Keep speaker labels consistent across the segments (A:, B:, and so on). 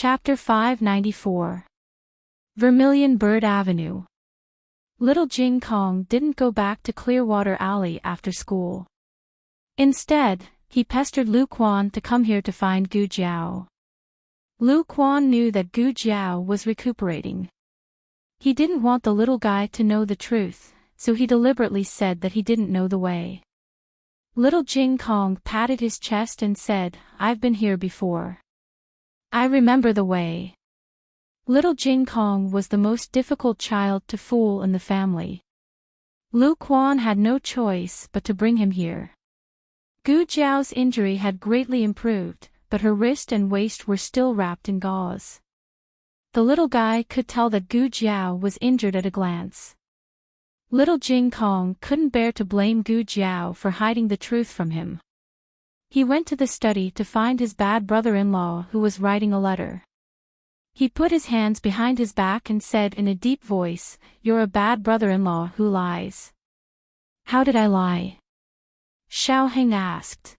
A: Chapter 594. Vermilion Bird Avenue. Little Jing Kong didn't go back to Clearwater Alley after school. Instead, he pestered Lu Quan to come here to find Gu Jiao. Lu Quan knew that Gu Jiao was recuperating. He didn't want the little guy to know the truth, so he deliberately said that he didn't know the way. Little Jing Kong patted his chest and said, "I've been here before. I remember the way." Little Jing Kong was the most difficult child to fool in the family. Lu Quan had no choice but to bring him here. Gu Jiao's injury had greatly improved, but her wrist and waist were still wrapped in gauze. The little guy could tell that Gu Jiao was injured at a glance. Little Jing Kong couldn't bear to blame Gu Jiao for hiding the truth from him. He went to the study to find his bad brother-in-law who was writing a letter. He put his hands behind his back and said in a deep voice, "You're a bad brother-in-law who lies." "How did I lie?" Xiao Heng asked.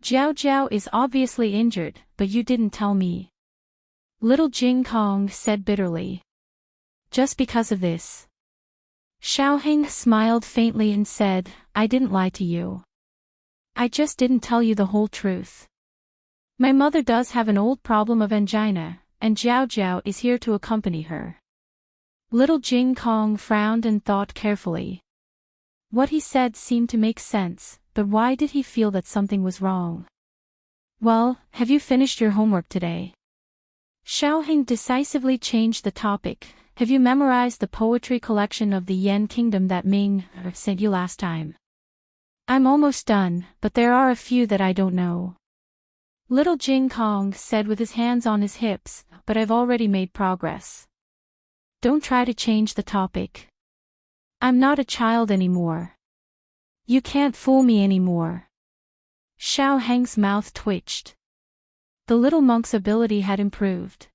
A: "Jiao Jiao is obviously injured, but you didn't tell me." Little Jing Kong said bitterly. "Just because of this." Xiao Heng smiled faintly and said, "I didn't lie to you. I just didn't tell you the whole truth. My mother does have an old problem of angina, and Jiao Jiao is here to accompany her." Little Jing Kong frowned and thought carefully. What he said seemed to make sense, but why did he feel that something was wrong? "Well, have you finished your homework today?" Xiao Heng decisively changed the topic. "Have you memorized the poetry collection of the Yen Kingdom that Ming sent you last time?" "I'm almost done, but there are a few that I don't know." Little Jing Kong said with his hands on his hips, "But I've already made progress." "Don't try to change the topic. I'm not a child anymore. You can't fool me anymore." Xiao Heng's mouth twitched. The little monk's ability had improved.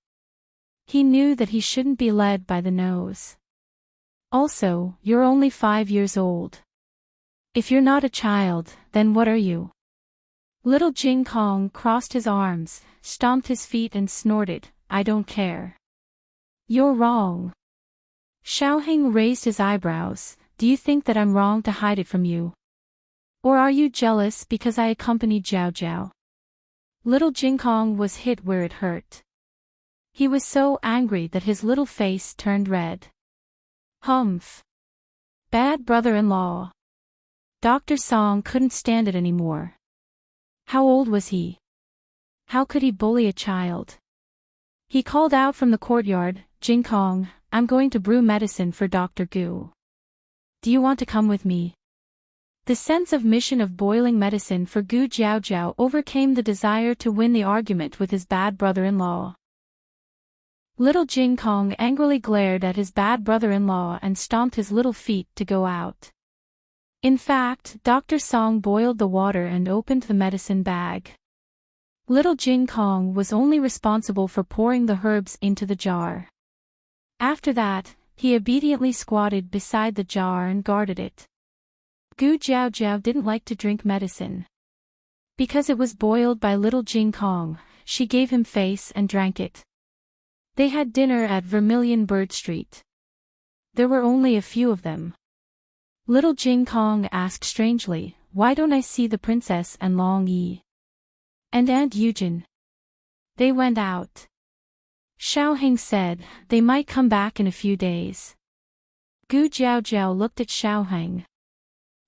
A: He knew that he shouldn't be led by the nose. Also, you're only 5 years old. If you're not a child, then what are you? Little Jing Kong crossed his arms, stomped his feet and snorted, "I don't care." "You're wrong." Xiao Heng raised his eyebrows. "Do you think that I'm wrong to hide it from you? Or are you jealous because I accompanied Jiao Jiao?" Little Jing Kong was hit where it hurt. He was so angry that his little face turned red. Humph. Bad brother-in-law. Dr. Song couldn't stand it anymore. How old was he? How could he bully a child? He called out from the courtyard, "Jing Kong, I'm going to brew medicine for Dr. Gu. Do you want to come with me?" The sense of mission of boiling medicine for Gu Jiao Jiao overcame the desire to win the argument with his bad brother-in-law. Little Jing Kong angrily glared at his bad brother-in-law and stomped his little feet to go out. In fact, Dr. Song boiled the water and opened the medicine bag. Little Jing Kong was only responsible for pouring the herbs into the jar. After that, he obediently squatted beside the jar and guarded it. Gu Jiao Jiao didn't like to drink medicine. Because it was boiled by Little Jing Kong, she gave him face and drank it. They had dinner at Vermilion Bird Street. There were only a few of them. Little Jing Kong asked strangely, "Why don't I see the princess and Long Yi? And Aunt Yujin?" "They went out." Xiao Heng said, "They might come back in a few days." Gu Jiao Jiao looked at Xiao Heng.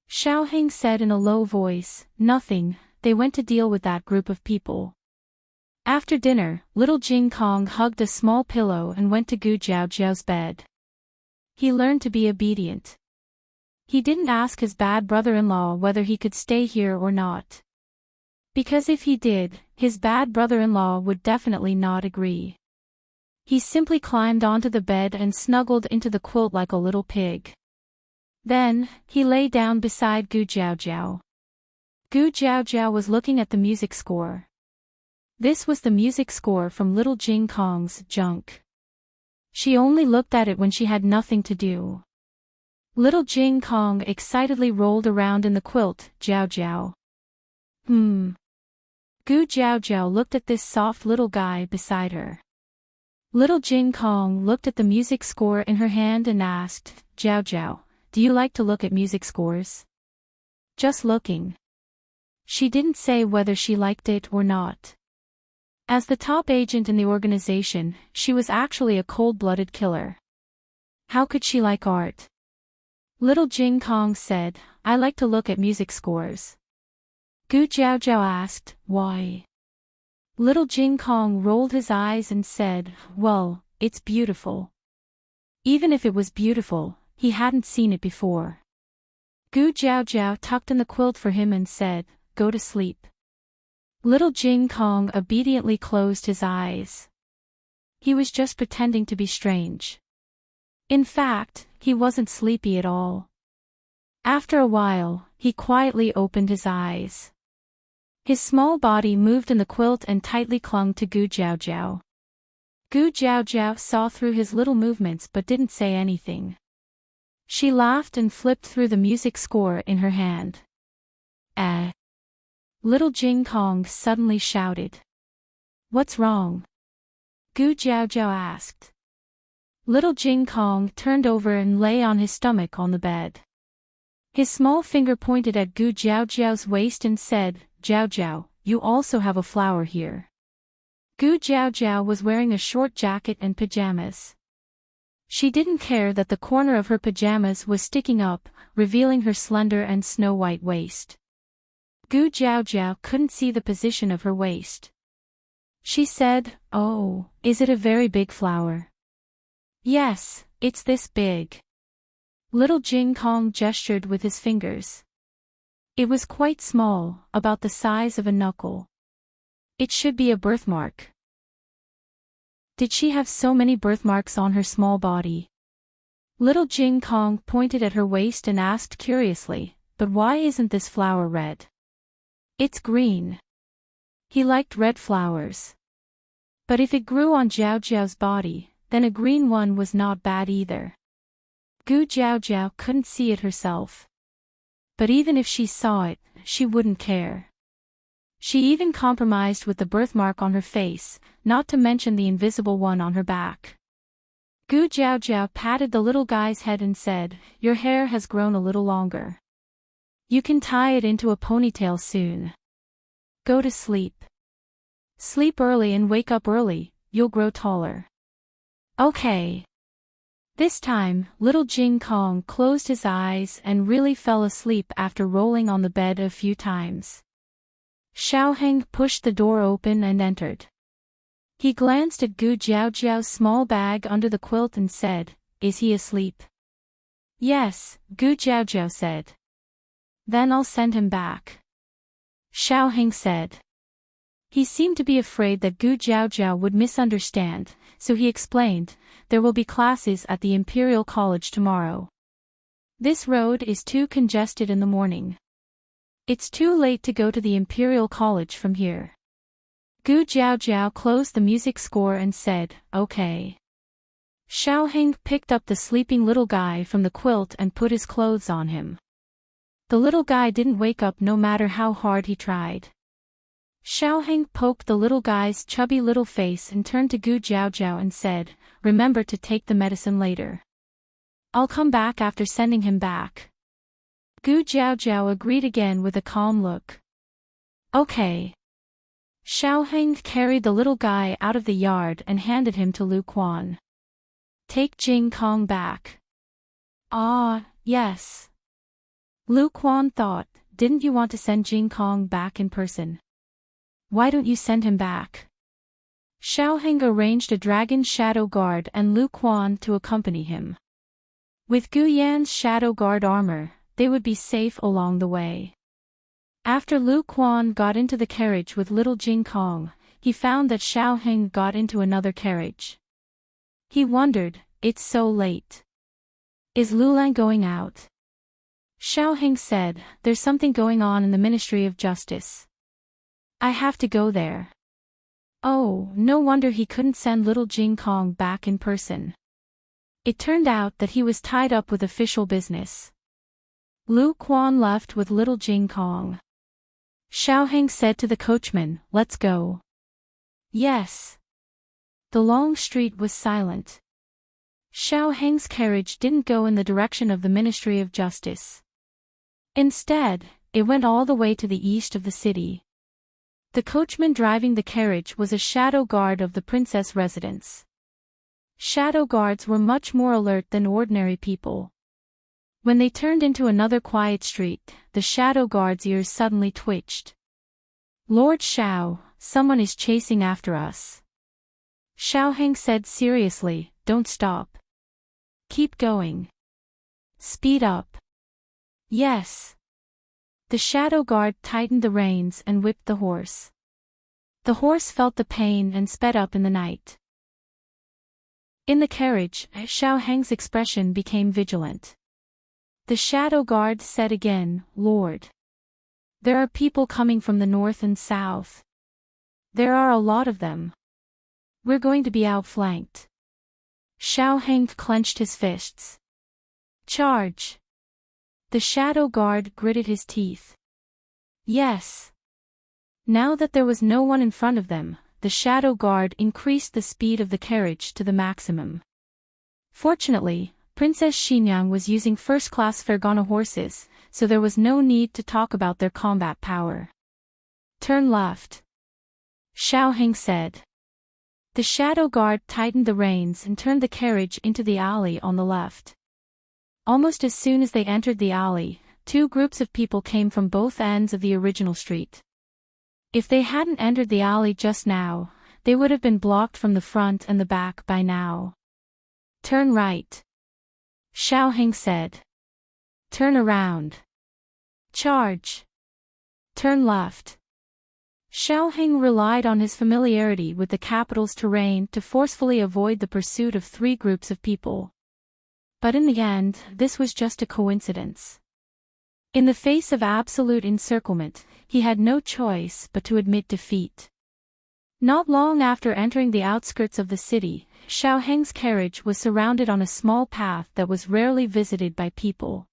A: Xiao Heng said in a low voice, "Nothing, they went to deal with that group of people." After dinner, Little Jing Kong hugged a small pillow and went to Gu Jiao Jiao's bed. He learned to be obedient. He didn't ask his bad brother-in-law whether he could stay here or not. Because if he did, his bad brother-in-law would definitely not agree. He simply climbed onto the bed and snuggled into the quilt like a little pig. Then, he lay down beside Gu Jiao Jiao. Gu Jiao Jiao was looking at the music score. This was the music score from Little Jing Kong's junk. She only looked at it when she had nothing to do. Little Jing Kong excitedly rolled around in the quilt, "Jiao Jiao." Gu Jiaojiao looked at this soft little guy beside her. Little Jing Kong looked at the music score in her hand and asked, Jiaojiao, do you like to look at music scores? Just looking. She didn't say whether she liked it or not. As the top agent in the organization, she was actually a cold-blooded killer. How could she like art? Little Jing Kong said, I like to look at music scores. Gu Jiaojiao asked, why? Little Jing Kong rolled his eyes and said, well, it's beautiful. Even if it was beautiful, he hadn't seen it before. Gu Jiaojiao tucked in the quilt for him and said, go to sleep. Little Jing Kong obediently closed his eyes. He was just pretending to be strange. In fact, he wasn't sleepy at all. After a while, he quietly opened his eyes. His small body moved in the quilt and tightly clung to Gu Jiaojiao. Gu Jiaojiao saw through his little movements but didn't say anything. She laughed and flipped through the music score in her hand. Little Jing Kong suddenly shouted. What's wrong? Gu Jiaojiao asked. Little Jing Kong turned over and lay on his stomach on the bed. His small finger pointed at Gu Jiaojiao's waist and said, Jiaojiao, you also have a flower here. Gu Jiaojiao was wearing a short jacket and pajamas. She didn't care that the corner of her pajamas was sticking up, revealing her slender and snow-white waist. Gu Jiaojiao couldn't see the position of her waist. She said, oh, is it a very big flower? Yes, it's this big. Little Jing Kong gestured with his fingers. It was quite small, about the size of a knuckle. It should be a birthmark. Did she have so many birthmarks on her small body? Little Jing Kong pointed at her waist and asked curiously, but why isn't this flower red? It's green. He liked red flowers. But if it grew on Jiaojiao's body, then a green one was not bad either. Gu Jiaojiao couldn't see it herself. But even if she saw it, she wouldn't care. She even compromised with the birthmark on her face, not to mention the invisible one on her back. Gu Jiaojiao patted the little guy's head and said, your hair has grown a little longer. You can tie it into a ponytail soon. Go to sleep. Sleep early and wake up early, you'll grow taller. Okay. This time, little Jing Kong closed his eyes and really fell asleep after rolling on the bed a few times. Xiaoheng pushed the door open and entered. He glanced at Gu Jiaojiao's small bag under the quilt and said, is he asleep? Yes, Gu Jiaojiao said. Then I'll send him back. Xiaoheng said. He seemed to be afraid that Gu Jiaojiao would misunderstand, so he explained, there will be classes at the Imperial College tomorrow. This road is too congested in the morning. It's too late to go to the Imperial College from here. Gu Jiaojiao closed the music score and said, okay. Xiaoheng picked up the sleeping little guy from the quilt and put his clothes on him. The little guy didn't wake up no matter how hard he tried. Xiaoheng poked the little guy's chubby little face and turned to Gu Jiaojiao and said, remember to take the medicine later. I'll come back after sending him back. Gu Jiaojiao agreed again with a calm look. Okay. Xiaoheng carried the little guy out of the yard and handed him to Lu Quan. Take Jing Kong back. Ah, yes. Lu Quan thought, didn't you want to send Jing Kong back in person? Why don't you send him back? Xiaoheng arranged a dragon shadow guard and Lu Quan to accompany him. With Gu Yan's shadow guard armor, they would be safe along the way. After Lu Quan got into the carriage with little Jing Kong, he found that Xiaoheng got into another carriage. He wondered, it's so late. Is Lulang going out? Xiaoheng said, there's something going on in the Ministry of Justice. I have to go there. Oh, no wonder he couldn't send little Jing Kong back in person. It turned out that he was tied up with official business. Lu Quan left with little Jing Kong. Xiaoheng said to the coachman, "Let's go." "Yes." The long street was silent. Xiaoheng's carriage didn't go in the direction of the Ministry of Justice. Instead, it went all the way to the east of the city. The coachman driving the carriage was a shadow guard of the princess residence. Shadow guards were much more alert than ordinary people. When they turned into another quiet street, the shadow guard's ears suddenly twitched. "Lord Xiao, someone is chasing after us." Xiaoheng said seriously, "Don't stop. Keep going. Speed up." "Yes." The shadow guard tightened the reins and whipped the horse. The horse felt the pain and sped up in the night. In the carriage, Xiaoheng's expression became vigilant. The shadow guard said again, "Lord. There are people coming from the north and south. There are a lot of them. We're going to be outflanked." Xiaoheng clenched his fists. "Charge!" The shadow guard gritted his teeth. "Yes." Now that there was no one in front of them, the shadow guard increased the speed of the carriage to the maximum. Fortunately, Princess Xinyang was using first-class Fergana horses, so there was no need to talk about their combat power. "Turn left," Xiaoheng said. The shadow guard tightened the reins and turned the carriage into the alley on the left. Almost as soon as they entered the alley, two groups of people came from both ends of the original street. If they hadn't entered the alley just now, they would have been blocked from the front and the back by now. "Turn right," Xiaoheng said. "Turn around." "Charge." "Turn left." Xiaoheng relied on his familiarity with the capital's terrain to forcefully avoid the pursuit of three groups of people. But in the end, this was just a coincidence. In the face of absolute encirclement, he had no choice but to admit defeat. Not long after entering the outskirts of the city, Xiaoheng's carriage was surrounded on a small path that was rarely visited by people.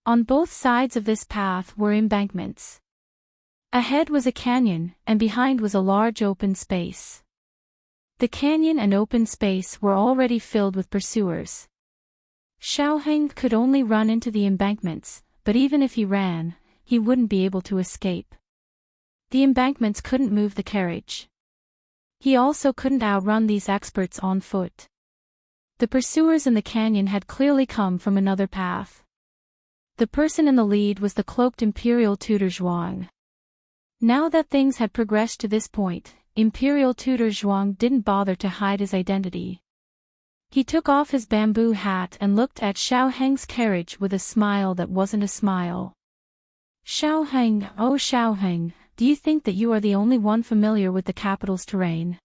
A: On both sides of this path were embankments. Ahead was a canyon, and behind was a large open space. The canyon and open space were already filled with pursuers. Xiaoheng could only run into the embankments, but even if he ran, he wouldn't be able to escape. The embankments couldn't move the carriage. He also couldn't outrun these experts on foot. The pursuers in the canyon had clearly come from another path. The person in the lead was the cloaked Imperial Tutor Zhuang. Now that things had progressed to this point, Imperial Tutor Zhuang didn't bother to hide his identity. He took off his bamboo hat and looked at Xiaoheng's carriage with a smile that wasn't a smile. "Xiaoheng, oh Xiaoheng, do you think that you are the only one familiar with the capital's terrain?"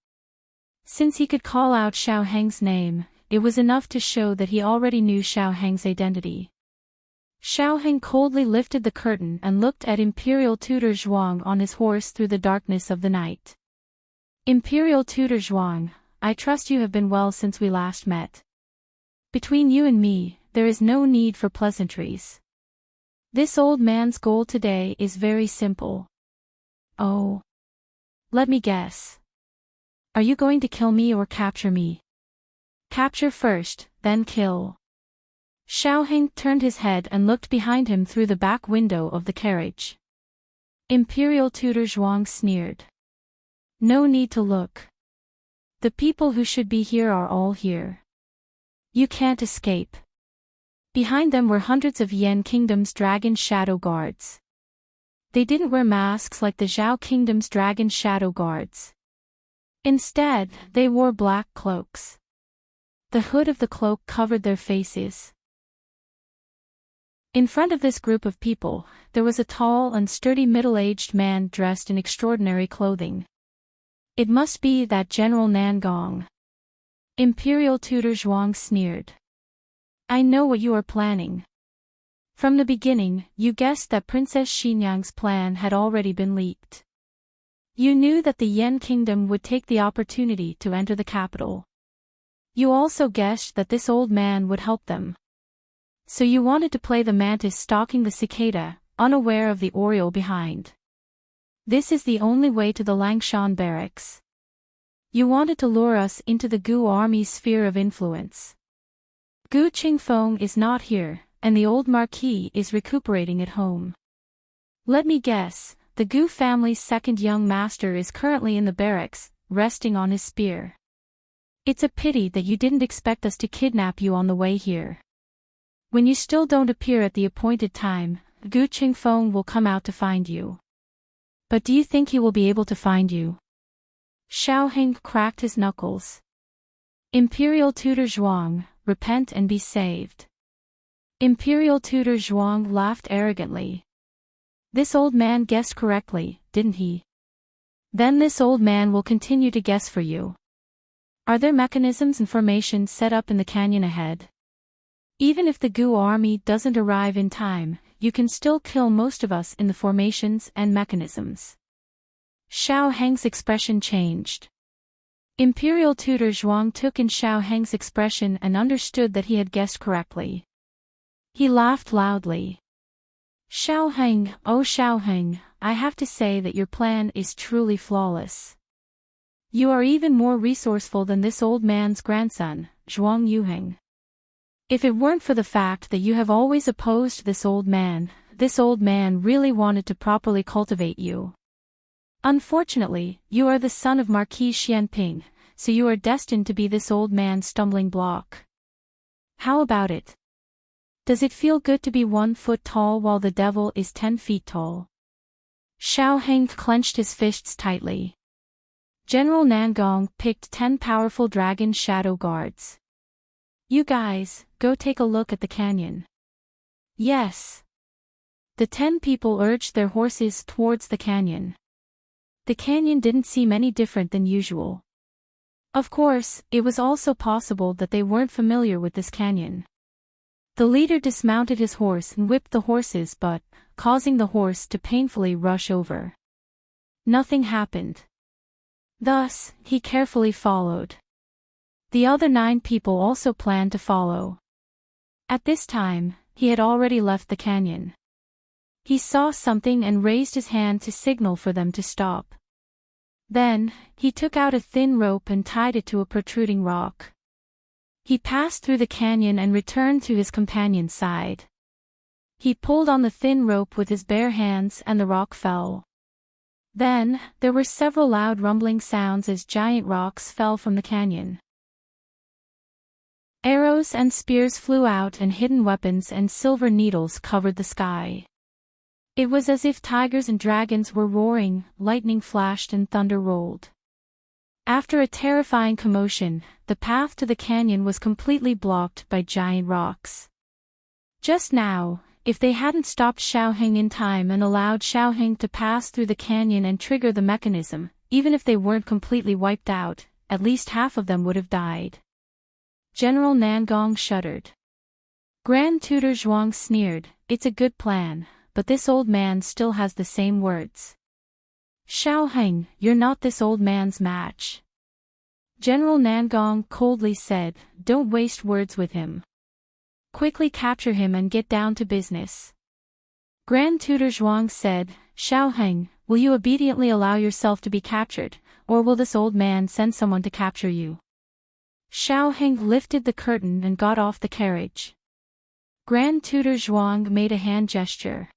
A: Since he could call out Xiaoheng's name, it was enough to show that he already knew Xiaoheng's identity. Xiaoheng coldly lifted the curtain and looked at Imperial Tutor Zhuang on his horse through the darkness of the night. "Imperial Tutor Zhuang, I trust you have been well since we last met. Between you and me, there is no need for pleasantries. This old man's goal today is very simple." "Oh. Let me guess. Are you going to kill me or capture me?" "Capture first, then kill." Xiaoheng turned his head and looked behind him through the back window of the carriage. Imperial Tutor Zhuang sneered. "No need to look. The people who should be here are all here. You can't escape." Behind them were hundreds of Yan Kingdom's dragon shadow guards. They didn't wear masks like the Zhao Kingdom's dragon shadow guards. Instead, they wore black cloaks. The hood of the cloak covered their faces. In front of this group of people, there was a tall and sturdy middle-aged man dressed in extraordinary clothing. "It must be that General Nangong." Imperial Tutor Zhuang sneered. "I know what you are planning. From the beginning, you guessed that Princess Xinyang's plan had already been leaked. You knew that the Yan Kingdom would take the opportunity to enter the capital. You also guessed that this old man would help them. So you wanted to play the mantis stalking the cicada, unaware of the oriole behind. This is the only way to the Langshan barracks. You wanted to lure us into the Gu army's sphere of influence. Gu Qingfeng is not here, and the old marquis is recuperating at home. Let me guess, the Gu family's second young master is currently in the barracks, resting on his spear. It's a pity that you didn't expect us to kidnap you on the way here. When you still don't appear at the appointed time, Gu Qingfeng will come out to find you. But do you think he will be able to find you? Xiaoheng cracked his knuckles. Imperial Tutor Zhuang, repent and be saved. Imperial Tutor Zhuang laughed arrogantly. This old man guessed correctly, didn't he? Then this old man will continue to guess for you. Are there mechanisms and formations set up in the canyon ahead? Even if the Gu army doesn't arrive in time, you can still kill most of us in the formations and mechanisms. Xiao Heng's expression changed. Imperial Tutor Zhuang took in Xiao Heng's expression and understood that he had guessed correctly. He laughed loudly. Xiao Heng, oh Xiao Heng, I have to say that your plan is truly flawless. You are even more resourceful than this old man's grandson, Zhuang Yuheng. If it weren't for the fact that you have always opposed this old man really wanted to properly cultivate you. Unfortunately, you are the son of Marquis Xianping, so you are destined to be this old man's stumbling block. How about it? Does it feel good to be 1 foot tall while the devil is 10 feet tall? Xiao Heng clenched his fists tightly. General Nangong picked 10 powerful dragon shadow guards. You guys, go take a look at the canyon. Yes. The 10 people urged their horses towards the canyon. The canyon didn't seem any different than usual. Of course, it was also possible that they weren't familiar with this canyon. The leader dismounted his horse and whipped the horses causing the horse to painfully rush over. Nothing happened. Thus, he carefully followed. The other 9 people also planned to follow. At this time, he had already left the canyon. He saw something and raised his hand to signal for them to stop. Then, he took out a thin rope and tied it to a protruding rock. He passed through the canyon and returned to his companion's side. He pulled on the thin rope with his bare hands and the rock fell. Then, there were several loud rumbling sounds as giant rocks fell from the canyon. Arrows and spears flew out and hidden weapons and silver needles covered the sky. It was as if tigers and dragons were roaring, lightning flashed and thunder rolled. After a terrifying commotion, the path to the canyon was completely blocked by giant rocks. Just now, if they hadn't stopped Xiaoheng in time and allowed Xiaoheng to pass through the canyon and trigger the mechanism, even if they weren't completely wiped out, at least half of them would have died. General Nangong shuddered. Grand Tutor Zhuang sneered, it's a good plan, but this old man still has the same words. Xiaoheng, you're not this old man's match. General Nangong coldly said, don't waste words with him. Quickly capture him and get down to business. Grand Tutor Zhuang said, Xiaoheng, will you obediently allow yourself to be captured, or will this old man send someone to capture you? Xiaoheng lifted the curtain and got off the carriage. Grand Tutor Zhuang made a hand gesture.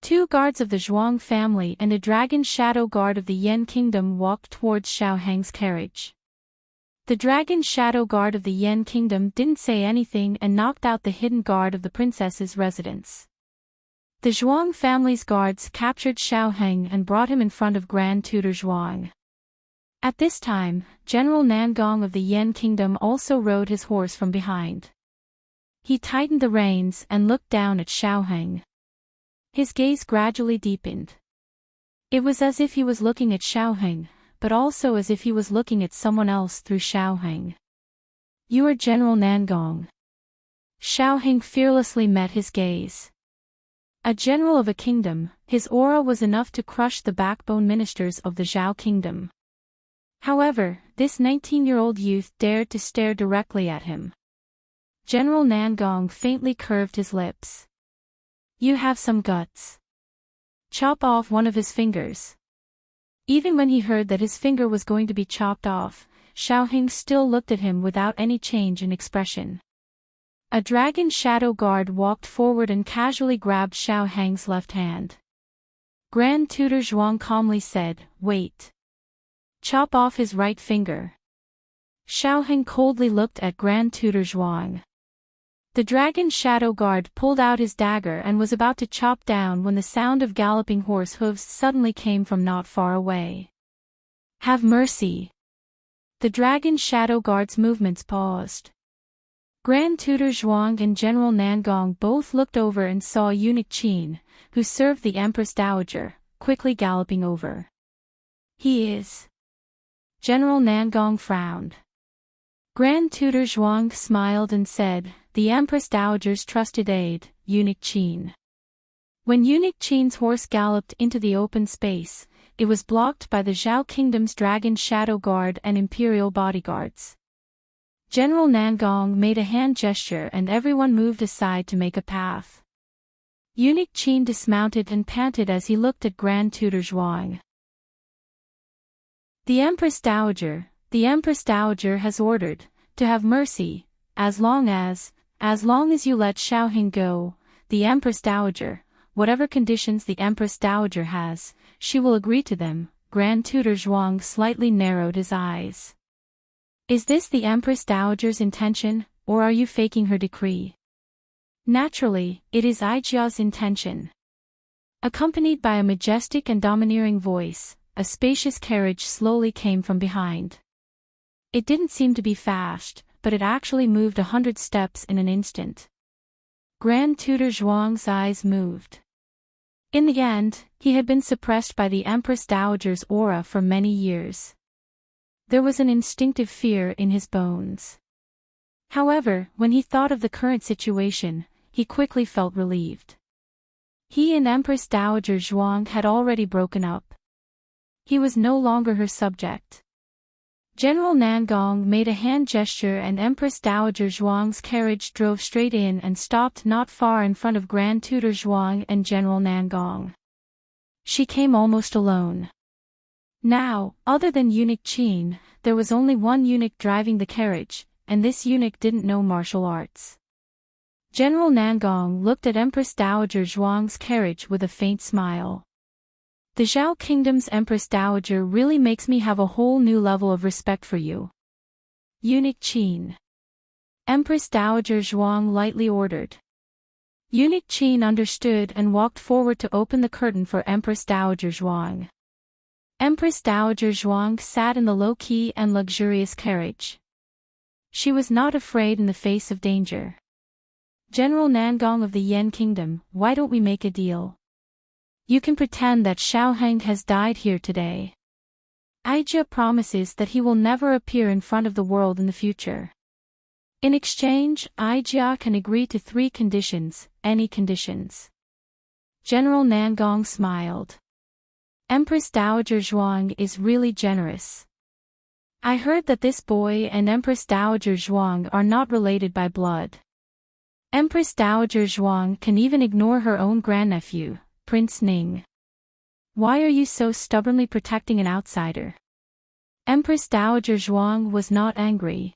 A: 2 guards of the Zhuang family and a dragon shadow guard of the Yan kingdom walked towards Xiaoheng's carriage. The dragon shadow guard of the Yan kingdom didn't say anything and knocked out the hidden guard of the princess's residence. The Zhuang family's guards captured Xiaoheng and brought him in front of Grand Tutor Zhuang. At this time, General Nangong of the Yan kingdom also rode his horse from behind. He tightened the reins and looked down at Xiaoheng. His gaze gradually deepened. It was as if he was looking at Xiaoheng, but also as if he was looking at someone else through Xiaoheng. You are General Nangong. Xiaoheng fearlessly met his gaze. A general of a kingdom, his aura was enough to crush the backbone ministers of the Zhao kingdom. However, this 19-year-old youth dared to stare directly at him. General Nangong faintly curved his lips. You have some guts. Chop off one of his fingers. Even when he heard that his finger was going to be chopped off, Xiaoheng still looked at him without any change in expression. A dragon shadow guard walked forward and casually grabbed Xiaoheng's left hand. Grand Tutor Zhuang calmly said, "Wait. Chop off his right finger." Xiaoheng coldly looked at Grand Tutor Zhuang. The dragon shadow guard pulled out his dagger and was about to chop down when the sound of galloping horse hooves suddenly came from not far away. "Have mercy!" The dragon shadow guard's movements paused. Grand Tutor Zhuang and General Nangong both looked over and saw eunuch Qin, who served the Empress Dowager, quickly galloping over. "He is." General Nangong frowned. Grand Tutor Zhuang smiled and said, "The Empress Dowager's trusted aide, eunuch Qin." When eunuch Qin's horse galloped into the open space, it was blocked by the Zhao Kingdom's dragon shadow guard and imperial bodyguards. General Nangong made a hand gesture and everyone moved aside to make a path. Eunuch Qin dismounted and panted as he looked at Grand Tutor Zhuang. The Empress Dowager has ordered, to have mercy, as long as you let Xiaoheng go, the Empress Dowager, whatever conditions the Empress Dowager has, she will agree to them." Grand Tutor Zhuang slightly narrowed his eyes. "Is this the Empress Dowager's intention, or are you faking her decree?" "Naturally, it is Aijia's intention." Accompanied by a majestic and domineering voice, a spacious carriage slowly came from behind. It didn't seem to be fast, but it actually moved 100 steps in an instant. Grand Tutor Zhuang's eyes moved. In the end, he had been suppressed by the Empress Dowager's aura for many years. There was an instinctive fear in his bones. However, when he thought of the current situation, he quickly felt relieved. He and Empress Dowager Zhuang had already broken up. He was no longer her subject. General Nangong made a hand gesture and Empress Dowager Zhuang's carriage drove straight in and stopped not far in front of Grand Tutor Zhuang and General Nangong. She came almost alone. Now, other than eunuch Qin, there was only one eunuch driving the carriage, and this eunuch didn't know martial arts. General Nangong looked at Empress Dowager Zhuang's carriage with a faint smile. "The Zhao Kingdom's Empress Dowager really makes me have a whole new level of respect for you." "Eunuch Qin." Empress Dowager Zhuang lightly ordered. Eunuch Qin understood and walked forward to open the curtain for Empress Dowager Zhuang. Empress Dowager Zhuang sat in the low-key and luxurious carriage. She was not afraid in the face of danger. "General Nangong of the Yan Kingdom, why don't we make a deal? You can pretend that Xiaoheng has died here today. Aijia promises that he will never appear in front of the world in the future. In exchange, Aijia can agree to 3 conditions, any conditions." General Nangong smiled. "Empress Dowager Zhuang is really generous. I heard that this boy and Empress Dowager Zhuang are not related by blood. Empress Dowager Zhuang can even ignore her own grandnephew, Prince Ning. Why are you so stubbornly protecting an outsider?" Empress Dowager Zhuang was not angry.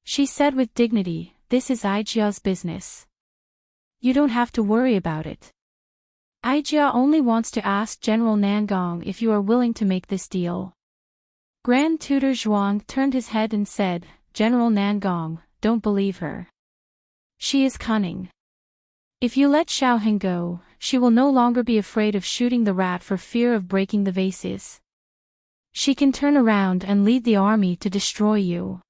A: She said with dignity, "This is Aijia's business. You don't have to worry about it. Aijia only wants to ask General Nangong if you are willing to make this deal." Grand Tutor Zhuang turned his head and said, "General Nangong, don't believe her. She is cunning. If you let Xiaoheng go, she will no longer be afraid of shooting the rat for fear of breaking the vases. She can turn around and lead the army to destroy you.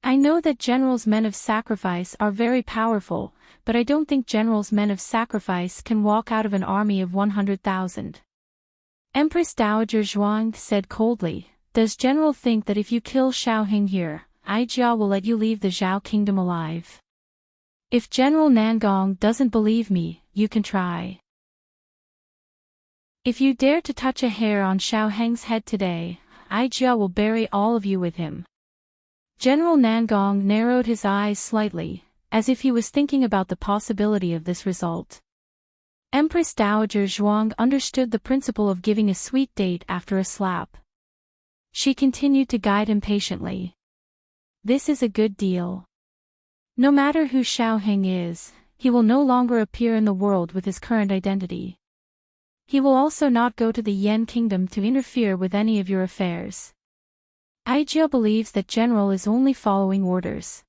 A: I know that generals' men of sacrifice are very powerful, but I don't think generals' men of sacrifice can walk out of an army of 100,000. Empress Dowager Zhuang said coldly, "Does General think that if you kill Xiaoheng here, Aijia will let you leave the Zhao Kingdom alive? If General Nangong doesn't believe me, you can try. If you dare to touch a hair on Xiaoheng's head today, Aijia will bury all of you with him." General Nangong narrowed his eyes slightly, as if he was thinking about the possibility of this result. Empress Dowager Zhuang understood the principle of giving a sweet date after a slap. She continued to guide him patiently. This is a good deal. No matter who Xiaoheng is, he will no longer appear in the world with his current identity. He will also not go to the Yen Kingdom to interfere with any of your affairs. Aijia believes that General is only following orders.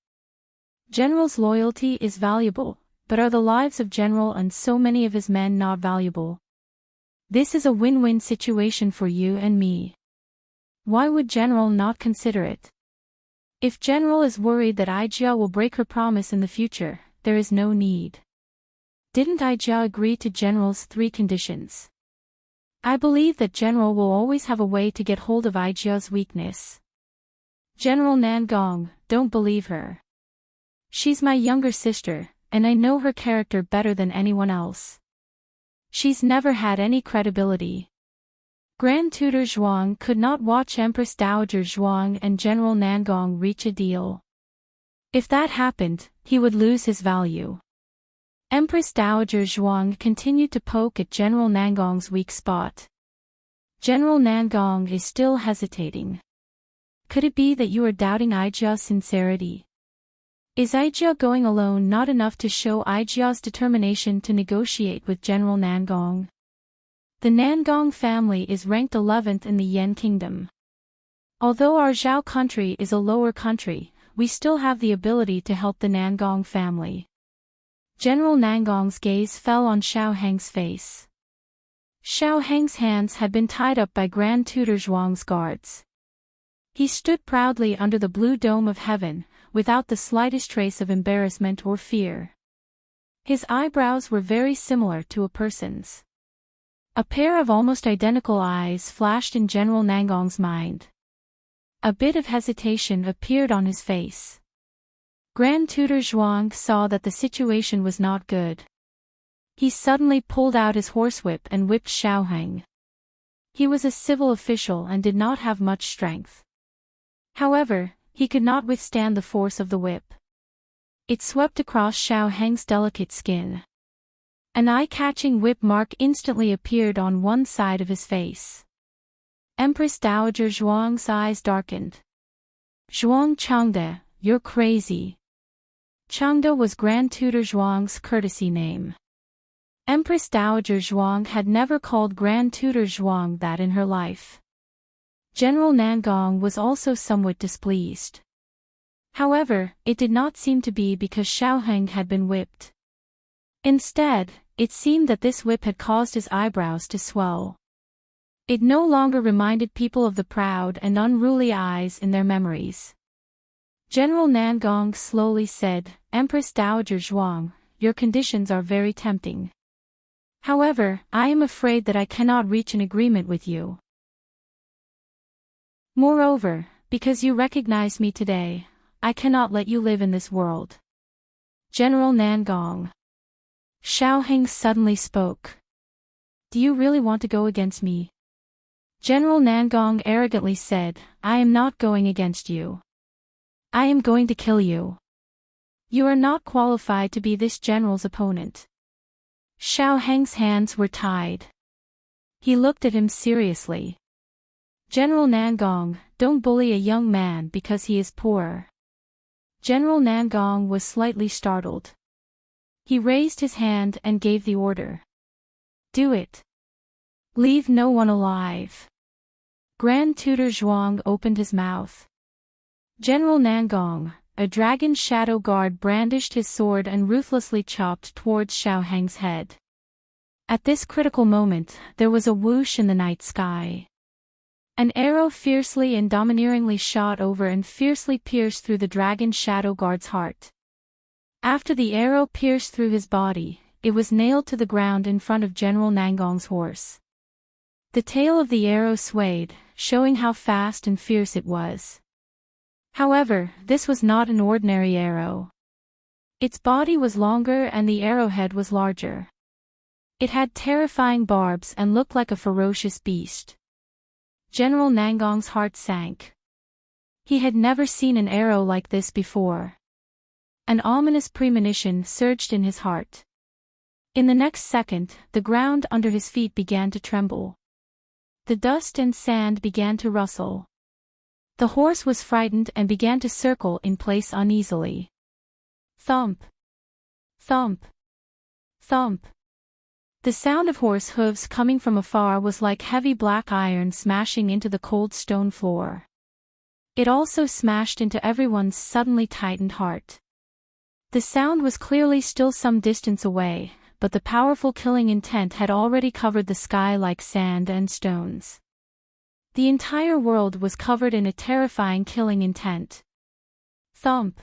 A: General's loyalty is valuable, but are the lives of General and so many of his men not valuable? This is a win-win situation for you and me. Why would General not consider it? If General is worried that Aijia will break her promise in the future, there is no need. Didn't Aijia agree to General's 3 conditions? I believe that General will always have a way to get hold of Aijia's weakness. General Nangong, don't believe her. She's my younger sister, and I know her character better than anyone else. She's never had any credibility. Grand Tutor Zhuang could not watch Empress Dowager Zhuang and General Nangong reach a deal. If that happened, he would lose his value. Empress Dowager Zhuang continued to poke at General Nangong's weak spot. General Nangong is still hesitating. Could it be that you are doubting Aijia's sincerity? Is Aijia going alone not enough to show Aijia's determination to negotiate with General Nangong? The Nangong family is ranked 11th in the Yen Kingdom. Although our Zhao country is a lower country, we still have the ability to help the Nangong family. General Nangong's gaze fell on Xiaoheng's face. Xiaoheng's hands had been tied up by Grand Tutor Zhuang's guards. He stood proudly under the blue dome of heaven, without the slightest trace of embarrassment or fear. His eyebrows were very similar to a person's. A pair of almost identical eyes flashed in General Nangong's mind. A bit of hesitation appeared on his face. Grand Tutor Zhuang saw that the situation was not good. He suddenly pulled out his horsewhip and whipped Xiaoheng. He was a civil official and did not have much strength. However, he could not withstand the force of the whip. It swept across Xiaoheng's delicate skin. An eye-catching whip mark instantly appeared on one side of his face. Empress Dowager Zhuang's eyes darkened. Zhuang Changde, you're crazy. Changde was Grand Tutor Zhuang's courtesy name. Empress Dowager Zhuang had never called Grand Tutor Zhuang that in her life. General Nangong was also somewhat displeased. However, it did not seem to be because Xiaoheng had been whipped. Instead, it seemed that this whip had caused his eyebrows to swell. It no longer reminded people of the proud and unruly eyes in their memories. General Nangong slowly said, Empress Dowager Zhuang, your conditions are very tempting. However, I am afraid that I cannot reach an agreement with you. Moreover, because you recognize me today, I cannot let you live in this world. General Nangong. Xiaoheng suddenly spoke. Do you really want to go against me? General Nangong arrogantly said, I am not going against you. I am going to kill you. You are not qualified to be this general's opponent. Xiaoheng's hands were tied. He looked at him seriously. General Nangong, don't bully a young man because he is poor. General Nangong was slightly startled. He raised his hand and gave the order. Do it. Leave no one alive. Grand Tutor Zhuang opened his mouth. General Nangong, a dragon shadow guard, brandished his sword and ruthlessly chopped towards Xiaoheng's head. At this critical moment, there was a whoosh in the night sky. An arrow fiercely and domineeringly shot over and fiercely pierced through the dragon shadow guard's heart. After the arrow pierced through his body, it was nailed to the ground in front of General Nangong's horse. The tail of the arrow swayed, showing how fast and fierce it was. However, this was not an ordinary arrow. Its body was longer and the arrowhead was larger. It had terrifying barbs and looked like a ferocious beast. General Nangong's heart sank. He had never seen an arrow like this before. An ominous premonition surged in his heart. In the next second, the ground under his feet began to tremble. The dust and sand began to rustle. The horse was frightened and began to circle in place uneasily. Thump! Thump! Thump! The sound of horse hooves coming from afar was like heavy black iron smashing into the cold stone floor. It also smashed into everyone's suddenly tightened heart. The sound was clearly still some distance away, but the powerful killing intent had already covered the sky like sand and stones. The entire world was covered in a terrifying killing intent. Thump!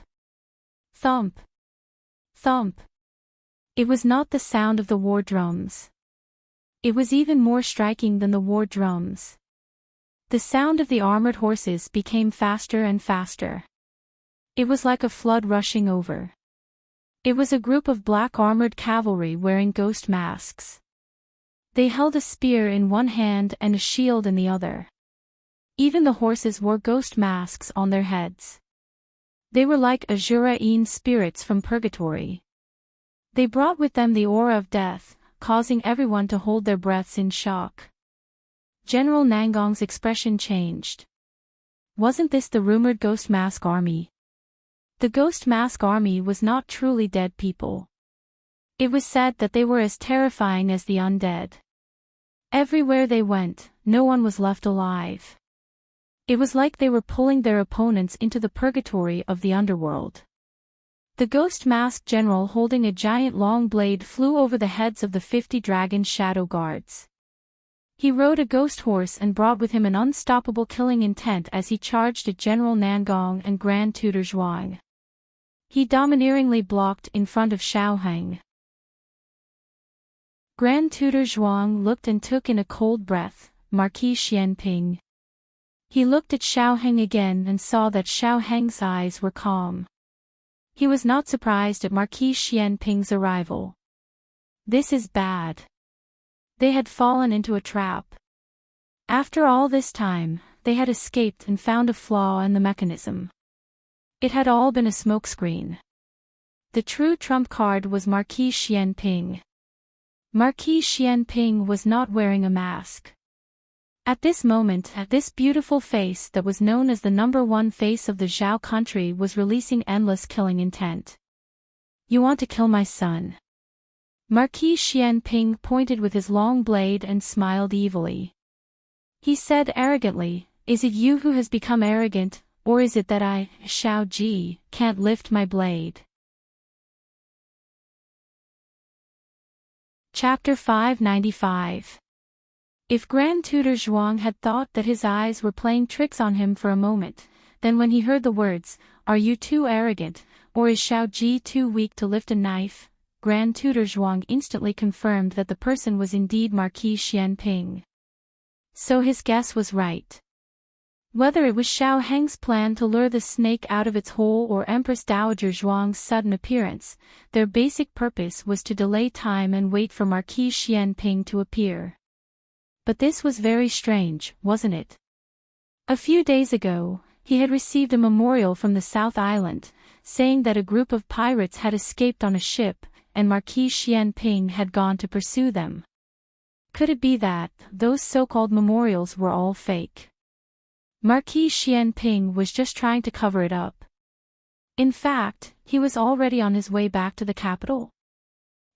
A: Thump! Thump! It was not the sound of the war drums. It was even more striking than the war drums. The sound of the armored horses became faster and faster. It was like a flood rushing over. It was a group of black armored cavalry wearing ghost masks. They held a spear in one hand and a shield in the other. Even the horses wore ghost masks on their heads. They were like Azuraine spirits from purgatory. They brought with them the aura of death, causing everyone to hold their breaths in shock. General Nangong's expression changed. Wasn't this the rumored Ghost Mask Army? The Ghost Mask Army was not truly dead people. It was said that they were as terrifying as the undead. Everywhere they went, no one was left alive. It was like they were pulling their opponents into the purgatory of the underworld. The Ghost Masked General holding a giant long blade flew over the heads of the 50 dragon shadow guards. He rode a ghost horse and brought with him an unstoppable killing intent as he charged at General Nangong and Grand Tutor Zhuang. He domineeringly blocked in front of Xiaoheng. Grand Tutor Zhuang looked and took in a cold breath. Marquis Xianping. He looked at Xiaoheng again and saw that Xiaoheng's eyes were calm. He was not surprised at Marquis Xianping's arrival. This is bad. They had fallen into a trap. After all this time, they had escaped and found a flaw in the mechanism. It had all been a smokescreen. The true trump card was Marquis Xianping. Marquis Xianping was not wearing a mask. At this moment, this beautiful face that was known as the #1 face of the Zhao country was releasing endless killing intent. You want to kill my son? Marquis Xianping pointed with his long blade and smiled evilly. He said arrogantly, "Is it you who has become arrogant, or is it that I, Xiao Ji, can't lift my blade?" Chapter 595. If Grand Tutor Zhuang had thought that his eyes were playing tricks on him for a moment, then when he heard the words, "Are you too arrogant, or is Xiao Ji too weak to lift a knife?" Grand Tutor Zhuang instantly confirmed that the person was indeed Marquis Xianping. So his guess was right. Whether it was Xiaoheng's plan to lure the snake out of its hole or Empress Dowager Zhuang's sudden appearance, their basic purpose was to delay time and wait for Marquis Xianping to appear. But this was very strange, wasn't it? A few days ago, he had received a memorial from the South Island, saying that a group of pirates had escaped on a ship, and Marquis Xianping had gone to pursue them. Could it be that those so-called memorials were all fake? Marquis Xianping was just trying to cover it up. In fact, he was already on his way back to the capital.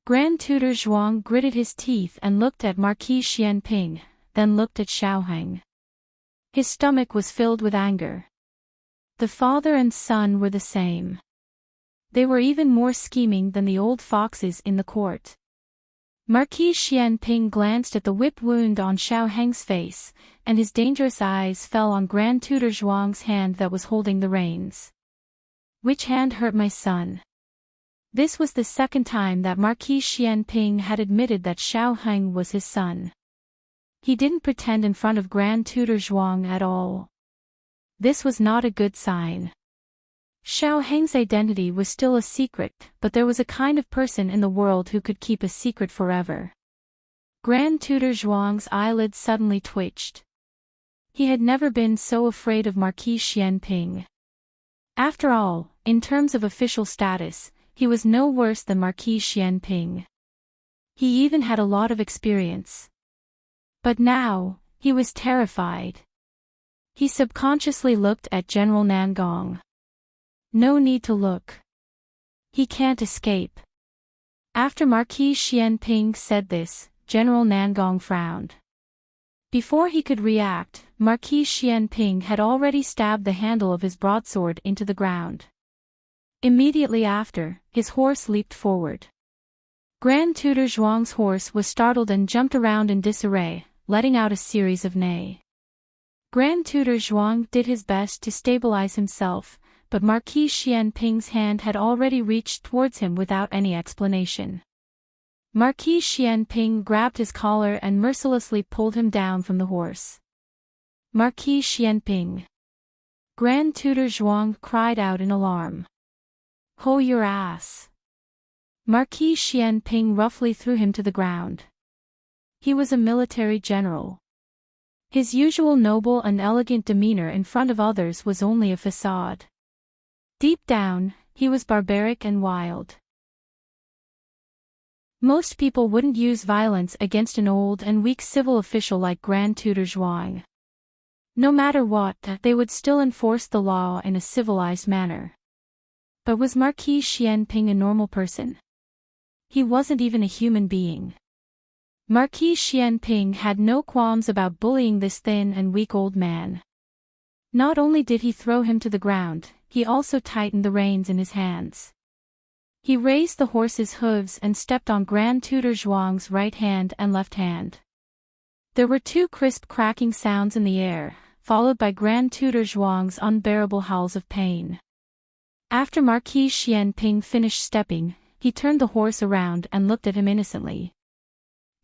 A: Grand Tutor Zhuang gritted his teeth and looked at Marquis Xianping, then looked at Xiaoheng. His stomach was filled with anger. The father and son were the same. They were even more scheming than the old foxes in the court. Marquis Xianping glanced at the whip wound on Xiaoheng's face, and his dangerous eyes fell on Grand Tutor Zhuang's hand that was holding the reins. Which hand hurt my son? This was the second time that Marquis Xianping had admitted that Xiaoheng was his son. He didn't pretend in front of Grand Tutor Zhuang at all. This was not a good sign. Xiaoheng's identity was still a secret, but there was a kind of person in the world who could keep a secret forever. Grand Tutor Zhuang's eyelids suddenly twitched. He had never been so afraid of Marquis Xianping. After all, in terms of official status, he was no worse than Marquis Xianping. He even had a lot of experience. But now, he was terrified. He subconsciously looked at General Nangong. No need to look. He can't escape. After Marquis Xianping said this, General Nangong frowned. Before he could react, Marquis Xianping had already stabbed the handle of his broadsword into the ground. Immediately after, his horse leaped forward. Grand Tutor Zhuang's horse was startled and jumped around in disarray, letting out a series of neigh. Grand Tutor Zhuang did his best to stabilize himself, but Marquis Xianping's hand had already reached towards him without any explanation. Marquis Xianping grabbed his collar and mercilessly pulled him down from the horse. Marquis Xianping! Grand Tutor Zhuang cried out in alarm. Ho your ass! Marquis Xianping roughly threw him to the ground. He was a military general. His usual noble and elegant demeanor in front of others was only a facade. Deep down, he was barbaric and wild. Most people wouldn't use violence against an old and weak civil official like Grand Tutor Zhuang. No matter what, they would still enforce the law in a civilized manner. But was Marquis Xianping a normal person? He wasn't even a human being. Marquis Xianping had no qualms about bullying this thin and weak old man. Not only did he throw him to the ground, he also tightened the reins in his hands. He raised the horse's hooves and stepped on Grand Tutor Zhuang's right hand and left hand. There were two crisp cracking sounds in the air, followed by Grand Tutor Zhuang's unbearable howls of pain. After Marquis Xianping finished stepping, he turned the horse around and looked at him innocently.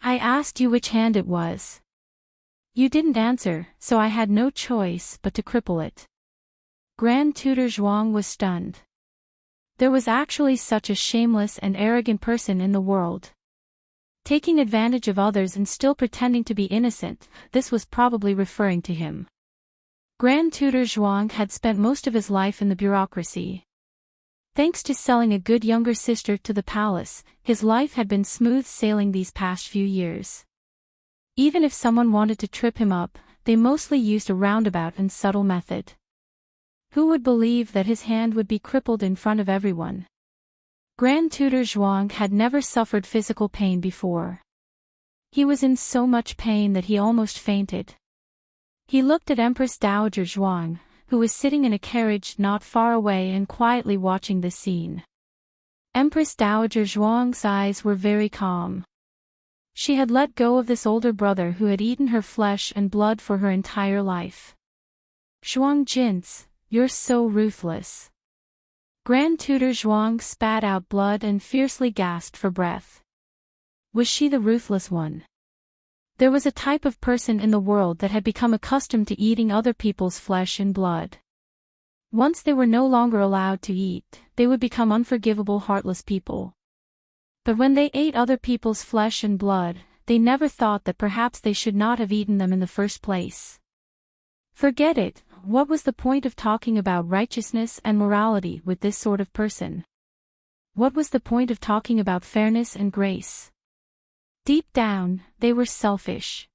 A: I asked you which hand it was. You didn't answer, so I had no choice but to cripple it. Grand Tutor Zhuang was stunned. There was actually such a shameless and arrogant person in the world. Taking advantage of others and still pretending to be innocent, this was probably referring to him. Grand Tutor Zhuang had spent most of his life in the bureaucracy. Thanks to selling a good younger sister to the palace, his life had been smooth sailing these past few years. Even if someone wanted to trip him up, they mostly used a roundabout and subtle method. Who would believe that his hand would be crippled in front of everyone? Grand Tutor Zhuang had never suffered physical pain before. He was in so much pain that he almost fainted. He looked at Empress Dowager Zhuang, who was sitting in a carriage not far away and quietly watching this scene. Empress Dowager Zhuang's eyes were very calm. She had let go of this older brother who had eaten her flesh and blood for her entire life. Zhuang Jins, you're so ruthless. Grand Tutor Zhuang spat out blood and fiercely gasped for breath. Was she the ruthless one? There was a type of person in the world that had become accustomed to eating other people's flesh and blood. Once they were no longer allowed to eat, they would become unforgivable, heartless people. But when they ate other people's flesh and blood, they never thought that perhaps they should not have eaten them in the first place. Forget it, what was the point of talking about righteousness and morality with this sort of person? What was the point of talking about fairness and grace? Deep down, they were selfish.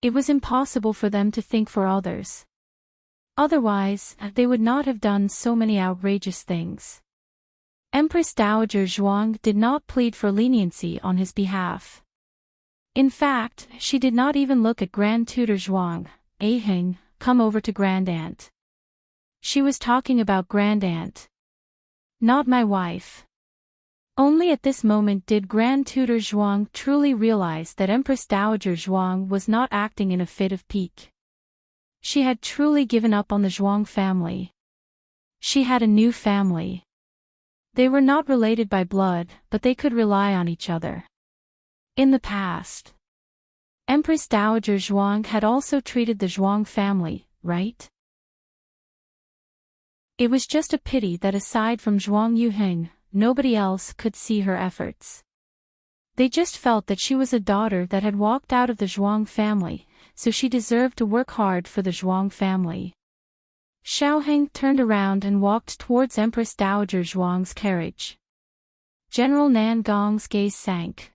A: It was impossible for them to think for others. Otherwise, they would not have done so many outrageous things. Empress Dowager Zhuang did not plead for leniency on his behalf. In fact, she did not even look at Grand Tutor Zhuang. Aheng, come over to Grandaunt. She was talking about Grandaunt. Not my wife. Only at this moment did Grand Tutor Zhuang truly realize that Empress Dowager Zhuang was not acting in a fit of pique. She had truly given up on the Zhuang family. She had a new family. They were not related by blood, but they could rely on each other. In the past, Empress Dowager Zhuang had also treated the Zhuang family, right? It was just a pity that aside from Zhuang Yuheng, nobody else could see her efforts. They just felt that she was a daughter that had walked out of the Zhuang family, so she deserved to work hard for the Zhuang family. Xiaoheng turned around and walked towards Empress Dowager Zhuang's carriage. General Nangong's gaze sank.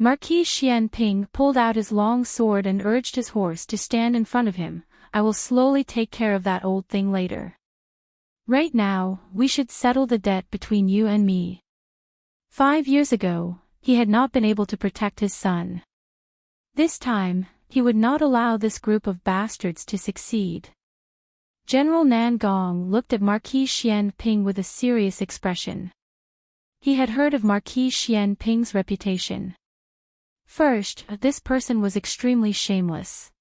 A: Marquis Xianping pulled out his long sword and urged his horse to stand in front of him. I will slowly take care of that old thing later. Right now, we should settle the debt between you and me. 5 years ago, he had not been able to protect his son. This time, he would not allow this group of bastards to succeed. General Nan Gong looked at Marquis Xianping with a serious expression. He had heard of Marquis Xianping's reputation. First, this person was extremely shameless.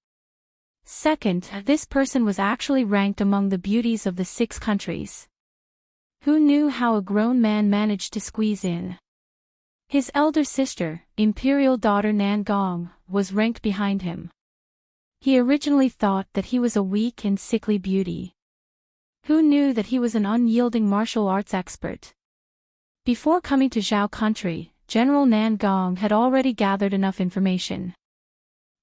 A: Second, this person was actually ranked among the beauties of the 6 countries. Who knew how a grown man managed to squeeze in? His elder sister, imperial daughter Nan Gong, was ranked behind him. He originally thought that he was a weak and sickly beauty. Who knew that he was an unyielding martial arts expert? Before coming to Zhao country, General Nan Gong had already gathered enough information.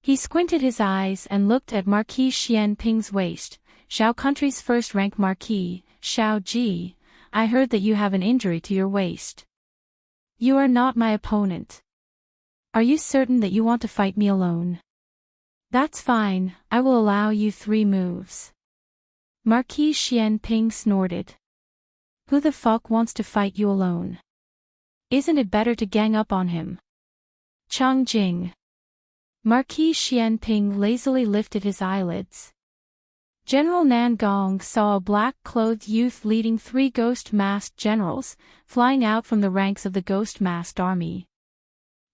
A: He squinted his eyes and looked at Marquis Xianping's waist. Zhao country's first-rank marquis, Xiao Ji, I heard that you have an injury to your waist. You are not my opponent. Are you certain that you want to fight me alone? That's fine, I will allow you 3 moves. Marquis Xianping snorted. Who the fuck wants to fight you alone? Isn't it better to gang up on him? Chang Jing. Marquis Xianping lazily lifted his eyelids. General Nan Gong saw a black-clothed youth leading 3 ghost-masked generals, flying out from the ranks of the ghost-masked army.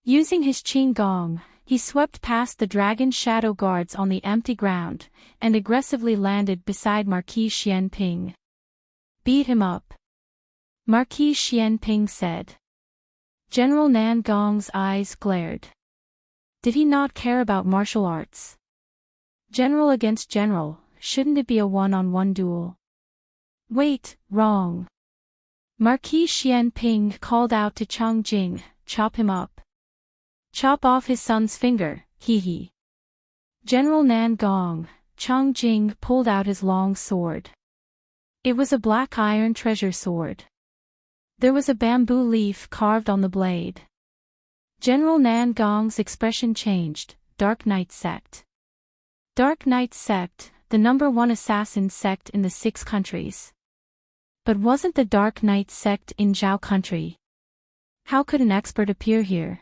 A: Using his Qing Gong, he swept past the dragon shadow guards on the empty ground, and aggressively landed beside Marquis Xianping. Beat him up. Marquis Xianping said. General Nan Gong's eyes glared. Did he not care about martial arts? General against general, shouldn't it be a one-on-one duel? Wait, wrong. Marquis Xianping called out to Chang Jing, chop him up. Chop off his son's finger, hee. General Nan Gong, Chang Jing pulled out his long sword. It was a black iron treasure sword. There was a bamboo leaf carved on the blade. General Nan Gong's expression changed. Dark Knight Sect. Dark Knight Sect, the #1 assassin sect in the 6 countries. But wasn't the Dark Knight Sect in Zhao country? How could an expert appear here?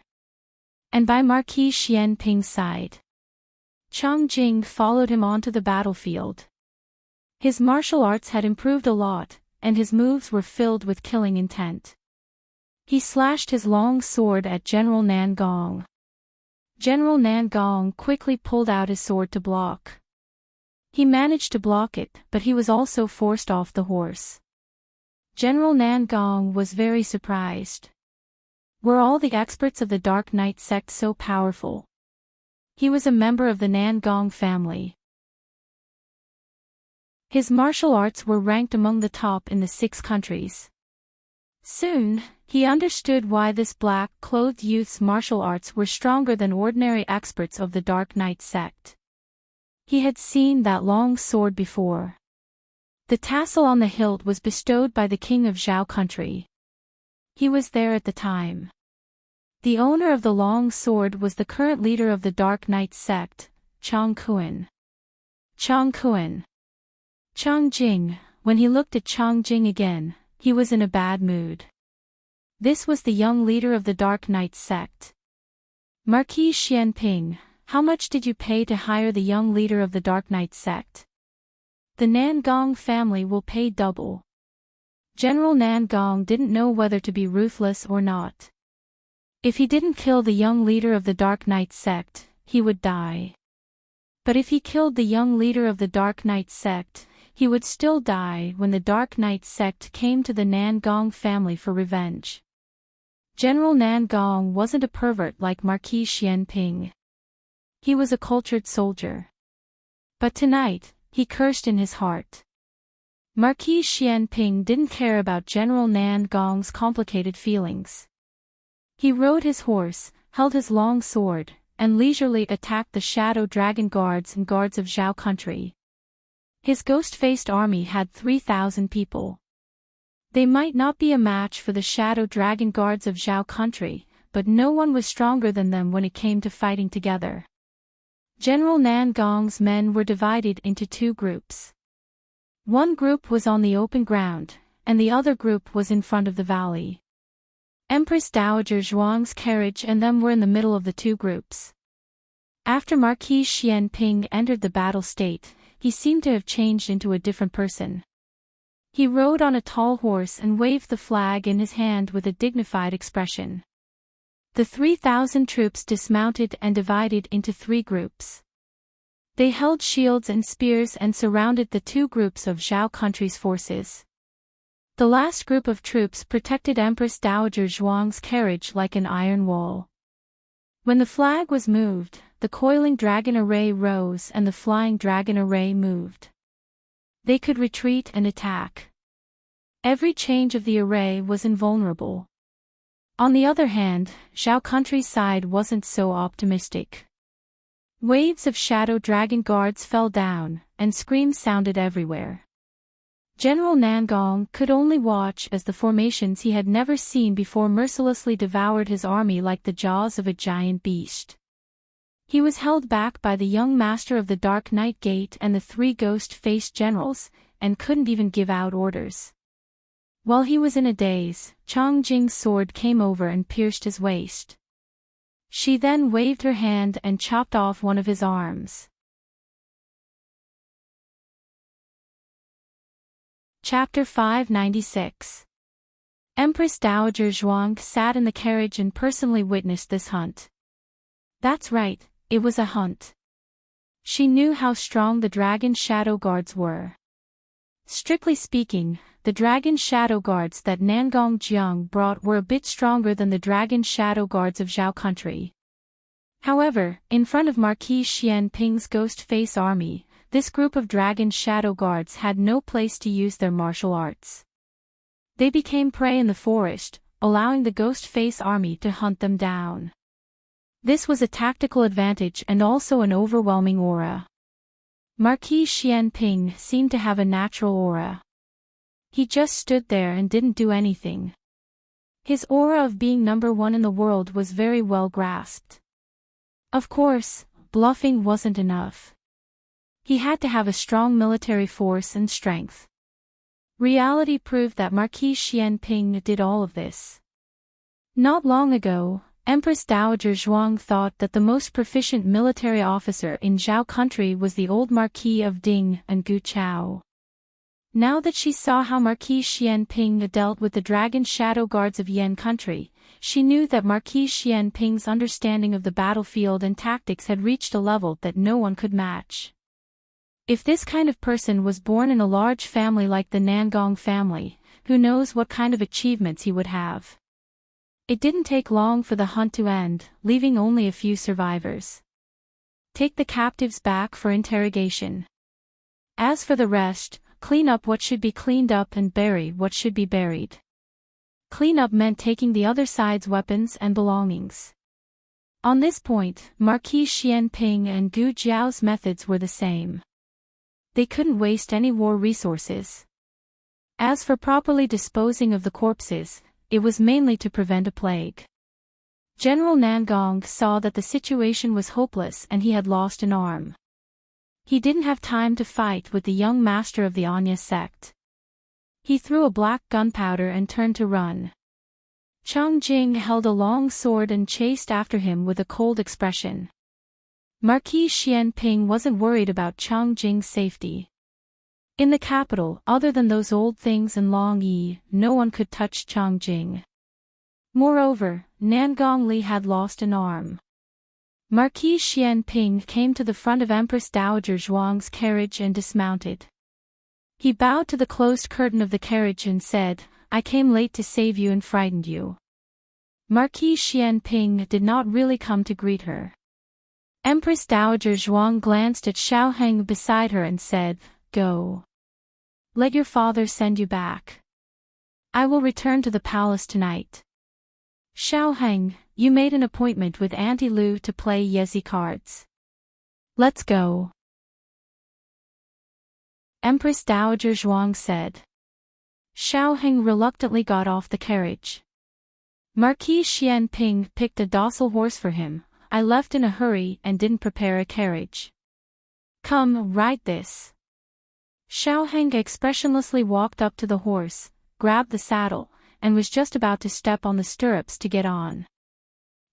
A: And by Marquis Xianping's side. Chang Jing followed him onto the battlefield. His martial arts had improved a lot, and his moves were filled with killing intent. He slashed his long sword at General Nan Gong. General Nan Gong quickly pulled out his sword to block. He managed to block it, but he was also forced off the horse. General Nan Gong was very surprised. Were all the experts of the Dark Knight sect so powerful? He was a member of the Nan Gong family. His martial arts were ranked among the top in the 6 countries. Soon, he understood why this black-clothed youth's martial arts were stronger than ordinary experts of the Dark Knight sect. He had seen that long sword before. The tassel on the hilt was bestowed by the king of Zhao country. He was there at the time. The owner of the long sword was the current leader of the Dark Knight sect, Chang Kuan. Chang Kuan. Chang Jing, when he looked at Chang Jing again, he was in a bad mood. This was the young leader of the Dark Knight sect. Marquis Xianping, how much did you pay to hire the young leader of the Dark Knight sect? The Nan Gong family will pay double. General Nan Gong didn't know whether to be ruthless or not. If he didn't kill the young leader of the Dark Knight sect, he would die. But if he killed the young leader of the Dark Knight sect, he would still die when the Dark Knight sect came to the Nan Gong family for revenge. General Nan Gong wasn't a pervert like Marquis Xianping. He was a cultured soldier. But tonight, he cursed in his heart. Marquis Xianping didn't care about General Nan Gong's complicated feelings. He rode his horse, held his long sword, and leisurely attacked the Shadow Dragon guards and guards of Zhao country. His ghost-faced army had 3,000 people. They might not be a match for the Shadow Dragon guards of Zhao country, but no one was stronger than them when it came to fighting together. General Nangong's men were divided into two groups. One group was on the open ground, and the other group was in front of the valley. Empress Dowager Zhuang's carriage and them were in the middle of the two groups. After Marquis Xianping entered the battle state, he seemed to have changed into a different person. He rode on a tall horse and waved the flag in his hand with a dignified expression. The 3,000 troops dismounted and divided into three groups. They held shields and spears and surrounded the two groups of Zhao country's forces. The last group of troops protected Empress Dowager Zhuang's carriage like an iron wall. When the flag was moved, the coiling dragon array rose and the flying dragon array moved. They could retreat and attack. Every change of the array was invulnerable. On the other hand, Zhao country's side wasn't so optimistic. Waves of shadow dragon guards fell down, and screams sounded everywhere. General Nangong could only watch as the formations he had never seen before mercilessly devoured his army like the jaws of a giant beast. He was held back by the young master of the Dark Knight Gate and the three ghost-faced generals, and couldn't even give out orders. While he was in a daze, Chongjing's sword came over and pierced his waist. She then waved her hand and chopped off one of his arms. Chapter 596. Empress Dowager Zhuang sat in the carriage and personally witnessed this hunt. That's right, it was a hunt. She knew how strong the dragon shadow guards were. Strictly speaking, the dragon shadow guards that Nangong Jiang brought were a bit stronger than the dragon shadow guards of Zhao country. However, in front of Marquis Xianping's ghost face army, this group of dragon shadow guards had no place to use their martial arts. They became prey in the forest, allowing the ghost face army to hunt them down. This was a tactical advantage and also an overwhelming aura. Marquis Xianping seemed to have a natural aura. He just stood there and didn't do anything. His aura of being number one in the world was very well grasped. Of course, bluffing wasn't enough. He had to have a strong military force and strength. Reality proved that Marquis Xianping did all of this. Not long ago, Empress Dowager Zhuang thought that the most proficient military officer in Zhao country was the old Marquis of Ding and Gu Chao. Now that she saw how Marquis Xianping dealt with the dragon shadow guards of Yan country, she knew that Marquis Xianping's understanding of the battlefield and tactics had reached a level that no one could match. If this kind of person was born in a large family like the Nangong family, who knows what kind of achievements he would have. It didn't take long for the hunt to end, leaving only a few survivors. Take the captives back for interrogation. As for the rest, clean up what should be cleaned up and bury what should be buried. Clean up meant taking the other side's weapons and belongings. On this point, Marquis Xianping and Gu Jiao's methods were the same. They couldn't waste any war resources. As for properly disposing of the corpses, it was mainly to prevent a plague. General Nangong saw that the situation was hopeless and he had lost an arm. He didn't have time to fight with the young master of the Anya sect. He threw a black gunpowder and turned to run. Chongjing held a long sword and chased after him with a cold expression. Marquis Xianping wasn't worried about Chongjing's safety. In the capital, other than those old things and Long Yi, no one could touch Chongjing. Moreover, Nangong Li had lost an arm. Marquis Xianping came to the front of Empress Dowager Zhuang's carriage and dismounted. He bowed to the closed curtain of the carriage and said, "I came late to save you and frightened you." Marquis Xianping did not really come to greet her. Empress Dowager Zhuang glanced at Xiaoheng beside her and said, "Go. Let your father send you back. I will return to the palace tonight." "Xiaoheng, you made an appointment with Auntie Lu to play Yezi cards. Let's go." Empress Dowager Zhuang said. Xiaoheng reluctantly got off the carriage. Marquis Xianping picked a docile horse for him. I left in a hurry and didn't prepare a carriage. Come, ride this. Xiaoheng expressionlessly walked up to the horse, grabbed the saddle, and was just about to step on the stirrups to get on.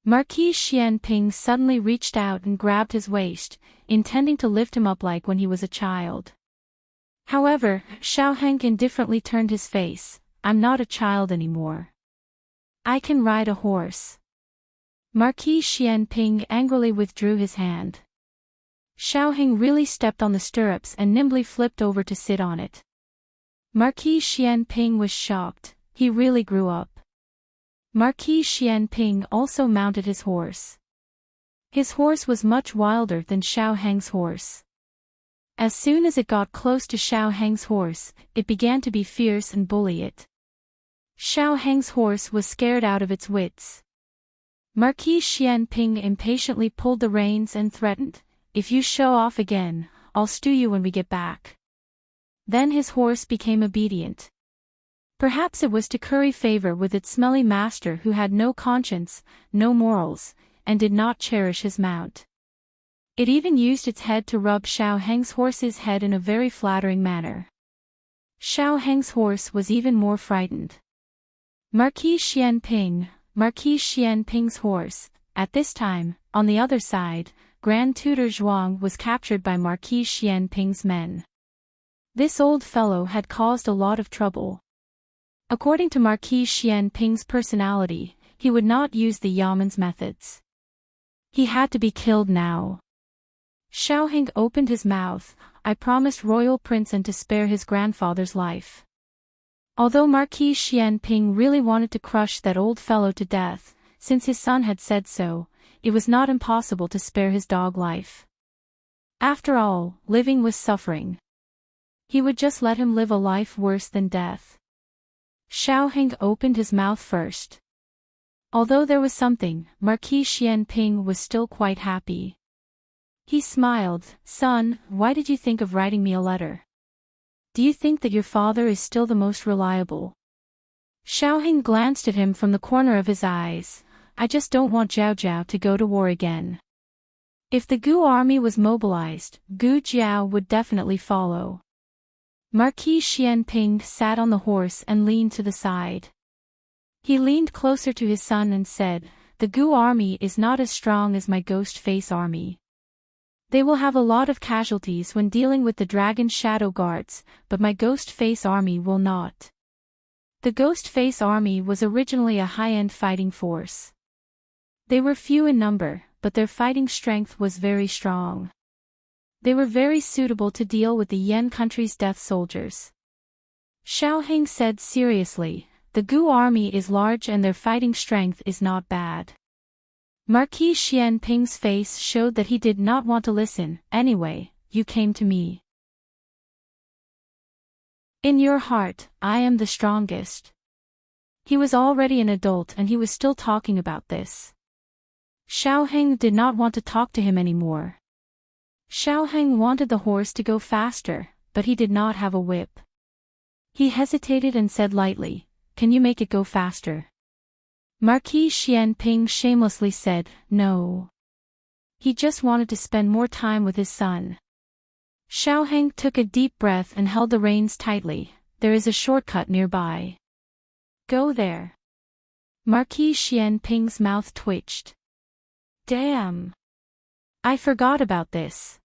A: Marquis Xianping suddenly reached out and grabbed his waist, intending to lift him up like when he was a child. However, Xiaoheng indifferently turned his face. I'm not a child anymore. I can ride a horse. Marquis Xianping angrily withdrew his hand. Xiaoheng really stepped on the stirrups and nimbly flipped over to sit on it. Marquis Xianping was shocked. He really grew up. Marquis Xianping also mounted his horse. His horse was much wilder than Xiaoheng's horse. As soon as it got close to Xiaoheng's horse, it began to be fierce and bully it. Xiaoheng's horse was scared out of its wits. Marquis Xianping impatiently pulled the reins and threatened, "If you show off again, I'll stew you when we get back." Then his horse became obedient. Perhaps it was to curry favor with its smelly master who had no conscience, no morals, and did not cherish his mount. It even used its head to rub Xiaoheng's horse's head in a very flattering manner. Xiaoheng's horse was even more frightened. Marquis Xianping's horse. At this time, on the other side, Grand Tutor Zhuang was captured by Marquis Xianping's men. This old fellow had caused a lot of trouble. According to Marquis Xianping's personality, he would not use the Yaman's methods. He had to be killed now. Xiaoheng opened his mouth. I promised Royal Princeton to spare his grandfather's life. Although Marquis Xianping really wanted to crush that old fellow to death, since his son had said so, it was not impossible to spare his dog life. After all, living was suffering. He would just let him live a life worse than death. Xiaoheng opened his mouth first. Although there was something, Marquis Xianping was still quite happy. He smiled. Son, why did you think of writing me a letter? Do you think that your father is still the most reliable? Xiaoheng glanced at him from the corner of his eyes. I just don't want Zhao Zhao to go to war again. If the Gu army was mobilized, Gu Jiao would definitely follow. Marquis Xianping sat on the horse and leaned to the side. He leaned closer to his son and said, the Gu army is not as strong as my Ghost Face army. They will have a lot of casualties when dealing with the Dragon Shadow Guards, but my Ghost Face army will not. The Ghost Face army was originally a high-end fighting force. They were few in number, but their fighting strength was very strong. They were very suitable to deal with the Yan country's death soldiers. Xiaoheng said seriously, the Gu army is large and their fighting strength is not bad. Marquis Xianping's face showed that he did not want to listen. Anyway, you came to me. In your heart, I am the strongest. He was already an adult and he was still talking about this. Xiaoheng did not want to talk to him anymore. Xiaoheng wanted the horse to go faster, but he did not have a whip. He hesitated and said lightly, can you make it go faster? Marquis Xianping shamelessly said, no. He just wanted to spend more time with his son. Xiaoheng took a deep breath and held the reins tightly. There is a shortcut nearby. Go there. Marquis Xianping's mouth twitched. Damn. I forgot about this.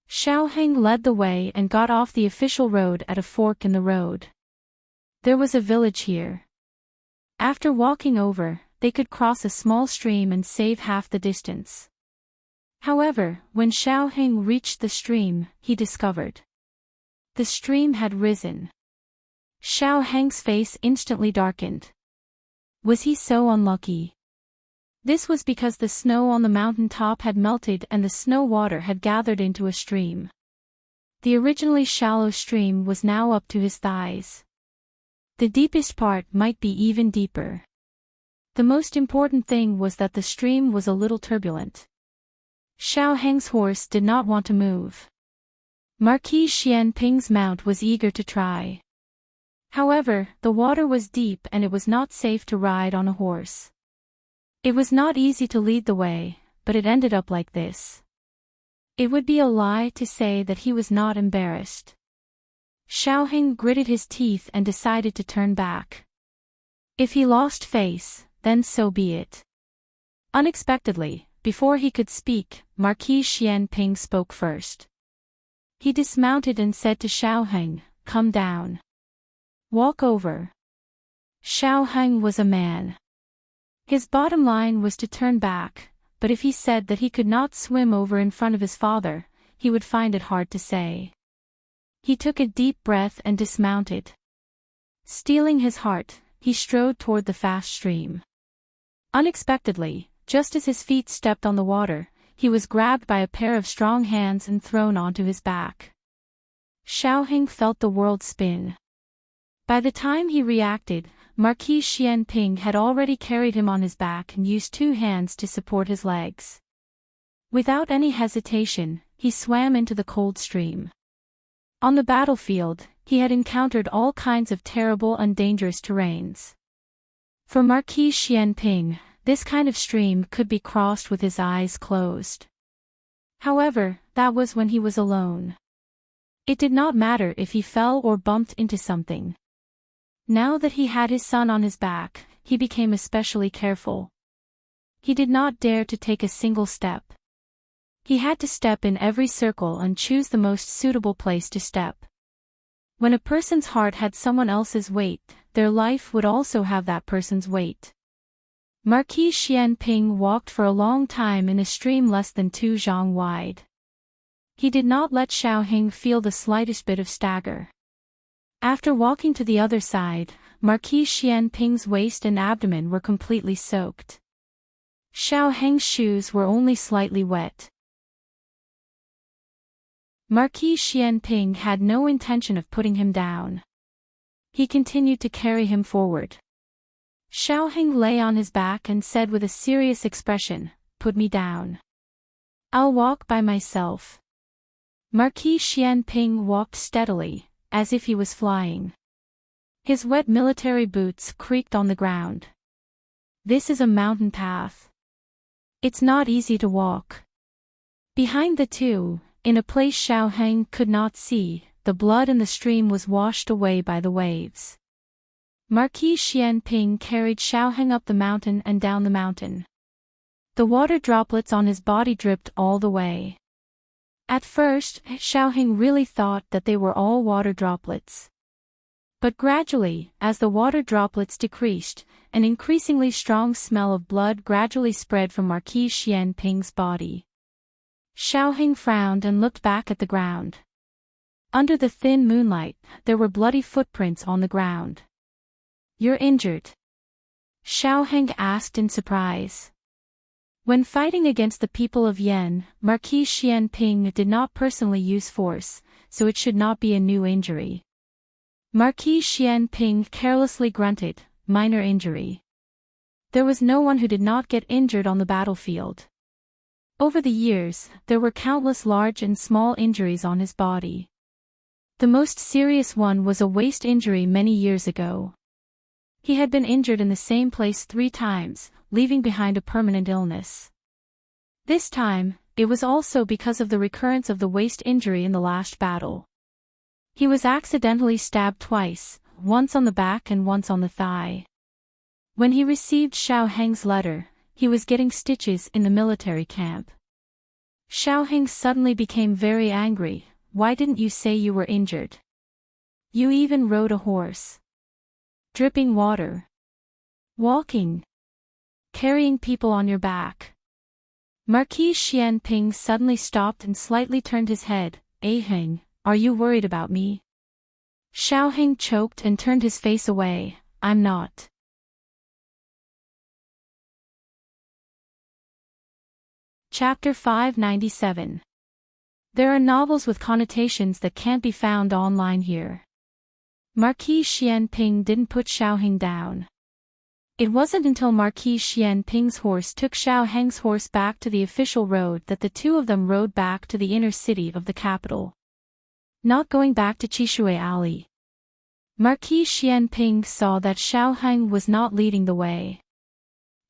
A: Xiaoheng led the way and got off the official road at a fork in the road. There was a village here. After walking over, they could cross a small stream and save half the distance. However, when Xiaoheng reached the stream, he discovered the stream had risen. Xiaoheng's face instantly darkened. Was he so unlucky? This was because the snow on the mountain top had melted and the snow water had gathered into a stream. The originally shallow stream was now up to his thighs. The deepest part might be even deeper. The most important thing was that the stream was a little turbulent. Xiaoheng's horse did not want to move. Marquis Xianping's mount was eager to try. However, the water was deep and it was not safe to ride on a horse. It was not easy to lead the way, but it ended up like this. It would be a lie to say that he was not embarrassed. Xiaoheng gritted his teeth and decided to turn back. If he lost face, then so be it. Unexpectedly, before he could speak, Marquis Xianping spoke first. He dismounted and said to Xiaoheng, "Come down. Walk over." Xiaoheng was a man. His bottom line was to turn back, but if he said that he could not swim over in front of his father, he would find it hard to say. He took a deep breath and dismounted. Steeling his heart, he strode toward the fast stream. Unexpectedly, just as his feet stepped on the water, he was grabbed by a pair of strong hands and thrown onto his back. Xiaoheng felt the world spin. By the time he reacted, Marquis Xianping had already carried him on his back and used 2 hands to support his legs. Without any hesitation, he swam into the cold stream. On the battlefield, he had encountered all kinds of terrible and dangerous terrains. For Marquis Xianping, this kind of stream could be crossed with his eyes closed. However, that was when he was alone. It did not matter if he fell or bumped into something. Now that he had his son on his back, he became especially careful. He did not dare to take a single step. He had to step in every circle and choose the most suitable place to step. When a person's heart had someone else's weight, their life would also have that person's weight. Marquis Xianping walked for a long time in a stream less than 2 zhang wide. He did not let Xiaoheng feel the slightest bit of stagger. After walking to the other side, Marquis Xianping's waist and abdomen were completely soaked. Xiaoheng's shoes were only slightly wet. Marquis Xianping had no intention of putting him down. He continued to carry him forward. Xiaoheng lay on his back and said with a serious expression, "Put me down. I'll walk by myself." Marquis Xianping walked steadily, as if he was flying. His wet military boots creaked on the ground. This is a mountain path. It's not easy to walk. Behind the two, in a place Xiaoheng could not see, the blood in the stream was washed away by the waves. Marquis Xianping carried Xiaoheng up the mountain and down the mountain. The water droplets on his body dripped all the way. At first, Xiaoheng really thought that they were all water droplets. But gradually, as the water droplets decreased, an increasingly strong smell of blood gradually spread from Marquis Xianping's body. Xiaoheng frowned and looked back at the ground. Under the thin moonlight, there were bloody footprints on the ground. "You're injured?" Xiaoheng asked in surprise. When fighting against the people of Yan, Marquis Xianping did not personally use force, so it should not be a new injury. Marquis Xianping carelessly grunted, "Minor injury." There was no one who did not get injured on the battlefield. Over the years, there were countless large and small injuries on his body. The most serious one was a waist injury many years ago. He had been injured in the same place 3 times, leaving behind a permanent illness. This time, it was also because of the recurrence of the waist injury in the last battle. He was accidentally stabbed twice, once on the back and once on the thigh. When he received Xiaoheng's letter, he was getting stitches in the military camp. Xiaoheng suddenly became very angry. "Why didn't you say you were injured? You even rode a horse. Dripping water. Walking. Carrying people on your back." Marquis Xianping suddenly stopped and slightly turned his head. "Aheng, are you worried about me?" Xiaoheng choked and turned his face away. "I'm not." Chapter 597. There are novels with connotations that can't be found online here. Marquis Xianping didn't put Xiaoheng down. It wasn't until Marquis Xianping's horse took Xiaoheng's horse back to the official road that the two of them rode back to the inner city of the capital. Not going back to Chishui Alley. Marquis Xianping saw that Xiaoheng was not leading the way.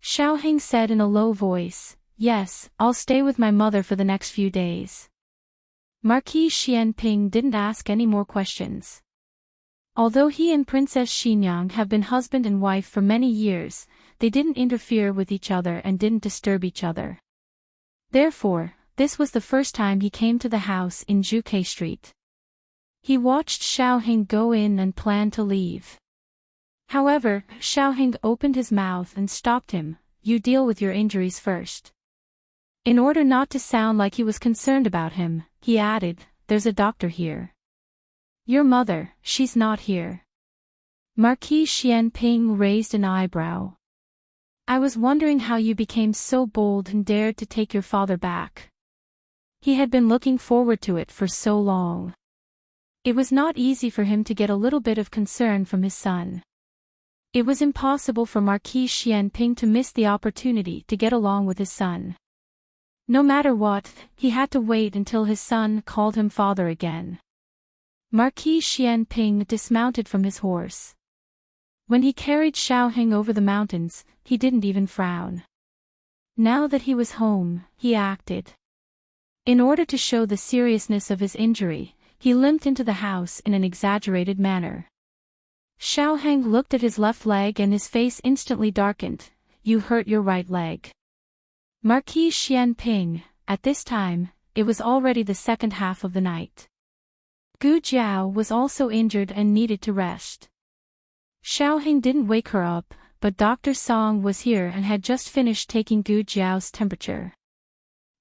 A: Xiaoheng said in a low voice, "Yes, I'll stay with my mother for the next few days." Marquis Xianping didn't ask any more questions. Although he and Princess Xinyang have been husband and wife for many years, they didn't interfere with each other and didn't disturb each other. Therefore, this was the first time he came to the house in Zhuke Street. He watched Xiaoheng go in and planned to leave. However, Xiaoheng opened his mouth and stopped him. "You deal with your injuries first." In order not to sound like he was concerned about him, he added, "There's a doctor here." "Your mother, she's not here." Marquis Xianping raised an eyebrow. "I was wondering how you became so bold and dared to take your father back." He had been looking forward to it for so long. It was not easy for him to get a little bit of concern from his son. It was impossible for Marquis Xianping to miss the opportunity to get along with his son. No matter what, he had to wait until his son called him father again. Marquis Xianping dismounted from his horse. When he carried Xiaoheng over the mountains, he didn't even frown. Now that he was home, he acted. In order to show the seriousness of his injury, he limped into the house in an exaggerated manner. Xiaoheng looked at his left leg and his face instantly darkened. "You hurt your right leg." Marquis Xianping, at this time, it was already the second half of the night. Gu Jiao was also injured and needed to rest. Xiaoheng didn't wake her up, but Dr. Song was here and had just finished taking Gu Jiao's temperature.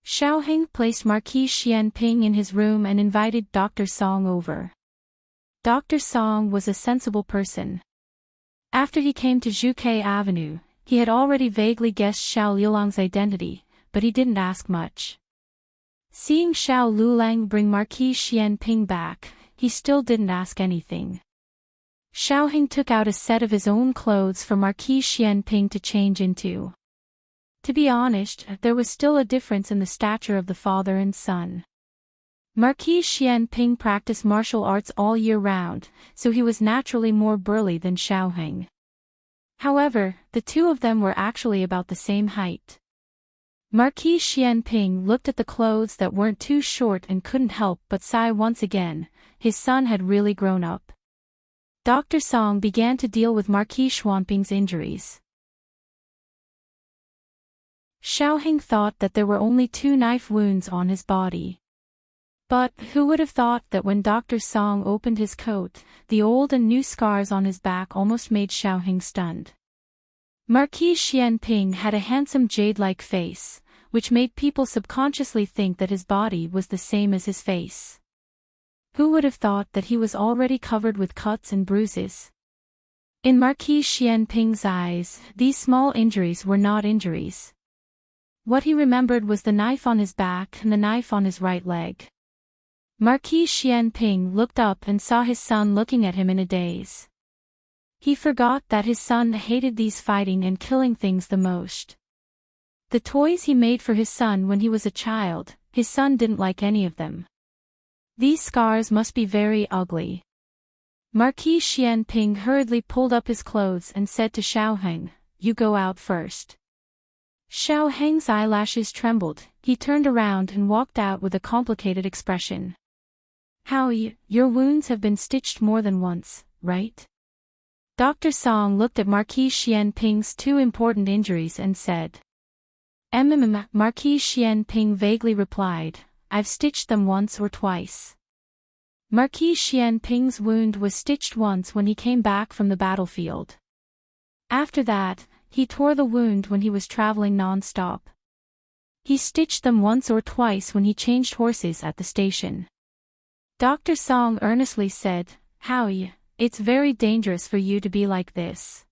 A: Xiaoheng placed Marquis Xianping in his room and invited Dr. Song over. Dr. Song was a sensible person. After he came to Zhuke Avenue, he had already vaguely guessed Xiao Lulang's identity, but he didn't ask much. Seeing Xiao Lulang bring Marquis Xianping back, he still didn't ask anything. Xiaoheng took out a set of his own clothes for Marquis Xianping to change into. To be honest, there was still a difference in the stature of the father and son. Marquis Xianping practiced martial arts all year round, so he was naturally more burly than Xiaoheng. However, the two of them were actually about the same height. Marquis Xianping looked at the clothes that weren't too short and couldn't help but sigh once again. His son had really grown up. Dr. Song began to deal with Marquis Xianping's injuries. Xiaoheng thought that there were only 2 knife wounds on his body. But who would have thought that when Dr. Song opened his coat, the old and new scars on his back almost made Xiaoheng stunned. Marquis Xianping had a handsome jade-like face, which made people subconsciously think that his body was the same as his face. Who would have thought that he was already covered with cuts and bruises? In Marquis Xianping's eyes, these small injuries were not injuries. What he remembered was the knife on his back and the knife on his right leg. Marquis Xianping looked up and saw his son looking at him in a daze. He forgot that his son hated these fighting and killing things the most. The toys he made for his son when he was a child, his son didn't like any of them. These scars must be very ugly. Marquis Xianping hurriedly pulled up his clothes and said to Xiaoheng, "You go out first." Xiaoheng's eyelashes trembled. He turned around and walked out with a complicated expression. Your wounds have been stitched more than once, right?" Dr. Song looked at Marquis Xianping's 2 important injuries and said. Marquis Xianping vaguely replied, "I've stitched them once or twice." Marquis Xianping's wound was stitched once when he came back from the battlefield. After that, he tore the wound when he was traveling non-stop. He stitched them once or twice when he changed horses at the station. Dr. Song earnestly said, It's very dangerous for you to be like this.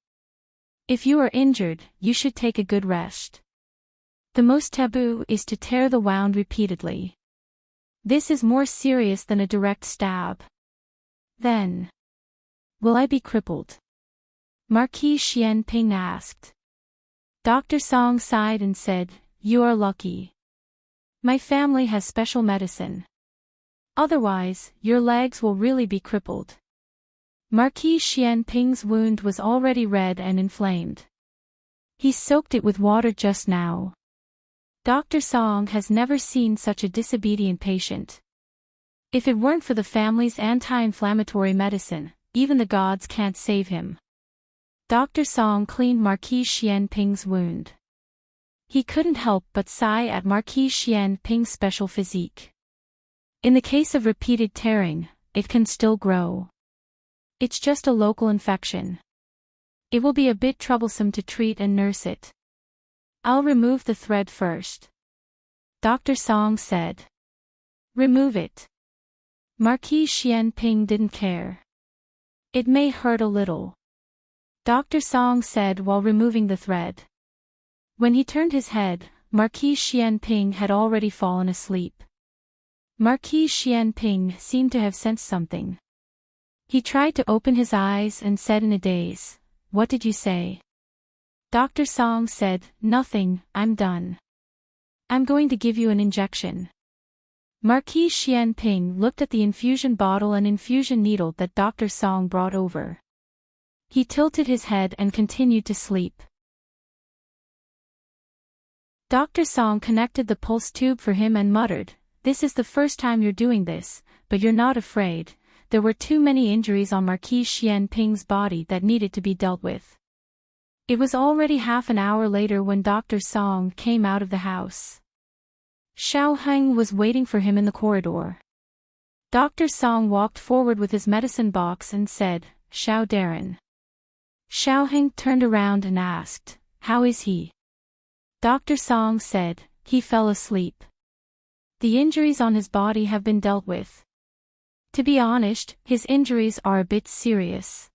A: If you are injured, you should take a good rest. The most taboo is to tear the wound repeatedly. This is more serious than a direct stab. Then, will I be crippled?" Marquis Xianping asked. Dr. Song sighed and said, "You are lucky. My family has special medicine. Otherwise, your legs will really be crippled." Marquis Xianping's wound was already red and inflamed. He soaked it with water just now. Dr. Song has never seen such a disobedient patient. If it weren't for the family's anti-inflammatory medicine, even the gods can't save him. Dr. Song cleaned Marquis Xianping's wound. He couldn't help but sigh at Marquis Xianping's special physique. In the case of repeated tearing, it can still grow. It's just a local infection. It will be a bit troublesome to treat and nurse it. I'll remove the thread first. Dr. Song said. Remove it. Marquis Xianping didn't care. It may hurt a little. Dr. Song said while removing the thread. When he turned his head, Marquis Xianping had already fallen asleep. Marquis Xianping seemed to have sensed something. He tried to open his eyes and said in a daze, "What did you say?" Dr. Song said, "Nothing, I'm done. I'm going to give you an injection." Marquis Xianping looked at the infusion bottle and infusion needle that Dr. Song brought over. He tilted his head and continued to sleep. Dr. Song connected the pulse tube for him and muttered, "This is the first time you're doing this, but you're not afraid." There were too many injuries on Marquis Xianping's body that needed to be dealt with. It was already half an hour later when Dr. Song came out of the house. Xiao Heng was waiting for him in the corridor. Dr. Song walked forward with his medicine box and said, "Xiao Darren." Xiao Heng turned around and asked, "How is he?" Dr. Song said, "He fell asleep. The injuries on his body have been dealt with. To be honest, his injuries are a bit serious.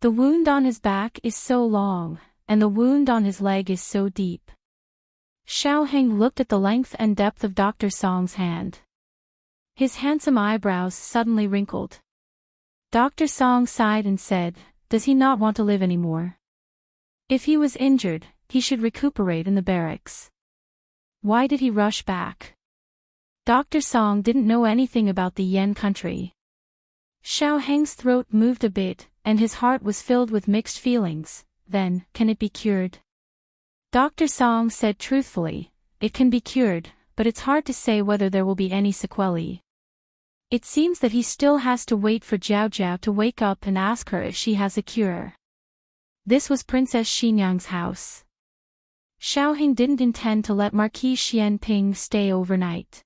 A: The wound on his back is so long, and the wound on his leg is so deep." Xiao Heng looked at the length and depth of Dr. Song's hand. His handsome eyebrows suddenly wrinkled. Dr. Song sighed and said, "Does he not want to live anymore? If he was injured, he should recuperate in the barracks. Why did he rush back?" Dr. Song didn't know anything about the Yan country. Xiao Heng's throat moved a bit, and his heart was filled with mixed feelings. Then, can it be cured? Dr. Song said truthfully, "It can be cured, but it's hard to say whether there will be any sequelae. It seems that he still has to wait for Jiao Jiao to wake up and ask her if she has a cure." This was Princess Xinyang's house. Xiao Heng didn't intend to let Marquis Xianping stay overnight.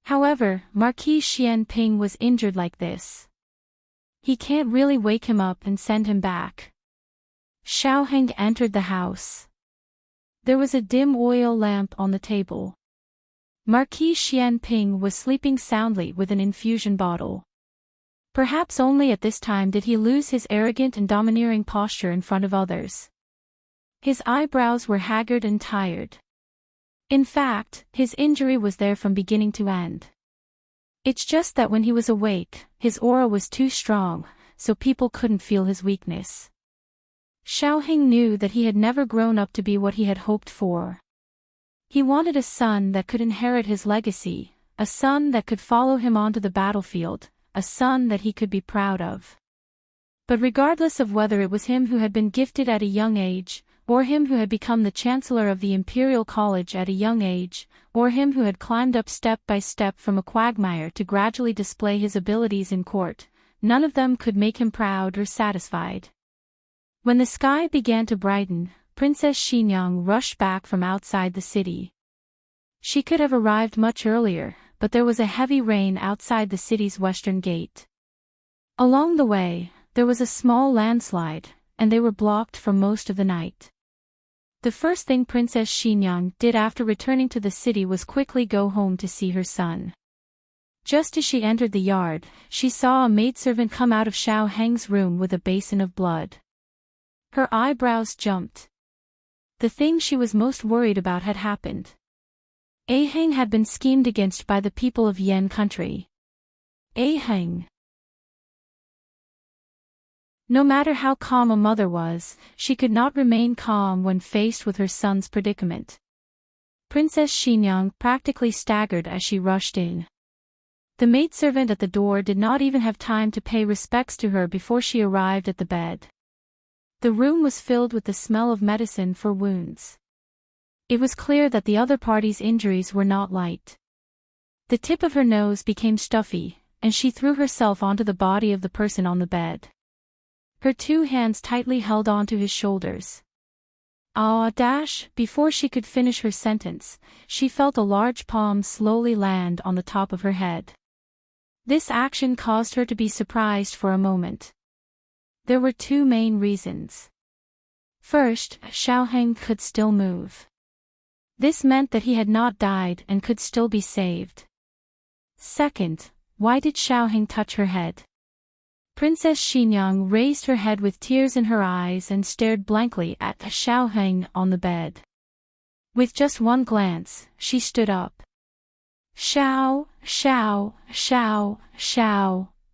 A: However, Marquis Xianping was injured like this. He can't really wake him up and send him back. Xiao Heng entered the house. There was a dim oil lamp on the table. Marquis Xianping was sleeping soundly with an infusion bottle. Perhaps only at this time did he lose his arrogant and domineering posture in front of others. His eyebrows were haggard and tired. In fact, his injury was there from beginning to end. It's just that when he was awake, his aura was too strong, so people couldn't feel his weakness. Xiao Heng knew that he had never grown up to be what he had hoped for. He wanted a son that could inherit his legacy, a son that could follow him onto the battlefield, a son that he could be proud of. But regardless of whether it was him who had been gifted at a young age, or him who had become the Chancellor of the Imperial College at a young age, or him who had climbed up step by step from a quagmire to gradually display his abilities in court, none of them could make him proud or satisfied. When the sky began to brighten, Princess Xinyang rushed back from outside the city. She could have arrived much earlier, but there was a heavy rain outside the city's western gate. Along the way, there was a small landslide, and they were blocked for most of the night. The first thing Princess Xinyang did after returning to the city was quickly go home to see her son. Just as she entered the yard, she saw a maidservant come out of Xiao Heng's room with a basin of blood. Her eyebrows jumped. The thing she was most worried about had happened. A Heng had been schemed against by the people of Yan country. A Heng. No matter how calm a mother was, she could not remain calm when faced with her son's predicament. Princess Xinyang practically staggered as she rushed in. The maidservant at the door did not even have time to pay respects to her before she arrived at the bed. The room was filled with the smell of medicine for wounds. It was clear that the other party's injuries were not light. The tip of her nose became stuffy, and she threw herself onto the body of the person on the bed. Her two hands tightly held onto his shoulders. Before she could finish her sentence, she felt a large palm slowly land on the top of her head. This action caused her to be surprised for a moment. There were two main reasons. First, Xiaoheng could still move. This meant that he had not died and could still be saved. Second, why did Xiaoheng touch her head? Princess Xinyang raised her head with tears in her eyes and stared blankly at Xiaoheng on the bed. With just one glance, she stood up. Xiao,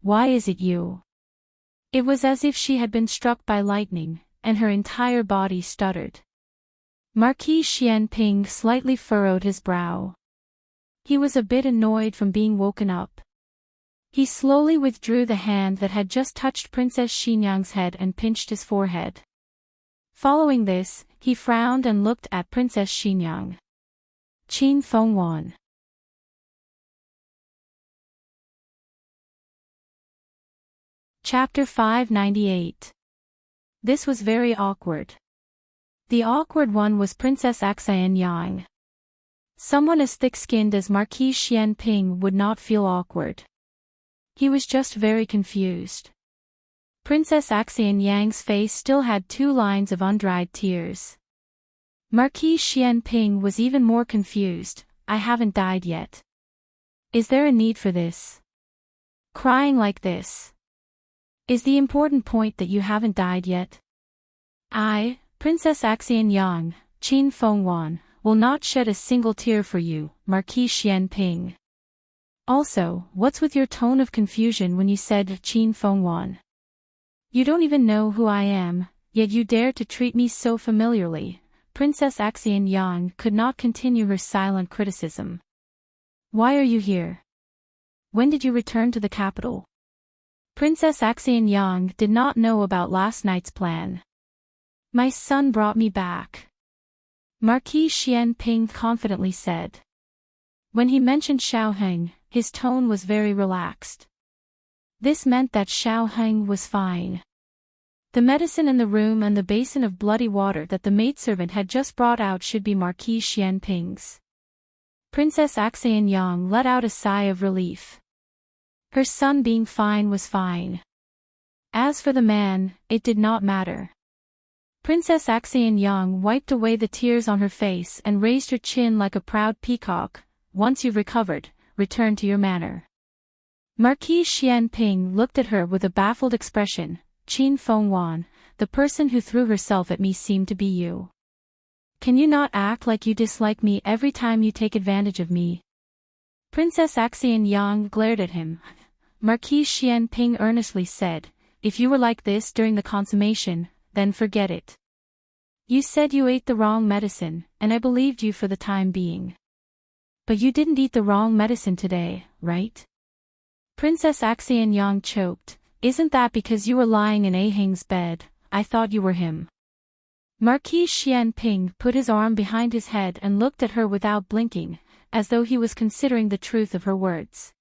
A: why is it you? It was as if she had been struck by lightning, and her entire body stuttered. Marquis Xianping slightly furrowed his brow. He was a bit annoyed from being woken up. He slowly withdrew the hand that had just touched Princess Xinyang's head and pinched his forehead. Following this, he frowned and looked at Princess Xinyang. Qin Fengwan. Chapter 598. This was very awkward. The awkward one was Princess Axian Yang. Someone as thick-skinned as Marquis Xianping would not feel awkward. He was just very confused. Princess Axian Yang's face still had 2 lines of undried tears. Marquis Xianping was even more confused. I haven't died yet. Is there a need for this? Crying like this? Is the important point that you haven't died yet? I, Princess Axian Yang, Qin Fengwan, will not shed a single tear for you, Marquis Xianping. Also, what's with your tone of confusion when you said Qin Fengwan? You don't even know who I am, yet you dare to treat me so familiarly. Princess Axian Yang could not continue her silent criticism. Why are you here? When did you return to the capital? Princess Axian Yang did not know about last night's plan. My son brought me back. Marquis Xianping confidently said. When he mentioned Xiaoheng, his tone was very relaxed. This meant that Xiaoheng was fine. The medicine in the room and the basin of bloody water that the maidservant had just brought out should be Marquis Xianping's. Princess Axian Yang let out a sigh of relief. Her son being fine was fine. As for the man, it did not matter. Princess Axian Yang wiped away the tears on her face and raised her chin like a proud peacock. Once you've recovered, return to your manner. Marquis Xianping looked at her with a baffled expression. Qin Fengwan, the person who threw herself at me seemed to be you. Can you not act like you dislike me every time you take advantage of me? Princess Axian Yang glared at him. Marquis Xianping earnestly said, if you were like this during the consummation, then forget it. You said you ate the wrong medicine, and I believed you for the time being. But you didn't eat the wrong medicine today, right? Princess Axian Yang choked. Isn't that because you were lying in Aheng's bed? I thought you were him. Marquis Xianping put his arm behind his head and looked at her without blinking, as though he was considering the truth of her words.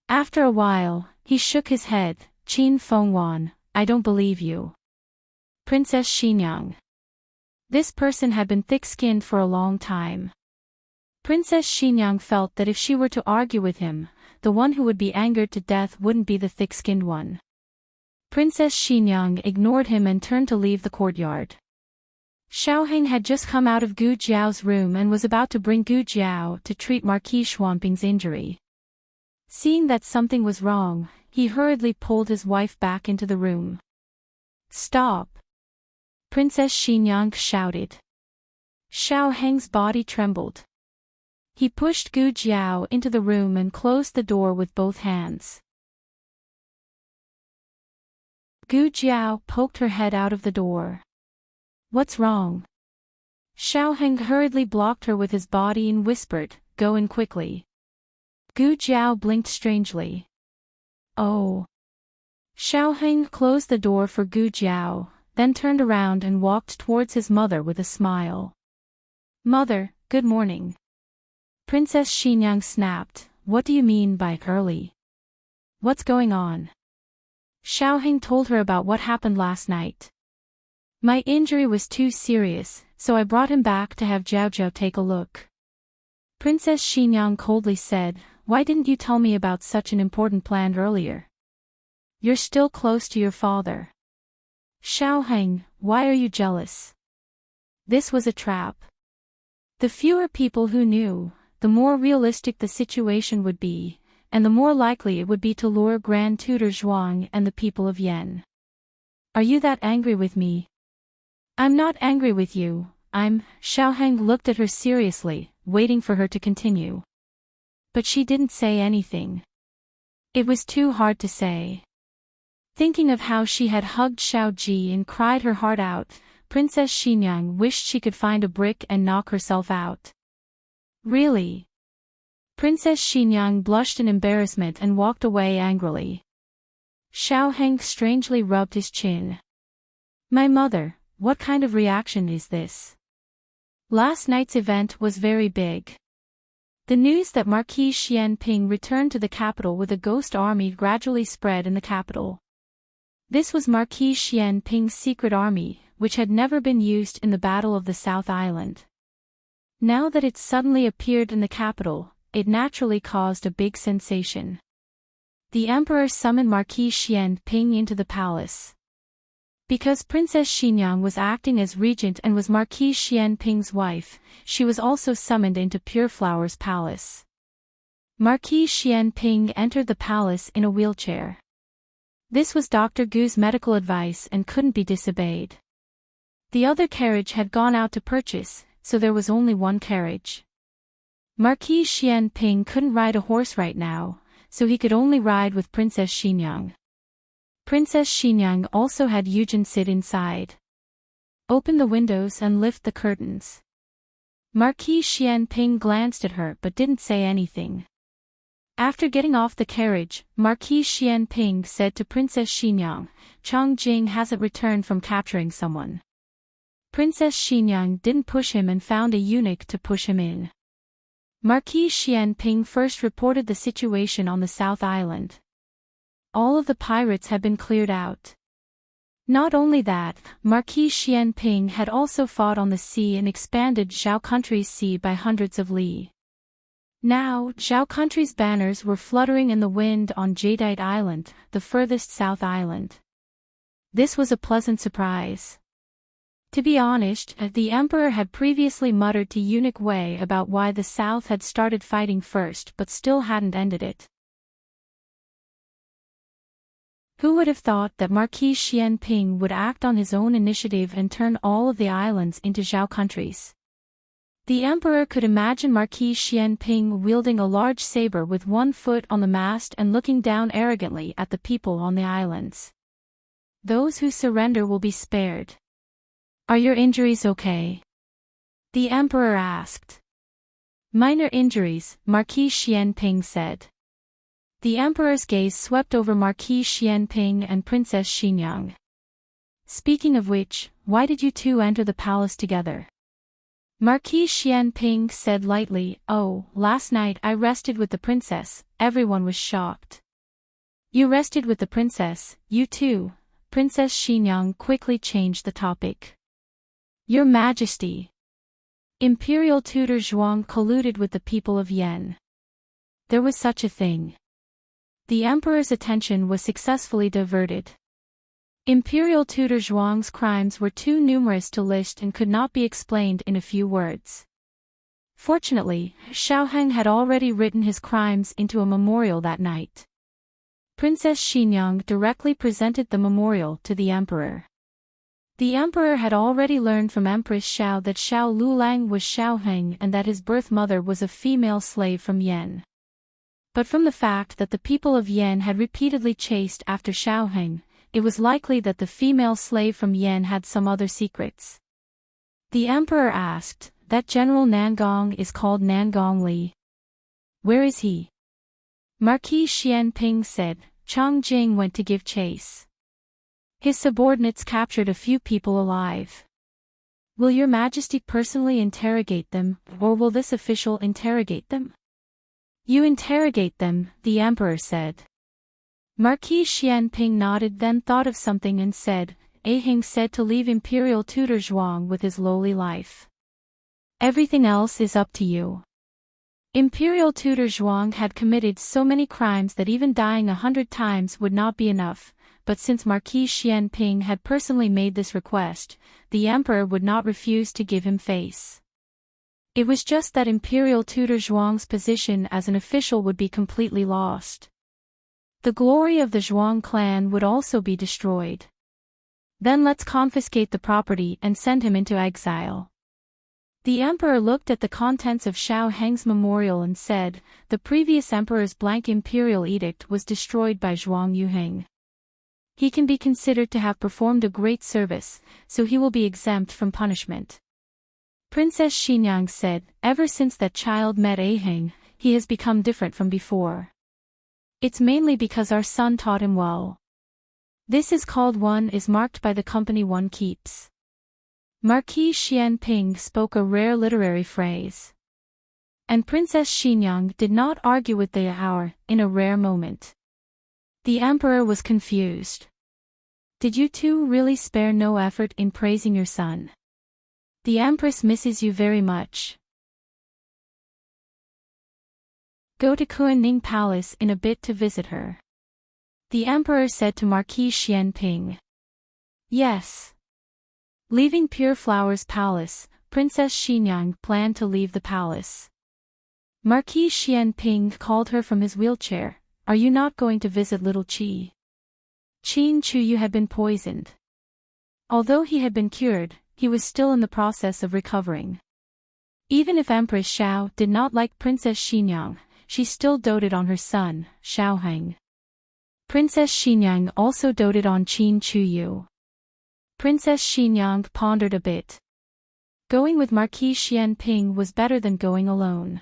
A: After a while, he shook his head. Qin Fengwan, I don't believe you. Princess Xinyang. This person had been thick-skinned for a long time. Princess Xinyang felt that if she were to argue with him, the one who would be angered to death wouldn't be the thick-skinned one. Princess Xinyang ignored him and turned to leave the courtyard. Xiaoheng had just come out of Gu Jiao's room and was about to bring Gu Jiao to treat Marquis Xuanping's injury. Seeing that something was wrong, he hurriedly pulled his wife back into the room. Stop! Princess Xinyang shouted. Xiaoheng's body trembled. He pushed Gu Jiao into the room and closed the door with both hands. Gu Jiao poked her head out of the door. What's wrong? Xiaoheng hurriedly blocked her with his body and whispered, Go in quickly. Gu Jiao blinked strangely. Oh. Xiaoheng closed the door for Gu Jiao, then turned around and walked towards his mother with a smile. Mother, good morning. Princess Xinyang snapped, what do you mean by early? What's going on? Xiaoheng told her about what happened last night. My injury was too serious, so I brought him back to have Jiao Jiao take a look. Princess Xinyang coldly said, why didn't you tell me about such an important plan earlier? You're still close to your father. Xiaoheng, why are you jealous? This was a trap. The fewer people who knew, the more realistic the situation would be, and the more likely it would be to lure Grand Tutor Zhuang and the people of Yen. Are you that angry with me? I'm not angry with you, Xiaoheng looked at her seriously, waiting for her to continue. But she didn't say anything. It was too hard to say. Thinking of how she had hugged Xiao Ji and cried her heart out, Princess Xinyang wished she could find a brick and knock herself out. Really? Princess Xinyang blushed in embarrassment and walked away angrily. Xiaoheng strangely rubbed his chin. My mother, what kind of reaction is this? Last night's event was very big. The news that Marquis Xianping returned to the capital with a ghost army gradually spread in the capital. This was Marquis Xianping's secret army, which had never been used in the Battle of the South Island. Now that it suddenly appeared in the capital, it naturally caused a big sensation. The emperor summoned Marquis Xianping into the palace. Because Princess Xinyang was acting as regent and was Marquis Xianping's wife, she was also summoned into Pure Flower's palace. Marquis Xianping entered the palace in a wheelchair. This was Dr. Gu's medical advice and couldn't be disobeyed. The other carriage had gone out to purchase, so there was only one carriage. Marquis Xianping couldn't ride a horse right now, so he could only ride with Princess Xinyang. Princess Xinyang also had Yujin sit inside. Open the windows and lift the curtains. Marquis Xianping glanced at her but didn't say anything. After getting off the carriage, Marquis Xianping said to Princess Xinyang, Chang Jing hasn't returned from capturing someone. Princess Xinyang didn't push him and found a eunuch to push him in. Marquis Xianping first reported the situation on the South Island. All of the pirates had been cleared out. Not only that, Marquis Xianping had also fought on the sea and expanded Zhao country's sea by hundreds of li. Now, Zhao country's banners were fluttering in the wind on Jadeite Island, the furthest south island. This was a pleasant surprise. To be honest, the emperor had previously muttered to Eunuch Wei about why the south had started fighting first but still hadn't ended it. Who would have thought that Marquis Xianping would act on his own initiative and turn all of the islands into Zhao countries? The emperor could imagine Marquis Xianping wielding a large saber with one foot on the mast and looking down arrogantly at the people on the islands. Those who surrender will be spared. Are your injuries okay? The emperor asked. Minor injuries, Marquis Xianping said. The emperor's gaze swept over Marquis Xianping and Princess Xinyang. Speaking of which, why did you two enter the palace together? Marquis Xianping said lightly, oh, last night I rested with the princess. Everyone was shocked. You rested with the princess, you too? Princess Xinyang quickly changed the topic. Your Majesty. Imperial tutor Zhuang colluded with the people of Yen. There was such a thing. The emperor's attention was successfully diverted. Imperial tutor Zhuang's crimes were too numerous to list and could not be explained in a few words. Fortunately, Xiaoheng had already written his crimes into a memorial that night. Princess Xinyang directly presented the memorial to the emperor. The emperor had already learned from Empress Xiao that Xiao Lulang was Xiaoheng and that his birth mother was a female slave from Yen. But from the fact that the people of Yen had repeatedly chased after Xiaoheng, it was likely that the female slave from Yen had some other secrets. The emperor asked, that General Nangong is called Nangong Li. Where is he? Marquis Xianping said. Chang Jing went to give chase. His subordinates captured a few people alive. Will your majesty personally interrogate them, or will this official interrogate them? You interrogate them, the emperor said. Marquis Xianping nodded, then thought of something and said, Aheng said to leave imperial tutor Zhuang with his lowly life. Everything else is up to you. Imperial tutor Zhuang had committed so many crimes that even dying 100 times would not be enough, but since Marquis Xianping had personally made this request, the emperor would not refuse to give him face. It was just that Imperial tutor Zhuang's position as an official would be completely lost. The glory of the Zhuang clan would also be destroyed. Then let's confiscate the property and send him into exile. The emperor looked at the contents of Xiao Heng's memorial and said, the previous emperor's blank imperial edict was destroyed by Zhuang Yuheng. He can be considered to have performed a great service, so he will be exempt from punishment. Princess Xinyang said, ever since that child met Aheng, he has become different from before. It's mainly because our son taught him well. This is called one is marked by the company one keeps. Marquis Xianping spoke a rare literary phrase. And Princess Xinyang did not argue with the hour, in a rare moment. The emperor was confused. Did you two really spare no effort in praising your son? The empress misses you very much. Go to Kuanning Palace in a bit to visit her. The emperor said to Marquis Xianping. Yes. Leaving Pure Flower's palace, Princess Xinyang planned to leave the palace. Marquis Xianping called her from his wheelchair. Are you not going to visit little Qi? Qin Chuyu had been poisoned. Although he had been cured, he was still in the process of recovering. Even if Empress Xiao did not like Princess Xinyang, she still doted on her son, Xiaoheng. Princess Xinyang also doted on Qin Chuyu. Princess Xinyang pondered a bit. Going with Marquis Xianping was better than going alone.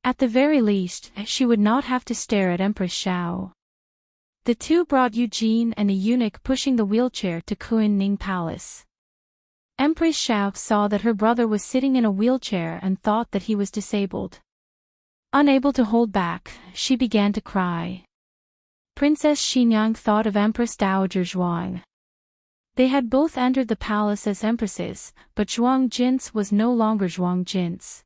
A: At the very least, she would not have to stare at Empress Xiao. The two brought Eugene and a eunuch pushing the wheelchair to Kuanning Palace. Empress Xiao saw that her brother was sitting in a wheelchair and thought that he was disabled. Unable to hold back, she began to cry. Princess Xinyang thought of Empress Dowager Zhuang. They had both entered the palace as empresses, but Zhuang Jin's was no longer Zhuang Jin's.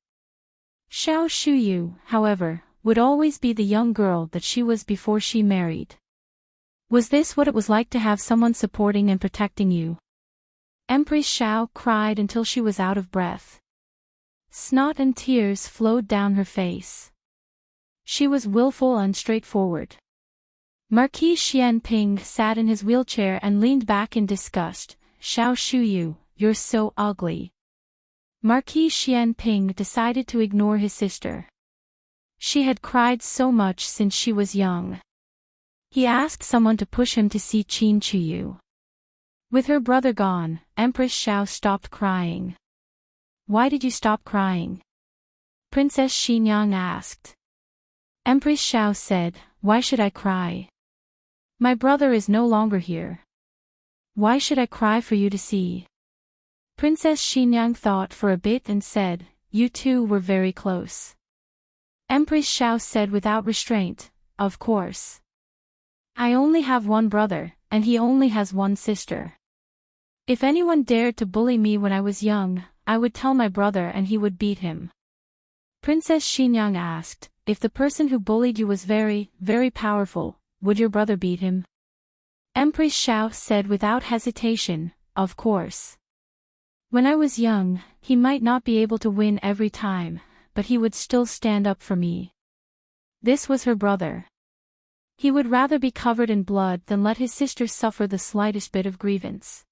A: Xiao Shuyu, however, would always be the young girl that she was before she married. Was this what it was like to have someone supporting and protecting you? Empress Xiao cried until she was out of breath. Snot and tears flowed down her face. She was willful and straightforward. Marquis Xianping sat in his wheelchair and leaned back in disgust. Xiao Shuyu, you're so ugly. Marquis Xianping decided to ignore his sister. She had cried so much since she was young. He asked someone to push him to see Qin Chuyu. With her brother gone, Empress Xiao stopped crying. Why did you stop crying? Princess Xinyang asked. Empress Xiao said, why should I cry? My brother is no longer here. Why should I cry for you to see? Princess Xinyang thought for a bit and said, you two were very close. Empress Xiao said without restraint, of course. I only have one brother, and he only has one sister. If anyone dared to bully me when I was young, I would tell my brother and he would beat him. Princess Xinyang asked, if the person who bullied you was very, very powerful, would your brother beat him? Empress Xiao said without hesitation, of course. When I was young, he might not be able to win every time, but he would still stand up for me. This was her brother. He would rather be covered in blood than let his sister suffer the slightest bit of grievance.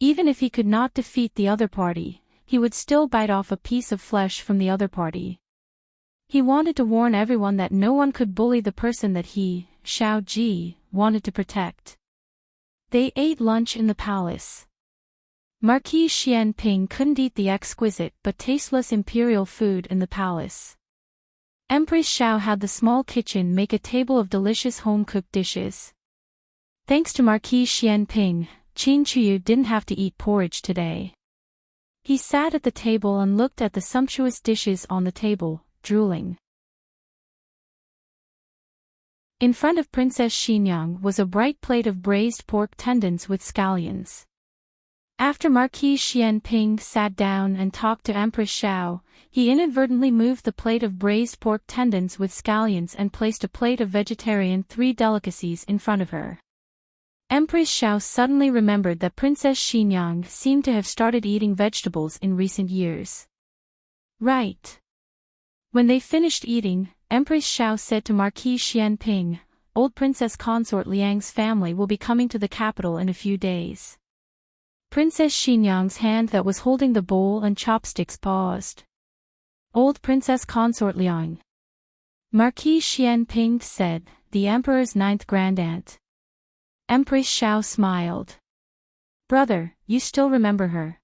A: Even if he could not defeat the other party, he would still bite off a piece of flesh from the other party. He wanted to warn everyone that no one could bully the person that he, Xiao Ji, wanted to protect. They ate lunch in the palace. Marquis Xianping couldn't eat the exquisite but tasteless imperial food in the palace. Empress Xiao had the small kitchen make a table of delicious home-cooked dishes. Thanks to Marquis Xianping, Qin Chuyu didn't have to eat porridge today. He sat at the table and looked at the sumptuous dishes on the table, drooling. In front of Princess Xinyang was a bright plate of braised pork tendons with scallions. After Marquis Xianping sat down and talked to Empress Xiao, he inadvertently moved the plate of braised pork tendons with scallions and placed a plate of vegetarian three delicacies in front of her. Empress Xiao suddenly remembered that Princess Xinyang seemed to have started eating vegetables in recent years. Right. When they finished eating, Empress Xiao said to Marquis Xianping, "Old Princess Consort Liang's family will be coming to the capital in a few days." Princess Xinyang's hand that was holding the bowl and chopsticks paused. "Old Princess Consort Liang." Marquis Xianping said, "The Emperor's ninth grandaunt." Empress Xiao smiled. "Brother, you still remember her?"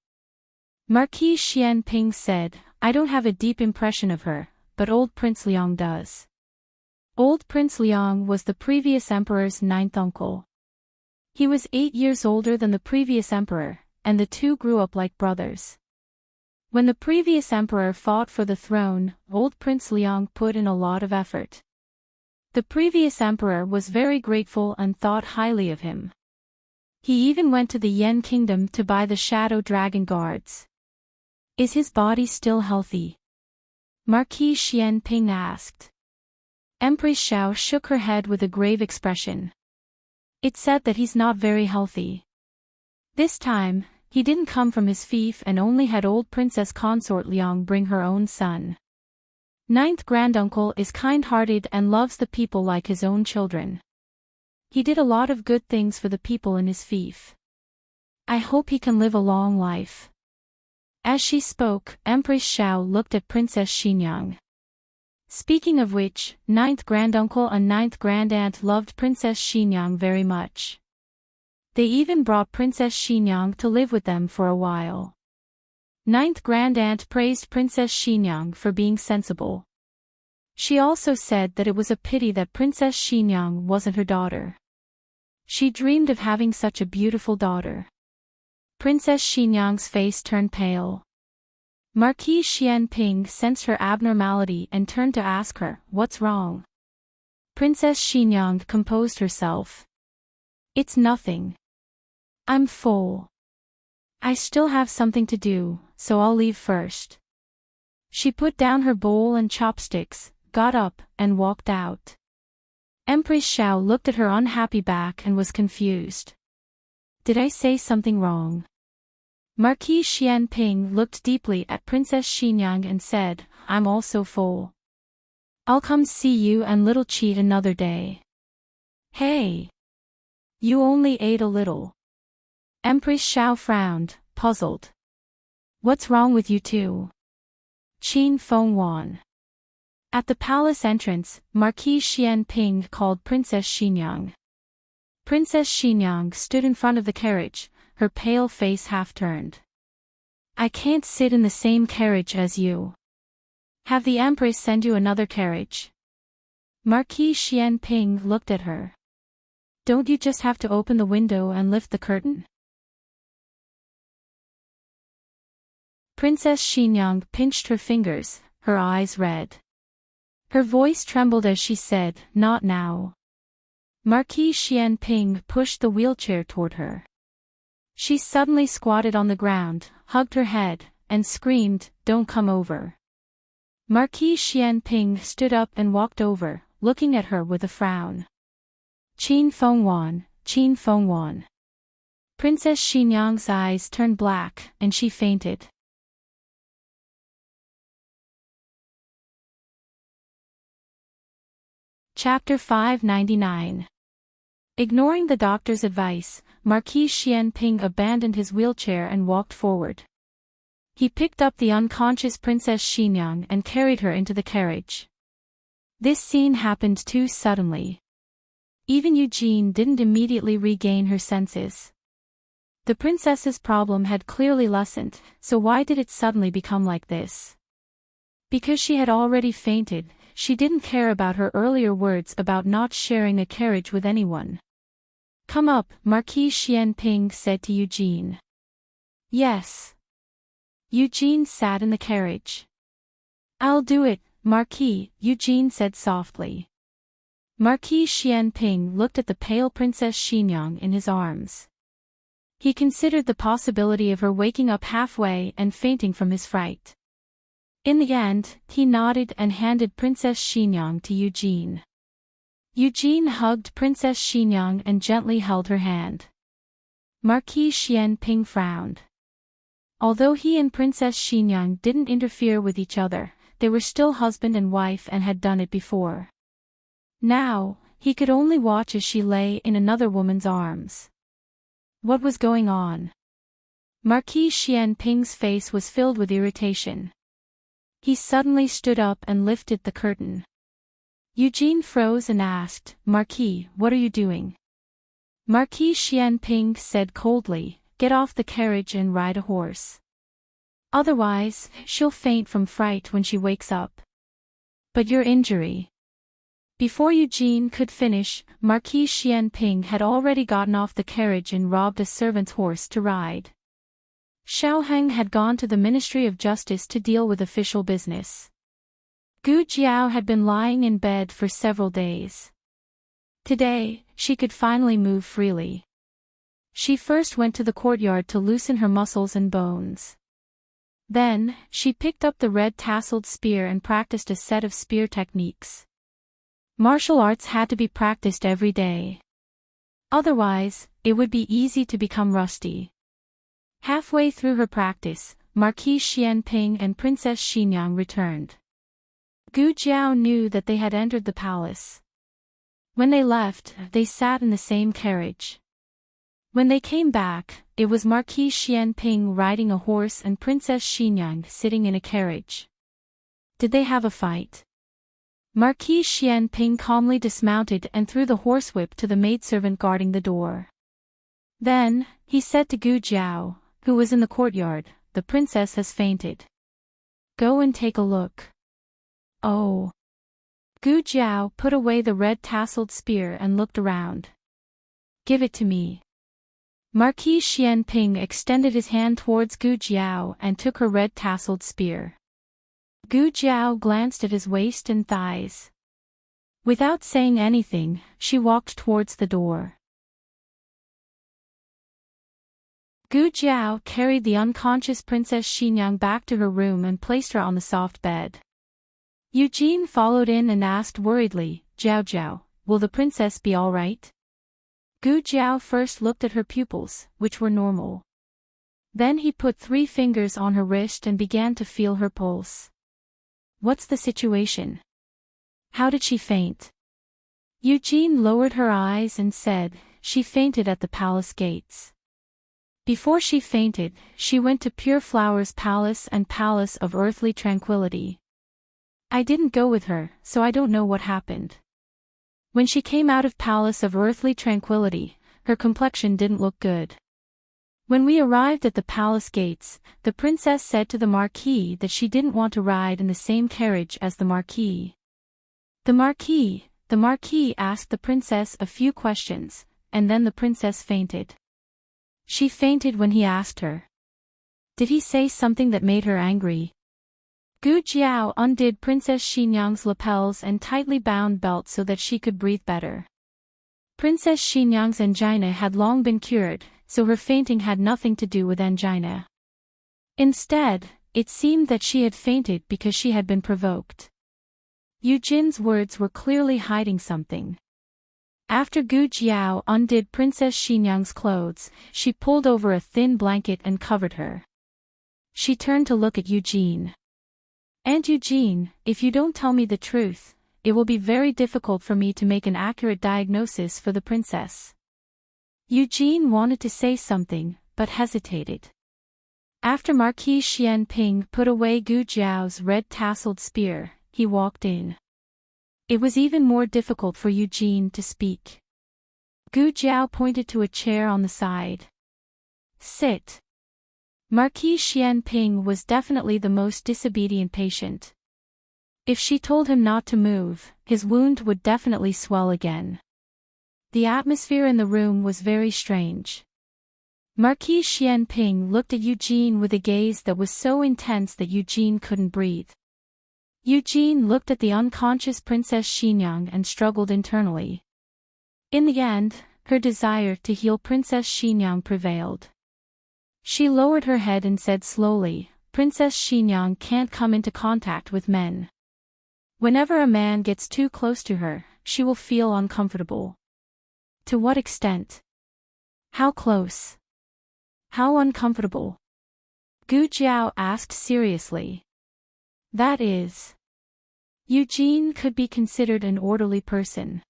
A: Marquis Xianping said, "I don't have a deep impression of her, but old Prince Liang does." Old Prince Liang was the previous emperor's ninth uncle. He was 8 years older than the previous emperor, and the two grew up like brothers. When the previous emperor fought for the throne, old Prince Liang put in a lot of effort. The previous emperor was very grateful and thought highly of him. He even went to the Yen Kingdom to buy the Shadow Dragon guards. "Is his body still healthy?" Marquis Xianping asked. Empress Xiao shook her head with a grave expression. "It said that he's not very healthy. This time, he didn't come from his fief and only had old Princess Consort Liang bring her own son. Ninth granduncle is kind-hearted and loves the people like his own children. He did a lot of good things for the people in his fief. I hope he can live a long life." As she spoke, Empress Xiao looked at Princess Xinyang. Speaking of which, ninth granduncle and ninth grandaunt loved Princess Xinyang very much. They even brought Princess Xinyang to live with them for a while. Ninth grandaunt praised Princess Xinyang for being sensible. She also said that it was a pity that Princess Xinyang wasn't her daughter. She dreamed of having such a beautiful daughter. Princess Xinyang's face turned pale. Marquis Xianping sensed her abnormality and turned to ask her, "What's wrong?" Princess Xinyang composed herself. "It's nothing. I'm full. I still have something to do, so I'll leave first." She put down her bowl and chopsticks, got up, and walked out. Empress Xiao looked at her unhappy back and was confused. "Did I say something wrong?" Marquis Xianping looked deeply at Princess Xinyang and said, "I'm also full. I'll come see you and little cheat another day." "Hey! You only ate a little." Empress Xiao frowned, puzzled. "What's wrong with you two?" Qin Fengwan. At the palace entrance, Marquis Xianping called Princess Xinyang. Princess Xinyang stood in front of the carriage, her pale face half-turned. "I can't sit in the same carriage as you. Have the Empress send you another carriage." Marquis Xianping looked at her. "Don't you just have to open the window and lift the curtain?" Princess Xinyang pinched her fingers, her eyes red. Her voice trembled as she said, "Not now." Marquis Xianping pushed the wheelchair toward her. She suddenly squatted on the ground, hugged her head, and screamed, "Don't come over." Marquis Xianping stood up and walked over, looking at her with a frown. "Qin Fengwan, Qin Fengwan." Princess Xinyang's eyes turned black, and she fainted. Chapter 599. Ignoring the doctor's advice, Marquis Xianping abandoned his wheelchair and walked forward. He picked up the unconscious Princess Xinyang and carried her into the carriage. This scene happened too suddenly. Even Eugene didn't immediately regain her senses. The princess's problem had clearly lessened, so why did it suddenly become like this? Because she had already fainted, she didn't care about her earlier words about not sharing a carriage with anyone. "Come up," Marquis Xianping said to Eugene. "Yes." Eugene sat in the carriage. "I'll do it, Marquis," Eugene said softly. Marquis Xianping looked at the pale Princess Xinyang in his arms. He considered the possibility of her waking up halfway and fainting from his fright. In the end, he nodded and handed Princess Xinyang to Eugene. Eugene hugged Princess Xinyang and gently held her hand. Marquis Xianping frowned. Although he and Princess Xinyang didn't interfere with each other, they were still husband and wife and had done it before. Now, he could only watch as she lay in another woman's arms. What was going on? Marquis Xianping's face was filled with irritation. He suddenly stood up and lifted the curtain. Eugene froze and asked, "Marquis, what are you doing?" Marquis Xianping said coldly, "Get off the carriage and ride a horse. Otherwise, she'll faint from fright when she wakes up." "But your injury..." Before Eugene could finish, Marquis Xianping had already gotten off the carriage and robbed a servant's horse to ride. Xiaoheng had gone to the Ministry of Justice to deal with official business. Gu Jiao had been lying in bed for several days. Today, she could finally move freely. She first went to the courtyard to loosen her muscles and bones. Then, she picked up the red-tasseled spear and practiced a set of spear techniques. Martial arts had to be practiced every day. Otherwise, it would be easy to become rusty. Halfway through her practice, Marquis Xianping and Princess Xinyang returned. Gu Jiao knew that they had entered the palace. When they left, they sat in the same carriage. When they came back, it was Marquis Xianping riding a horse and Princess Xinyang sitting in a carriage. Did they have a fight? Marquis Xianping calmly dismounted and threw the horsewhip to the maidservant guarding the door. Then, he said to Gu Jiao, who was in the courtyard, "The princess has fainted. Go and take a look." "Oh." Gu Jiao put away the red-tasseled spear and looked around. "Give it to me." Marquis Xianping extended his hand towards Gu Jiao and took her red-tasseled spear. Gu Jiao glanced at his waist and thighs. Without saying anything, she walked towards the door. Gu Jiao carried the unconscious Princess Xinyang back to her room and placed her on the soft bed. Eugene followed in and asked worriedly, "Jiao Jiao, will the princess be all right?" Gu Jiao first looked at her pupils, which were normal. Then he put 3 fingers on her wrist and began to feel her pulse. "What's the situation? How did she faint?" Eugene lowered her eyes and said, "She fainted at the palace gates. Before she fainted, she went to Pure Flower's palace and Palace of Earthly Tranquility. I didn't go with her, so I don't know what happened. When she came out of Palace of Earthly Tranquility, her complexion didn't look good. When we arrived at the palace gates, the princess said to the Marquis that she didn't want to ride in the same carriage as the Marquis. The Marquis asked the princess a few questions, and then the princess fainted. She fainted when he asked her. Did he say something that made her angry?" Gu Jiao undid Princess Xinyang's lapels and tightly bound belt so that she could breathe better. Princess Xinyang's angina had long been cured, so her fainting had nothing to do with angina. Instead, it seemed that she had fainted because she had been provoked. Eugene's words were clearly hiding something. After Gu Jiao undid Princess Xinyang's clothes, she pulled over a thin blanket and covered her. She turned to look at Eugene. "Aunt Eugene, if you don't tell me the truth, it will be very difficult for me to make an accurate diagnosis for the princess." Eugene wanted to say something, but hesitated. After Marquis Xianping put away Gu Jiao's red-tasseled spear, he walked in. It was even more difficult for Eugene to speak. Gu Jiao pointed to a chair on the side. "Sit." Marquis Xianping was definitely the most disobedient patient. If she told him not to move, his wound would definitely swell again. The atmosphere in the room was very strange. Marquis Xianping looked at Eugene with a gaze that was so intense that Eugene couldn't breathe. Eugene looked at the unconscious Princess Xinyang and struggled internally. In the end, her desire to heal Princess Xinyang prevailed. She lowered her head and said slowly, "Princess Xinyang can't come into contact with men. Whenever a man gets too close to her, she will feel uncomfortable." To what extent? How close? How uncomfortable? Gu Jiao asked seriously. That is. Eugene could be considered an orderly person.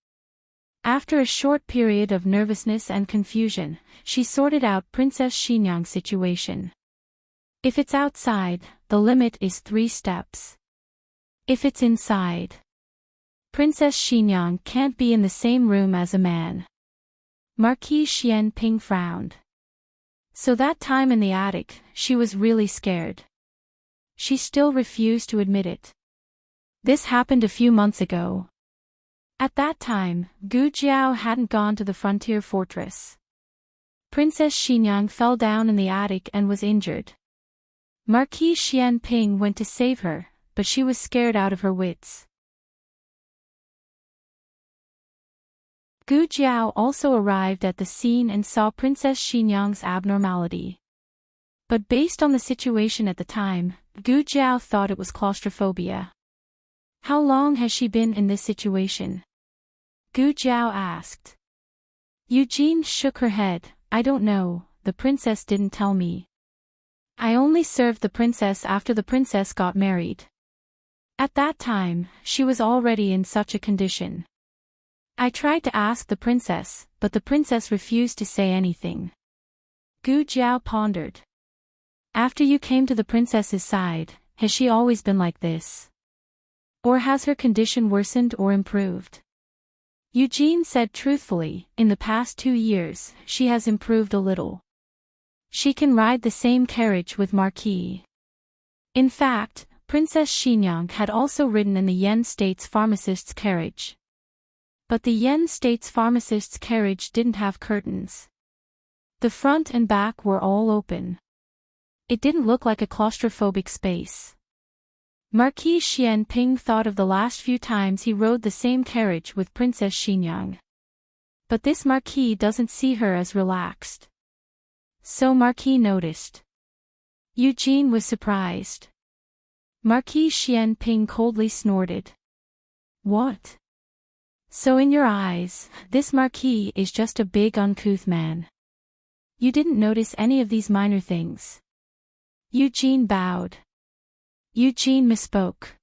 A: After a short period of nervousness and confusion, she sorted out Princess Xinyang's situation. If it's outside, the limit is 3 steps. If it's inside, Princess Xinyang can't be in the same room as a man. Marquis Xianping frowned. So that time in the attic, she was really scared. She still refused to admit it. This happened a few months ago. At that time, Gu Jiao hadn't gone to the frontier fortress. Princess Xinyang fell down in the attic and was injured. Marquis Xianping went to save her, but she was scared out of her wits. Gu Jiao also arrived at the scene and saw Princess Xinyang's abnormality. But based on the situation at the time, Gu Jiao thought it was claustrophobia. How long has she been in this situation? Gu Jiao asked. Eugene shook her head. I don't know, the princess didn't tell me. I only served the princess after the princess got married. At that time, she was already in such a condition. I tried to ask the princess, but the princess refused to say anything. Gu Jiao pondered. After you came to the princess's side, has she always been like this? Or has her condition worsened or improved? Eugene said truthfully, in the past 2 years, she has improved a little. She can ride the same carriage with Marquis. In fact, Princess Xinyang had also ridden in the Yen State's pharmacist's carriage. But the Yen State's pharmacist's carriage didn't have curtains. The front and back were all open. It didn't look like a claustrophobic space. Marquis Xianping thought of the last few times he rode the same carriage with Princess Xinyang. But this Marquis doesn't see her as relaxed. So Marquis noticed. Eugene was surprised. Marquis Xianping coldly snorted. What? So in your eyes, this Marquis is just a big uncouth man. You didn't notice any of these minor things. Eugene bowed. Eugene misspoke.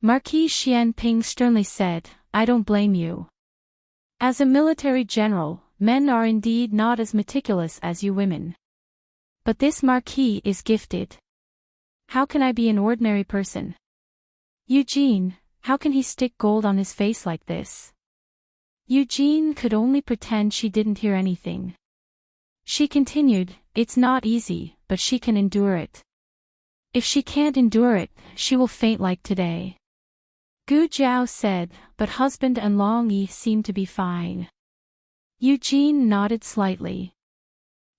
A: Marquis Xianping sternly said, I don't blame you. As a military general, men are indeed not as meticulous as you women. But this Marquis is gifted. How can I be an ordinary person? Eugene, how can he stick gold on his face like this? Eugene could only pretend she didn't hear anything. She continued, it's not easy, but she can endure it. If she can't endure it, she will faint like today. Gu Jiao said, but husband and Long Yi seem to be fine. Eugene nodded slightly.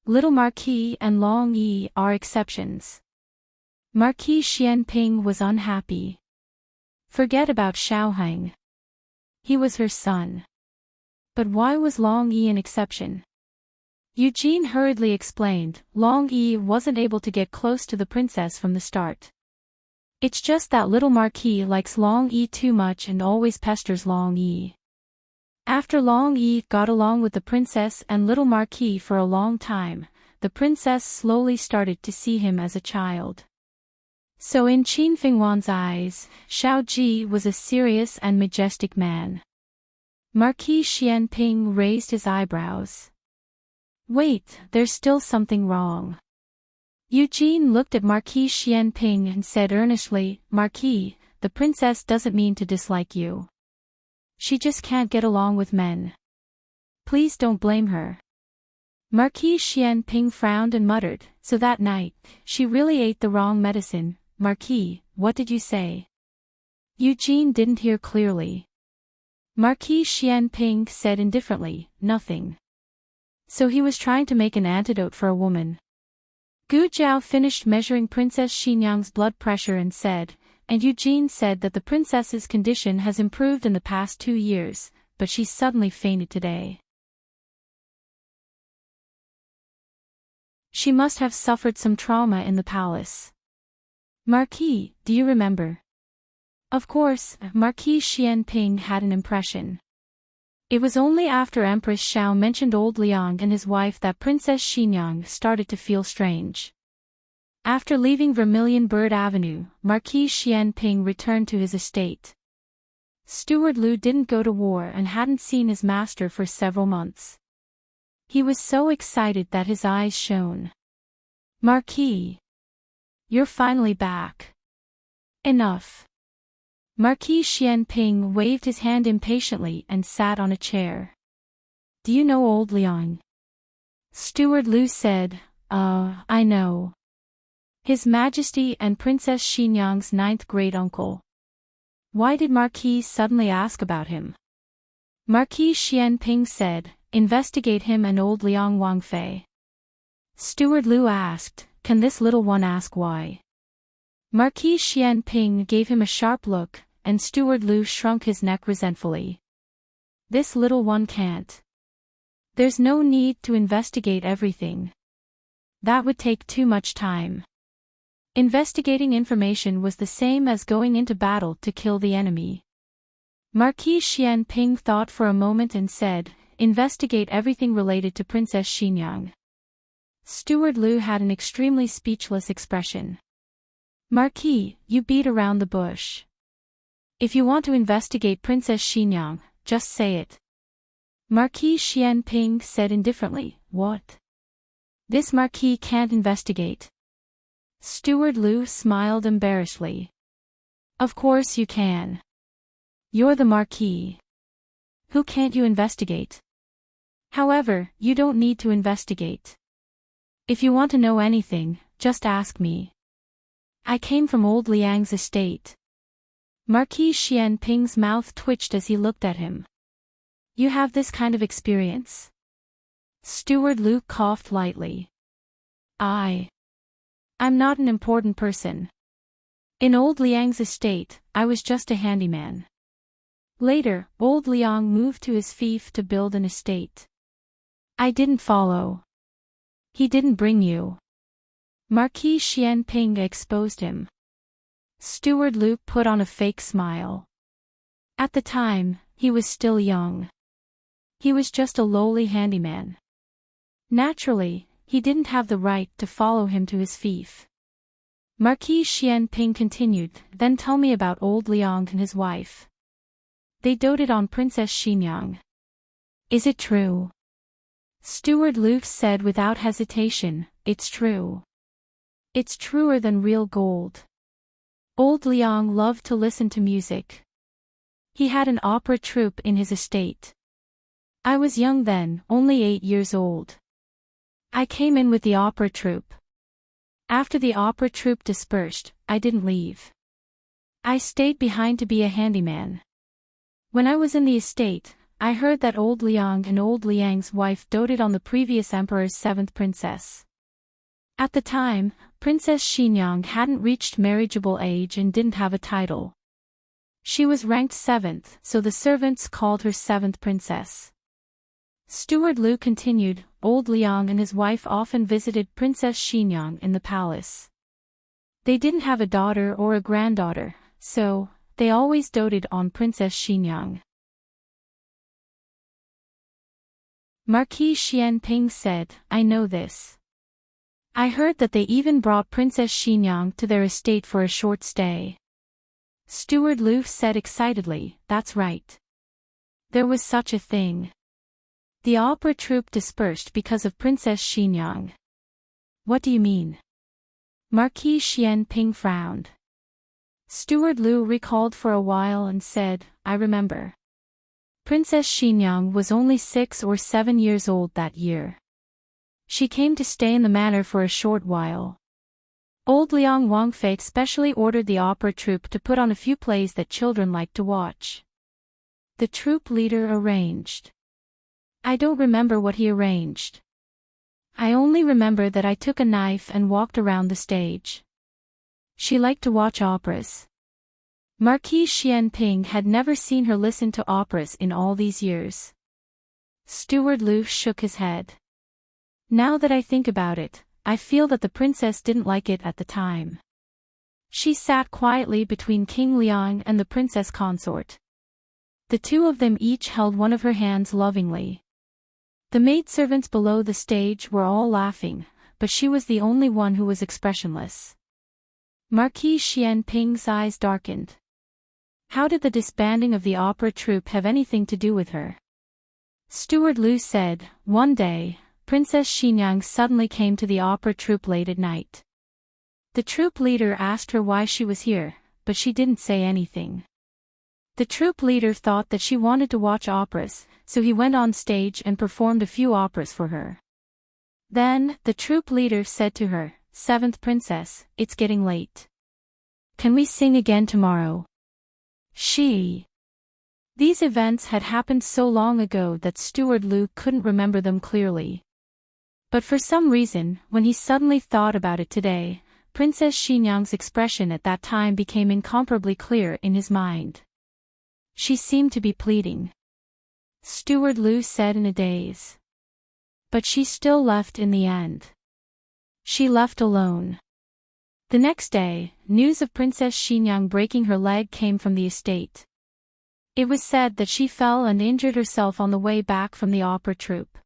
A: Little Marquis and Long Yi are exceptions. Marquis Xianping was unhappy. Forget about Xiaohang. He was her son. But why was Long Yi an exception? Eugene hurriedly explained, Long Yi wasn't able to get close to the princess from the start. It's just that little Marquis likes Long Yi too much and always pesters Long Yi. After Long Yi got along with the princess and little Marquis for a long time, the princess slowly started to see him as a child. So in Qin Fenghuan's eyes, Xiao Ji was a serious and majestic man. Marquis Xianping raised his eyebrows. Wait, there's still something wrong. Eugene looked at Marquis Xianping and said earnestly, Marquis, the princess doesn't mean to dislike you. She just can't get along with men. Please don't blame her. Marquis Xianping frowned and muttered, so that night, she really ate the wrong medicine. Marquis, what did you say? Eugene didn't hear clearly. Marquis Xianping said indifferently, nothing. So he was trying to make an antidote for a woman. Gu Zhao finished measuring Princess Xinyang's blood pressure and said, and Eugene said that the princess's condition has improved in the past 2 years, but she suddenly fainted today. She must have suffered some trauma in the palace. Marquis, do you remember? Of course, Marquis Xianping had an impression. It was only after Empress Xiao mentioned old Liang and his wife that Princess Xinyang started to feel strange. After leaving Vermilion Bird Avenue, Marquis Xianping returned to his estate. Steward Liu didn't go to war and hadn't seen his master for several months. He was so excited that his eyes shone. Marquis! You're finally back. Enough. Marquis Xianping waved his hand impatiently and sat on a chair. Do you know old Liang? Steward Liu said, I know. His Majesty and Princess Xinyang's 9th great-uncle. Why did Marquis suddenly ask about him? Marquis Xianping said, investigate him and old Liang Wangfei. Steward Liu asked, can this little one ask why? Marquis Xianping gave him a sharp look, and Steward Liu shrunk his neck resentfully. This little one can't. There's no need to investigate everything. That would take too much time. Investigating information was the same as going into battle to kill the enemy. Marquis Xianping thought for a moment and said, investigate everything related to Princess Xinyang. Steward Liu had an extremely speechless expression. Marquis, you beat around the bush. If you want to investigate Princess Xinyang, just say it. Marquis Xianping said indifferently, what? This Marquis can't investigate. Steward Liu smiled embarrassedly. Of course you can. You're the Marquis. Who can't you investigate? However, you don't need to investigate. If you want to know anything, just ask me. I came from old Liang's estate. Marquis Xianping's mouth twitched as he looked at him. You have this kind of experience? Steward Liu coughed lightly. I'm not an important person. In old Liang's estate, I was just a handyman. Later, old Liang moved to his fief to build an estate. I didn't follow. He didn't bring you. Marquis Xianping exposed him. Steward Liu put on a fake smile. At the time, he was still young. He was just a lowly handyman. Naturally, he didn't have the right to follow him to his fief. Marquis Xianping continued, then tell me about old Liang and his wife. They doted on Princess Xinyang. Is it true? Steward Liu said without hesitation, it's true. It's truer than real gold. Old Liang loved to listen to music. He had an opera troupe in his estate. I was young then, only 8 years old. I came in with the opera troupe. After the opera troupe dispersed, I didn't leave. I stayed behind to be a handyman. When I was in the estate, I heard that old Liang and old Liang's wife doted on the previous emperor's 7th princess. At the time, Princess Xinyang hadn't reached marriageable age and didn't have a title. She was ranked 7th, so the servants called her 7th princess. Steward Liu continued, old Liang and his wife often visited Princess Xinyang in the palace. They didn't have a daughter or a granddaughter, so they always doted on Princess Xinyang. Marquis Xianping said, I know this. I heard that they even brought Princess Xinyang to their estate for a short stay. Steward Liu said excitedly, that's right. There was such a thing. The opera troupe dispersed because of Princess Xinyang. What do you mean? Marquis Xianping frowned. Steward Liu recalled for a while and said, I remember. Princess Xinyang was only 6 or 7 years old that year. She came to stay in the manor for a short while. Old Liang Wangfei specially ordered the opera troupe to put on a few plays that children liked to watch. The troupe leader arranged. I don't remember what he arranged. I only remember that I took a knife and walked around the stage. She liked to watch operas. Marquise Xianping had never seen her listen to operas in all these years. Steward Lu shook his head. Now that I think about it, I feel that the princess didn't like it at the time. She sat quietly between King Liang and the princess consort. The two of them each held one of her hands lovingly. The maidservants below the stage were all laughing, but she was the only one who was expressionless. Marquise Xianping's eyes darkened. How did the disbanding of the opera troupe have anything to do with her? Steward Lu said, one day, Princess Xinyang suddenly came to the opera troupe late at night. The troupe leader asked her why she was here, but she didn't say anything. The troupe leader thought that she wanted to watch operas, so he went on stage and performed a few operas for her. Then, the troupe leader said to her, "Seventh princess, it's getting late. Can we sing again tomorrow?" These events had happened so long ago that Steward Lu couldn't remember them clearly. But for some reason, when he suddenly thought about it today, Princess Xinyang's expression at that time became incomparably clear in his mind. She seemed to be pleading. Steward Lu said in a daze. But she still left in the end. She left alone. The next day, news of Princess Xinyang breaking her leg came from the estate. It was said that she fell and injured herself on the way back from the opera troupe.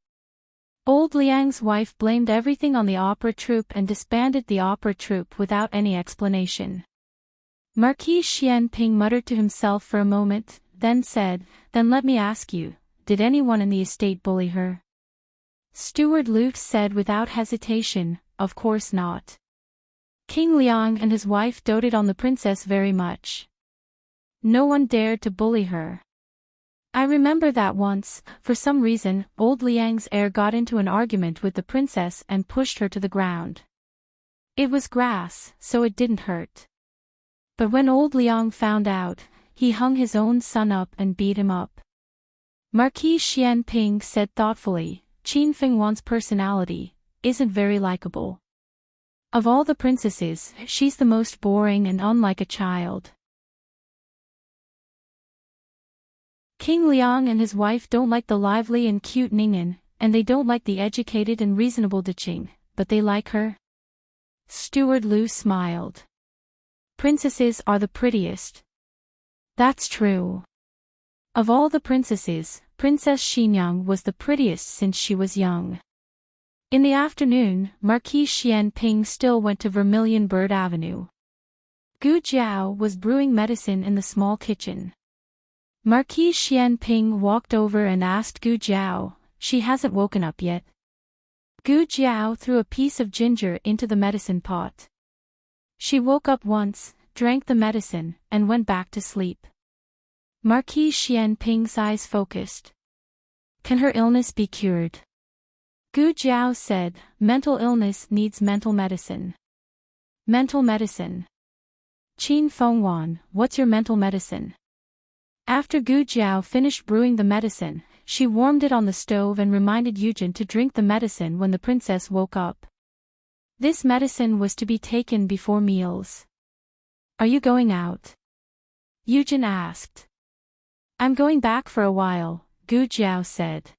A: Old Liang's wife blamed everything on the opera troupe and disbanded the opera troupe without any explanation. Marquis Xianping muttered to himself for a moment, then said, "Then let me ask you, did anyone in the estate bully her?" Steward Lu said without hesitation, "Of course not." King Liang and his wife doted on the princess very much. No one dared to bully her. I remember that once, for some reason, old Liang's heir got into an argument with the princess and pushed her to the ground. It was grass, so it didn't hurt. But when old Liang found out, he hung his own son up and beat him up. Marquis Xianping said thoughtfully, "Qin Fengwan's personality isn't very likable. Of all the princesses, she's the most boring and unlike a child." King Liang and his wife don't like the lively and cute Ningnan, and they don't like the educated and reasonable Deqing, but they like her? Steward Lu smiled. Princesses are the prettiest. That's true. Of all the princesses, Princess Xinyang was the prettiest since she was young. In the afternoon, Marquis Xianping still went to Vermilion Bird Avenue. Gu Jiao was brewing medicine in the small kitchen. Marquis Xianping walked over and asked Gu Jiao, "She hasn't woken up yet?" Gu Jiao threw a piece of ginger into the medicine pot. She woke up once, drank the medicine, and went back to sleep. Marquis Xianping's eyes focused. Can her illness be cured? Gu Jiao said, "Mental illness needs mental medicine." Mental medicine. Qin Fengwan, what's your mental medicine? After Gu Jiao finished brewing the medicine, she warmed it on the stove and reminded Yujin to drink the medicine when the princess woke up. This medicine was to be taken before meals. Are you going out? Yujin asked. I'm going back for a while, Gu Jiao said.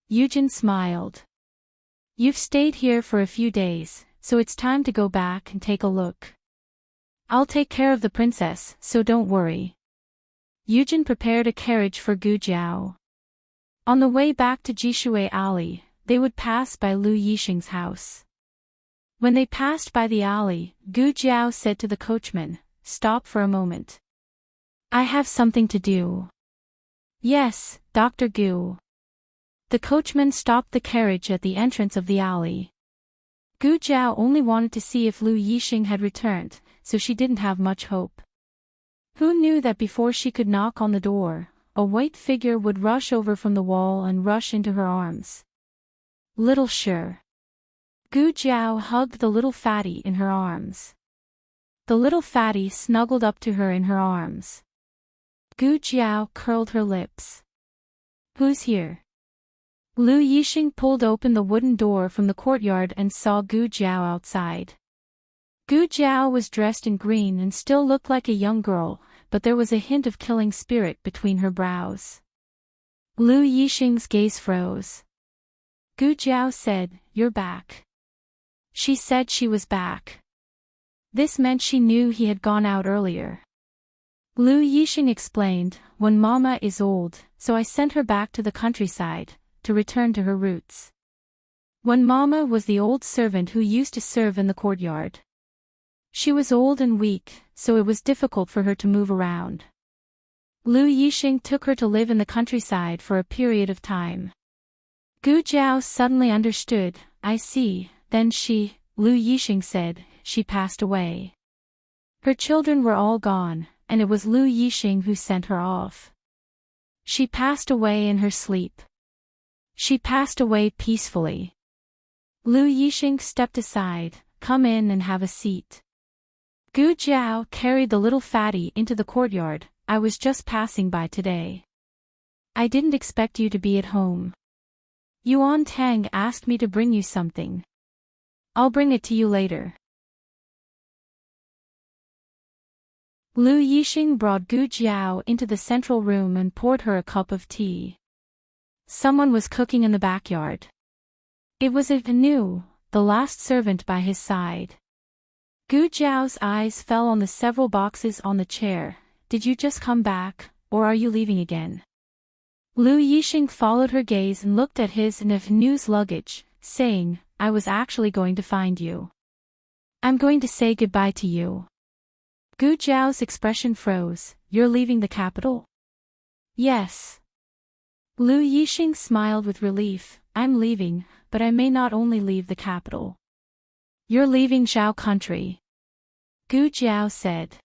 A: Yujin smiled. You've stayed here for a few days, so it's time to go back and take a look. I'll take care of the princess, so don't worry. Yujin prepared a carriage for Gu Jiao. On the way back to Jishui Alley, they would pass by Lu Yixing's house. When they passed by the alley, Gu Jiao said to the coachman, "Stop for a moment. I have something to do." Yes, Dr. Gu. The coachman stopped the carriage at the entrance of the alley. Gu Jiao only wanted to see if Lu Yixing had returned, so she didn't have much hope. Who knew that before she could knock on the door, a white figure would rush over from the wall and rush into her arms? Little Sure. Gu Jiao hugged the little fatty in her arms. The little fatty snuggled up to her in her arms. Gu Jiao curled her lips. Who's here? Lu Yixing pulled open the wooden door from the courtyard and saw Gu Jiao outside. Gu Jiao was dressed in green and still looked like a young girl, but there was a hint of killing spirit between her brows. Lu Yixing's gaze froze. Gu Jiao said, "You're back." She said she was back. This meant she knew he had gone out earlier. Lu Yixing explained, "When Mama is old, so I sent her back to the countryside, to return to her roots." When Mama was the old servant who used to serve in the courtyard. She was old and weak, so it was difficult for her to move around. Lu Yixing took her to live in the countryside for a period of time. Gu Jiao suddenly understood. "I see." Then Lu Yixing said, "She passed away." Her children were all gone, and it was Lu Yixing who sent her off. She passed away in her sleep. She passed away peacefully. Lu Yixing stepped aside. "Come in and have a seat." Gu Jiao carried the little fatty into the courtyard. "I was just passing by today. I didn't expect you to be at home. Yuan Tang asked me to bring you something. I'll bring it to you later." Lu Yixing brought Gu Jiao into the central room and poured her a cup of tea. Someone was cooking in the backyard. It was Anu, the last servant by his side. Gu Jiao's eyes fell on the several boxes on the chair. "Did you just come back, or are you leaving again?" Lu Yixing followed her gaze and looked at his and Anu's luggage, saying, "I was actually going to find you. I'm going to say goodbye to you." Gu Jiao's expression froze. "You're leaving the capital?" "Yes." Lu Yixing smiled with relief. "I'm leaving, but I may not only leave the capital." "You're leaving Zhao country," Gu Jiao said.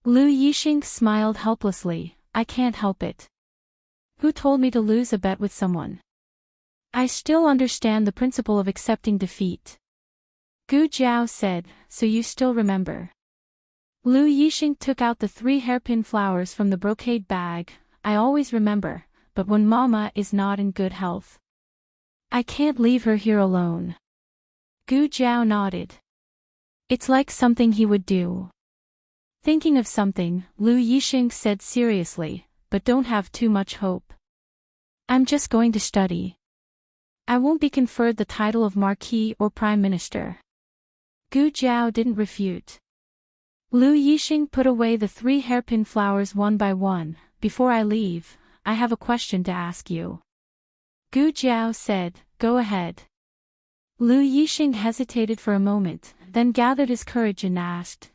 A: Lu Yixing smiled helplessly. "I can't help it. Who told me to lose a bet with someone? I still understand the principle of accepting defeat." Gu Jiao said, "So you still remember?" Lu Yixing took out the 3 hairpin flowers from the brocade bag. "I always remember, but when Mama is not in good health, I can't leave her here alone." Gu Jiao nodded. "It's like something he would do." Thinking of something, Lu Yixing said seriously, "But don't have too much hope. I'm just going to study. I won't be conferred the title of Marquis or Prime Minister." Gu Jiao didn't refute. Lu Yixing put away the 3 hairpin flowers one by one. "Before I leave, I have a question to ask you." Gu Jiao said, "Go ahead." Lu Yixing hesitated for a moment, then gathered his courage and asked,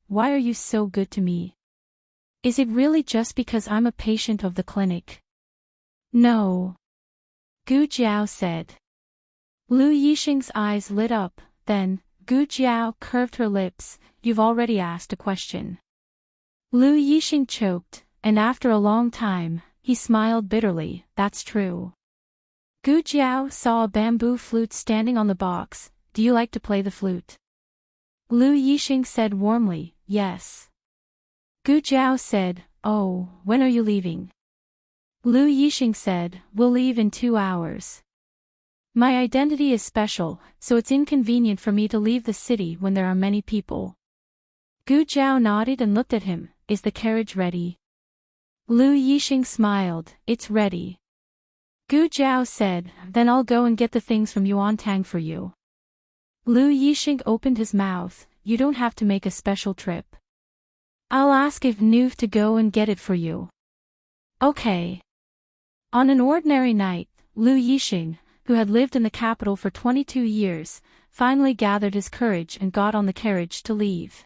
A: Why are you so good to me? Is it really just because I'm a patient of the clinic?" "No," Gu Jiao said. Lu Yixing's eyes lit up, then, Gu Jiao curved her lips. "You've already asked a question." Lu Yixing choked, and after a long time, he smiled bitterly. "That's true." Gu Jiao saw a bamboo flute standing on the box. "Do you like to play the flute?" Lu Yixing said warmly, "Yes." Gu Jiao said, "Oh, when are you leaving?" Lu Yixing said, "We'll leave in 2 hours. My identity is special, so it's inconvenient for me to leave the city when there are many people." Gu Jiao nodded and looked at him. "Is the carriage ready?" Lu Yixing smiled. "It's ready." Gu Jiao said, "Then I'll go and get the things from Yuan Tang for you." Lu Yixing opened his mouth. "You don't have to make a special trip. I'll ask if Nuv to go and get it for you." "Okay." On an ordinary night, Lu Yixing, who had lived in the capital for 22 years, finally gathered his courage and got on the carriage to leave.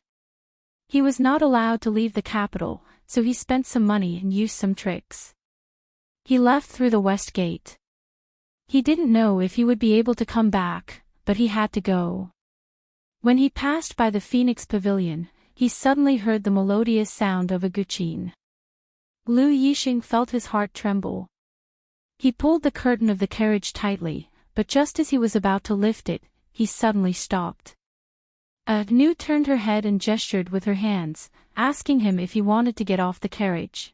A: He was not allowed to leave the capital, so he spent some money and used some tricks. He left through the west gate. He didn't know if he would be able to come back, but he had to go. When he passed by the Phoenix Pavilion, he suddenly heard the melodious sound of a guqin. Lu Yixing felt his heart tremble. He pulled the curtain of the carriage tightly, but just as he was about to lift it, he suddenly stopped. Nu turned her head and gestured with her hands, asking him if he wanted to get off the carriage.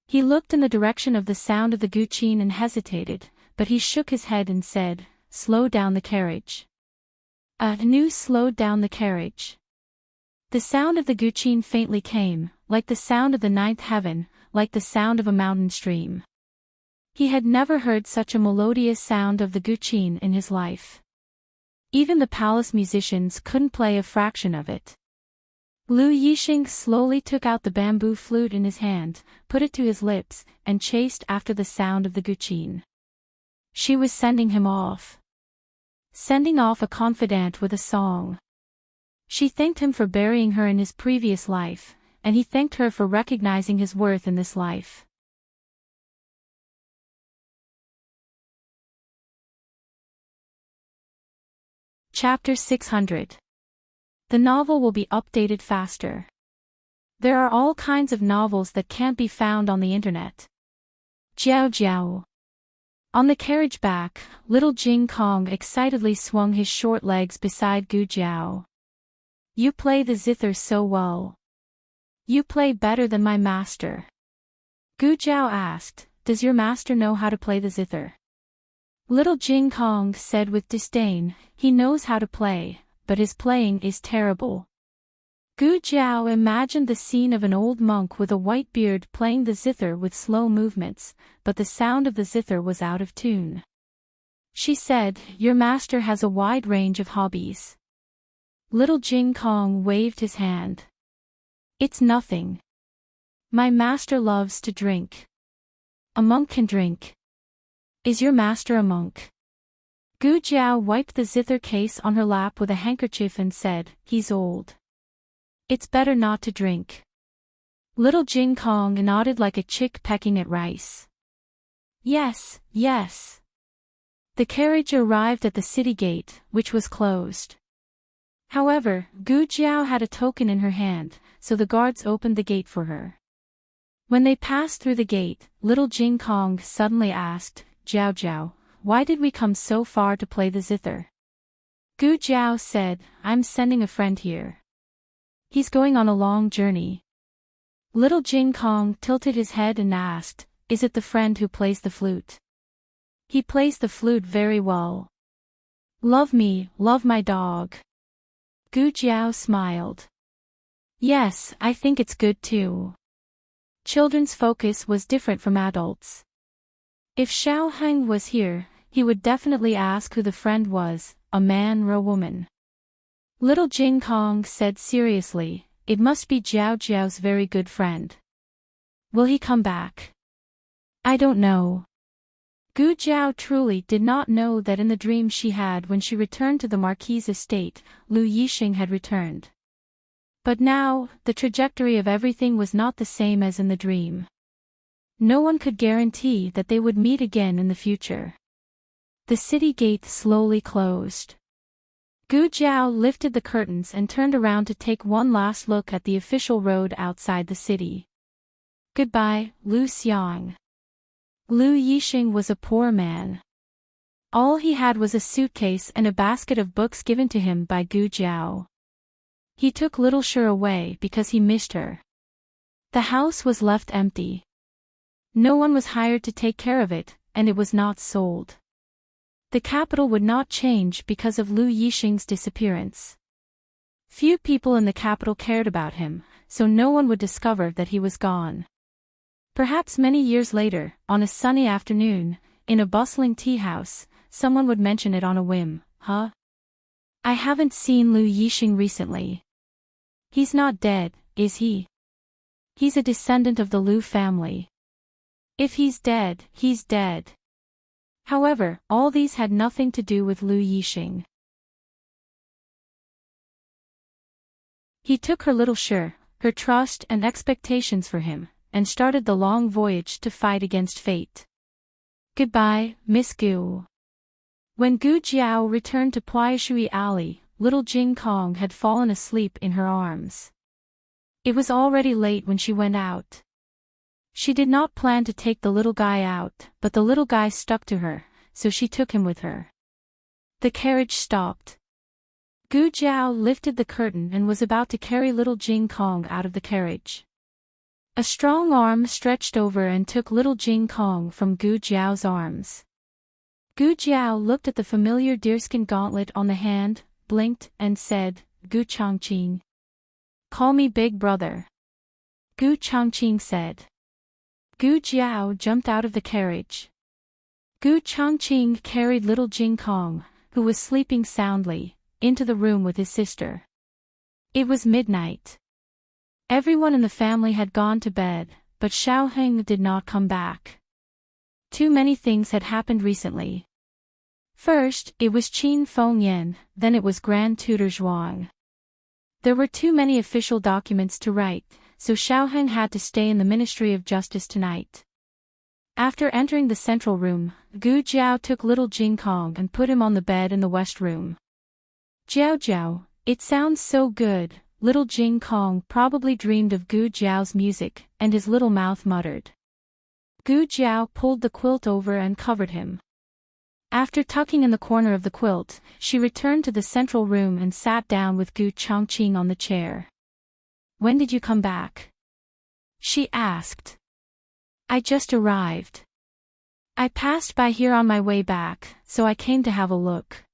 A: He looked in the direction of the sound of the guqin and hesitated, but he shook his head and said, "Slow down the carriage." Nu slowed down the carriage. The sound of the guqin faintly came, like the sound of the ninth heaven, like the sound of a mountain stream. He had never heard such a melodious sound of the guqin in his life. Even the palace musicians couldn't play a fraction of it. Lu Yixing slowly took out the bamboo flute in his hand, put it to his lips, and chased after the sound of the guqin. She was sending him off. Sending off a confidant with a song. She thanked him for burying her in his previous life, and he thanked her for recognizing his worth in this life. Chapter 600. The novel will be updated faster. There are all kinds of novels that can't be found on the internet. Jiao Jiao. On the carriage back, little Jing Kong excitedly swung his short legs beside Gu Jiao. "You play the zither so well. You play better than my master." Gu Jiao asked, "Does your master know how to play the zither?" Little Jing Kong said with disdain, "He knows how to play, but his playing is terrible." Gu Jiao imagined the scene of an old monk with a white beard playing the zither with slow movements, but the sound of the zither was out of tune. She said, "Your master has a wide range of hobbies." Little Jing Kong waved his hand. "It's nothing. My master loves to drink. A monk can drink. Is your master a monk?" Gu Jiao wiped the zither case on her lap with a handkerchief and said, "He's old. It's better not to drink." Little Jing Kong nodded like a chick pecking at rice. "Yes, yes." The carriage arrived at the city gate, which was closed. However, Gu Jiao had a token in her hand, so the guards opened the gate for her. When they passed through the gate, little Jing Kong suddenly asked, "Jiao Jiao, why did we come so far to play the zither?" Gu Jiao said, "I'm sending a friend here. He's going on a long journey." Little Jing Kong tilted his head and asked, "Is it the friend who plays the flute?" "He plays the flute very well." "Love me, love my dog." Gu Jiao smiled. "Yes, I think it's good too." Children's focus was different from adults. If Xiao Heng was here, he would definitely ask who the friend was, a man or a woman. Little Jing Kong said seriously, "It must be Jiao Jiao's very good friend. Will he come back?" "I don't know." Gu Jiao truly did not know that in the dream she had when she returned to the Marquis's estate, Lu Yixing had returned. But now, the trajectory of everything was not the same as in the dream. No one could guarantee that they would meet again in the future. The city gate slowly closed. Gu Jiao lifted the curtains and turned around to take one last look at the official road outside the city. "Goodbye, Lu Xiang." Lu Yixing was a poor man. All he had was a suitcase and a basket of books given to him by Gu Jiao. He took little Shi away because he missed her. The house was left empty. No one was hired to take care of it, and it was not sold. The capital would not change because of Lu Yixing's disappearance. Few people in the capital cared about him, so no one would discover that he was gone. Perhaps many years later, on a sunny afternoon, in a bustling tea house, someone would mention it on a whim, "Huh? I haven't seen Lu Yixing recently. He's not dead, is he? He's a descendant of the Lu family. If he's dead, he's dead." However, all these had nothing to do with Lu Yixing. He took her little Shi, her trust and expectations for him, and started the long voyage to fight against fate. "Goodbye, Miss Gu." When Gu Jiao returned to Puaishui Alley, little Jing Kong had fallen asleep in her arms. It was already late when she went out. She did not plan to take the little guy out, but the little guy stuck to her, so she took him with her. The carriage stopped. Gu Jiao lifted the curtain and was about to carry little Jing Kong out of the carriage. A strong arm stretched over and took little Jing Kong from Gu Jiao's arms. Gu Jiao looked at the familiar deerskin gauntlet on the hand, blinked, and said, "Gu Changqing. Call me Big Brother." Gu Changqing said. Gu Jiao jumped out of the carriage. Gu Changqing carried little Jing Kong, who was sleeping soundly, into the room with his sister. It was midnight. Everyone in the family had gone to bed, but Xiaoheng did not come back. Too many things had happened recently. First, it was Qin Fengyan, then it was Grand Tutor Zhuang. There were too many official documents to write, so Xiaoheng had to stay in the Ministry of Justice tonight. After entering the central room, Gu Jiao took little Jing Kong and put him on the bed in the west room. "Jiao Jiao, it sounds so good." Little Jing Kong probably dreamed of Gu Jiao's music, and his little mouth muttered. Gu Jiao pulled the quilt over and covered him. After tucking in the corner of the quilt, she returned to the central room and sat down with Gu Changqing on the chair. "When did you come back?" she asked. "I just arrived. I passed by here on my way back, so I came to have a look."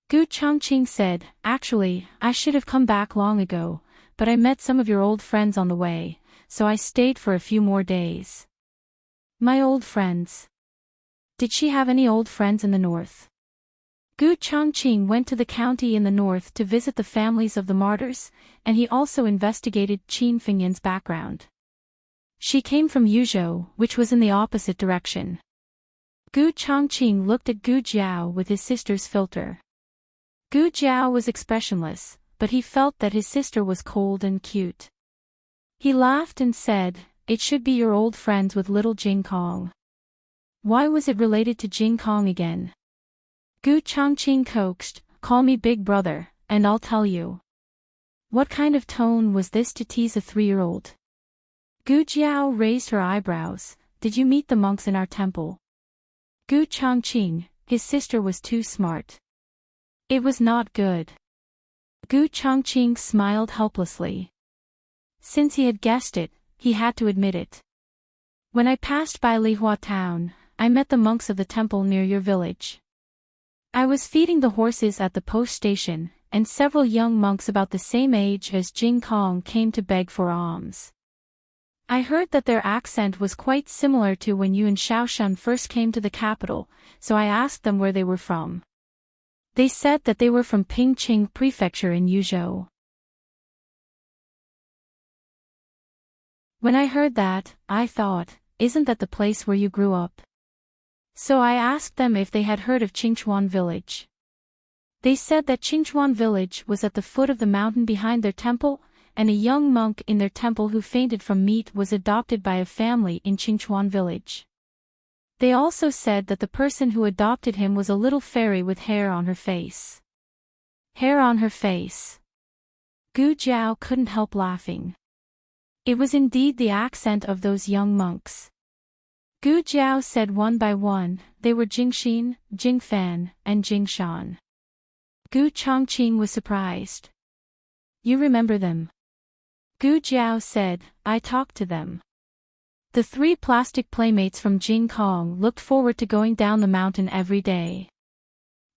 A: Gu Changqing said, "Actually, I should have come back long ago, but I met some of your old friends on the way, so I stayed for a few more days." "My old friends? Did she have any old friends in the north?" Gu Changqing went to the county in the north to visit the families of the martyrs, and he also investigated Qin Fengyan's background. "She came from Yuzhou, which was in the opposite direction." Gu Changqing looked at Gu Jiao with his sister's filter. Gu Jiao was expressionless, but he felt that his sister was cold and cute. He laughed and said, "It should be your old friends with little Jing Kong." Why was it related to Jing Kong again? Gu Changqing coaxed, "Call me Big Brother, and I'll tell you." What kind of tone was this to tease a 3-year-old? Gu Jiao raised her eyebrows. "Did you meet the monks in our temple?" Gu Changqing, his sister was too smart. It was not good. Gu Changqing smiled helplessly. Since he had guessed it, he had to admit it. "When I passed by Lihua town, I met the monks of the temple near your village. I was feeding the horses at the post station, and several young monks about the same age as Jing Kong came to beg for alms. I heard that their accent was quite similar to when you and Xiaoshan first came to the capital, so I asked them where they were from. They said that they were from Pingqing Prefecture in Yuzhou. When I heard that, I thought, isn't that the place where you grew up? So I asked them if they had heard of Qingchuan village. They said that Qingchuan village was at the foot of the mountain behind their temple, and a young monk in their temple who fainted from meat was adopted by a family in Qingchuan village. They also said that the person who adopted him was a little fairy with hair on her face." Hair on her face. Gu Jiao couldn't help laughing. It was indeed the accent of those young monks. Gu Jiao said one by one, they were Jingxin, Jingfan, and Jingshan. Gu Changqing was surprised. "You remember them?" Gu Jiao said, "I talked to them." The 3 plastic playmates from Jing Kong looked forward to going down the mountain every day.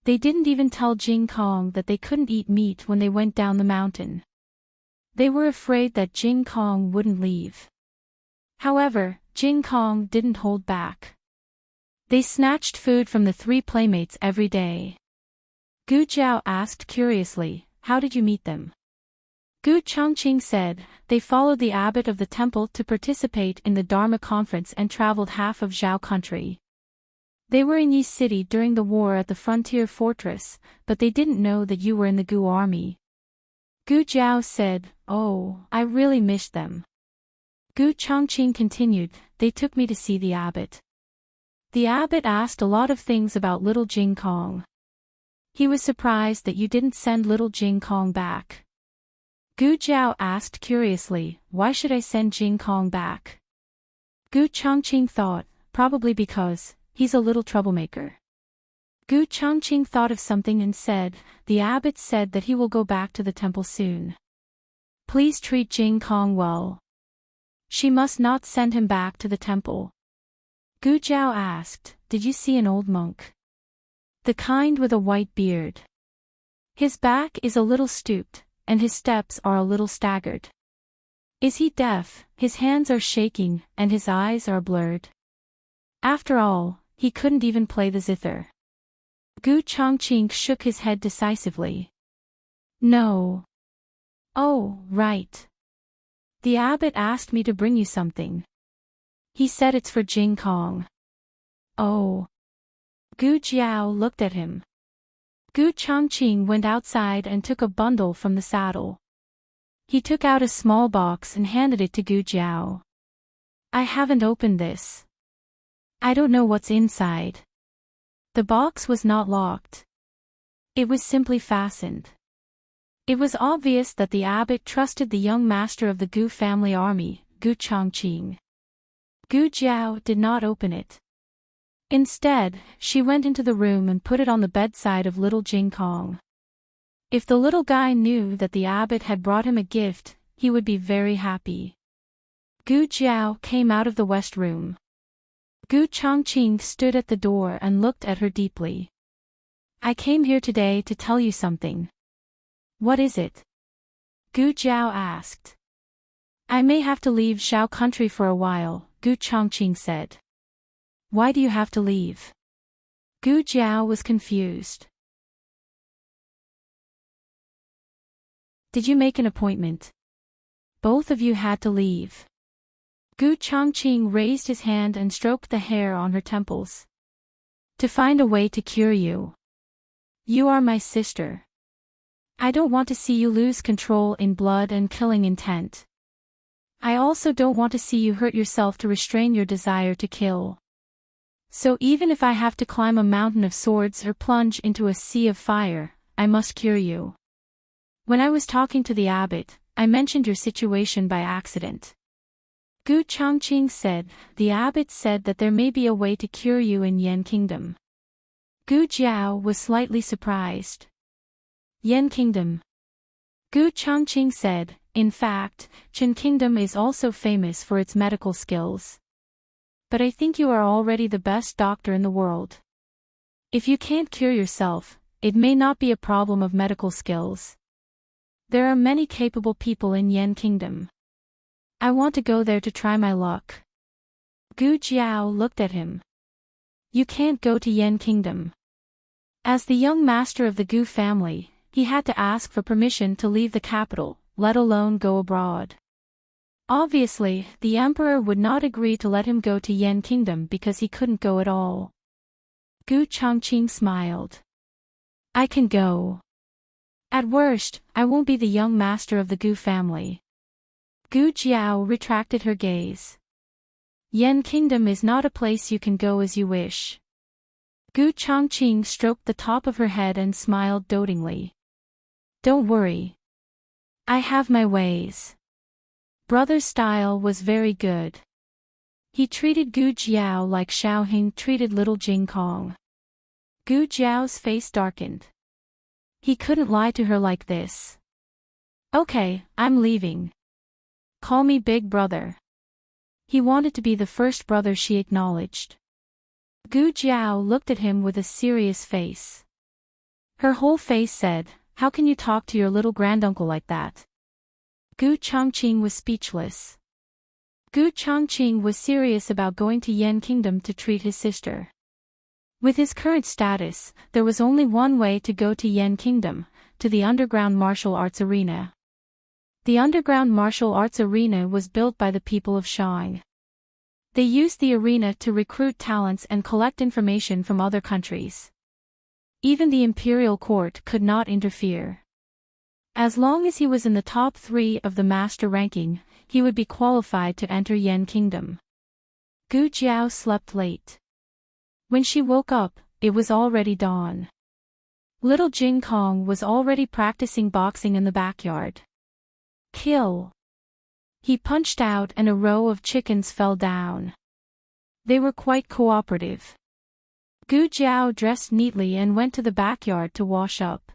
A: They didn't even tell Jing Kong that they couldn't eat meat when they went down the mountain. They were afraid that Jing Kong wouldn't leave. However, Jing Kong didn't hold back. They snatched food from the 3 playmates every day. Gu Jiao asked curiously, "How did you meet them?" Gu Changqing said, "They followed the abbot of the temple to participate in the Dharma conference and traveled half of Zhao country. They were in Yi City during the war at the frontier fortress, but they didn't know that you were in the Gu army." Gu Jiao said, "Oh, I really missed them." Gu Changqing continued, "They took me to see the abbot. The abbot asked a lot of things about little Jing Kong. He was surprised that you didn't send little Jing Kong back." Gu Jiao asked curiously, "Why should I send Jing Kong back?" Gu Changqing thought, probably because he's a little troublemaker. Gu Changqing thought of something and said, "The abbot said that he will go back to the temple soon. Please treat Jing Kong well. She must not send him back to the temple." Gu Jiao asked, "Did you see an old monk? The kind with a white beard? His back is a little stooped, and his steps are a little staggered. Is he deaf? His hands are shaking, and his eyes are blurred. After all, he couldn't even play the zither." Gu Changqing shook his head decisively. "No." "Oh, right. The abbot asked me to bring you something. He said it's for Jing Kong." "Oh." Gu Jiao looked at him. Gu Changqing went outside and took a bundle from the saddle. He took out a small box and handed it to Gu Jiao. "I haven't opened this. I don't know what's inside." The box was not locked. It was simply fastened. It was obvious that the abbot trusted the young master of the Gu family army, Gu Changqing. Gu Jiao did not open it. Instead, she went into the room and put it on the bedside of little Jing Kong. If the little guy knew that the abbot had brought him a gift, he would be very happy. Gu Jiao came out of the west room. Gu Changqing stood at the door and looked at her deeply. "I came here today to tell you something." "What is it?" Gu Jiao asked. "I may have to leave Zhao country for a while," Gu Changqing said. "Why do you have to leave?" Gu Jiao was confused. "Did you make an appointment? Both of you had to leave." Gu Changqing raised his hand and stroked the hair on her temples. "To find a way to cure you. You are my sister. I don't want to see you lose control in blood and killing intent. I also don't want to see you hurt yourself to restrain your desire to kill. So even if I have to climb a mountain of swords or plunge into a sea of fire, I must cure you. When I was talking to the abbot, I mentioned your situation by accident." Gu Changqing said, "The abbot said that there may be a way to cure you in Yan Kingdom." Gu Jiao was slightly surprised. "Yan Kingdom?" Gu Changqing said, "In fact, Qin Kingdom is also famous for its medical skills. But I think you are already the best doctor in the world. If you can't cure yourself, it may not be a problem of medical skills. There are many capable people in Yan Kingdom. I want to go there to try my luck." Gu Jiao looked at him. "You can't go to Yan Kingdom." As the young master of the Gu family, he had to ask for permission to leave the capital, let alone go abroad. Obviously, the emperor would not agree to let him go to Yan Kingdom because he couldn't go at all. Gu Changqing smiled. "I can go. At worst, I won't be the young master of the Gu family." Gu Jiao retracted her gaze. "Yan Kingdom is not a place you can go as you wish." Gu Changqing stroked the top of her head and smiled dotingly. "Don't worry. I have my ways." Brother's style was very good. He treated Gu Jiao like Xiaohing treated little Jing Kong. Gu Jiao's face darkened. He couldn't lie to her like this. "Okay, I'm leaving. Call me Big Brother." He wanted to be the first brother she acknowledged. Gu Jiao looked at him with a serious face. Her whole face said, "How can you talk to your little granduncle like that?" Gu Changqing was speechless. Gu Changqing was serious about going to Yan Kingdom to treat his sister. With his current status, there was only one way to go to Yan Kingdom, to the underground martial arts arena. The underground martial arts arena was built by the people of Shang. They used the arena to recruit talents and collect information from other countries. Even the imperial court could not interfere. As long as he was in the top 3 of the master ranking, he would be qualified to enter Yan Kingdom. Gu Jiao slept late. When she woke up, it was already dawn. Little Jing Kong was already practicing boxing in the backyard. Kill! He punched out and a row of chickens fell down. They were quite cooperative. Gu Jiao dressed neatly and went to the backyard to wash up.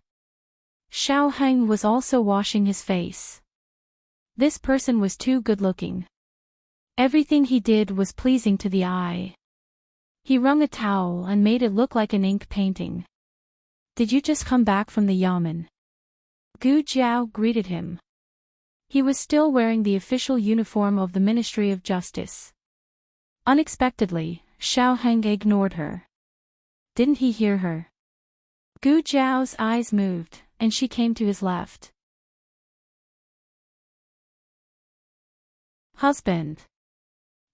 A: Xiao Heng was also washing his face. This person was too good-looking. Everything he did was pleasing to the eye. He wrung a towel and made it look like an ink painting. "Did you just come back from the yamen?" Gu Jiao greeted him. He was still wearing the official uniform of the Ministry of Justice. Unexpectedly, Xiao Heng ignored her. Didn't he hear her? Gu Jiao's eyes moved, and she came to his left. "Husband."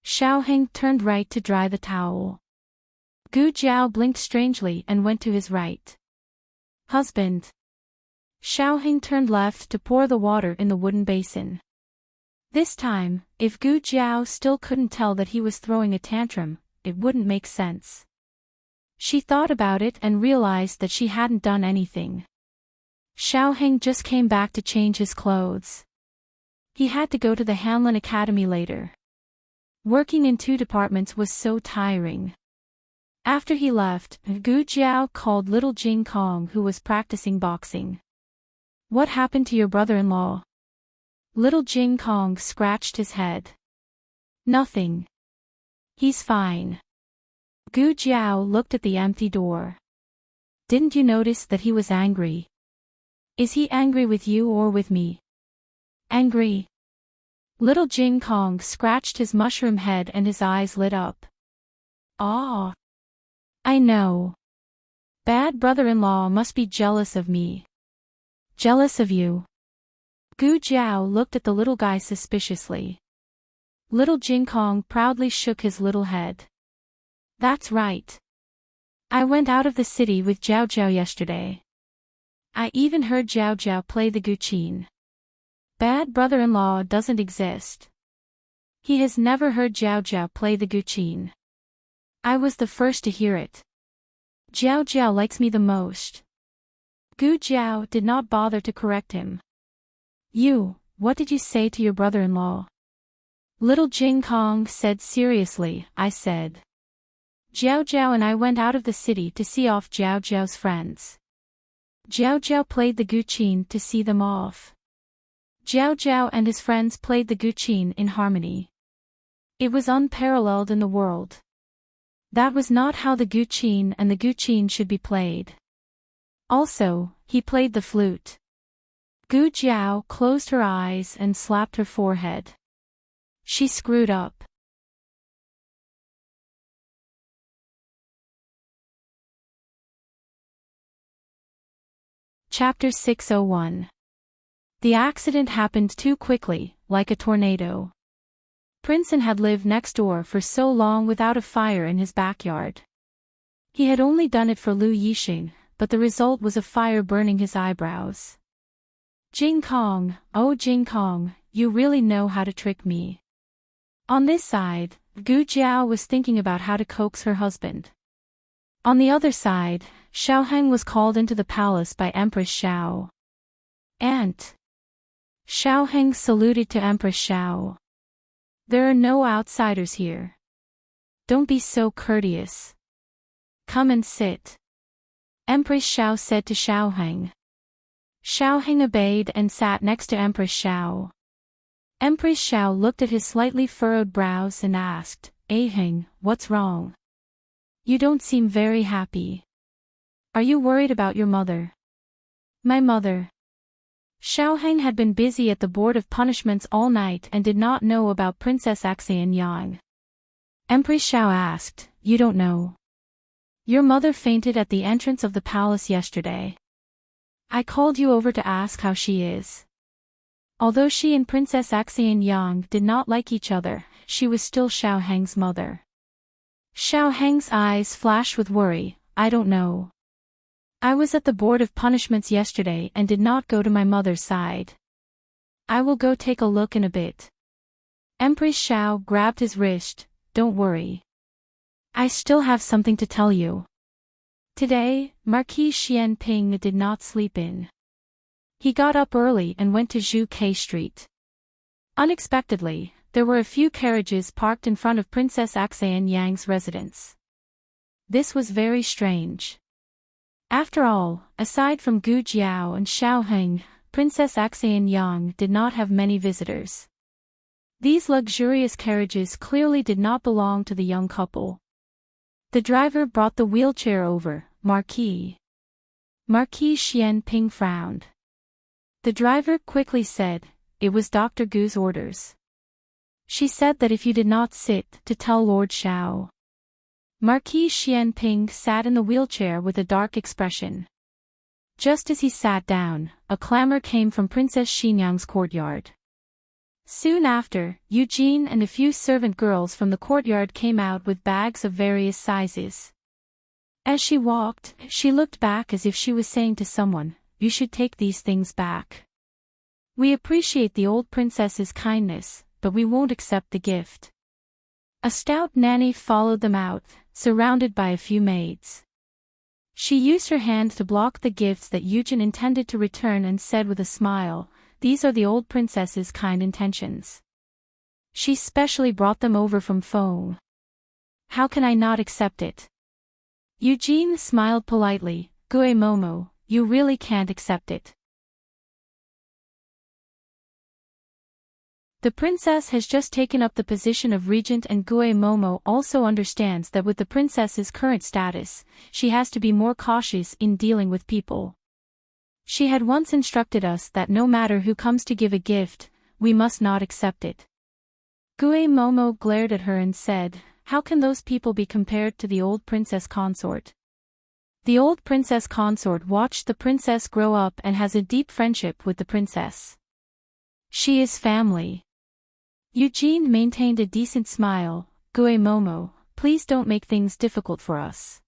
A: Xiao Heng turned right to dry the towel. Gu Jiao blinked strangely and went to his right. "Husband." Xiao Heng turned left to pour the water in the wooden basin. This time, if Gu Jiao still couldn't tell that he was throwing a tantrum, it wouldn't make sense. She thought about it and realized that she hadn't done anything. Xiao Heng just came back to change his clothes. He had to go to the Hanlin Academy later. Working in 2 departments was so tiring. After he left, Gu Jiao called little Jing Kong, who was practicing boxing. "What happened to your brother-in-law?" Little Jing Kong scratched his head. "Nothing. He's fine." Gu Jiao looked at the empty door. "Didn't you notice that he was angry?" "Is he angry with you or with me?" "Angry." Little Jing Kong scratched his mushroom head and his eyes lit up. "Ah. I know. Bad brother-in-law must be jealous of me." "Jealous of you?" Gu Jiao looked at the little guy suspiciously. Little Jing Kong proudly shook his little head. "That's right. I went out of the city with Jiao Jiao yesterday. I even heard Jiao Jiao play the guqin. Bad brother-in-law doesn't exist. He has never heard Jiao Jiao play the guqin. I was the first to hear it. Jiao Jiao likes me the most." Gu Jiao did not bother to correct him. What did you say to your brother-in-law?" Little Jing Kong said seriously. "I said, Jiao Jiao and I went out of the city to see off Jiao Jiao's friends. Jiao Jiao played the guqin to see them off. Jiao Jiao and his friends played the guqin in harmony. It was unparalleled in the world. That was not how the guqin and the guqin should be played. Also, he played the flute." Gu Jiao closed her eyes and slapped her forehead. She screwed up. Chapter 601. The accident happened too quickly, like a tornado. Princeton had lived next door for so long without a fire in his backyard. He had only done it for Lu Yixing, but the result was a fire burning his eyebrows. "Jing Kong, oh Jing Kong, you really know how to trick me." On this side, Gu Jiao was thinking about how to coax her husband. On the other side, Xiao Heng was called into the palace by Empress Xiao. "Aunt." Xiao Heng saluted to Empress Xiao. "There are no outsiders here. Don't be so courteous. Come and sit." Empress Xiao said to Xiao Heng. Xiao Heng obeyed and sat next to Empress Xiao. Empress Xiao looked at his slightly furrowed brows and asked, Heng, what's wrong? You don't seem very happy. Are you worried about your mother?" "My mother." Xiao Heng had been busy at the Board of Punishments all night and did not know about Princess Axian Yang. Empress Xiao asked, "You don't know? Your mother fainted at the entrance of the palace yesterday. I called you over to ask how she is." Although she and Princess Axian Yang did not like each other, she was still Xiao Heng's mother. Xiao Heng's eyes flashed with worry. "I don't know. I was at the Board of Punishments yesterday and did not go to my mother's side. I will go take a look in a bit." Empress Xiao grabbed his wrist. "Don't worry. I still have something to tell you." Today, Marquis Xian Ping did not sleep in. He got up early and went to Zhu Ke Street. Unexpectedly, there were a few carriages parked in front of Princess Axian Yang's residence. This was very strange. After all, aside from Gu Jiao and Xiao Heng, Princess Axayan Yang did not have many visitors. These luxurious carriages clearly did not belong to the young couple. The driver brought the wheelchair over. Marquis Xian Ping frowned. The driver quickly said, "It was Dr. Gu's orders. She said that if you did not sit, to tell Lord Xiao." Marquis Xian Ping sat in the wheelchair with a dark expression. Just as he sat down, a clamor came from Princess Xinyang's courtyard. Soon after, Eugene and a few servant girls from the courtyard came out with bags of various sizes. As she walked, she looked back as if she was saying to someone, "You should take these things back. We appreciate the old princess's kindness, but we won't accept the gift." A stout nanny followed them out, surrounded by a few maids. She used her hand to block the gifts that Eugene intended to return and said with a smile, "These are the old princess's kind intentions. She specially brought them over from Feng. How can I not accept it?" Eugene smiled politely. "Gue Momo, you really can't accept it. The princess has just taken up the position of regent and Gue Momo also understands that with the princess's current status, she has to be more cautious in dealing with people. She had once instructed us that no matter who comes to give a gift, we must not accept it." Gue Momo glared at her and said, "How can those people be compared to the old princess consort?" The old princess consort watched the princess grow up and has a deep friendship with the princess. She is family. Eugene maintained a decent smile. "Gue Momo, please don't make things difficult for us."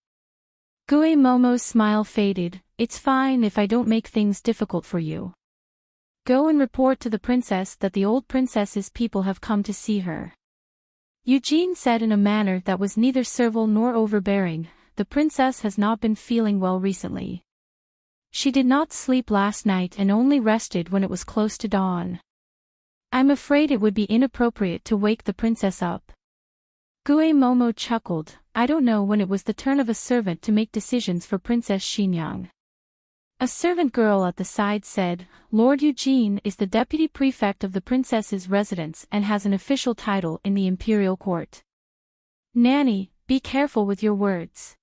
A: Gue Momo's smile faded. "It's fine if I don't make things difficult for you. Go and report to the princess that the old princess's people have come to see her." Eugene said in a manner that was neither servile nor overbearing, "The princess has not been feeling well recently. She did not sleep last night and only rested when it was close to dawn. I'm afraid it would be inappropriate to wake the princess up." Gue Momo chuckled. "I don't know when it was the turn of a servant to make decisions for Princess Xinyang." A servant girl at the side said, "Lord Eugene is the deputy prefect of the princess's residence and has an official title in the imperial court. Nanny, be careful with your words."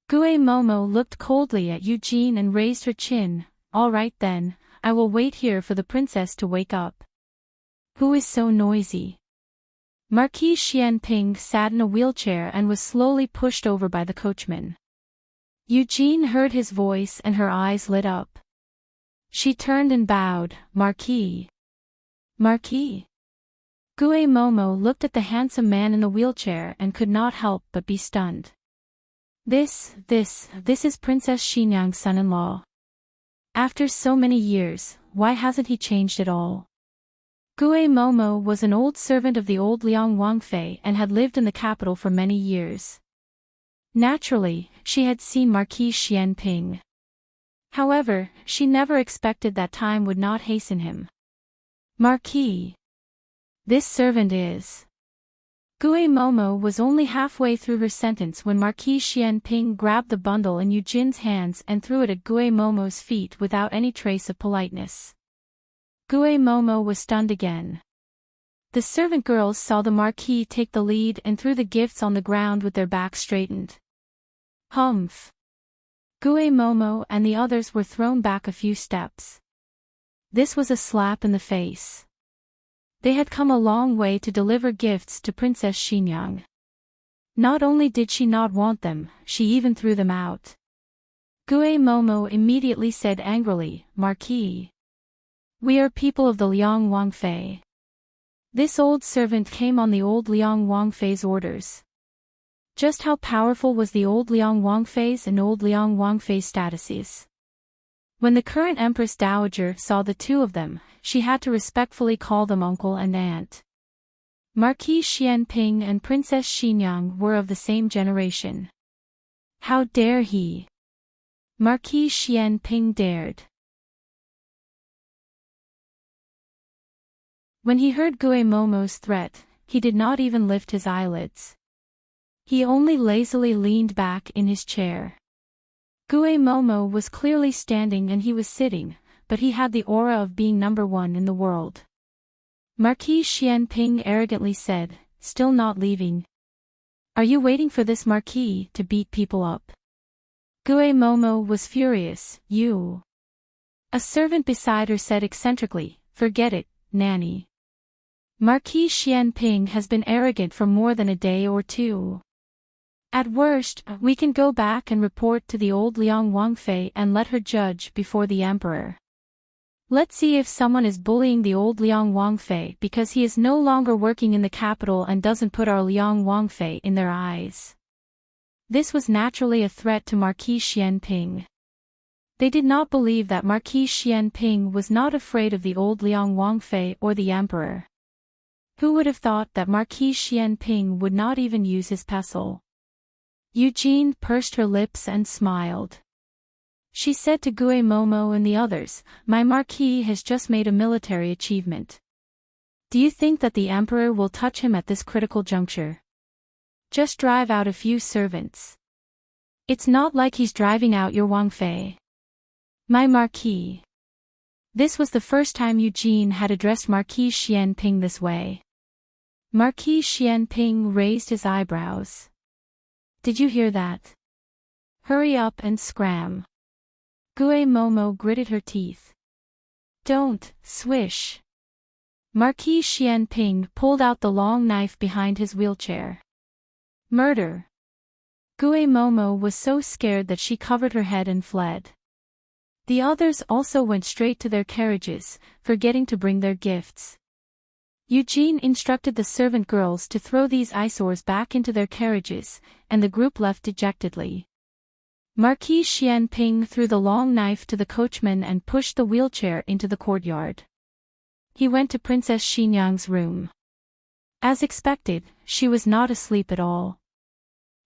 A: Gue Momo looked coldly at Eugene and raised her chin. "All right then, I will wait here for the princess to wake up. Who is so noisy?" Marquis Xian Ping sat in a wheelchair and was slowly pushed over by the coachman. Eugene heard his voice and her eyes lit up. She turned and bowed. Marquis. Marquis. Gue Momo looked at the handsome man in the wheelchair and could not help but be stunned. This is Princess Xinyang's son-in-law. After so many years, why hasn't he changed at all? Gue Momo was an old servant of the old Liang Wangfei and had lived in the capital for many years. Naturally, she had seen Marquis Xian Ping. However, she never expected that time would not hasten him. "Marquis. This servant is..." Gue Momo was only halfway through her sentence when Marquis Xian Ping grabbed the bundle in Eugene's hands and threw it at Gue Momo's feet without any trace of politeness. Gue Momo was stunned again. The servant girls saw the Marquis take the lead and threw the gifts on the ground with their backs straightened. Humph! Gue Momo and the others were thrown back a few steps. This was a slap in the face. They had come a long way to deliver gifts to Princess Xinyang. Not only did she not want them, she even threw them out. Gue Momo immediately said angrily, "Marquis. We are people of the Liang Wangfei. This old servant came on the old Liang Wangfei's orders." Just how powerful was the old Liang Wangfei's and old Liang Wangfei's statuses? When the current Empress Dowager saw the two of them, she had to respectfully call them uncle and aunt. Marquis Xian Ping and Princess Xinyang were of the same generation. How dare he? Marquis Xian Ping dared. When he heard Gue Momo's threat, he did not even lift his eyelids. He only lazily leaned back in his chair. Momo was clearly standing and he was sitting, but he had the aura of being number one in the world. Marquis Xianping arrogantly said, still not leaving. Are you waiting for this marquis to beat people up? Momo was furious. You. A servant beside her said eccentrically, forget it, nanny. Marquis Xianping has been arrogant for more than a day or two. At worst, we can go back and report to the old Liang Wangfei and let her judge before the emperor. Let's see if someone is bullying the old Liang Wangfei because he is no longer working in the capital and doesn't put our Liang Wangfei in their eyes. This was naturally a threat to Marquis Xianping. They did not believe that Marquis Xianping was not afraid of the old Liang Wangfei or the emperor. Who would have thought that Marquis Xianping would not even use his pestle? Eugene pursed her lips and smiled. She said to Momo and the others, my marquis has just made a military achievement. Do you think that the emperor will touch him at this critical juncture? Just drive out a few servants. It's not like he's driving out your Wangfei. My marquis. This was the first time Eugene had addressed Marquis Xianping this way. Marquis Xianping raised his eyebrows. Did you hear that? Hurry up and scram. Momo gritted her teeth. Don't, swish. Marquis Xianping pulled out the long knife behind his wheelchair. Murder. Momo was so scared that she covered her head and fled. The others also went straight to their carriages, forgetting to bring their gifts. Eugene instructed the servant girls to throw these eyesores back into their carriages, and the group left dejectedly. Marquis Xianping threw the long knife to the coachman and pushed the wheelchair into the courtyard. He went to Princess Xinyang's room. As expected, she was not asleep at all.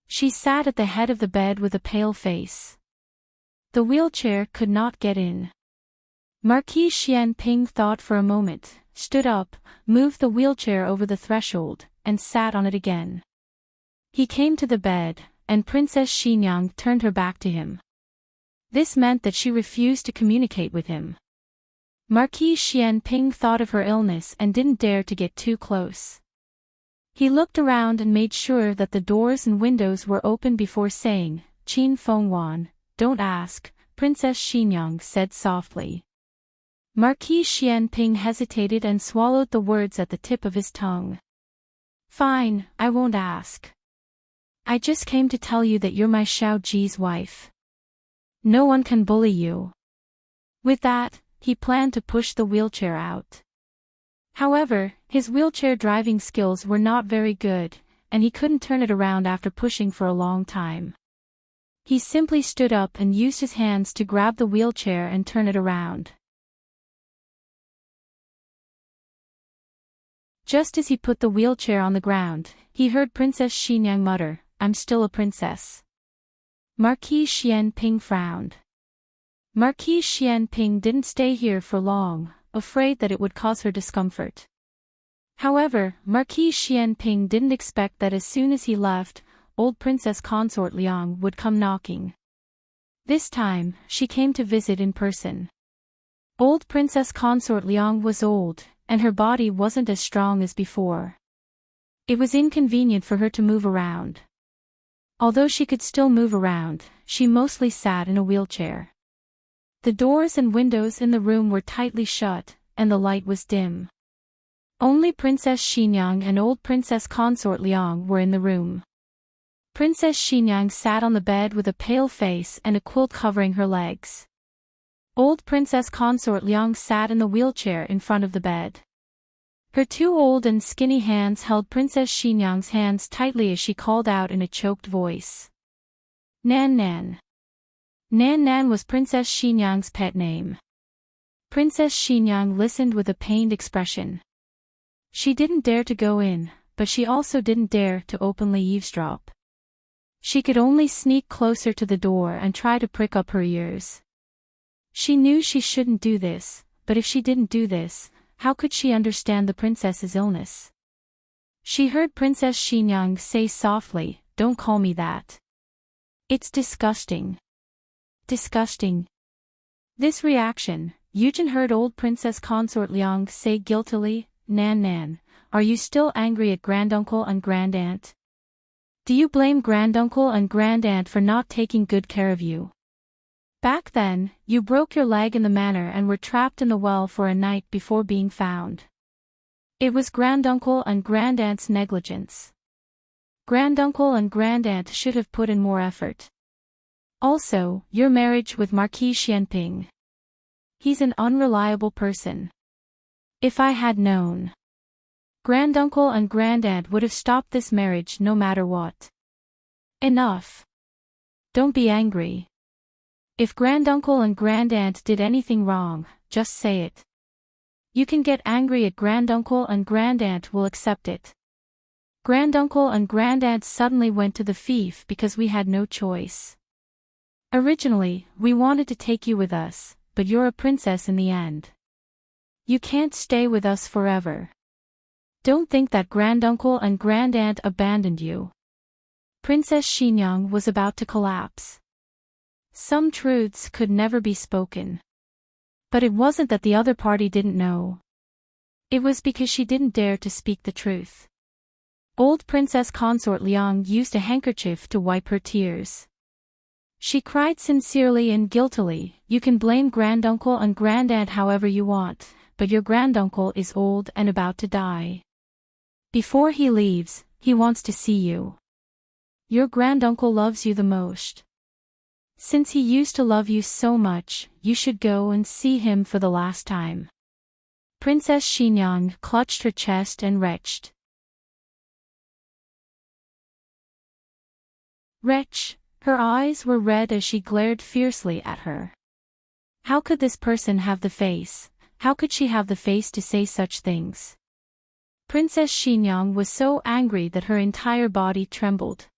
A: She sat at the head of the bed with a pale face. The wheelchair could not get in. Marquis Xianping thought for a moment, stood up, moved the wheelchair over the threshold, and sat on it again. He came to the bed, and Princess Xinyang turned her back to him. This meant that she refused to communicate with him. Marquis Xianping thought of her illness and didn't dare to get too close. He looked around and made sure that the doors and windows were open before saying, Qin Fengwan, don't ask, Princess Xinyang said softly. Marquis Xianping hesitated and swallowed the words at the tip of his tongue. Fine, I won't ask. I just came to tell you that you're my Xiao Ji's wife. No one can bully you. With that, he planned to push the wheelchair out. However, his wheelchair driving skills were not very good, and he couldn't turn it around after pushing for a long time. He simply stood up and used his hands to grab the wheelchair and turn it around. Just as he put the wheelchair on the ground, he heard Princess Xinyang mutter, I'm still a princess. Marquis Xianping frowned. Marquis Xianping didn't stay here for long, afraid that it would cause her discomfort. However, Marquis Xianping didn't expect that as soon as he left, old Princess Consort Liang would come knocking. This time, she came to visit in person. Old Princess Consort Liang was old, and her body wasn't as strong as before. It was inconvenient for her to move around. Although she could still move around, she mostly sat in a wheelchair. The doors and windows in the room were tightly shut, and the light was dim. Only Princess Xinyang and old Princess Consort Liang were in the room. Princess Xinyang sat on the bed with a pale face and a quilt covering her legs. Old Princess Consort Liang sat in the wheelchair in front of the bed. Her two old and skinny hands held Princess Xinyang's hands tightly as she called out in a choked voice. Nan Nan. Nan Nan was Princess Xinyang's pet name. Princess Xinyang listened with a pained expression. She didn't dare to go in, but she also didn't dare to openly eavesdrop. She could only sneak closer to the door and try to prick up her ears. She knew she shouldn't do this, but if she didn't do this, how could she understand the princess's illness? She heard Princess Xinyang say softly, don't call me that. It's disgusting. Disgusting. This reaction, Eugen heard old Princess Consort Liang say guiltily, Nan Nan, are you still angry at granduncle and grandaunt? Do you blame granduncle and grandaunt for not taking good care of you? Back then, you broke your leg in the manor and were trapped in the well for a night before being found. It was granduncle and grandaunt's negligence. Granduncle and grandaunt should have put in more effort. Also, your marriage with Marquis Xianping. He's an unreliable person. If I had known. Granduncle and grandaunt would have stopped this marriage no matter what. Enough. Don't be angry. If granduncle and grandaunt did anything wrong, just say it. You can get angry at granduncle and grandaunt will accept it. Granduncle and grandaunt suddenly went to the fief because we had no choice. Originally, we wanted to take you with us, but you're a princess in the end. You can't stay with us forever. Don't think that granduncle and grandaunt abandoned you. Princess Xinyang was about to collapse. Some truths could never be spoken. But it wasn't that the other party didn't know. It was because she didn't dare to speak the truth. Old Princess Consort Liang used a handkerchief to wipe her tears. She cried sincerely and guiltily, you can blame granduncle and grandaunt however you want, but your granduncle is old and about to die. Before he leaves, he wants to see you. Your granduncle loves you the most. Since he used to love you so much, you should go and see him for the last time. Princess Xinyang clutched her chest and retched. Retch. Her eyes were red as she glared fiercely at her. How could this person have the face? How could she have the face to say such things? Princess Xinyang was so angry that her entire body trembled.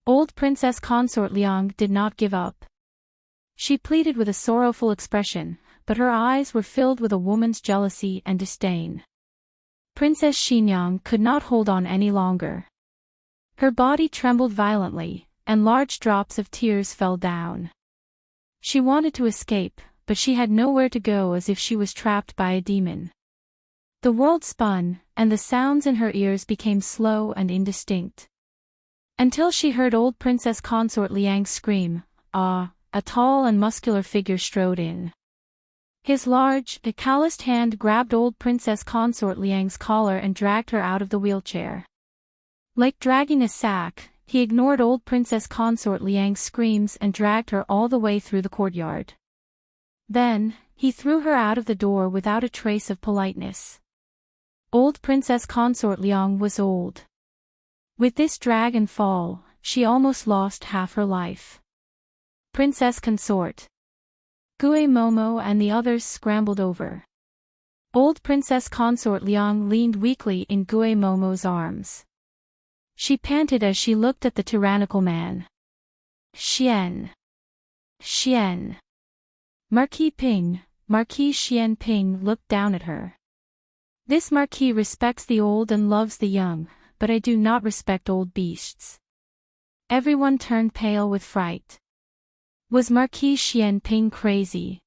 A: Old Princess Consort Liang did not give up. She pleaded with a sorrowful expression, but her eyes were filled with a woman's jealousy and disdain. Princess Xinyang could not hold on any longer. Her body trembled violently, and large drops of tears fell down. She wanted to escape, but she had nowhere to go as if she was trapped by a demon. The world spun, and the sounds in her ears became slow and indistinct. Until she heard old Princess Consort Liang scream, "Ah!" A tall and muscular figure strode in. His large, calloused hand grabbed old Princess Consort Liang's collar and dragged her out of the wheelchair. Like dragging a sack, he ignored old Princess Consort Liang's screams and dragged her all the way through the courtyard. Then, he threw her out of the door without a trace of politeness. Old Princess Consort Liang was old. With this drag and fall, she almost lost half her life. Princess Consort Gue Momo and the others scrambled over. Old Princess Consort Liang leaned weakly in Gue Momo's arms. She panted as she looked at the tyrannical man. Xian. Xian. Marquis Xianping looked down at her. This marquis respects the old and loves the young, but I do not respect old beasts. Everyone turned pale with fright. Was Marquis Xianping crazy?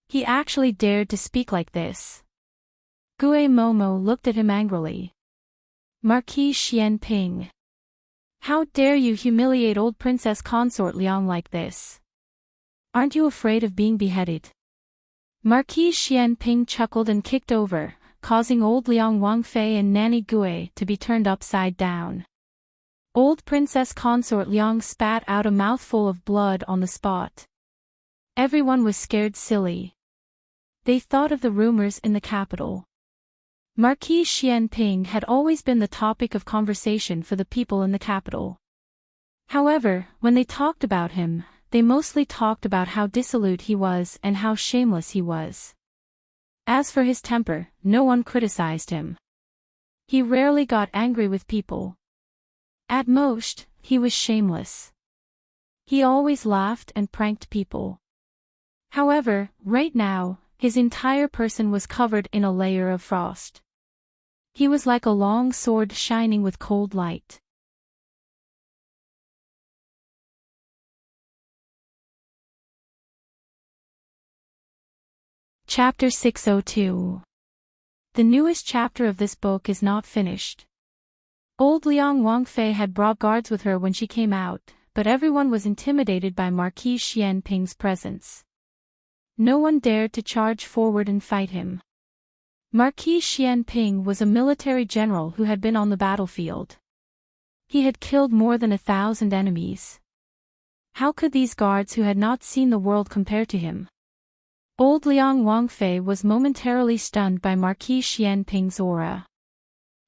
A: He actually dared to speak like this. Gue Momo looked at him angrily. Marquis Xianping. How dare you humiliate old Princess Consort Liang like this? Aren't you afraid of being beheaded? Marquis Xianping chuckled and kicked over, causing old Liang Wangfei and Nanny Gue to be turned upside down. Old Princess Consort Liang spat out a mouthful of blood on the spot. Everyone was scared silly. They thought of the rumors in the capital. Marquis Xianping had always been the topic of conversation for the people in the capital. However, when they talked about him, they mostly talked about how dissolute he was and how shameless he was. As for his temper, no one criticized him. He rarely got angry with people. At most, he was shameless. He always laughed and pranked people. However, right now, his entire person was covered in a layer of frost. He was like a long sword shining with cold light. Chapter 602. The newest chapter of this book is not finished. Old Liang Wangfei had brought guards with her when she came out, but everyone was intimidated by Marquis Xianping's presence. No one dared to charge forward and fight him. Marquis Xianping was a military general who had been on the battlefield. He had killed more than 1,000 enemies. How could these guards who had not seen the world compare to him? Old Liang Wangfei was momentarily stunned by Marquis Xianping's aura.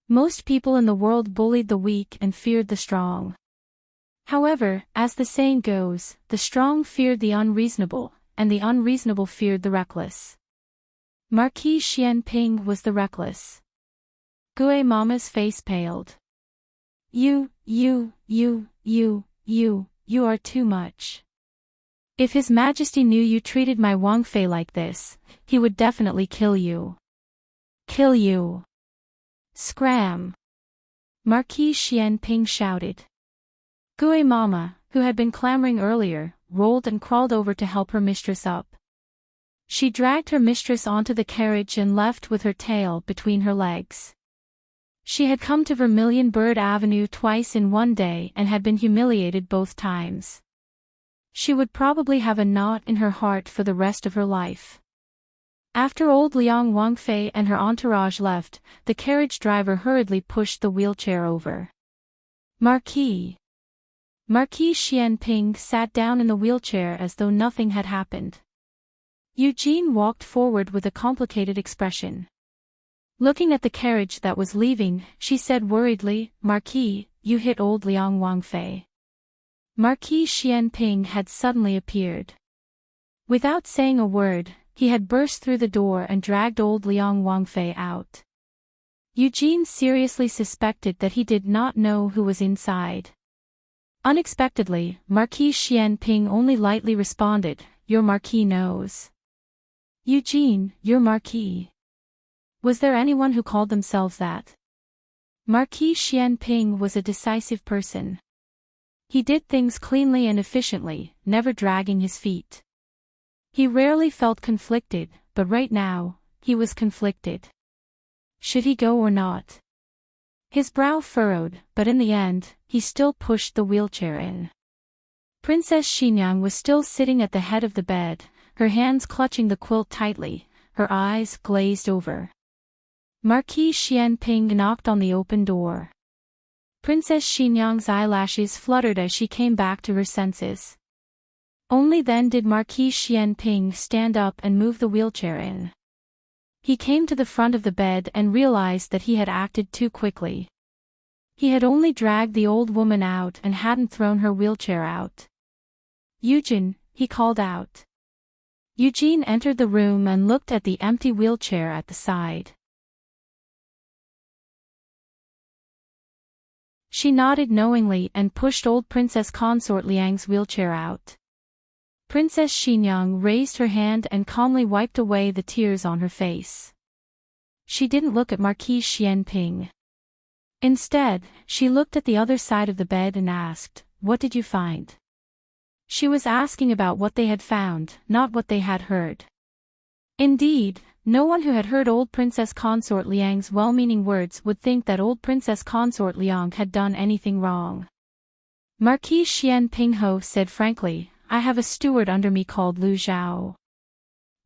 A: Most people in the world bullied the weak and feared the strong. However, as the saying goes, the strong feared the unreasonable, and the unreasonable feared the reckless. Marquis Xianping was the reckless. Gue Mama's face paled. You are too much. If His Majesty knew you treated my Wangfei like this, he would definitely kill you. Kill you. Scram! Marquis Xianping shouted. Gue Mama, who had been clamoring earlier, rolled and crawled over to help her mistress up. She dragged her mistress onto the carriage and left with her tail between her legs. She had come to Vermilion Bird Avenue twice in one day and had been humiliated both times. She would probably have a knot in her heart for the rest of her life. After old Liang Wangfei and her entourage left, the carriage driver hurriedly pushed the wheelchair over. Marquis Xianping sat down in the wheelchair as though nothing had happened. Eugene walked forward with a complicated expression. Looking at the carriage that was leaving, she said worriedly, Marquis, you hit old Liang Wangfei. Marquis Xianping had suddenly appeared. Without saying a word, he had burst through the door and dragged old Liang Wangfei out. Eugene seriously suspected that he did not know who was inside. Unexpectedly, Marquis Xianping only lightly responded, Your Marquis knows. Eugene, your Marquis. Was there anyone who called themselves that? Marquis Xianping was a decisive person. He did things cleanly and efficiently, never dragging his feet. He rarely felt conflicted, but right now, he was conflicted. Should he go or not? His brow furrowed, but in the end, he still pushed the wheelchair in. Princess Xinyang was still sitting at the head of the bed, her hands clutching the quilt tightly, her eyes glazed over. Marquis Xianping knocked on the open door. Princess Xinyang's eyelashes fluttered as she came back to her senses. Only then did Marquis Xianping stand up and move the wheelchair in. He came to the front of the bed and realized that he had acted too quickly. He had only dragged the old woman out and hadn't thrown her wheelchair out. Eugene, he called out. Eugene entered the room and looked at the empty wheelchair at the side. She nodded knowingly and pushed old Princess Consort Liang's wheelchair out. Princess Xinyang raised her hand and calmly wiped away the tears on her face. She didn't look at Marquis Xianping. Instead, she looked at the other side of the bed and asked, What did you find? She was asking about what they had found, not what they had heard. Indeed, no one who had heard old Princess Consort Liang's well-meaning words would think that old Princess Consort Liang had done anything wrong. Marquis Xianping said frankly, I have a steward under me called Lu Zhao.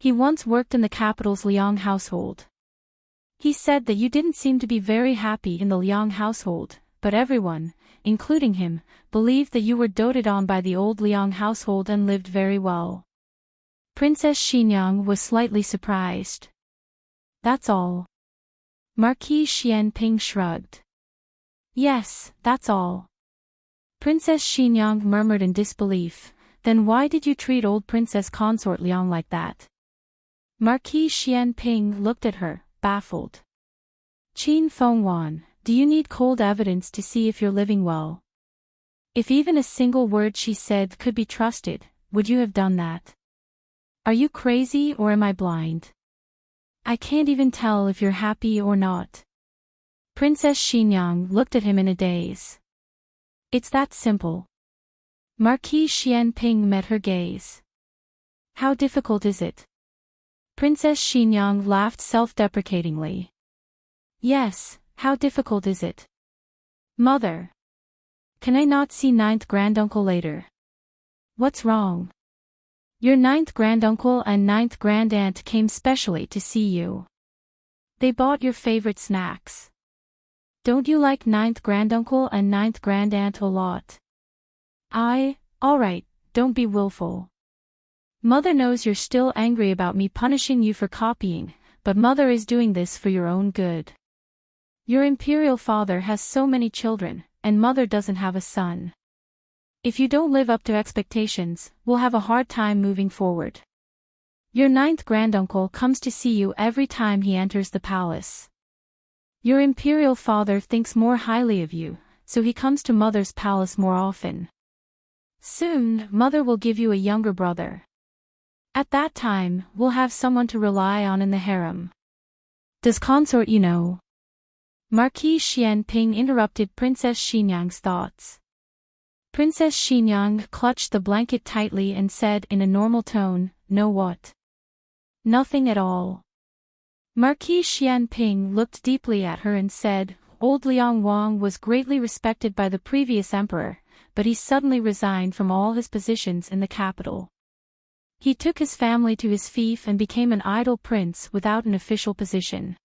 A: He once worked in the capital's Liang household. He said that you didn't seem to be very happy in the Liang household, but everyone, including him, believed that you were doted on by the old Liang household and lived very well. Princess Xinyang was slightly surprised. That's all. Marquis Xianping shrugged. Yes, that's all. Princess Xinyang murmured in disbelief, then why did you treat old Princess Consort Liang like that? Marquis Xianping looked at her, baffled. Qin Fengwan, do you need cold evidence to see if you're living well? If even a single word she said could be trusted, would you have done that? Are you crazy or am I blind? I can't even tell if you're happy or not. Princess Xinyang looked at him in a daze. It's that simple. Marquis Xianping met her gaze. How difficult is it? Princess Xinyang laughed self-deprecatingly. Yes, how difficult is it? Mother. Can I not see ninth granduncle later? What's wrong? Your ninth granduncle and ninth grandaunt came specially to see you. They bought your favorite snacks. Don't you like ninth granduncle and ninth grandaunt a lot? Alright, don't be willful. Mother knows you're still angry about me punishing you for copying, but Mother is doing this for your own good. Your imperial father has so many children, and Mother doesn't have a son. If you don't live up to expectations, we'll have a hard time moving forward. Your ninth granduncle comes to see you every time he enters the palace. Your imperial father thinks more highly of you, so he comes to Mother's palace more often. Soon, Mother will give you a younger brother. At that time, we'll have someone to rely on in the harem. Does consort you know? Marquis Xianping interrupted Princess Xinyang's thoughts. Princess Xinyang clutched the blanket tightly and said in a normal tone, "Know what? Nothing at all." Marquis Xianping looked deeply at her and said, "Old Liang Wang was greatly respected by the previous emperor, but he suddenly resigned from all his positions in the capital. He took his family to his fief and became an idle prince without an official position.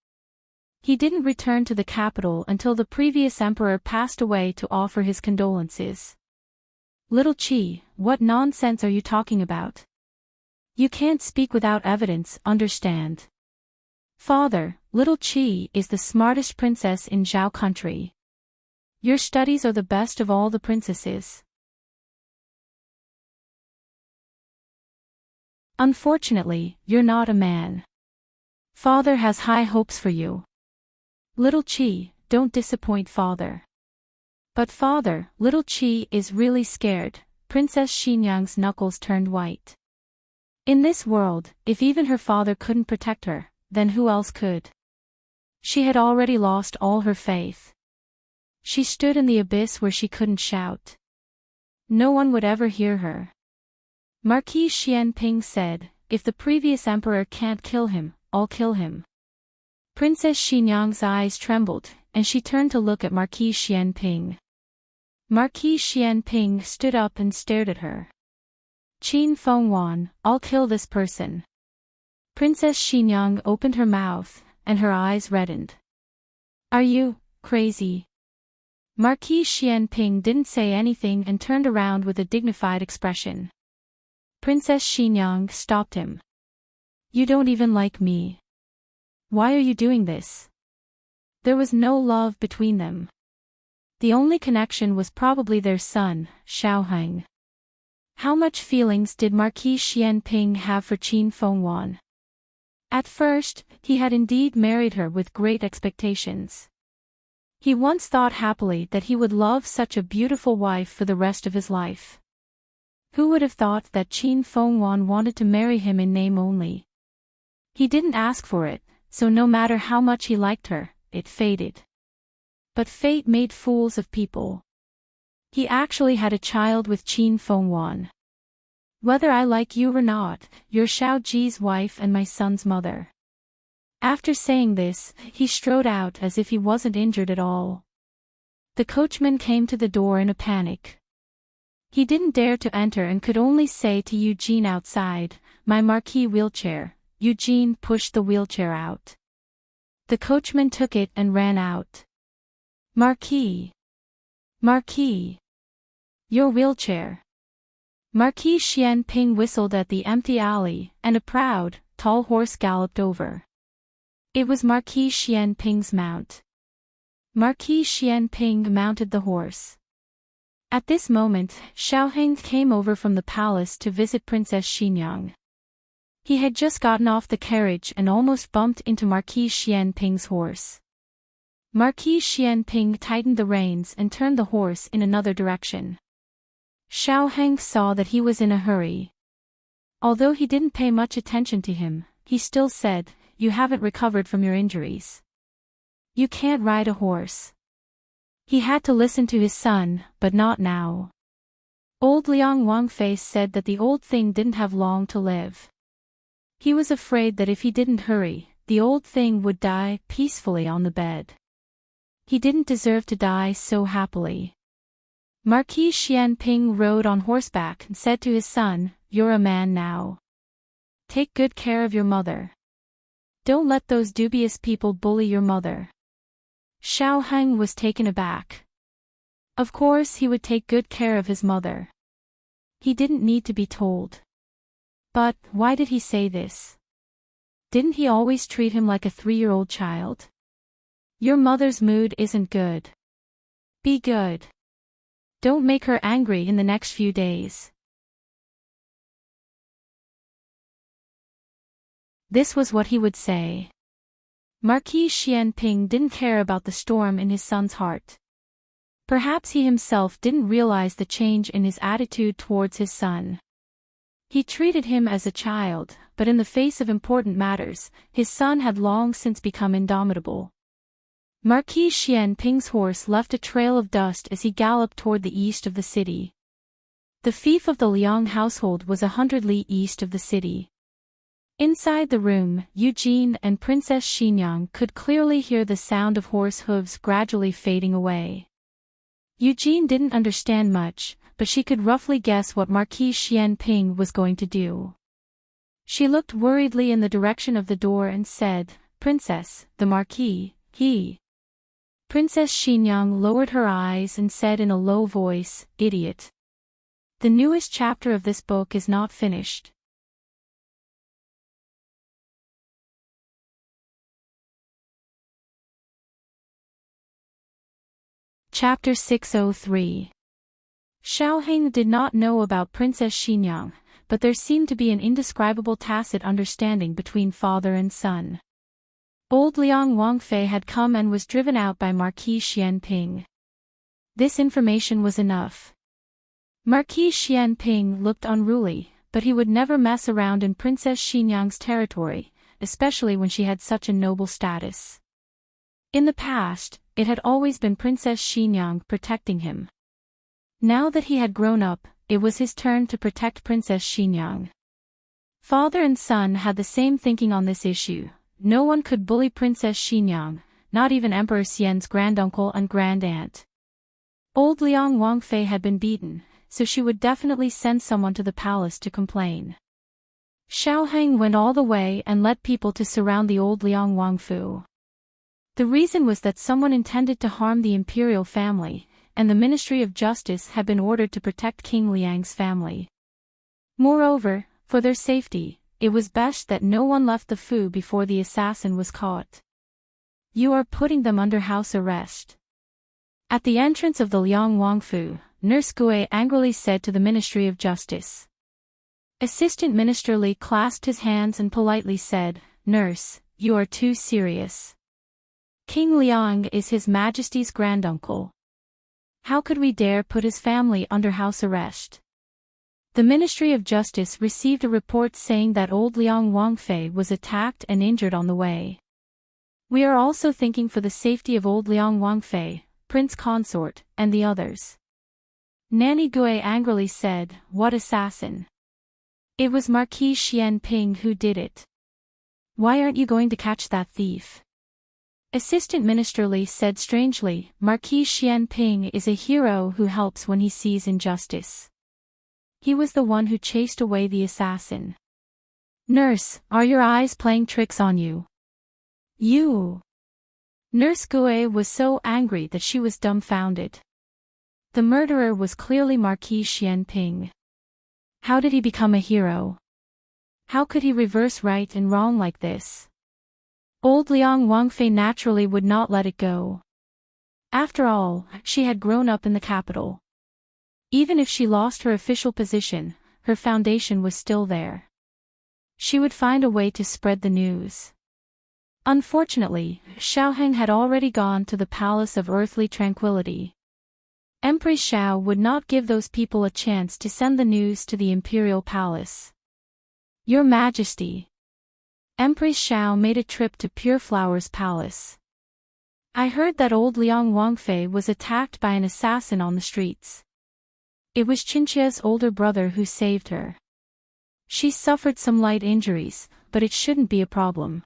A: He didn't return to the capital until the previous emperor passed away to offer his condolences." Little Qi, what nonsense are you talking about? You can't speak without evidence, understand? Father, Little Qi is the smartest princess in Zhao country. Your studies are the best of all the princesses. Unfortunately, you're not a man. Father has high hopes for you. Little Qi, don't disappoint Father. But Father, Little Qi is really scared. Princess Xinyang's knuckles turned white. In this world, if even her father couldn't protect her, then who else could? She had already lost all her faith. She stood in the abyss where she couldn't shout. No one would ever hear her. Marquis Xianping said, "If the previous emperor can't kill him, I'll kill him." Princess Xinyang's eyes trembled, and she turned to look at Marquis Xianping. Marquis Xianping stood up and stared at her. "Qin Fengwan, I'll kill this person." Princess Xinyang opened her mouth, and her eyes reddened. "Are you crazy?" Marquis Xianping didn't say anything and turned around with a dignified expression. Princess Xinyang stopped him. "You don't even like me. Why are you doing this?" There was no love between them. The only connection was probably their son, Xiaoheng. How much feelings did Marquis Xianping have for Qin Fengwan? At first, he had indeed married her with great expectations. He once thought happily that he would love such a beautiful wife for the rest of his life. Who would have thought that Qin Fengwan wanted to marry him in name only? He didn't ask for it, so no matter how much he liked her, it faded. But fate made fools of people. He actually had a child with Qin Fengwan. "Whether I like you or not, you're Xiao Ji's wife and my son's mother." After saying this, he strode out as if he wasn't injured at all. The coachman came to the door in a panic. He didn't dare to enter and could only say to Eugene outside, "My marquee wheelchair." Eugene pushed the wheelchair out. The coachman took it and ran out. "Marquis! Marquis! Your wheelchair!" Marquis Xianping whistled at the empty alley, and a proud, tall horse galloped over. It was Marquis Xianping's mount. Marquis Xianping mounted the horse. At this moment, Xiaoheng came over from the palace to visit Princess Xinyang. He had just gotten off the carriage and almost bumped into Marquis Xianping's horse. Marquis Xianping tightened the reins and turned the horse in another direction. Xiaoheng saw that he was in a hurry. Although he didn't pay much attention to him, he still said, "You haven't recovered from your injuries. You can't ride a horse." He had to listen to his son, but not now. Old Liang Wangface said that the old thing didn't have long to live. He was afraid that if he didn't hurry, the old thing would die peacefully on the bed. He didn't deserve to die so happily. Marquis Xianping rode on horseback and said to his son, "You're a man now. Take good care of your mother. Don't let those dubious people bully your mother." Xiao Heng was taken aback. Of course he would take good care of his mother. He didn't need to be told. But why did he say this? Didn't he always treat him like a 3-year-old child? Your mother's mood isn't good. Be good. Don't make her angry in the next few days. This was what he would say. Marquis Xianping didn't care about the storm in his son's heart. Perhaps he himself didn't realize the change in his attitude towards his son. He treated him as a child, but in the face of important matters, his son had long since become indomitable. Marquis Xianping's horse left a trail of dust as he galloped toward the east of the city. The fief of the Liang household was 100 li east of the city. Inside the room, Eugene and Princess Xinyang could clearly hear the sound of horse hooves gradually fading away. Eugene didn't understand much, but she could roughly guess what Marquis Xianping was going to do. She looked worriedly in the direction of the door and said, "Princess, the Marquis, he." Princess Xinyang lowered her eyes and said in a low voice, "Idiot. The newest chapter of this book is not finished." Chapter 603. Xiao Heng did not know about Princess Xinyang, but there seemed to be an indescribable tacit understanding between father and son. Old Liang Wangfei had come and was driven out by Marquis Xianping. This information was enough. Marquis Xianping looked unruly, but he would never mess around in Princess Xinyang's territory, especially when she had such a noble status. In the past, it had always been Princess Xinyang protecting him. Now that he had grown up, it was his turn to protect Princess Xinyang. Father and son had the same thinking on this issue. No one could bully Princess Xinyang, not even Emperor Xian's granduncle and grandaunt. Old Liang Wangfei had been beaten, so she would definitely send someone to the palace to complain. Xiao Heng went all the way and led people to surround the old Liang Wangfu. The reason was that someone intended to harm the imperial family, and the Ministry of Justice had been ordered to protect King Liang's family. Moreover, for their safety, it was best that no one left the Fu before the assassin was caught. "You are putting them under house arrest." At the entrance of the Liang Wangfu, Nurse Gui angrily said to the Ministry of Justice. Assistant Minister Li clasped his hands and politely said, "Nurse, you are too serious. King Liang is His Majesty's granduncle. How could we dare put his family under house arrest?" The Ministry of Justice received a report saying that old Liang Wangfei was attacked and injured on the way. "We are also thinking for the safety of old Liang Wangfei, Prince Consort, and the others." Nanny Gui angrily said, "What assassin? It was Marquis Xianping who did it. Why aren't you going to catch that thief?" Assistant Minister Li said strangely, "Marquis Xianping is a hero who helps when he sees injustice. He was the one who chased away the assassin." "Nurse, are your eyes playing tricks on you? You!" Nurse Gui was so angry that she was dumbfounded. The murderer was clearly Marquis Xianping. How did he become a hero? How could he reverse right and wrong like this? Old Liang Wangfei naturally would not let it go. After all, she had grown up in the capital. Even if she lost her official position, her foundation was still there. She would find a way to spread the news. Unfortunately, Xiao Heng had already gone to the Palace of Earthly Tranquility. Empress Xiao would not give those people a chance to send the news to the Imperial Palace. "Your Majesty." Empress Xiao made a trip to Pure Flower's palace. "I heard that old Liang Wangfei was attacked by an assassin on the streets. It was Qinqia's older brother who saved her. She suffered some light injuries, but it shouldn't be a problem.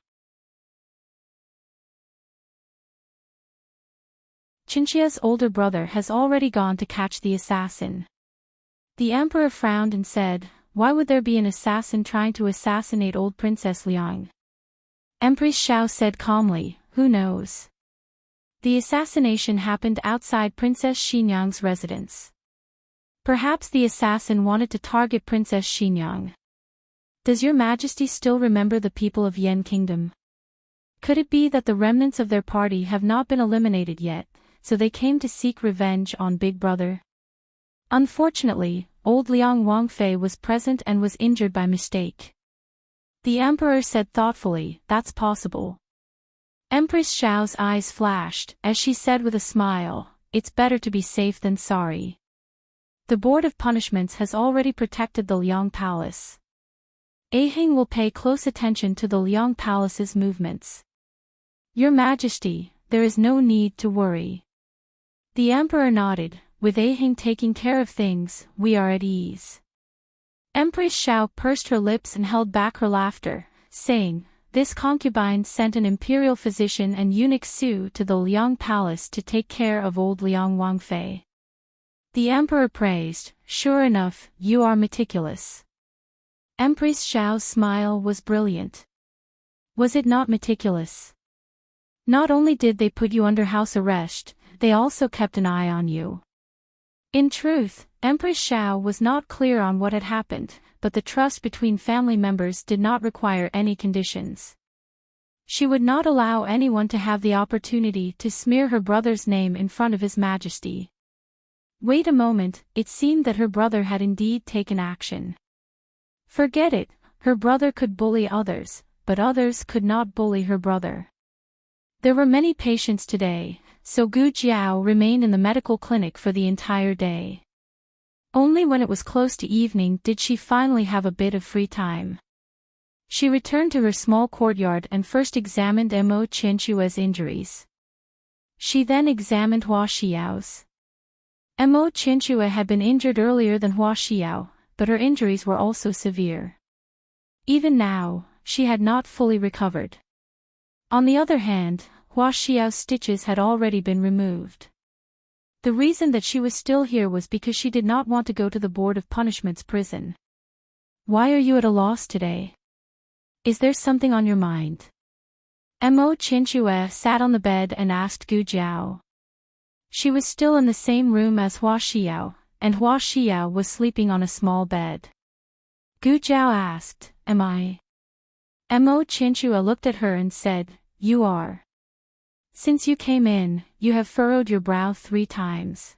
A: Qinqia's older brother has already gone to catch the assassin. The emperor frowned and said, "Why would there be an assassin trying to assassinate old Princess Liang?" Empress Xiao said calmly, "Who knows? The assassination happened outside Princess Xinyang's residence. Perhaps the assassin wanted to target Princess Xinyang. Does your majesty still remember the people of Yan Kingdom? Could it be that the remnants of their party have not been eliminated yet, so they came to seek revenge on Big Brother?" Unfortunately, old Liang Wangfei was present and was injured by mistake. The emperor said thoughtfully, "That's possible." Empress Xiao's eyes flashed, as she said with a smile, "It's better to be safe than sorry. The Board of Punishments has already protected the Liang Palace. Ahing will pay close attention to the Liang Palace's movements. Your Majesty, there is no need to worry." The emperor nodded, "With Ahing taking care of things, we are at ease." Empress Xiao pursed her lips and held back her laughter, saying, "This concubine sent an imperial physician and eunuch Su to the Liang Palace to take care of old Liang Wangfei." The emperor praised, "Sure enough, you are meticulous." Empress Xiao's smile was brilliant. "Was it not meticulous? Not only did they put you under house arrest, they also kept an eye on you." In truth, Empress Xiao was not clear on what had happened, but the trust between family members did not require any conditions. She would not allow anyone to have the opportunity to smear her brother's name in front of His Majesty. Wait a moment, it seemed that her brother had indeed taken action. Forget it, her brother could bully others, but others could not bully her brother. There were many patients today, so Gu Jiao remained in the medical clinic for the entire day. Only when it was close to evening did she finally have a bit of free time. She returned to her small courtyard and first examined Mo Qianchua's injuries. She then examined Hua Xiao's. Mo Qianchua had been injured earlier than Hua Xiao, but her injuries were also severe. Even now, she had not fully recovered. On the other hand, Hua Xiao's stitches had already been removed. The reason that she was still here was because she did not want to go to the Board of Punishments prison. "Why are you at a loss today? Is there something on your mind?" Mo Qianchua sat on the bed and asked Gu Jiao. She was still in the same room as Hua Xiao, and Hua Xiao was sleeping on a small bed. Gu Jiao asked, "Am I?" Mo Qianchua looked at her and said, "You are. Since you came in, you have furrowed your brow 3 times.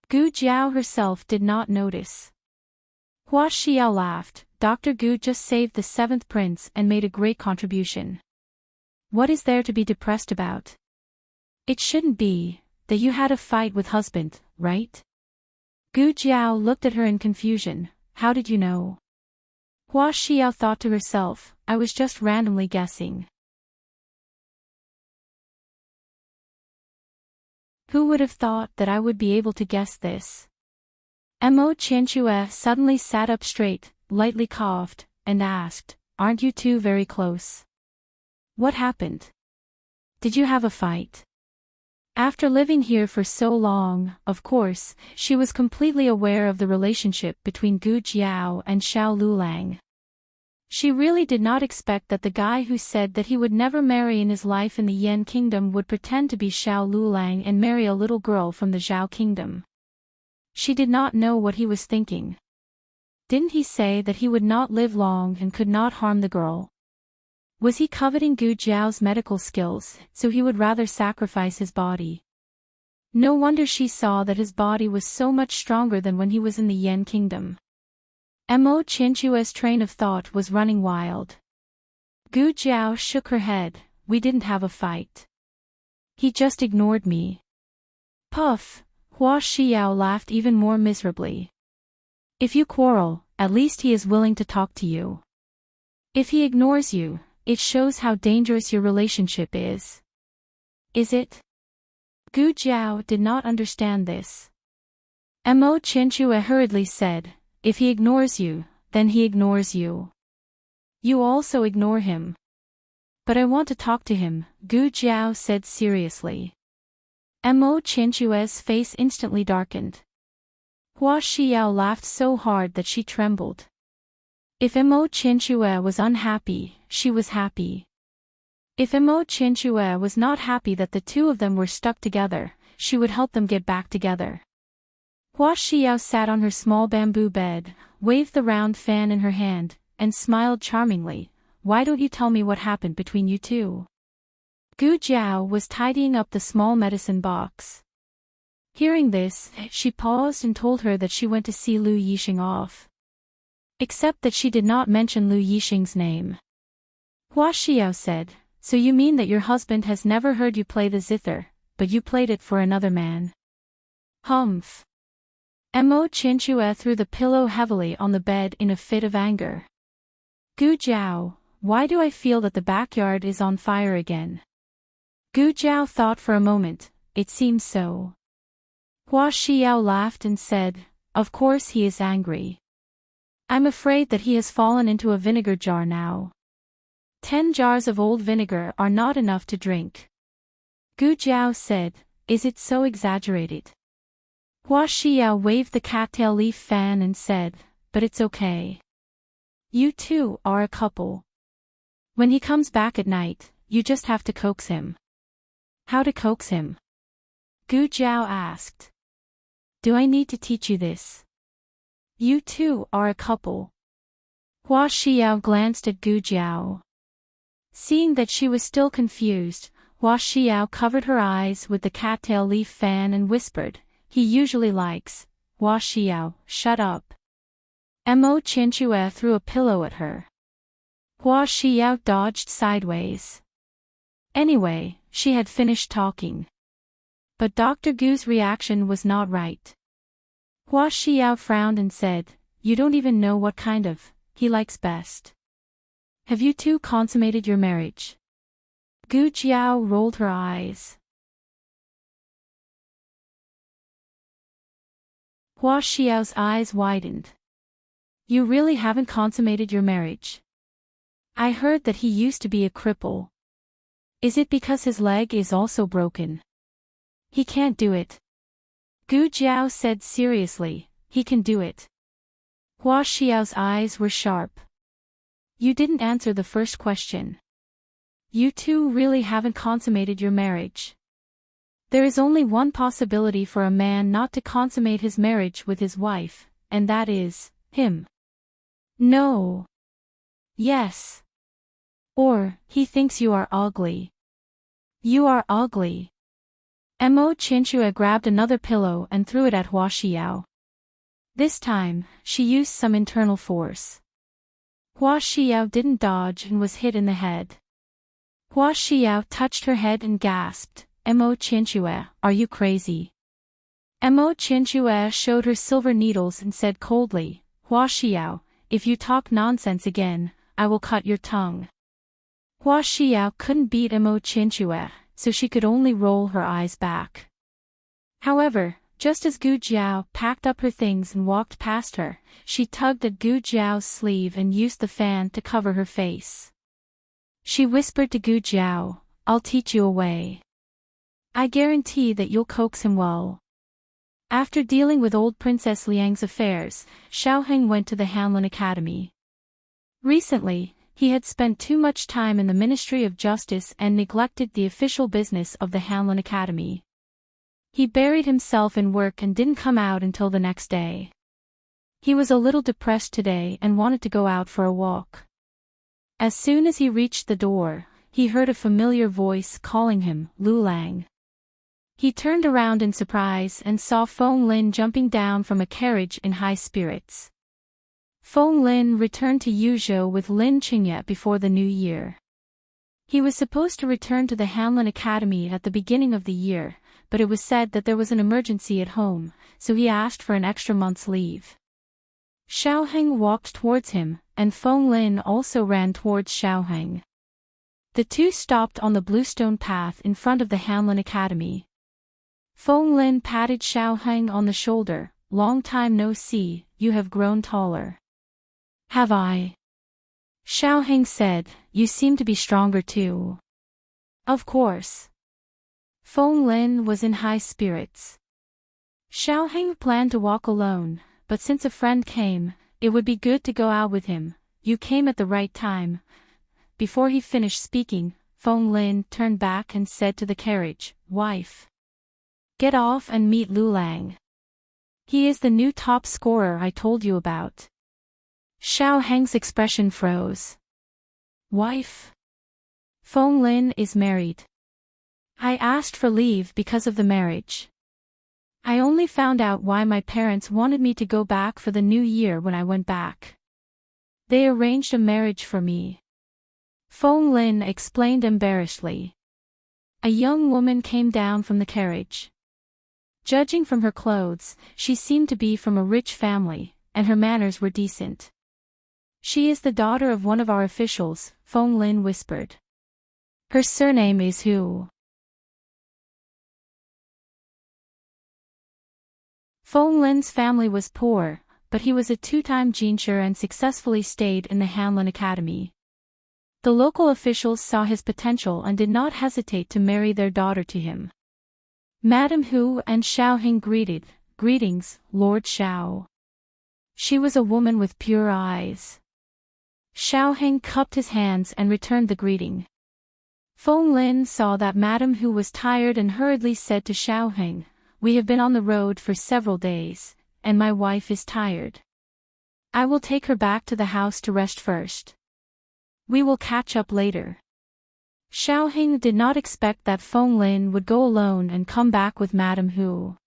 A: Gu Jiao herself did not notice. Hua Xiao laughed, "Dr. Gu just saved the 7th prince and made a great contribution. What is there to be depressed about? It shouldn't be that you had a fight with husband, right?" Gu Jiao looked at her in confusion. "How did you know?" Hua Xiao thought to herself, "I was just randomly guessing." Who would have thought that I would be able to guess this? Mo Qianchua suddenly sat up straight, lightly coughed, and asked, "Aren't you two very close? What happened? Did you have a fight?" After living here for so long, of course, she was completely aware of the relationship between Gu Jiao and Xiao Lulang. She really did not expect that the guy who said that he would never marry in his life in the Yan Kingdom would pretend to be Xiao Lulang and marry a little girl from the Zhao Kingdom. She did not know what he was thinking. Didn't he say that he would not live long and could not harm the girl? Was he coveting Gu Jiao's medical skills, so he would rather sacrifice his body? No wonder she saw that his body was so much stronger than when he was in the Yan Kingdom. Mo Qianchua's train of thought was running wild. Gu Jiao shook her head, "We didn't have a fight. He just ignored me." Puff! Hua Xiao laughed even more miserably. "If you quarrel, at least he is willing to talk to you. If he ignores you, it shows how dangerous your relationship is." "Is it?" Gu Jiao did not understand this. Mo Qianchua hurriedly said, "If he ignores you, then he ignores you. You also ignore him. But I want to talk to him, Gu Jiao said seriously. Mo Qianchue's face instantly darkened. Hua Xiao laughed so hard that she trembled. If Mo Qianchue was unhappy, she was happy. If Mo Qianchue was not happy that the two of them were stuck together, she would help them get back together. Hua Xiao sat on her small bamboo bed, waved the round fan in her hand, and smiled charmingly. Why don't you tell me what happened between you two? Gu Jiao was tidying up the small medicine box. Hearing this, she paused and told her that she went to see Lu Yixing off. Except that she did not mention Lu Yixing's name. Hua Xiao said, so you mean that your husband has never heard you play the zither, but you played it for another man? Humph. Mo Qianchue threw the pillow heavily on the bed in a fit of anger. Gu Jiao, why do I feel that the backyard is on fire again? Gu Jiao thought for a moment, it seems so. Hua Xiao laughed and said, of course he is angry. I'm afraid that he has fallen into a vinegar jar now. 10 jars of old vinegar are not enough to drink. Gu Jiao said, is it so exaggerated? Hua Xiao waved the cattail leaf fan and said, but it's okay. You two are a couple. When he comes back at night, you just have to coax him. How to coax him? Gu Jiao asked. Do I need to teach you this? You two are a couple. Hua Xiao glanced at Gu Jiao. Seeing that she was still confused, Hua Xiao covered her eyes with the cattail leaf fan and whispered, he usually likes. Hua Xiao, shut up. Mo Qianchue threw a pillow at her. Hua Xiao dodged sideways. Anyway, she had finished talking. But Dr. Gu's reaction was not right. Hua Xiao frowned and said, you don't even know what kind of he likes best. Have you two consummated your marriage? Gu Jiao rolled her eyes. Hua Xiao's eyes widened. You really haven't consummated your marriage? I heard that he used to be a cripple. Is it because his leg is also broken? He can't do it. Gu Jiao said seriously, he can do it. Hua Xiao's eyes were sharp. You didn't answer the first question. You two really haven't consummated your marriage. There is only one possibility for a man not to consummate his marriage with his wife, and that is, him. No. Yes. Or, he thinks you are ugly. You are ugly. Mo Qianchue grabbed another pillow and threw it at Hua Xiao. This time, she used some internal force. Hua Xiao didn't dodge and was hit in the head. Hua Xiao touched her head and gasped, Mo Qianchue, are you crazy? Mo Qianchue showed her silver needles and said coldly, Hua Xiao, if you talk nonsense again, I will cut your tongue. Hua Xiao couldn't beat Mo Qianchue, so she could only roll her eyes back. However, just as Gu Jiao packed up her things and walked past her, she tugged at Gu Jiao's sleeve and used the fan to cover her face. She whispered to Gu Jiao, I'll teach you a way. I guarantee that you'll coax him well. After dealing with old Princess Liang's affairs, Xiaoheng went to the Hanlin Academy. Recently, he had spent too much time in the Ministry of Justice and neglected the official business of the Hanlin Academy. He buried himself in work and didn't come out until the next day. He was a little depressed today and wanted to go out for a walk. As soon as he reached the door, he heard a familiar voice calling him, Lu Lang. He turned around in surprise and saw Feng Lin jumping down from a carriage in high spirits. Feng Lin returned to Yuzhou with Lin Qingye before the new year. He was supposed to return to the Hanlin Academy at the beginning of the year, but it was said that there was an emergency at home, so he asked for an extra month's leave. Xiaoheng walked towards him, and Feng Lin also ran towards Xiaoheng. The two stopped on the bluestone path in front of the Hanlin Academy. Feng Lin patted Xiaoheng on the shoulder, long time no see, you have grown taller. Have I? Xiaoheng said, "You seem to be stronger too." Of course. Feng Lin was in high spirits. Xiaoheng planned to walk alone, but since a friend came, it would be good to go out with him. You came at the right time. Before he finished speaking, Feng Lin turned back and said to the carriage, "Wife, get off and meet Lulang. He is the new top scorer I told you about." Xiaoheng's expression froze. Wife? Feng Lin is married. I asked for leave because of the marriage. I only found out why my parents wanted me to go back for the new year when I went back. They arranged a marriage for me. Feng Lin explained embarrassedly. A young woman came down from the carriage. Judging from her clothes, she seemed to be from a rich family, and her manners were decent. She is the daughter of one of our officials, Feng Lin whispered. Her surname is Hu. Feng Lin's family was poor, but he was a two-time Jinshi and successfully stayed in the Hanlin Academy. The local officials saw his potential and did not hesitate to marry their daughter to him. Madame Hu and Xiaoheng greeted, "Greetings, Lord Xiao." She was a woman with pure eyes. Xiaoheng cupped his hands and returned the greeting. Feng Lin saw that Madame Hu was tired and hurriedly said to Xiaoheng, "We have been on the road for several days, and my wife is tired. I will take her back to the house to rest first. We will catch up later." Xiaoheng did not expect that Feng Lin would go alone and come back with Madame Hu.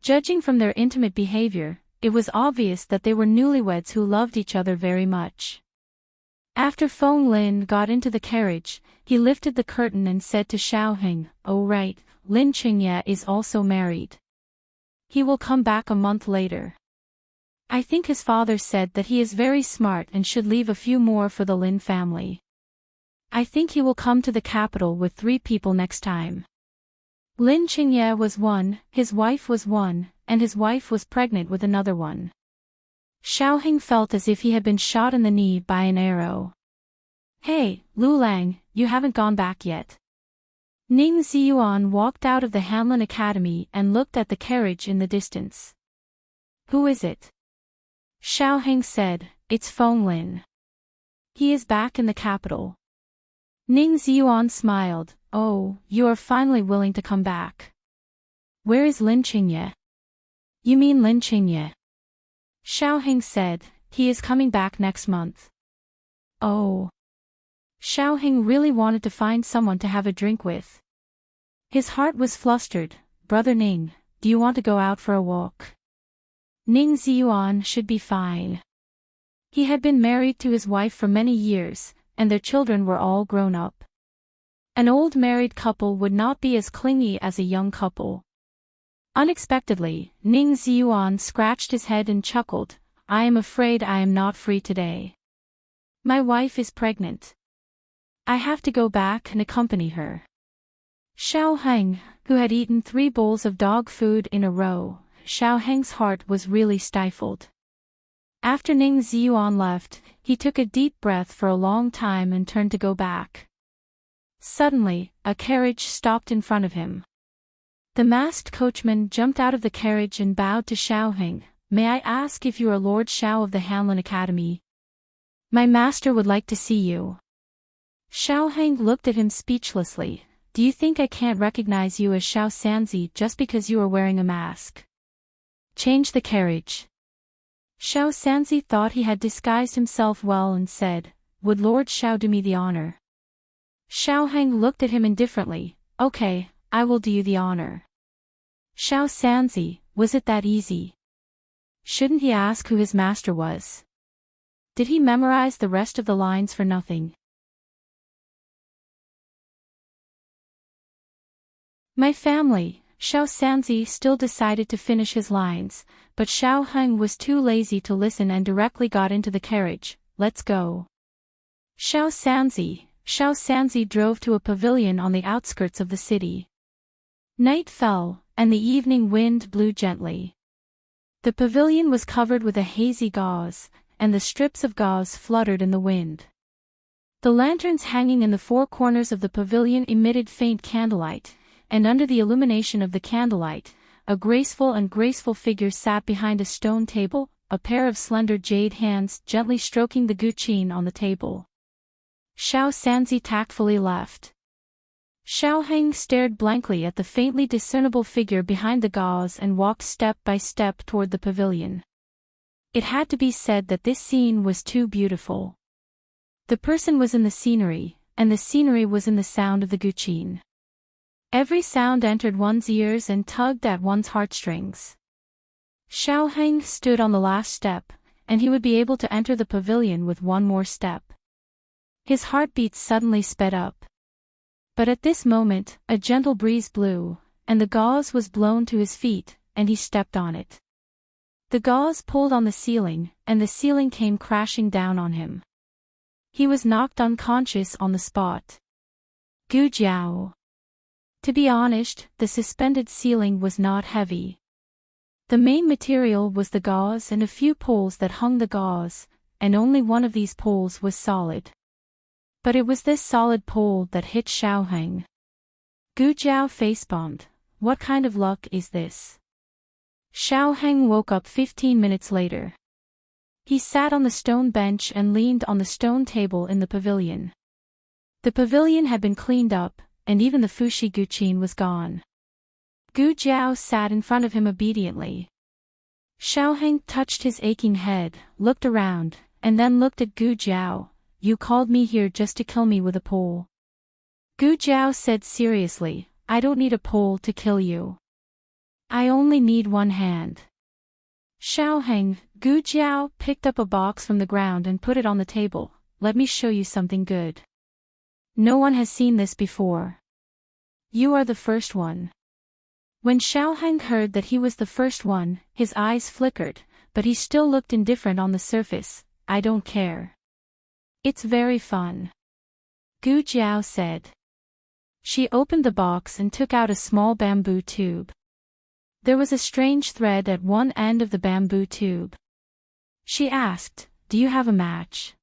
A: Judging from their intimate behavior, it was obvious that they were newlyweds who loved each other very much. After Feng Lin got into the carriage, he lifted the curtain and said to Xiaoheng, "Oh right, Lin Qingye is also married. He will come back a month later. I think his father said that he is very smart and should leave a few more for the Lin family. I think he will come to the capital with 3 people next time." Lin Qingye was one, his wife was one, and his wife was pregnant with another one. Xiaoheng felt as if he had been shot in the knee by an arrow. "Hey, Lulang, you haven't gone back yet." Ning Ziyuan walked out of the Hanlin Academy and looked at the carriage in the distance. "Who is it?" Xiaoheng said, "It's Feng Lin. He is back in the capital." Ning Ziyuan smiled, "Oh, you are finally willing to come back. Where is Lin Qingye?" "You mean Lin Qingye?" Xiaoheng said, "He is coming back next month." Oh. Xiaoheng really wanted to find someone to have a drink with. His heart was flustered. "Brother Ning, do you want to go out for a walk?" Ning Ziyuan should be fine. He had been married to his wife for many years, and their children were all grown up. An old married couple would not be as clingy as a young couple. Unexpectedly, Ning Ziyuan scratched his head and chuckled, "I am afraid I am not free today. My wife is pregnant. I have to go back and accompany her." Xiaoheng, who had eaten 3 bowls of dog food in a row, Xiaoheng's heart was really stifled. After Ning Ziyuan left, he took a deep breath for a long time and turned to go back. Suddenly, a carriage stopped in front of him. The masked coachman jumped out of the carriage and bowed to Xiaoheng. "May I ask if you are Lord Xiao of the Hanlin Academy? My master would like to see you." Xiaoheng looked at him speechlessly. "Do you think I can't recognize you as Xiao Sanzi just because you are wearing a mask? Change the carriage." Xiao Sanzi thought he had disguised himself well and said, "Would Lord Xiao do me the honor?" Xiaoheng looked at him indifferently. "Okay, I will do you the honor." Xiao Sanzi, was it that easy? Shouldn't he ask who his master was? Did he memorize the rest of the lines for nothing? "My family," Xiao Sanzi still decided to finish his lines, but Xiaoheng was too lazy to listen and directly got into the carriage. "Let's go." Xiao Sanzi drove to a pavilion on the outskirts of the city. Night fell, and the evening wind blew gently. The pavilion was covered with a hazy gauze, and the strips of gauze fluttered in the wind. The lanterns hanging in the four corners of the pavilion emitted faint candlelight, and under the illumination of the candlelight, a graceful figure sat behind a stone table, a pair of slender jade hands gently stroking the guqin on the table. Xiao Sanzi tactfully left. Xiao Heng stared blankly at the faintly discernible figure behind the gauze and walked step by step toward the pavilion. It had to be said that this scene was too beautiful. The person was in the scenery, and the scenery was in the sound of the guqin. Every sound entered one's ears and tugged at one's heartstrings. Xiao Heng stood on the last step, and he would be able to enter the pavilion with one more step. His heartbeat suddenly sped up. But at this moment, a gentle breeze blew, and the gauze was blown to his feet, and he stepped on it. The gauze pulled on the ceiling, and the ceiling came crashing down on him. He was knocked unconscious on the spot. Gu Jiao. To be honest, the suspended ceiling was not heavy. The main material was the gauze and a few poles that hung the gauze, and only one of these poles was solid. But it was this solid pole that hit Xiao Heng. Gu Jiao facepalmed. What kind of luck is this? Xiao Heng woke up 15 minutes later. He sat on the stone bench and leaned on the stone table in the pavilion. The pavilion had been cleaned up, and even the Fushi guqin was gone. Gu Jiao sat in front of him obediently. Xiao Heng touched his aching head, looked around, and then looked at Gu Jiao. You called me here just to kill me with a pole. Gu Jiao said seriously, I don't need a pole to kill you. I only need one hand. Xiao Heng, Gu Jiao picked up a box from the ground and put it on the table. Let me show you something good. No one has seen this before. You are the first one. When Xiao Heng heard that he was the first one, his eyes flickered, but he still looked indifferent on the surface. I don't care. It's very fun. Gu Jiao said. She opened the box and took out a small bamboo tube. There was a strange thread at one end of the bamboo tube. She asked, Do you have a match?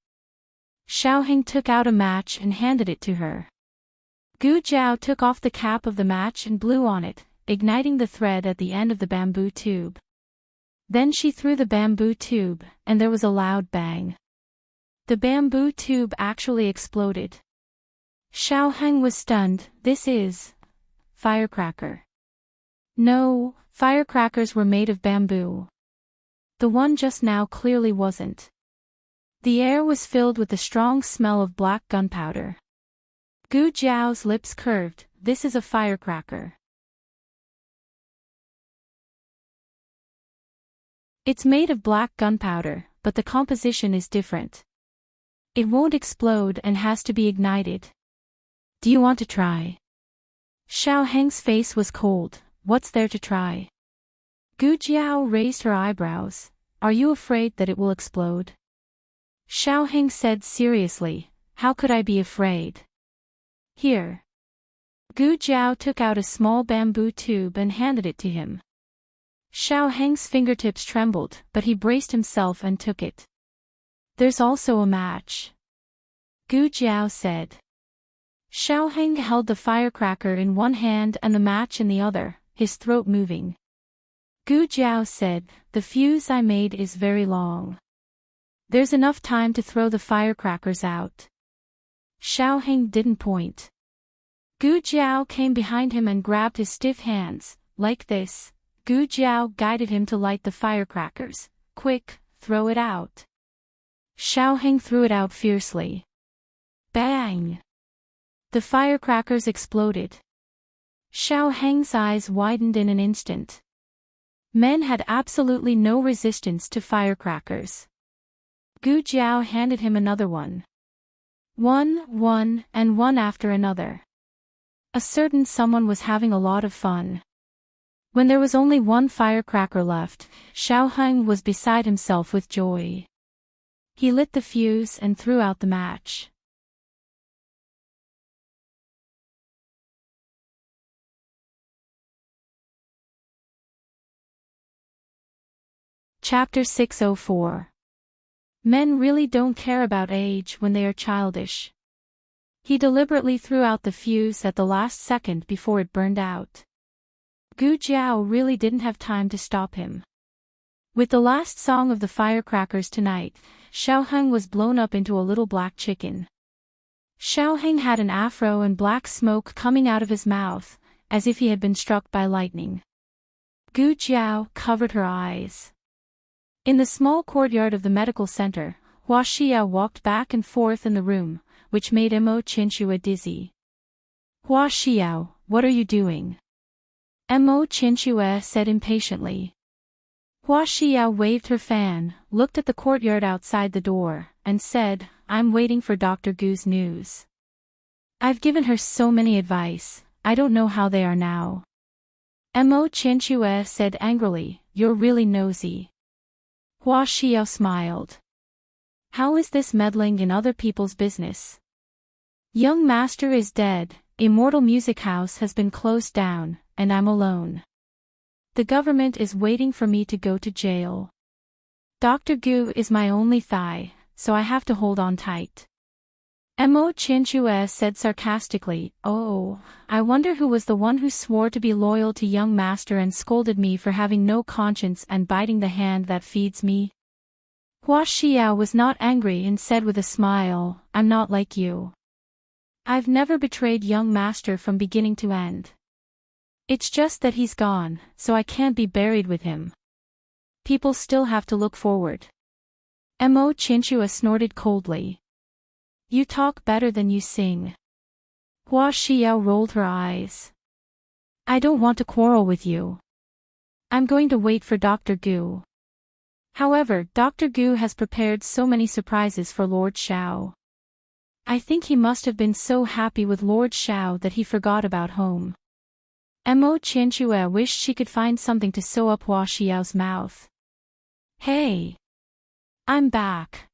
A: Xiao Heng took out a match and handed it to her. Gu Jiao took off the cap of the match and blew on it, igniting the thread at the end of the bamboo tube. Then she threw the bamboo tube, and there was a loud bang. The bamboo tube actually exploded. Xiao Heng was stunned. This is firecracker. No, firecrackers were made of bamboo. The one just now clearly wasn't. The air was filled with the strong smell of black gunpowder. Gu Jiao's lips curved. This is a firecracker. It's made of black gunpowder, but the composition is different. It won't explode and has to be ignited. Do you want to try? Xiao Heng's face was cold. What's there to try? Gu Jiao raised her eyebrows. Are you afraid that it will explode? Xiao Heng said seriously, How could I be afraid? Here. Gu Jiao took out a small bamboo tube and handed it to him. Xiao Heng's fingertips trembled, but he braced himself and took it. There's also a match. Gu Jiao said. Xiao Heng held the firecracker in one hand and the match in the other, his throat moving. Gu Jiao said, The fuse I made is very long. There's enough time to throw the firecrackers out. Xiao Heng didn't point. Gu Jiao came behind him and grabbed his stiff hands. Like this, Gu Jiao guided him to light the firecrackers. Quick, throw it out. Xiao Heng threw it out fiercely. Bang! The firecrackers exploded. Xiao Heng's eyes widened in an instant. Men had absolutely no resistance to firecrackers. Gu Jiao handed him another one. One, and one after another. A certain someone was having a lot of fun. When there was only one firecracker left, Xiao Heng was beside himself with joy. He lit the fuse and threw out the match. Chapter 604. Men really don't care about age when they are childish. He deliberately threw out the fuse at the last second before it burned out. Gu Jiao really didn't have time to stop him. With the last song of the firecrackers tonight, Xiaoheng was blown up into a little black chicken. Xiaoheng had an afro and black smoke coming out of his mouth, as if he had been struck by lightning. Gu Jiao covered her eyes. In the small courtyard of the medical center, Hua Xiao walked back and forth in the room, which made Mo Qinxue dizzy. Hua Xiao, what are you doing? Mo Qinxue said impatiently. Hua Xiao waved her fan, looked at the courtyard outside the door, and said, I'm waiting for Dr. Gu's news. I've given her so many advice, I don't know how they are now. Mo Qinxue said angrily, you're really nosy. Hua Xiao smiled. How is this meddling in other people's business? Young master is dead, Immortal Music House has been closed down, and I'm alone. The government is waiting for me to go to jail. Dr. Gu is my only thigh, so I have to hold on tight. Mo Qinxue said sarcastically, oh, I wonder who was the one who swore to be loyal to young master and scolded me for having no conscience and biting the hand that feeds me. Hua Xiao was not angry and said with a smile, I'm not like you. I've never betrayed young master from beginning to end. It's just that he's gone, so I can't be buried with him. People still have to look forward. Mo Qinxue snorted coldly. You talk better than you sing. Hua Xiao rolled her eyes. I don't want to quarrel with you. I'm going to wait for Dr. Gu. However, Dr. Gu has prepared so many surprises for Lord Xiao. I think he must have been so happy with Lord Xiao that he forgot about home. Mo Qinxue wished she could find something to sew up Hua Xiao's mouth. Hey! I'm back.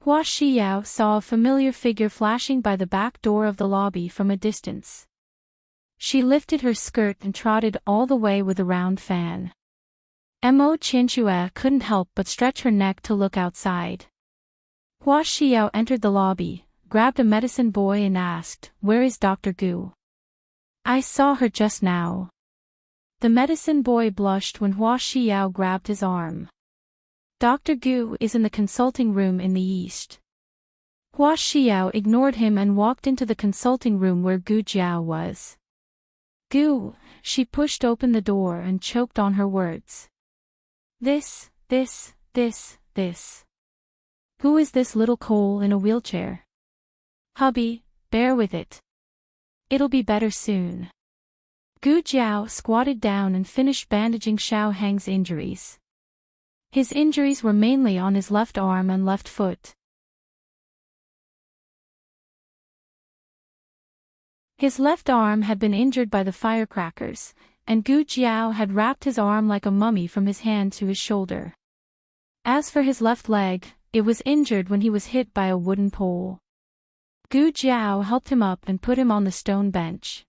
A: Hua Xiao saw a familiar figure flashing by the back door of the lobby from a distance. She lifted her skirt and trotted all the way with a round fan. Mo Qinxue couldn't help but stretch her neck to look outside. Hua Xiao entered the lobby, grabbed a medicine boy and asked, Where is Dr. Gu? I saw her just now. The medicine boy blushed when Hua Xiao grabbed his arm. Dr. Gu is in the consulting room in the east. Hua Xiao ignored him and walked into the consulting room where Gu Jiao was. Gu, she pushed open the door and choked on her words. This. Who is this little coal in a wheelchair? Hubby, bear with it. It'll be better soon. Gu Jiao squatted down and finished bandaging Xiaoheng's injuries. His injuries were mainly on his left arm and left foot. His left arm had been injured by the firecrackers, and Gu Jiao had wrapped his arm like a mummy from his hand to his shoulder. As for his left leg, it was injured when he was hit by a wooden pole. Gu Jiao helped him up and put him on the stone bench.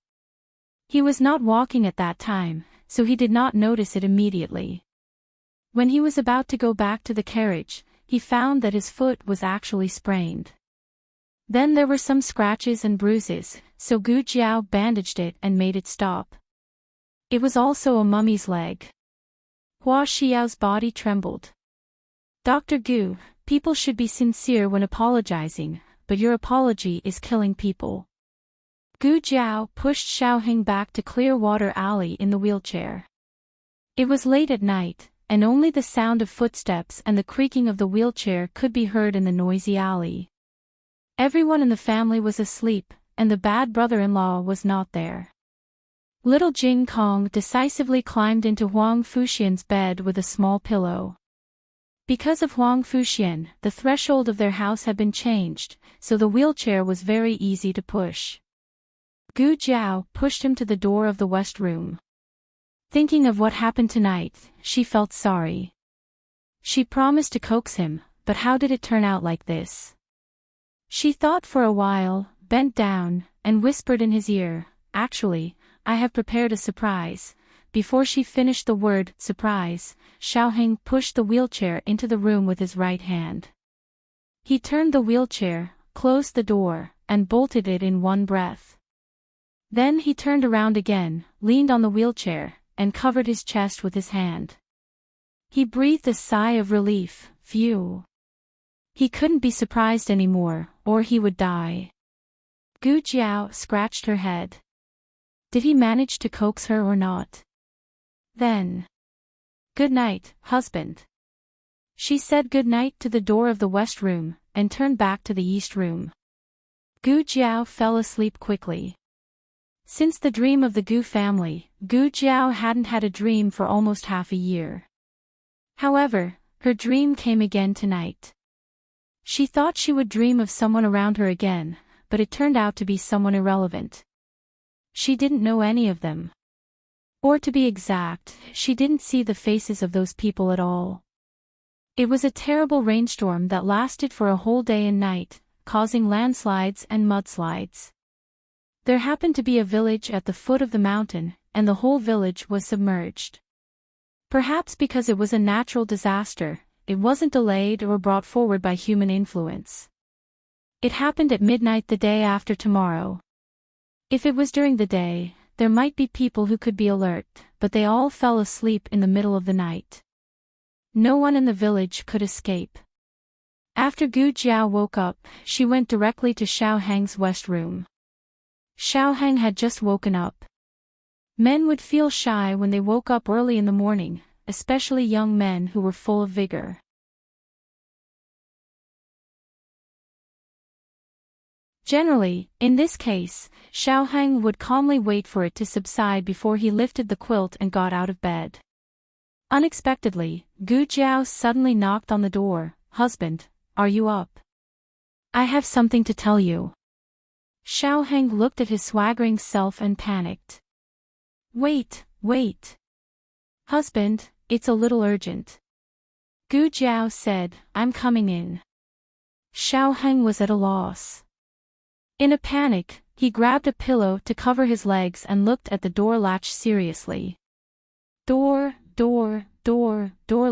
A: He was not walking at that time, so he did not notice it immediately. When he was about to go back to the carriage, he found that his foot was actually sprained. Then there were some scratches and bruises, so Gu Jiao bandaged it and made it stop. It was also a mummy's leg. Hua Xiao's body trembled. Dr. Gu, people should be sincere when apologizing, but your apology is killing people. Gu Jiao pushed Xiaoheng back to Clearwater Alley in the wheelchair. It was late at night, and only the sound of footsteps and the creaking of the wheelchair could be heard in the noisy alley. Everyone in the family was asleep, and the bad brother-in-law was not there. Little Jing Kong decisively climbed into Huang Fuxian's bed with a small pillow. Because of Huang Fuxian, the threshold of their house had been changed, so the wheelchair was very easy to push. Gu Jiao pushed him to the door of the west room. Thinking of what happened tonight, she felt sorry. She promised to coax him, but how did it turn out like this? She thought for a while, bent down, and whispered in his ear, Actually, I have prepared a surprise. Before she finished the word surprise, Xiaoheng pushed the wheelchair into the room with his right hand. He turned the wheelchair, closed the door, and bolted it in one breath. Then he turned around again, leaned on the wheelchair, and covered his chest with his hand. He breathed a sigh of relief. Phew. He couldn't be surprised anymore, or he would die. Gu Jiao scratched her head. Did he manage to coax her or not? Then. Good night, husband. She said good night to the door of the west room, and turned back to the east room. Gu Jiao fell asleep quickly. Since the dream of the Gu family, Gu Jiao hadn't had a dream for almost half a year. However, her dream came again tonight. She thought she would dream of someone around her again, but it turned out to be someone irrelevant. She didn't know any of them. Or to be exact, she didn't see the faces of those people at all. It was a terrible rainstorm that lasted for a whole day and night, causing landslides and mudslides. There happened to be a village at the foot of the mountain, and the whole village was submerged. Perhaps because it was a natural disaster, it wasn't delayed or brought forward by human influence. It happened at midnight the day after tomorrow. If it was during the day, there might be people who could be alert, but they all fell asleep in the middle of the night. No one in the village could escape. After Gu Jiao woke up, she went directly to Xiao Hang's west room. Xiao Hang had just woken up. Men would feel shy when they woke up early in the morning, especially young men who were full of vigor. Generally, in this case, Xiao Hang would calmly wait for it to subside before he lifted the quilt and got out of bed. Unexpectedly, Gu Jiao suddenly knocked on the door. Husband, are you up? I have something to tell you. Xiao Hang looked at his swaggering self and panicked. Wait. Husband, it's a little urgent. Gu Jiao said, I'm coming in. Xiao Hang was at a loss. In a panic, he grabbed a pillow to cover his legs and looked at the door latch seriously. Door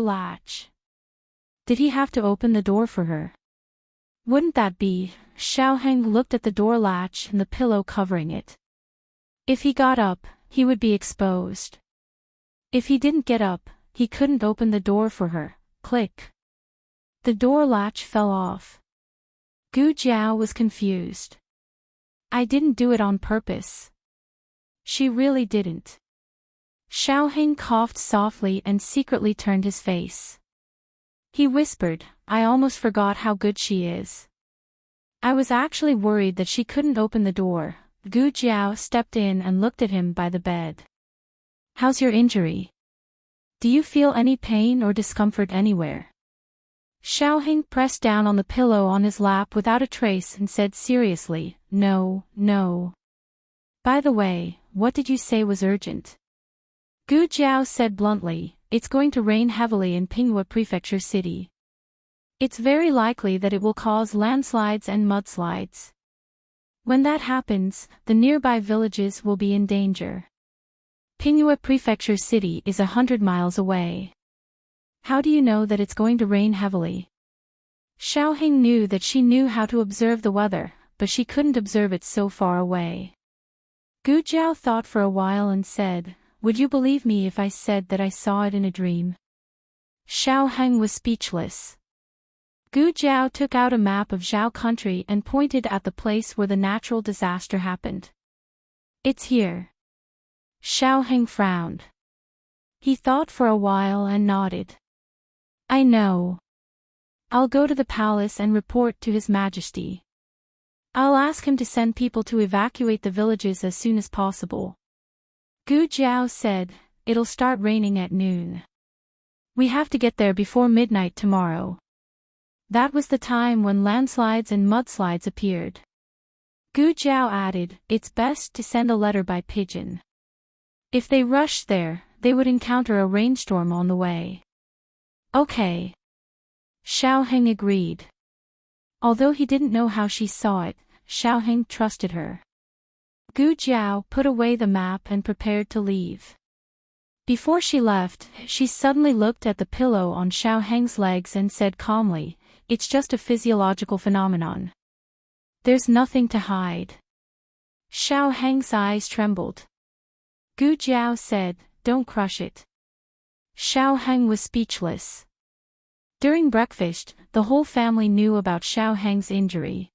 A: latch. Did he have to open the door for her? Wouldn't that be? Xiao Hang looked at the door latch and the pillow covering it. If he got up, he would be exposed. If he didn't get up, he couldn't open the door for her. Click. The door latch fell off. Gu Jiao was confused. I didn't do it on purpose. She really didn't. Xiao Hang coughed softly and secretly turned his face. He whispered, I almost forgot how good she is. I was actually worried that she couldn't open the door. Gu Jiao stepped in and looked at him by the bed. How's your injury? Do you feel any pain or discomfort anywhere? Xiao Hang pressed down on the pillow on his lap without a trace and said seriously, No. By the way, what did you say was urgent? Gu Jiao said bluntly, it's going to rain heavily in Pinghua Prefecture City. It's very likely that it will cause landslides and mudslides. When that happens, the nearby villages will be in danger. Pinghua Prefecture City is 100 miles away. How do you know that it's going to rain heavily? Xiao Hang knew that she knew how to observe the weather, but she couldn't observe it so far away. Gu Jiao thought for a while and said, Would you believe me if I said that I saw it in a dream? Xiao Hang was speechless. Gu Jiao took out a map of Zhao country and pointed at the place where the natural disaster happened. It's here. Xiao Hang frowned. He thought for a while and nodded. I know. I'll go to the palace and report to His Majesty. I'll ask him to send people to evacuate the villages as soon as possible. Gu Jiao said, It'll start raining at noon. We have to get there before midnight tomorrow. That was the time when landslides and mudslides appeared. Gu Jiao added, It's best to send a letter by pigeon. If they rushed there, they would encounter a rainstorm on the way. Okay. Xiao Hang agreed. Although he didn't know how she saw it, Xiao Hang trusted her. Gu Jiao put away the map and prepared to leave. Before she left, she suddenly looked at the pillow on Xiao Hang's legs and said calmly, it's just a physiological phenomenon. There's nothing to hide. Xiao Heng's eyes trembled. Gu Jiao said, "Don't crush it." Xiao Heng was speechless. During breakfast, the whole family knew about Xiao Heng's injury.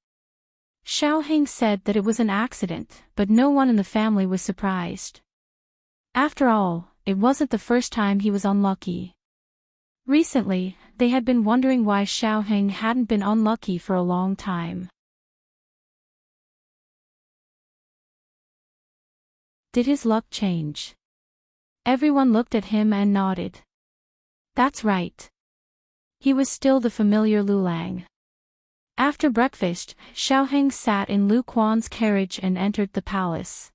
A: Xiao Heng said that it was an accident, but no one in the family was surprised. After all, it wasn't the first time he was unlucky. Recently, they had been wondering why Xiao Heng hadn't been unlucky for a long time. Did his luck change? Everyone looked at him and nodded. That's right. He was still the familiar Lulang. After breakfast, Xiao Heng sat in Lu Quan's carriage and entered the palace.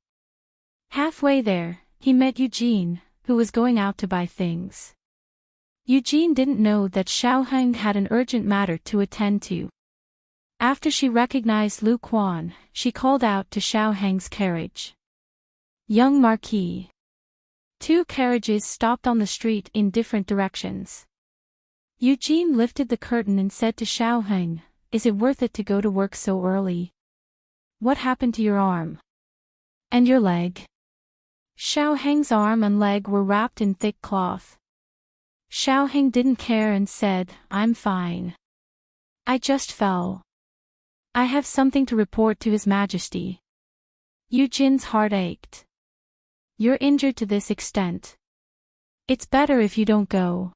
A: Halfway there, he met Eugene, who was going out to buy things. Eugene didn't know that Xiao Heng had an urgent matter to attend to. After she recognized Lu Quan, she called out to Xiao Heng's carriage. "Young Marquis." Two carriages stopped on the street in different directions. Eugene lifted the curtain and said to Xiao Heng, "Is it worth it to go to work so early? What happened to your arm? And your leg?" Xiao Heng's arm and leg were wrapped in thick cloth. Xiao Heng didn't care and said, "I'm fine. I just fell. I have something to report to His Majesty." Eugene's heart ached. "You're injured to this extent. It's better if you don't go.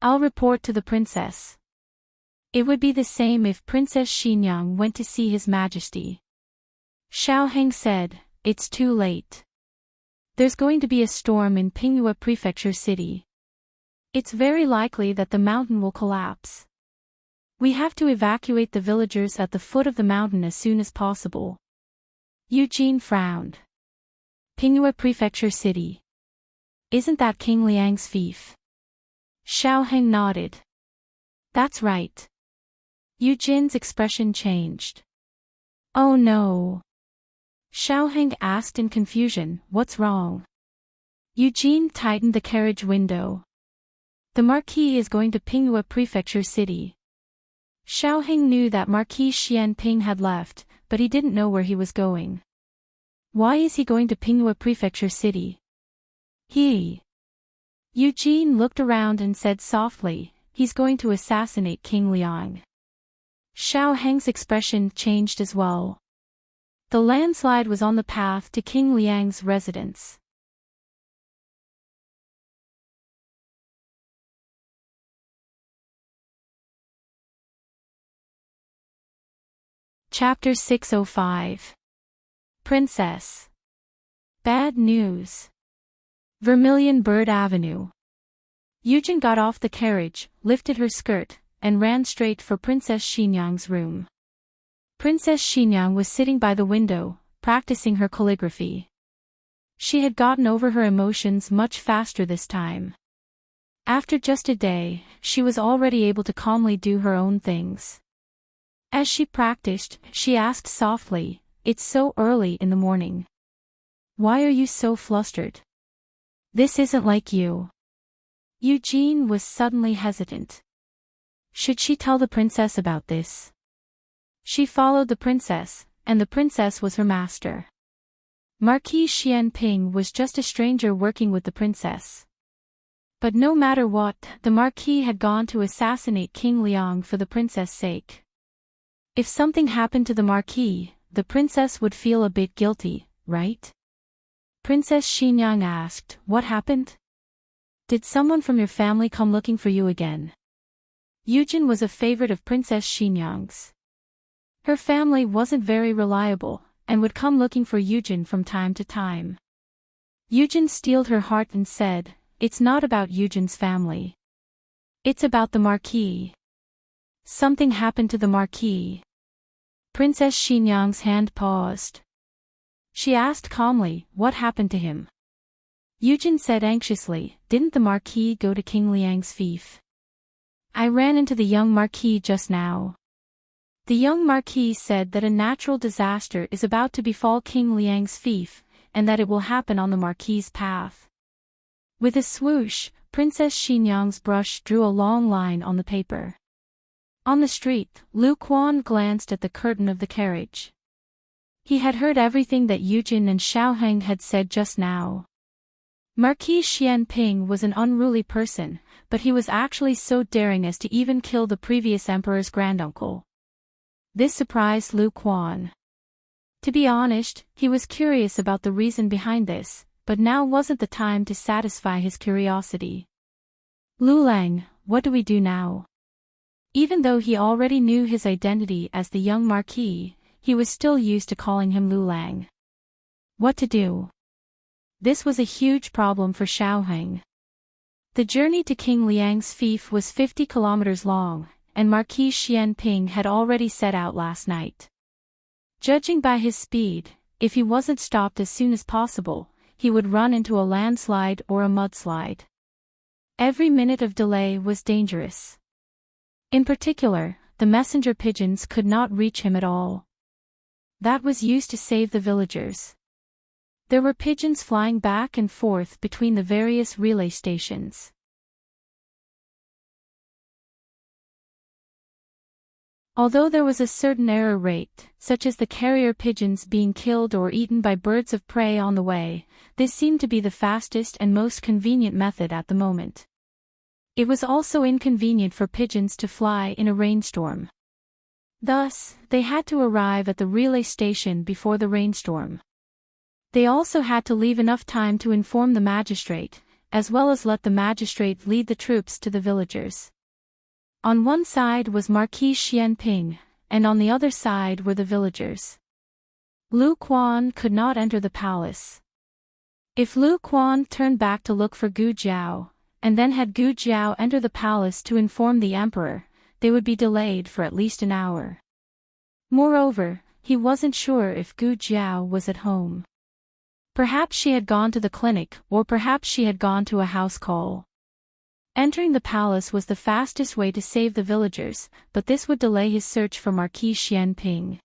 A: I'll report to the princess." It would be the same if Princess Xinyang went to see His Majesty. Xiao Heng said, "It's too late. There's going to be a storm in Pingyue Prefecture City. It's very likely that the mountain will collapse. We have to evacuate the villagers at the foot of the mountain as soon as possible." Eugene frowned. Pingyue Prefecture City. Isn't that King Liang's fief? Xiao Heng nodded. That's right. Eugene's expression changed. "Oh no." Xiao Heng asked in confusion, "What's wrong?" Eugene tightened the carriage window. "The Marquis is going to Pingyue Prefecture City." Xiao Heng knew that Marquis Xianping had left, but he didn't know where he was going. Why is he going to Pingyue Prefecture City? Eugene looked around and said softly, "He's going to assassinate King Liang." Xiao Heng's expression changed as well. The landslide was on the path to King Liang's residence. Chapter 605. Princess. Bad news. Vermilion Bird Avenue. Eugene got off the carriage, lifted her skirt, and ran straight for Princess Xinyang's room. Princess Xinyang was sitting by the window, practicing her calligraphy. She had gotten over her emotions much faster this time. After just a day, she was already able to calmly do her own things. As she practiced, she asked softly, "It's so early in the morning. Why are you so flustered? This isn't like you." Eugene was suddenly hesitant. Should she tell the princess about this? She followed the princess, and the princess was her master. Marquis Xianping was just a stranger working with the princess. But no matter what, the Marquis had gone to assassinate King Liang for the princess' sake. If something happened to the Marquis, the princess would feel a bit guilty, right? Princess Xinyang asked, "What happened? Did someone from your family come looking for you again?" Eugene was a favorite of Princess Xinyang's. Her family wasn't very reliable, and would come looking for Eugene from time to time. Eugene steeled her heart and said, "It's not about Eugene's family. It's about the Marquis." Something happened to the Marquis. Princess Xinyang's hand paused. She asked calmly, "What happened to him?" Eugene said anxiously, "Didn't the Marquis go to King Liang's fief? I ran into the young Marquis just now. The young Marquis said that a natural disaster is about to befall King Liang's fief, and that it will happen on the Marquis's path." With a swoosh, Princess Xinyang's brush drew a long line on the paper. On the street, Lu Quan glanced at the curtain of the carriage. He had heard everything that Yujin and Xiaoheng had said just now. Marquis Xianping was an unruly person, but he was actually so daring as to even kill the previous emperor's granduncle. This surprised Lu Quan. To be honest, he was curious about the reason behind this, but now wasn't the time to satisfy his curiosity. Lu Lang, what do we do now? Even though he already knew his identity as the young marquis, he was still used to calling him Lu Lang. What to do? This was a huge problem for Xiaoheng. The journey to King Liang's fief was 50 kilometers long, and Marquis Xianping had already set out last night. Judging by his speed, if he wasn't stopped as soon as possible, he would run into a landslide or a mudslide. Every minute of delay was dangerous. In particular, the messenger pigeons could not reach him at all. That was used to save the villagers. There were pigeons flying back and forth between the various relay stations. Although there was a certain error rate, such as the carrier pigeons being killed or eaten by birds of prey on the way, this seemed to be the fastest and most convenient method at the moment. It was also inconvenient for pigeons to fly in a rainstorm. Thus, they had to arrive at the relay station before the rainstorm. They also had to leave enough time to inform the magistrate, as well as let the magistrate lead the troops to the villagers. On one side was Marquis Xianping, and on the other side were the villagers. Lu Quan could not enter the palace. If Lu Quan turned back to look for Gu Jiao, and then had Gu Jiao enter the palace to inform the emperor, they would be delayed for at least an hour. Moreover, he wasn't sure if Gu Jiao was at home. Perhaps she had gone to the clinic, or perhaps she had gone to a house call. Entering the palace was the fastest way to save the villagers, but this would delay his search for Marquis Xianping.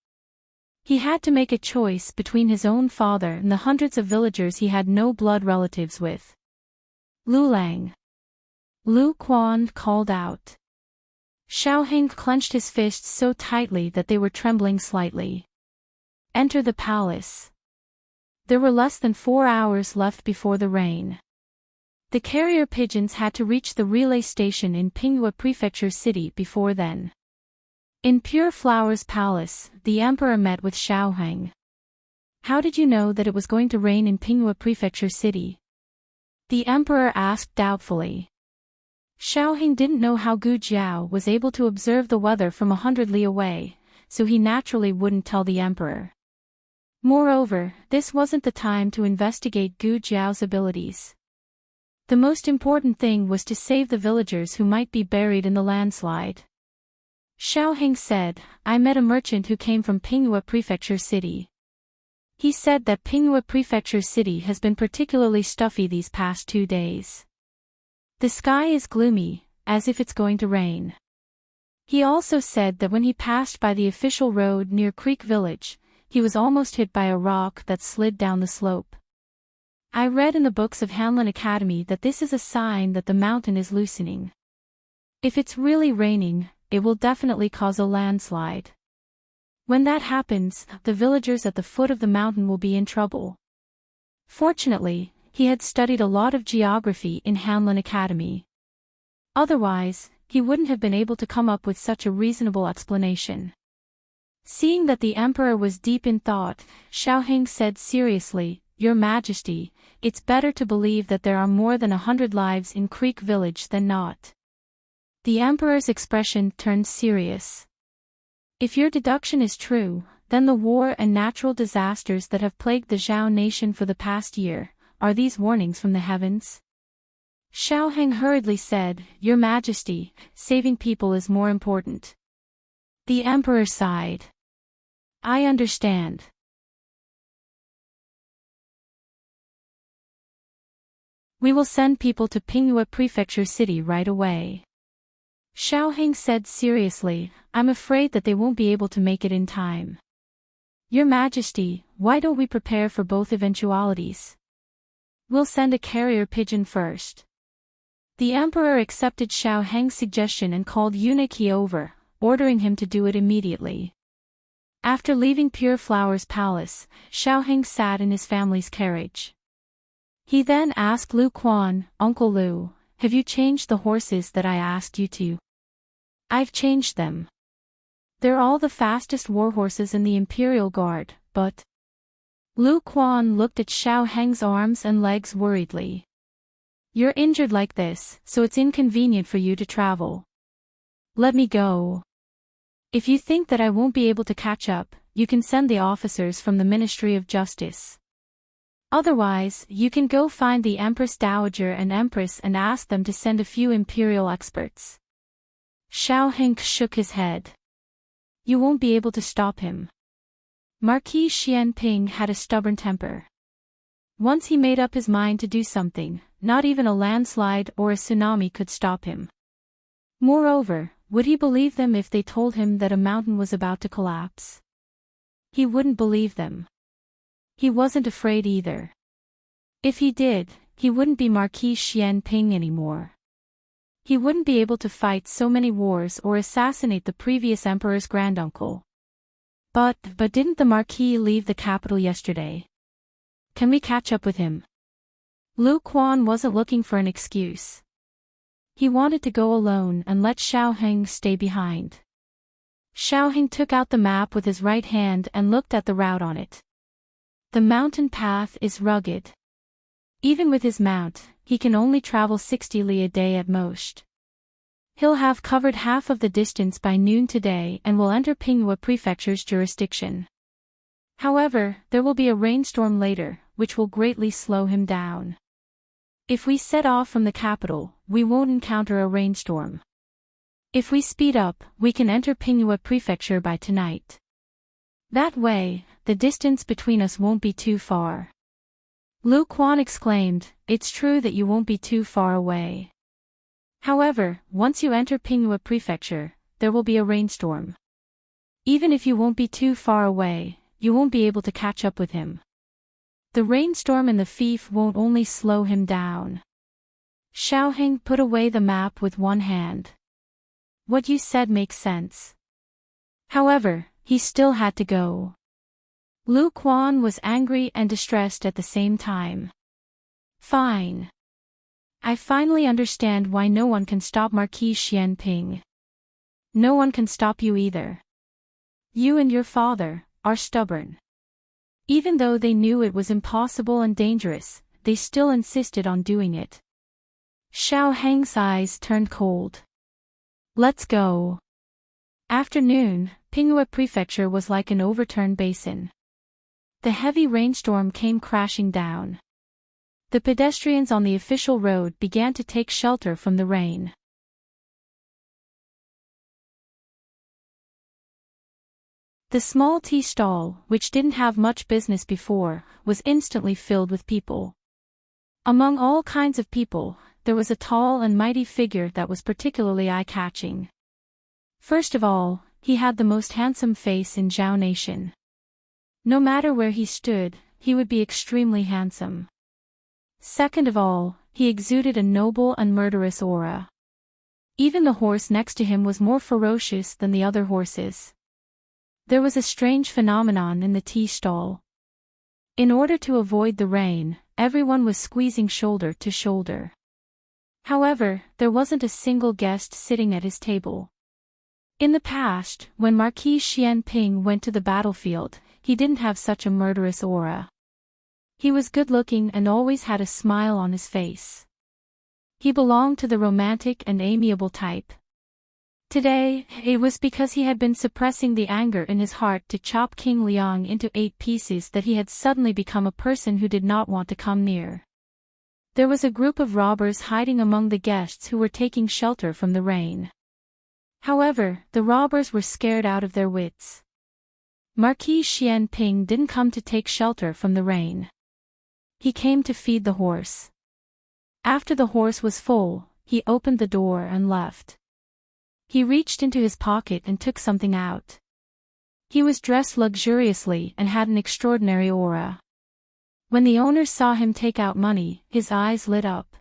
A: He had to make a choice between his own father and the hundreds of villagers he had no blood relatives with. Lu Lang. Lu Quan called out. Xiaoheng clenched his fists so tightly that they were trembling slightly. Enter the palace. There were less than 4 hours left before the rain. The carrier pigeons had to reach the relay station in Pinghua Prefecture City before then. In Pure Flower's palace, the emperor met with Xiaoheng. How did you know that it was going to rain in Pinghua Prefecture City? The emperor asked doubtfully. Xiaoheng didn't know how Gu Jiao was able to observe the weather from 100 li away, so he naturally wouldn't tell the emperor. Moreover, this wasn't the time to investigate Gu Jiao's abilities. The most important thing was to save the villagers who might be buried in the landslide. Xiaoheng said, I met a merchant who came from Pinghua Prefecture City. He said that Pinghua Prefecture City has been particularly stuffy these past 2 days. The sky is gloomy, as if it's going to rain. He also said that when he passed by the official road near Creek Village, he was almost hit by a rock that slid down the slope. I read in the books of Hanlin Academy that this is a sign that the mountain is loosening. If it's really raining, it will definitely cause a landslide. When that happens, the villagers at the foot of the mountain will be in trouble. Fortunately, he had studied a lot of geography in Hanlin Academy. Otherwise, he wouldn't have been able to come up with such a reasonable explanation. Seeing that the emperor was deep in thought, Xiaoheng said seriously, Your Majesty, it's better to believe that there are more than 100 lives in Creek Village than not. The emperor's expression turned serious. If your deduction is true, then the war and natural disasters that have plagued the Zhao nation for the past year, are these warnings from the heavens? Xiaoheng hurriedly said, Your Majesty, saving people is more important. The emperor sighed. I understand. We will send people to Pinghua Prefecture City right away. Xiaoheng said seriously, I'm afraid that they won't be able to make it in time. Your Majesty, why don't we prepare for both eventualities? We'll send a carrier pigeon first. The emperor accepted Xiaoheng's suggestion and called Yunaqi over, ordering him to do it immediately. After leaving Pure Flower's palace, Xiaoheng sat in his family's carriage. He then asked Lu Quan, "Uncle Lu, have you changed the horses that I asked you to?" "I've changed them. They're all the fastest warhorses in the Imperial Guard, but..." Lu Quan looked at Xiaoheng's arms and legs worriedly. "You're injured like this, so it's inconvenient for you to travel. Let me go. If you think that I won't be able to catch up, you can send the officers from the Ministry of Justice. Otherwise, you can go find the Empress Dowager and Empress and ask them to send a few imperial experts." Xiaoheng shook his head. "You won't be able to stop him." Marquis Xianping had a stubborn temper. Once he made up his mind to do something, not even a landslide or a tsunami could stop him. Moreover, would he believe them if they told him that a mountain was about to collapse? He wouldn't believe them. He wasn't afraid either. If he did, he wouldn't be Marquis Xianping anymore. He wouldn't be able to fight so many wars or assassinate the previous emperor's granduncle. But didn't the Marquis leave the capital yesterday? Can we catch up with him? Lu Quan wasn't looking for an excuse. He wanted to go alone and let Xiaoheng stay behind. Xiaoheng took out the map with his right hand and looked at the route on it. The mountain path is rugged. Even with his mount, he can only travel 60 li a day at most. He'll have covered half of the distance by noon today and will enter Pinghua Prefecture's jurisdiction. However, there will be a rainstorm later, which will greatly slow him down. If we set off from the capital, we won't encounter a rainstorm. If we speed up, we can enter Pinghua Prefecture by tonight. That way, the distance between us won't be too far." Lu Quan exclaimed, "It's true that you won't be too far away. However, once you enter Pinghua Prefecture, there will be a rainstorm. Even if you won't be too far away, you won't be able to catch up with him. The rainstorm and the fief won't only slow him down." Xiaoheng put away the map with one hand. "What you said makes sense." However, he still had to go. Lu Quan was angry and distressed at the same time. "Fine. I finally understand why no one can stop Marquis Xianping. No one can stop you either. You and your father are stubborn." Even though they knew it was impossible and dangerous, they still insisted on doing it. Xiaoheng's eyes turned cold. "Let's go." Afternoon, Pinghua Prefecture was like an overturned basin. The heavy rainstorm came crashing down. The pedestrians on the official road began to take shelter from the rain. The small tea stall, which didn't have much business before, was instantly filled with people. Among all kinds of people, there was a tall and mighty figure that was particularly eye-catching. First of all, he had the most handsome face in Zhao Nation. No matter where he stood, he would be extremely handsome. Second of all, he exuded a noble and murderous aura. Even the horse next to him was more ferocious than the other horses. There was a strange phenomenon in the tea stall. In order to avoid the rain, everyone was squeezing shoulder to shoulder. However, there wasn't a single guest sitting at his table. In the past, when Marquis Xianping went to the battlefield, he didn't have such a murderous aura. He was good-looking and always had a smile on his face. He belonged to the romantic and amiable type. Today, it was because he had been suppressing the anger in his heart to chop King Liang into 8 pieces that he had suddenly become a person who did not want to come near. There was a group of robbers hiding among the guests who were taking shelter from the rain. However, the robbers were scared out of their wits. Marquis Xianping didn't come to take shelter from the rain. He came to feed the horse. After the horse was full, he opened the door and left. He reached into his pocket and took something out. He was dressed luxuriously and had an extraordinary aura. When the owner saw him take out money, his eyes lit up.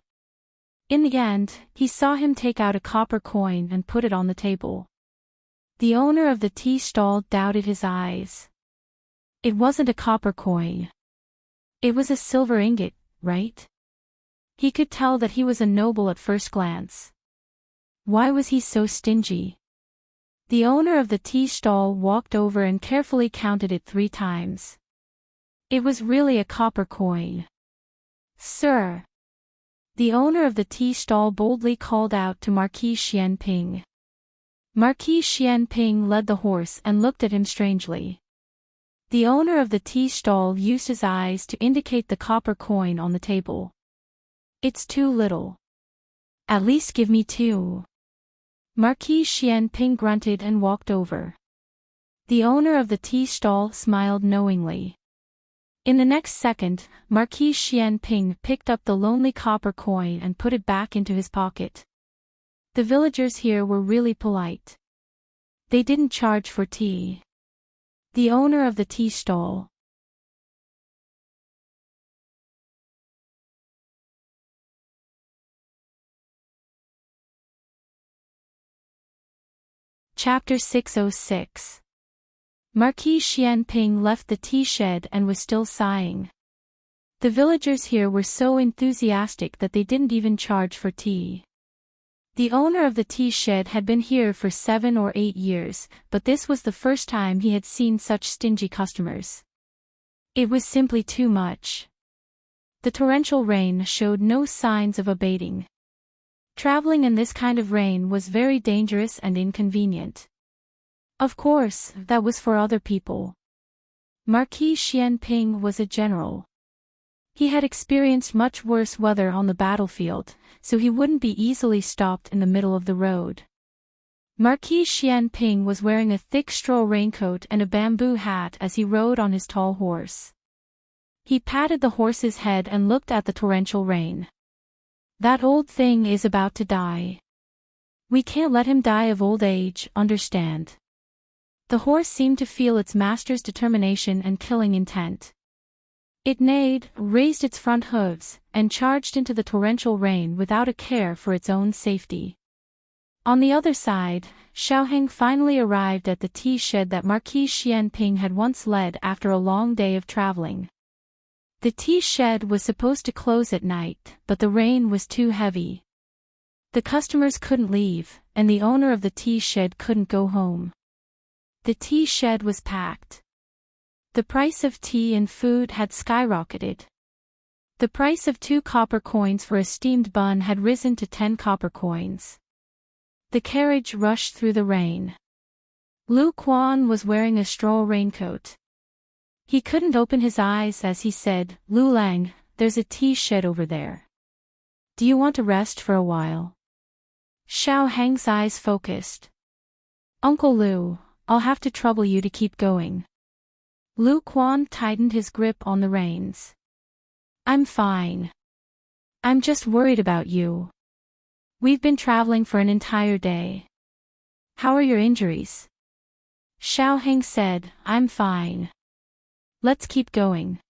A: In the end, he saw him take out a copper coin and put it on the table. The owner of the tea stall doubted his eyes. It wasn't a copper coin. It was a silver ingot, right? He could tell that he was a noble at first glance. Why was he so stingy? The owner of the tea stall walked over and carefully counted it 3 times. It was really a copper coin. Sir! The owner of the tea stall boldly called out to Marquis Xianping. Marquis Xianping led the horse and looked at him strangely. The owner of the tea stall used his eyes to indicate the copper coin on the table. It's too little. At least give me 2. Marquis Xianping grunted and walked over. The owner of the tea stall smiled knowingly. In the next second, Marquis Xianping picked up the lonely copper coin and put it back into his pocket. The villagers here were really polite. They didn't charge for tea. The owner of the tea stall. Chapter 606. Marquis Xianping left the tea shed and was still sighing. The villagers here were so enthusiastic that they didn't even charge for tea. The owner of the tea shed had been here for 7 or 8 years, but this was the first time he had seen such stingy customers. It was simply too much. The torrential rain showed no signs of abating. Traveling in this kind of rain was very dangerous and inconvenient. Of course, that was for other people. Marquis Xianping was a general. He had experienced much worse weather on the battlefield, so he wouldn't be easily stopped in the middle of the road. Marquis Xianping was wearing a thick straw raincoat and a bamboo hat as he rode on his tall horse. He patted the horse's head and looked at the torrential rain. That old thing is about to die. We can't let him die of old age, understand? The horse seemed to feel its master's determination and killing intent. It neighed, raised its front hooves, and charged into the torrential rain without a care for its own safety. On the other side, Xiaoheng finally arrived at the tea shed that Marquis Xianping had once led after a long day of traveling. The tea shed was supposed to close at night, but the rain was too heavy. The customers couldn't leave, and the owner of the tea shed couldn't go home. The tea shed was packed. The price of tea and food had skyrocketed. The price of 2 copper coins for a steamed bun had risen to 10 copper coins. The carriage rushed through the rain. Lu Quan was wearing a straw raincoat. He couldn't open his eyes as he said, "Lu Lang, there's a tea shed over there. Do you want to rest for a while?" Xiaoheng's eyes focused. "Uncle Lu, I'll have to trouble you to keep going." Lu Quan tightened his grip on the reins. "I'm fine. I'm just worried about you. We've been traveling for an entire day. How are your injuries?" Xiaoheng said, "I'm fine. Let's keep going."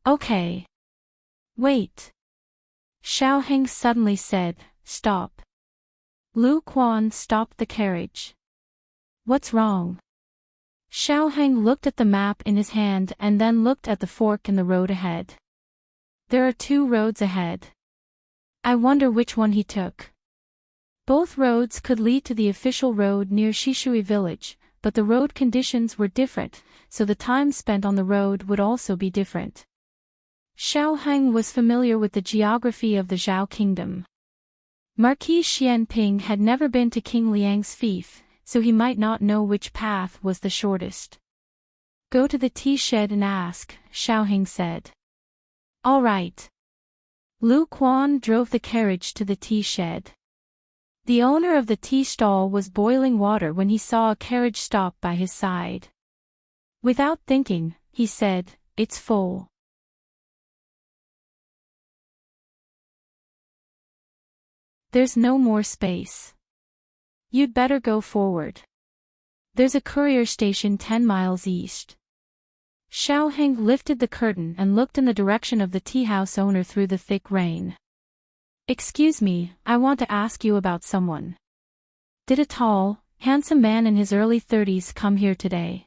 A: "Okay." "Wait." Xiaoheng suddenly said, "Stop." Lu Quan stopped the carriage. "What's wrong?" Xiaoheng looked at the map in his hand and then looked at the fork in the road ahead. "There are 2 roads ahead. I wonder which one he took." Both roads could lead to the official road near Shishui village, but the road conditions were different, so the time spent on the road would also be different. Xiaoheng was familiar with the geography of the Zhao kingdom. Marquis Xianping had never been to King Liang's fief, so he might not know which path was the shortest. "Go to the tea shed and ask," Xiaoheng said. "All right." Lu Quan drove the carriage to the tea shed. The owner of the tea stall was boiling water when he saw a carriage stop by his side. Without thinking, he said, "It's full." "There's no more space. You'd better go forward. There's a courier station 10 miles east." Xiaoheng lifted the curtain and looked in the direction of the tea house owner through the thick rain. "Excuse me, I want to ask you about someone." Did a tall, handsome man in his early 30s come here today.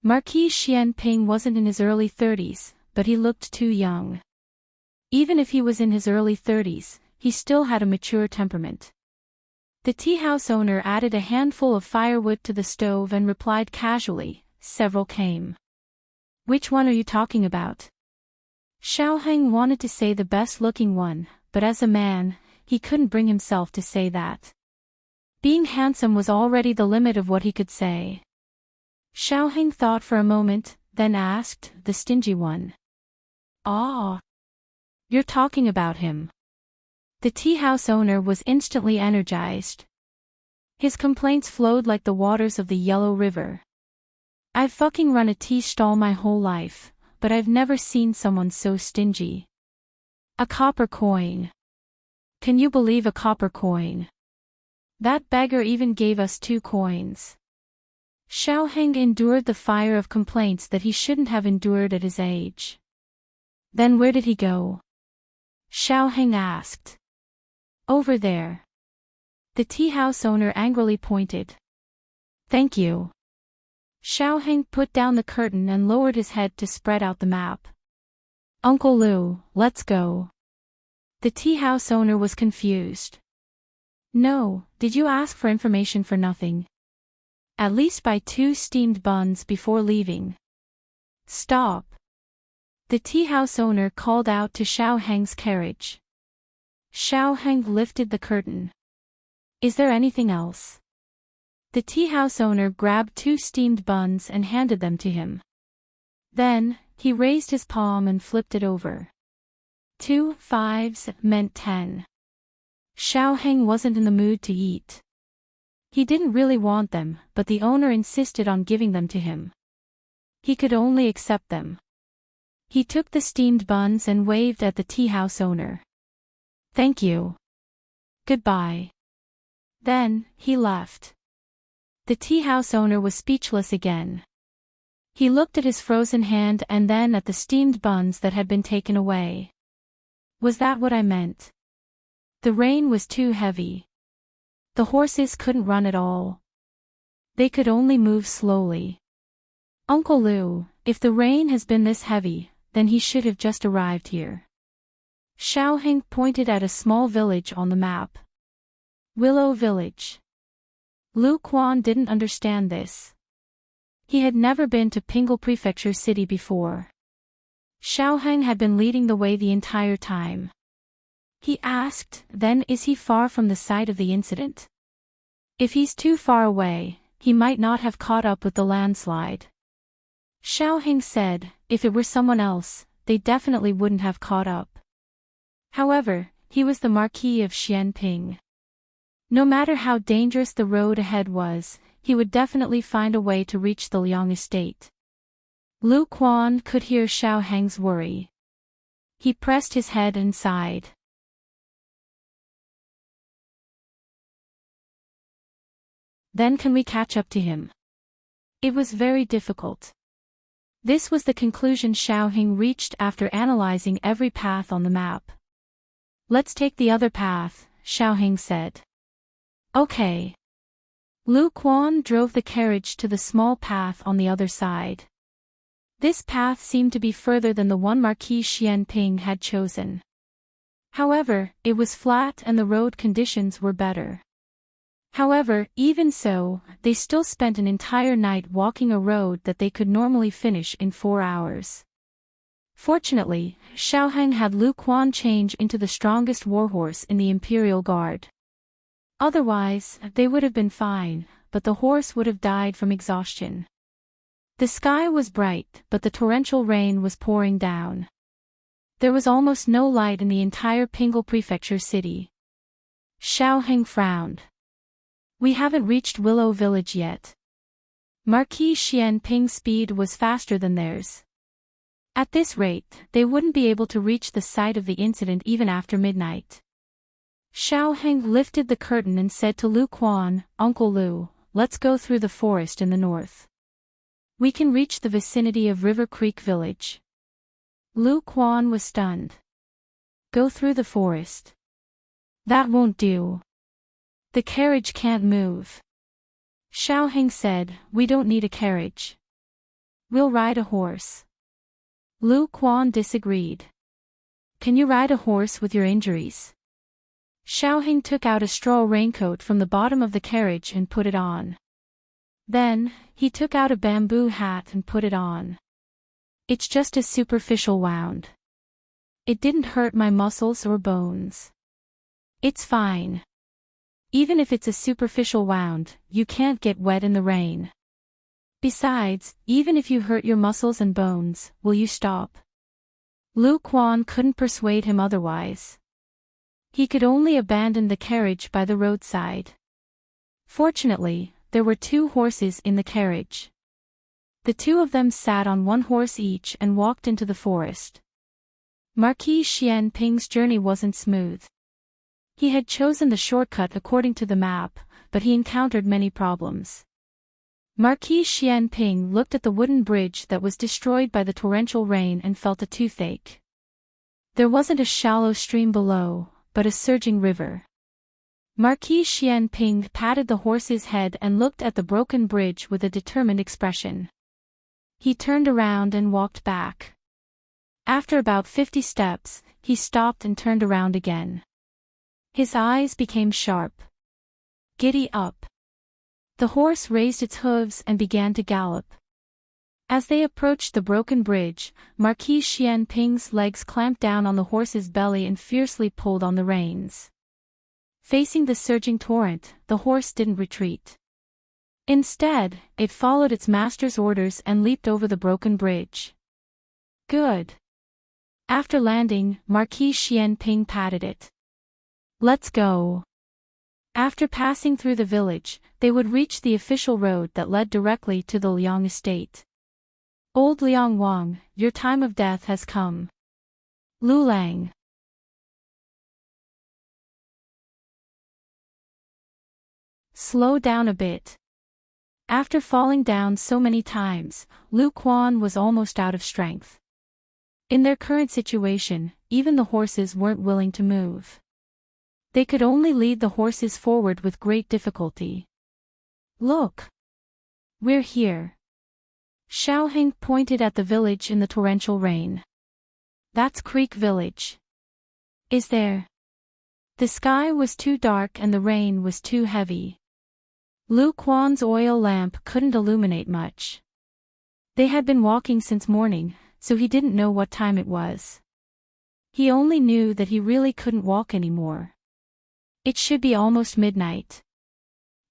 A: Marquis Xianping wasn't in his early 30s, but he looked too young. Even if he was in his early 30s, he still had a mature temperament. The tea house owner added a handful of firewood to the stove and replied casually, "Several came." "Which one are you talking about?" Xiaoheng wanted to say the best-looking one, but as a man, he couldn't bring himself to say that. Being handsome was already the limit of what he could say. Xiaoheng thought for a moment, then asked, "The stingy one." "Ah. You're talking about him." The tea house owner was instantly energized. His complaints flowed like the waters of the Yellow River. "I've fucking run a tea stall my whole life, but I've never seen someone so stingy. A copper coin. Can you believe a copper coin? That beggar even gave us 2 coins." Xiaoheng endured the fire of complaints that he shouldn't have endured at his age. "Then where did he go?" Xiaoheng asked. "Over there." The tea house owner angrily pointed. "Thank you." Xiaoheng put down the curtain and lowered his head to spread out the map. "Uncle Lu, let's go." The tea house owner was confused. "No, did you ask for information for nothing? At least buy 2 steamed buns before leaving." "Stop." The tea house owner called out to Xiaoheng's carriage. Xiaoheng lifted the curtain. "Is there anything else?" The tea house owner grabbed 2 steamed buns and handed them to him. Then, he raised his palm and flipped it over. 2 5s meant 10. Xiaoheng wasn't in the mood to eat. He didn't really want them, but the owner insisted on giving them to him. He could only accept them. He took the steamed buns and waved at the tea house owner. "Thank you. Goodbye." Then, he left. The tea house owner was speechless again. He looked at his frozen hand and then at the steamed buns that had been taken away. "Was that what I meant?" The rain was too heavy. The horses couldn't run at all. They could only move slowly. "Uncle Lu, if the rain has been this heavy, then he should have just arrived here." Xiaoheng pointed at a small village on the map. Willow Village. Lu Quan didn't understand this. He had never been to Pingle Prefecture City before. Xiaoheng had been leading the way the entire time. He asked, "Then is he far from the site of the incident?" "If he's too far away, he might not have caught up with the landslide." Xiaoheng said, if it were someone else, they definitely wouldn't have caught up. However, he was the Marquis of Xianping. No matter how dangerous the road ahead was, he would definitely find a way to reach the Liang estate. Lu Quan could hear Xiaoheng's worry. He pressed his head and sighed. "Then can we catch up to him?" It was very difficult. This was the conclusion Xiaoheng reached after analyzing every path on the map. "Let's take the other path," Xiaoheng said. "Okay." Lu Quan drove the carriage to the small path on the other side. This path seemed to be further than the one Marquis Xianping had chosen. However, it was flat and the road conditions were better. However, even so, they still spent an entire night walking a road that they could normally finish in 4 hours. Fortunately, Xiaoheng had Lu Quan change into the strongest warhorse in the Imperial Guard. Otherwise, they would have been fine, but the horse would have died from exhaustion. The sky was bright, but the torrential rain was pouring down. There was almost no light in the entire Pingle Prefecture city. Xiaoheng frowned. "We haven't reached Willow Village yet." Marquis Xianping's speed was faster than theirs. At this rate, they wouldn't be able to reach the site of the incident even after midnight. Xiaoheng lifted the curtain and said to Lu Quan, "Uncle Lu, let's go through the forest in the north. We can reach the vicinity of River Creek Village." Lu Quan was stunned. "Go through the forest? That won't do. The carriage can't move." Xiaoheng said, "We don't need a carriage. We'll ride a horse." Lu Quan disagreed. "Can you ride a horse with your injuries?" Xiaoheng took out a straw raincoat from the bottom of the carriage and put it on. Then, he took out a bamboo hat and put it on. "It's just a superficial wound. It didn't hurt my muscles or bones. It's fine. Even if it's a superficial wound, you can't get wet in the rain. Besides, even if you hurt your muscles and bones, will you stop?" Lu Quan couldn't persuade him otherwise. He could only abandon the carriage by the roadside. Fortunately, there were 2 horses in the carriage. The 2 of them sat on 1 horse each and walked into the forest. Marquis Xianping's journey wasn't smooth. He had chosen the shortcut according to the map, but he encountered many problems. Marquis Xianping looked at the wooden bridge that was destroyed by the torrential rain and felt a toothache. There wasn't a shallow stream below, but a surging river. Marquis Xianping patted the horse's head and looked at the broken bridge with a determined expression. He turned around and walked back. After about 50 steps, he stopped and turned around again. His eyes became sharp. "Giddy up." The horse raised its hooves and began to gallop. As they approached the broken bridge, Marquis Xianping's legs clamped down on the horse's belly and fiercely pulled on the reins. Facing the surging torrent, the horse didn't retreat. Instead, it followed its master's orders and leaped over the broken bridge. "Good." After landing, Marquis Xianping patted it. "Let's go." After passing through the village, they would reach the official road that led directly to the Liang estate. "Old Liang Wang, your time of death has come." Lu Lang. Slow down a bit. After falling down so many times, Lu Quan was almost out of strength. In their current situation, even the horses weren't willing to move. They could only lead the horses forward with great difficulty. "Look! We're here." Xiaoheng pointed at the village in the torrential rain. "That's Creek Village." "Is there?" The sky was too dark and the rain was too heavy. Lu Quan's oil lamp couldn't illuminate much. They had been walking since morning, so he didn't know what time it was. He only knew that he really couldn't walk anymore. It should be almost midnight.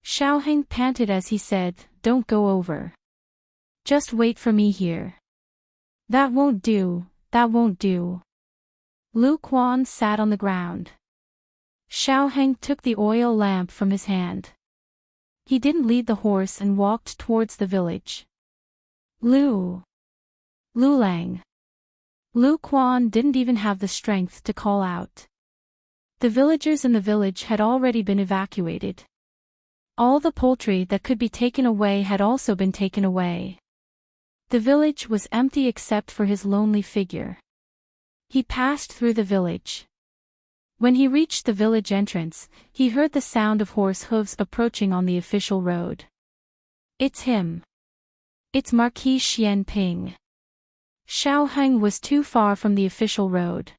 A: Xiaoheng panted as he said, "Don't go over. Just wait for me here." "That won't do, that won't do." Lu Quan sat on the ground. Xiaoheng took the oil lamp from his hand. He didn't lead the horse and walked towards the village. Lu Lang. Lu Quan didn't even have the strength to call out. The villagers in the village had already been evacuated. All the poultry that could be taken away had also been taken away. The village was empty except for his lonely figure. He passed through the village. When he reached the village entrance, he heard the sound of horse hooves approaching on the official road. "It's him. It's Marquis Xianping." Xiaoheng was too far from the official road.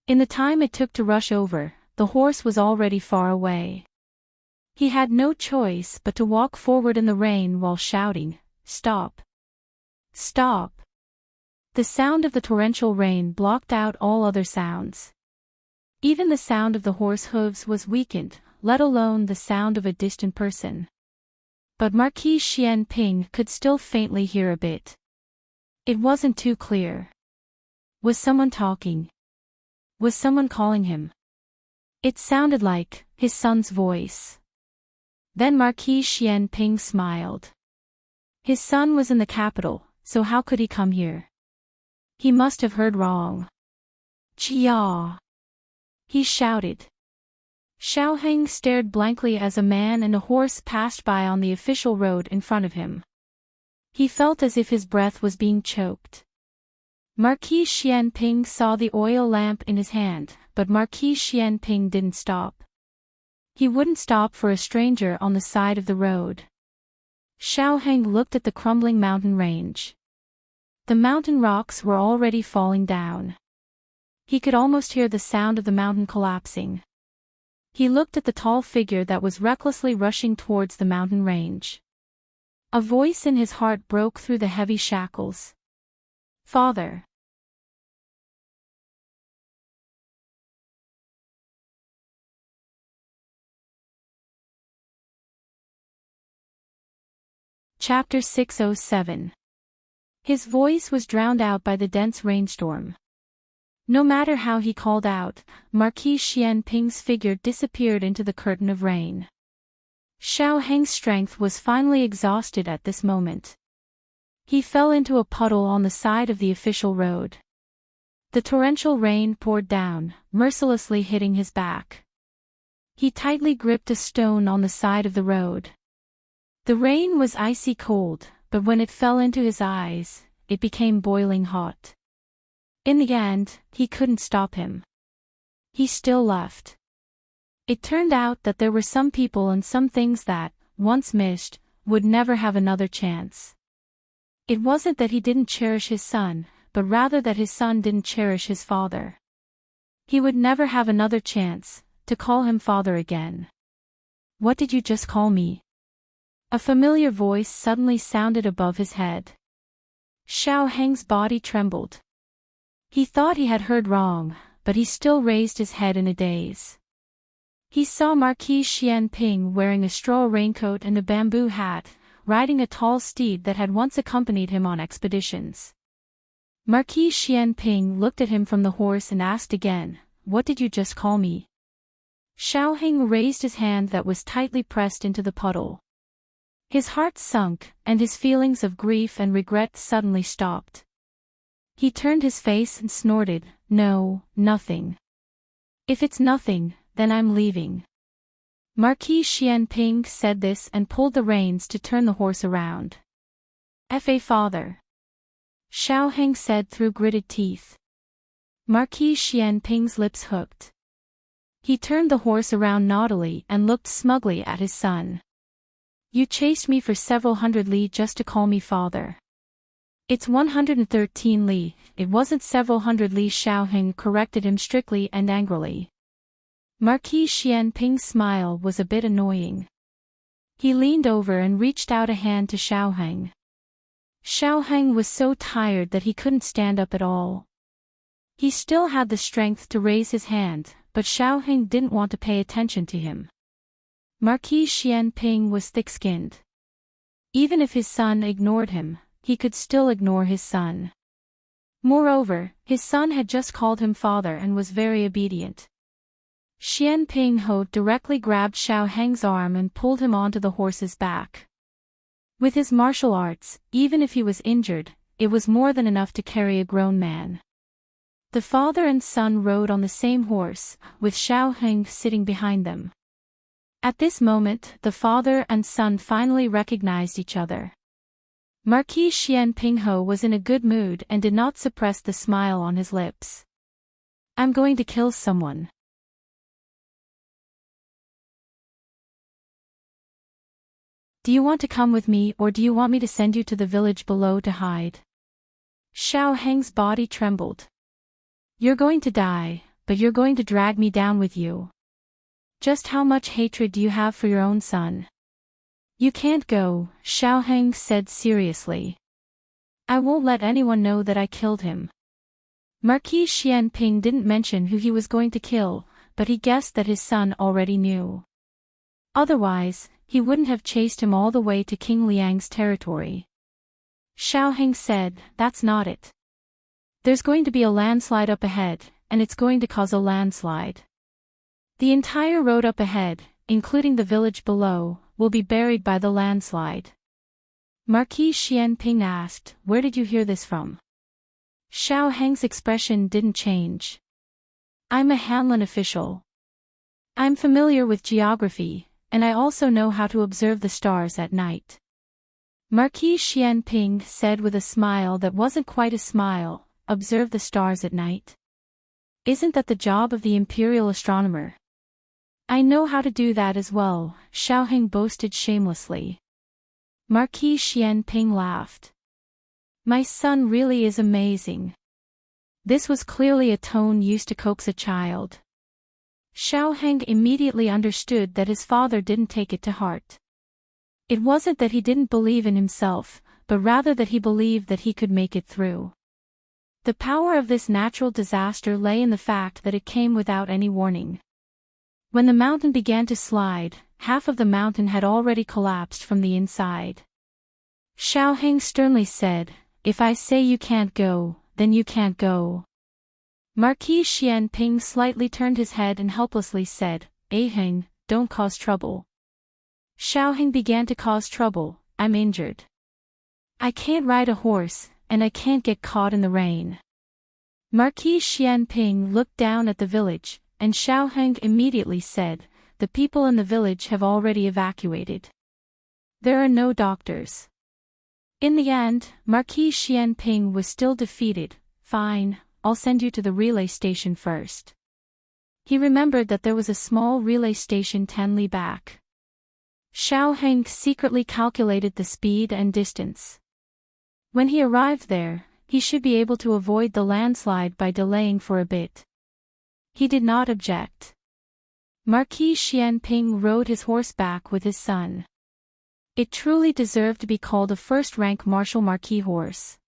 A: In the time it took to rush over, the horse was already far away. He had no choice but to walk forward in the rain while shouting, "Stop! Stop!" The sound of the torrential rain blocked out all other sounds. Even the sound of the horse hooves was weakened, let alone the sound of a distant person. But Marquis Xianping could still faintly hear a bit. It wasn't too clear. Was someone talking? Was someone calling him? It sounded like his son's voice. Then Marquis Xianping smiled. His son was in the capital, so how could he come here? He must have heard wrong. "Chia!" he shouted. Xiaoheng stared blankly as a man and a horse passed by on the official road in front of him. He felt as if his breath was being choked. Marquis Xianping saw the oil lamp in his hand, but Marquis Xianping didn't stop. He wouldn't stop for a stranger on the side of the road. Xiaoheng looked at the crumbling mountain range. The mountain rocks were already falling down. He could almost hear the sound of the mountain collapsing. He looked at the tall figure that was recklessly rushing towards the mountain range. A voice in his heart broke through the heavy shackles. Father. Chapter 607. His voice was drowned out by the dense rainstorm. No matter how he called out, Marquis Xianping's figure disappeared into the curtain of rain. Xiaoheng's strength was finally exhausted at this moment. He fell into a puddle on the side of the official road. The torrential rain poured down, mercilessly hitting his back. He tightly gripped a stone on the side of the road. The rain was icy cold, but when it fell into his eyes, it became boiling hot. In the end, he couldn't stop him. He still left. It turned out that there were some people and some things that, once missed, would never have another chance. It wasn't that he didn't cherish his son, but rather that his son didn't cherish his father. He would never have another chance to call him father again. What did you just call me? A familiar voice suddenly sounded above his head. Xiaoheng's body trembled. He thought he had heard wrong, but he still raised his head in a daze. He saw Marquis Xianping wearing a straw raincoat and a bamboo hat, riding a tall steed that had once accompanied him on expeditions. Marquis Xianping looked at him from the horse and asked again, "What did you just call me?" Xiaoheng raised his hand that was tightly pressed into the puddle. His heart sunk, and his feelings of grief and regret suddenly stopped. He turned his face and snorted, "No, nothing. If it's nothing, then I'm leaving." Marquis Xianping said this and pulled the reins to turn the horse around. "Fa father," Xiaoheng said through gritted teeth. Marquis Xianping's lips hooked. He turned the horse around naughtily and looked smugly at his son. "You chased me for several hundred li just to call me father." "It's 113 li, it wasn't several hundred li," Xiaoheng corrected him strictly and angrily. Marquis Xianping's smile was a bit annoying. He leaned over and reached out a hand to Xiaoheng. Xiaoheng was so tired that he couldn't stand up at all. He still had the strength to raise his hand, but Xiaoheng didn't want to pay attention to him. Marquis Xianping was thick-skinned. Even if his son ignored him, he could still ignore his son. Moreover, his son had just called him father and was very obedient. Xianping Ho directly grabbed Xiaoheng's arm and pulled him onto the horse's back. With his martial arts, even if he was injured, it was more than enough to carry a grown man. The father and son rode on the same horse, with Xiaoheng sitting behind them. At this moment, the father and son finally recognized each other. Marquis Xianping Ho was in a good mood and did not suppress the smile on his lips. "I'm going to kill someone." "Do you want to come with me or do you want me to send you to the village below to hide?" Xiaoheng's body trembled. "You're going to die, but you're going to drag me down with you. Just how much hatred do you have for your own son?" "You can't go," Xiaoheng said seriously. "I won't let anyone know that I killed him." Marquis Xianping didn't mention who he was going to kill, but he guessed that his son already knew. Otherwise, he wouldn't have chased him all the way to King Liang's territory. Xiaoheng said, "That's not it. There's going to be a landslide up ahead, and it's going to cause a landslide. The entire road up ahead, including the village below, will be buried by the landslide." Marquis Xianping asked, "Where did you hear this from?" Xiaoheng's expression didn't change. "I'm a Hanlin official. I'm familiar with geography, and I also know how to observe the stars at night." Marquis Xianping said with a smile that wasn't quite a smile, "Observe the stars at night? Isn't that the job of the imperial astronomer?" "I know how to do that as well," Xiaoheng boasted shamelessly. Marquis Xianping laughed. My son really is amazing. This was clearly a tone used to coax a child. Xiaoheng immediately understood that his father didn't take it to heart. It wasn't that he didn't believe in himself, but rather that he believed that he could make it through. The power of this natural disaster lay in the fact that it came without any warning. When the mountain began to slide, half of the mountain had already collapsed from the inside. Xiaoheng sternly said, "If I say you can't go, then you can't go." Marquis Xianping slightly turned his head and helplessly said, "Aheng, don't cause trouble." Xiaoheng began to cause trouble. "I'm injured. I can't ride a horse, and I can't get caught in the rain." Marquis Xianping looked down at the village, and Xiaoheng immediately said, "The people in the village have already evacuated. There are no doctors." In the end, Marquis Xianping was still defeated. "Fine, I'll send you to the relay station first." He remembered that there was a small relay station 10 li back. Xiaoheng secretly calculated the speed and distance. When he arrived there, he should be able to avoid the landslide by delaying for a bit. He did not object. Marquis Xianping rode his horse back with his son. It truly deserved to be called a first-rank martial marquis horse.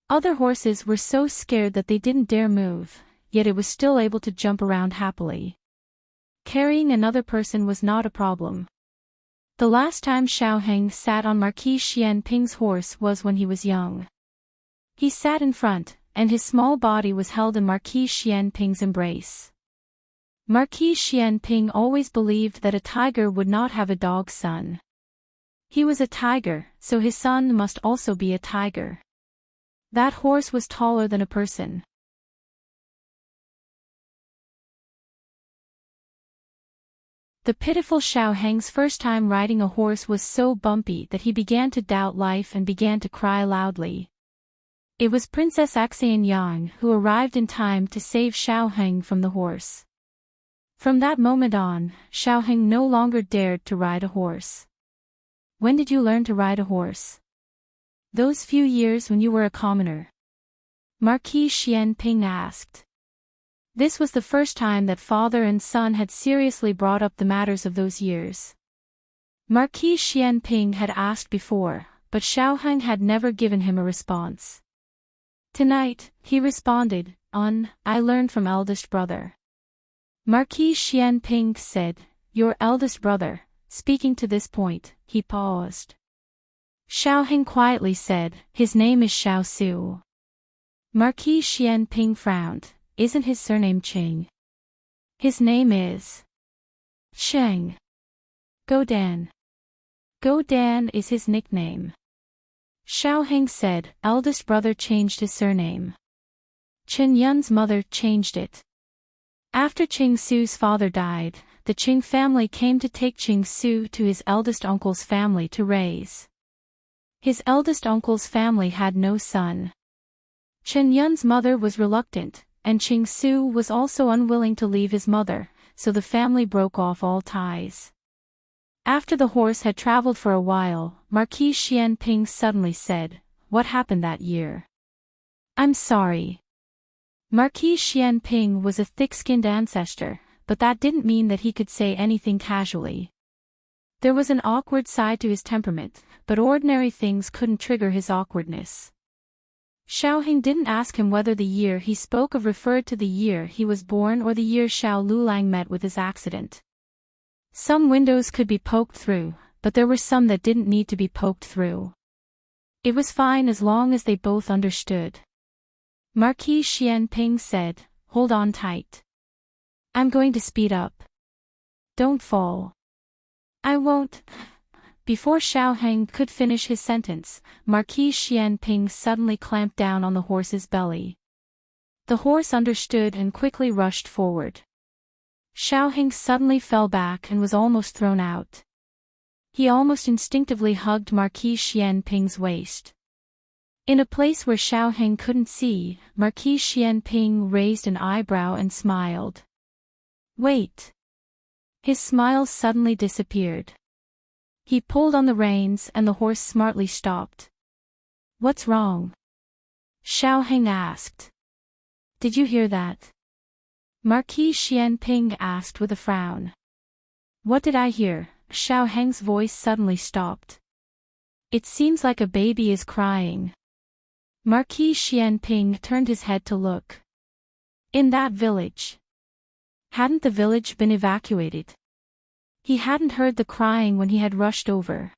A: Other horses were so scared that they didn't dare move, yet it was still able to jump around happily. Carrying another person was not a problem. The last time Xiaoheng sat on Marquis Xianping's horse was when he was young. He sat in front, and his small body was held in Marquis Xianping's embrace. Marquis Xianping always believed that a tiger would not have a dog's son. He was a tiger, so his son must also be a tiger. That horse was taller than a person. The pitiful Xiaoheng's first time riding a horse was so bumpy that he began to doubt life and began to cry loudly. It was Princess Axian Yang who arrived in time to save Xiaoheng from the horse. From that moment on, Xiaoheng no longer dared to ride a horse. "When did you learn to ride a horse?" "Those few years when you were a commoner," Marquis Xianping asked. This was the first time that father and son had seriously brought up the matters of those years. Marquis Xianping had asked before, but Xiaoheng had never given him a response. Tonight, he responded, "I learned from eldest brother." Marquis Xianping said, "Your eldest brother." Speaking to this point, he paused. Xiaoheng quietly said, "His name is Xiao Su." Marquis Xianping frowned. "Isn't his surname Qing?" "His name is Sheng. Godan. Godan is his nickname." Xiaoheng said, "Eldest brother changed his surname. Chen Yun's mother changed it. After Qing Su's father died, the Qing family came to take Qing Su to his eldest uncle's family to raise. His eldest uncle's family had no son. Chen Yun's mother was reluctant, and Qing Su was also unwilling to leave his mother, so the family broke off all ties. After the horse had traveled for a while, Marquis Xianping suddenly said, "What happened that year?" "I'm sorry." Marquis Xianping was a thick-skinned ancestor, but that didn't mean that he could say anything casually. There was an awkward side to his temperament, but ordinary things couldn't trigger his awkwardness. Xiaoheng didn't ask him whether the year he spoke of referred to the year he was born or the year Xiao Lulang met with his accident. Some windows could be poked through, but there were some that didn't need to be poked through. It was fine as long as they both understood. Marquis Xianping said, "Hold on tight. I'm going to speed up. Don't fall." "I won't." Before Xiaoheng could finish his sentence, Marquis Xianping suddenly clamped down on the horse's belly. The horse understood and quickly rushed forward. Xiaoheng suddenly fell back and was almost thrown out. He almost instinctively hugged Marquis Xianping's waist. In a place where Xiaoheng couldn't see, Marquis Xianping raised an eyebrow and smiled. "Wait." His smile suddenly disappeared. He pulled on the reins and the horse smartly stopped. "What's wrong?" Xiao Heng asked. "Did you hear that?" Marquis Xianping asked with a frown. "What did I hear?" Xiao Heng's voice suddenly stopped. "It seems like a baby is crying." Marquis Xianping turned his head to look. In that village. Hadn't the village been evacuated? He hadn't heard the crying when he had rushed over.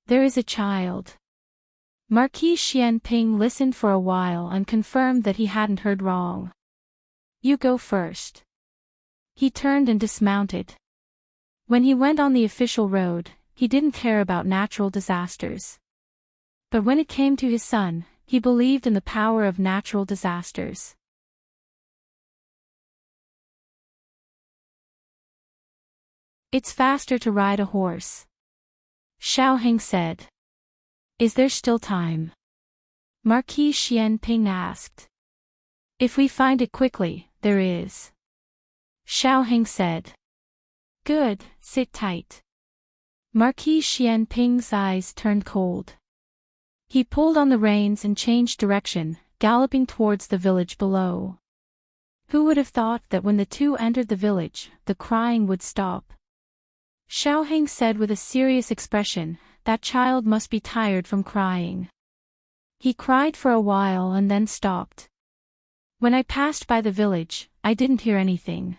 A: "There is a child." Marquis Xianping listened for a while and confirmed that he hadn't heard wrong. "You go first." He turned and dismounted. When he went on the official road, he didn't care about natural disasters. But when it came to his son, he believed in the power of natural disasters. "It's faster to ride a horse," Xiao Heng said. "Is there still time?" Marquis Xianping asked. "If we find it quickly, there is," Xiao Heng said. "Good, sit tight." Marquis Xianping's eyes turned cold. He pulled on the reins and changed direction, galloping towards the village below. Who would have thought that when the two entered the village, the crying would stop? Xiao Heng said with a serious expression, "That child must be tired from crying." He cried for a while and then stopped. "When I passed by the village, I didn't hear anything."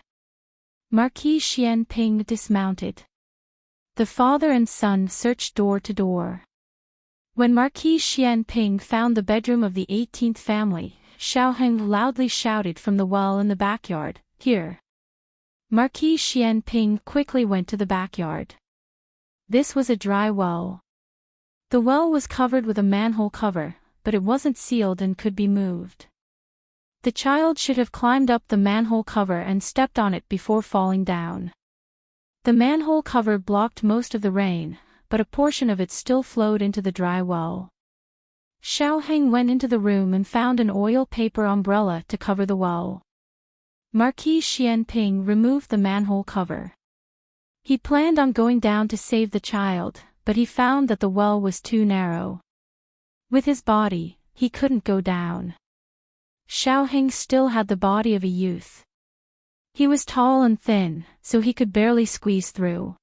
A: Marquis Xianping dismounted. The father and son searched door to door. When Marquis Xianping found the bedroom of the 18th family, Xiao Heng loudly shouted from the well in the backyard, "Here!" Marquis Xianping quickly went to the backyard. This was a dry well. The well was covered with a manhole cover, but it wasn't sealed and could be moved. The child should have climbed up the manhole cover and stepped on it before falling down. The manhole cover blocked most of the rain, but a portion of it still flowed into the dry well. Xiao Heng went into the room and found an oil paper umbrella to cover the well. Marquis Xianping removed the manhole cover. He planned on going down to save the child, but he found that the well was too narrow. With his body, he couldn't go down. Xiao Heng still had the body of a youth. He was tall and thin, so he could barely squeeze through.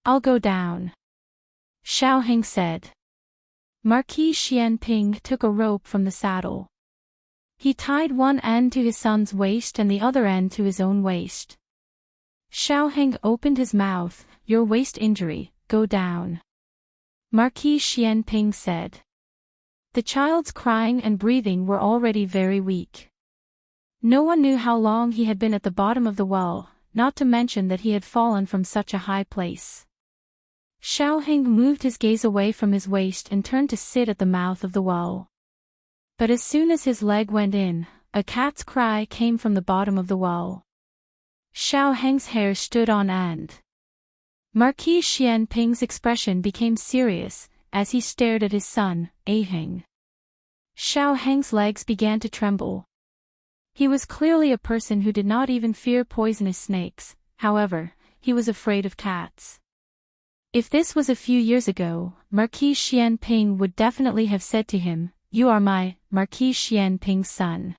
A: "I'll go down," Xiao Heng said. Marquis Xianping took a rope from the saddle. He tied one end to his son's waist and the other end to his own waist. Xiao Heng opened his mouth. "Your waist injury, go down," Marquis Xianping said. The child's crying and breathing were already very weak. No one knew how long he had been at the bottom of the well, not to mention that he had fallen from such a high place. Xiao Heng moved his gaze away from his waist and turned to sit at the mouth of the well. But as soon as his leg went in, a cat's cry came from the bottom of the well. Xiao Heng's hair stood on end. Marquis Xianping's expression became serious, as he stared at his son, Aheng. Xiao Heng's legs began to tremble. He was clearly a person who did not even fear poisonous snakes, however, he was afraid of cats. If this was a few years ago, Marquis Xianping would definitely have said to him, "You are my, Marquis Xianping's son.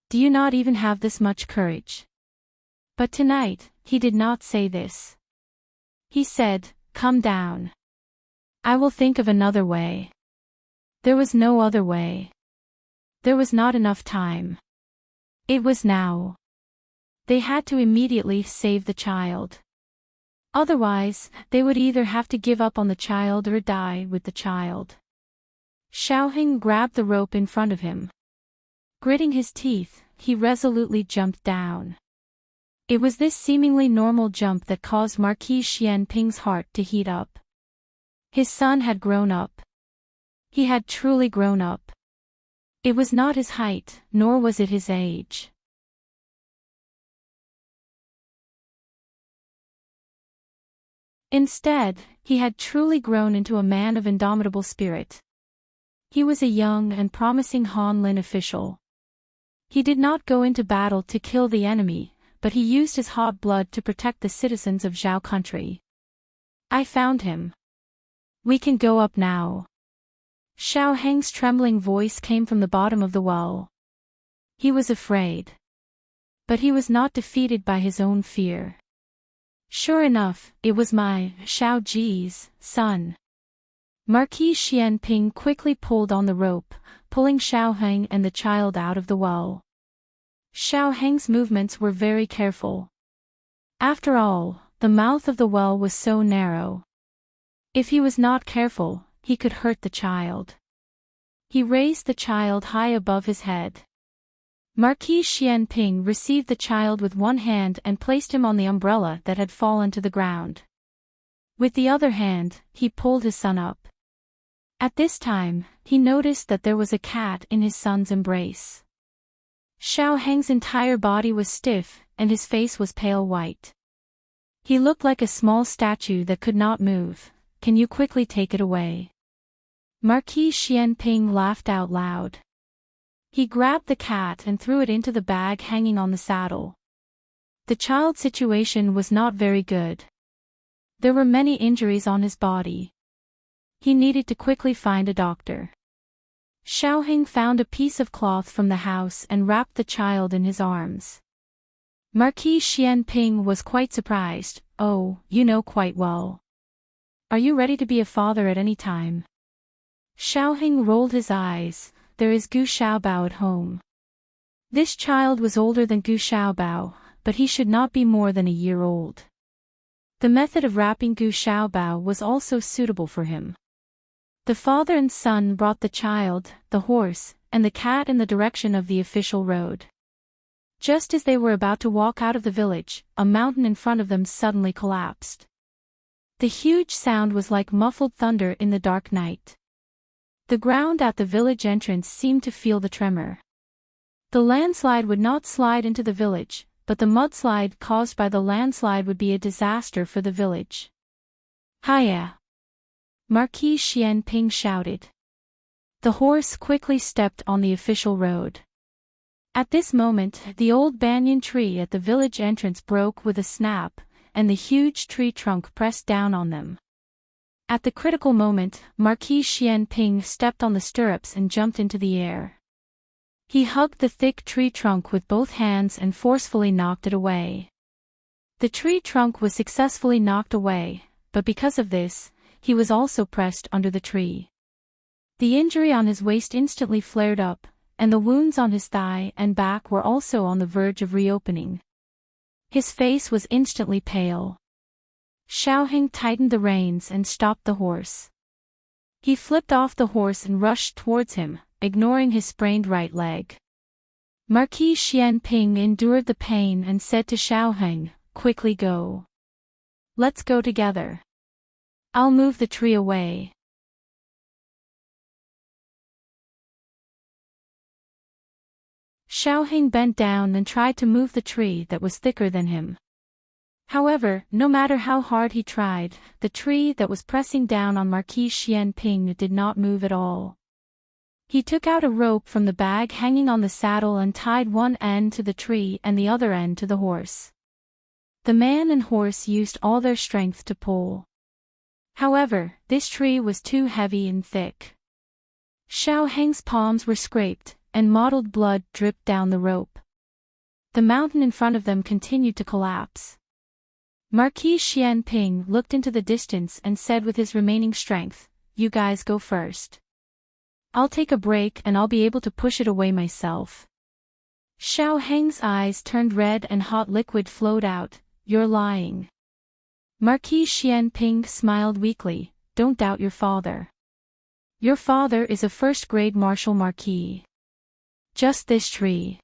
A: Do you not even have this much courage?" But tonight, he did not say this. He said, "Come down. I will think of another way." There was no other way. There was not enough time. It was now. They had to immediately save the child. Otherwise, they would either have to give up on the child or die with the child. Xiao Heng grabbed the rope in front of him. Gritting his teeth, he resolutely jumped down. It was this seemingly normal jump that caused Marquis Xianping's heart to heat up. His son had grown up. He had truly grown up. It was not his height, nor was it his age. Instead, he had truly grown into a man of indomitable spirit. He was a young and promising Han Lin official. He did not go into battle to kill the enemy, but he used his hot blood to protect the citizens of Zhao country. I found him. We can go up now. Xiao Heng's trembling voice came from the bottom of the well. He was afraid. But he was not defeated by his own fear. Sure enough, it was my Xiao Ji's son. Marquis Xianping quickly pulled on the rope, pulling Xiao Heng and the child out of the well. Xiao Heng's movements were very careful. After all, the mouth of the well was so narrow. If he was not careful, he could hurt the child. He raised the child high above his head. Marquis Xianping received the child with one hand and placed him on the umbrella that had fallen to the ground. With the other hand, he pulled his son up. At this time, he noticed that there was a cat in his son's embrace. Xiao Heng's entire body was stiff, and his face was pale white. He looked like a small statue that could not move. Can you quickly take it away? Marquis Xianping laughed out loud. He grabbed the cat and threw it into the bag hanging on the saddle. The child's situation was not very good. There were many injuries on his body. He needed to quickly find a doctor. Xiao Heng found a piece of cloth from the house and wrapped the child in his arms. Marquis Xianping was quite surprised. Oh, you know quite well. Are you ready to be a father at any time? Xiao Heng rolled his eyes. There is Gu Xiaobao at home. This child was older than Gu Xiaobao, but he should not be more than a year old. The method of wrapping Gu Xiaobao was also suitable for him. The father and son brought the child, the horse, and the cat in the direction of the official road. Just as they were about to walk out of the village, a mountain in front of them suddenly collapsed. The huge sound was like muffled thunder in the dark night. The ground at the village entrance seemed to feel the tremor. The landslide would not slide into the village, but the mudslide caused by the landslide would be a disaster for the village. Hiya! Marquis Xianping shouted. The horse quickly stepped on the official road. At this moment, the old banyan tree at the village entrance broke with a snap, and the huge tree trunk pressed down on them. At the critical moment, Marquis Xianping stepped on the stirrups and jumped into the air. He hugged the thick tree trunk with both hands and forcefully knocked it away. The tree trunk was successfully knocked away, but because of this, he was also pressed under the tree. The injury on his waist instantly flared up, and the wounds on his thigh and back were also on the verge of reopening. His face was instantly pale. Xiao Heng tightened the reins and stopped the horse. He flipped off the horse and rushed towards him, ignoring his sprained right leg. Marquis Xianping endured the pain and said to Xiao Heng, "Quickly go. Let's go together. I'll move the tree away." Xiao Heng bent down and tried to move the tree that was thicker than him. However, no matter how hard he tried, the tree that was pressing down on Marquis Xianping did not move at all. He took out a rope from the bag hanging on the saddle and tied one end to the tree and the other end to the horse. The man and horse used all their strength to pull. However, this tree was too heavy and thick. Xiao Heng's palms were scraped, and mottled blood dripped down the rope. The mountain in front of them continued to collapse. Marquis Xianping looked into the distance and said with his remaining strength, "You guys go first. I'll take a break and I'll be able to push it away myself." Xiao Heng's eyes turned red and hot liquid flowed out. "You're lying." Marquis Xianping smiled weakly. "Don't doubt your father. Your father is a first-grade martial marquis. Just this tree.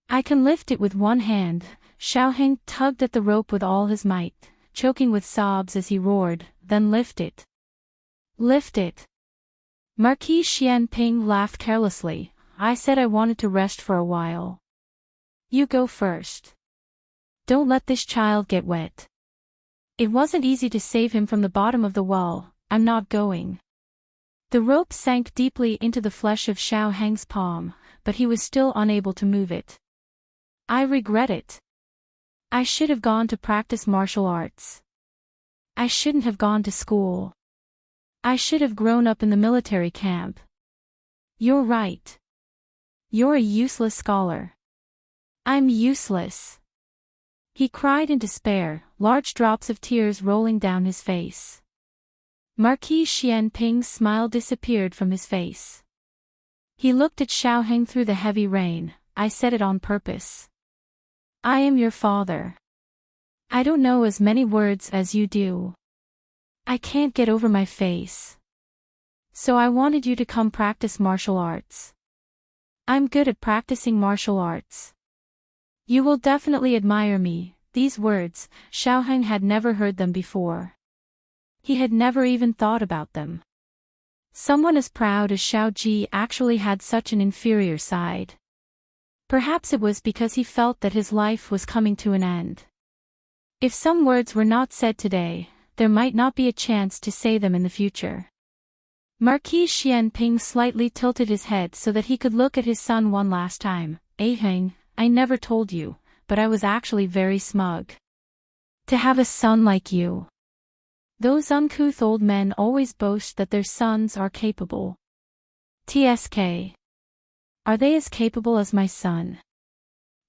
A: I can lift it with one hand." Xiao Heng tugged at the rope with all his might, choking with sobs as he roared, "Then lift it. Lift it." Marquis Xianping laughed carelessly. "I said I wanted to rest for a while. You go first. Don't let this child get wet. It wasn't easy to save him from the bottom of the well. I'm not going." The rope sank deeply into the flesh of Xiao Heng's palm, but he was still unable to move it. "I regret it. I should have gone to practice martial arts. I shouldn't have gone to school. I should have grown up in the military camp. You're right. You're a useless scholar. I'm useless. He cried in despair, large drops of tears rolling down his face. Marquis Xianping's smile disappeared from his face. He looked at Xiaoheng through the heavy rain. I said it on purpose. I am your father. I don't know as many words as you do. I can't get over my face. So I wanted you to come practice martial arts. I'm good at practicing martial arts. You will definitely admire me. These words, Xiaoheng had never heard them before. He had never even thought about them. Someone as proud as Xiao Ji actually had such an inferior side. Perhaps it was because he felt that his life was coming to an end. If some words were not said today, there might not be a chance to say them in the future. Marquis Xianping slightly tilted his head so that he could look at his son one last time. Heng, I never told you, but I was actually very smug. To have a son like you. Those uncouth old men always boast that their sons are capable. TSK. Are they as capable as my son?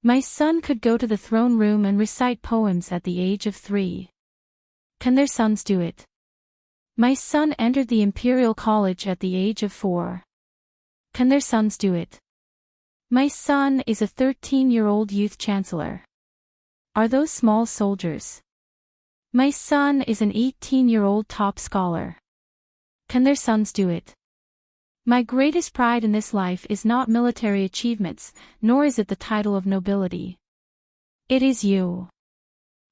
A: My son could go to the throne room and recite poems at the age of 3. Can their sons do it? My son entered the Imperial College at the age of 4. Can their sons do it? My son is a 13-year-old youth chancellor. Are those small soldiers? My son is an 18-year-old top scholar. Can their sons do it? My greatest pride in this life is not military achievements, nor is it the title of nobility. It is you.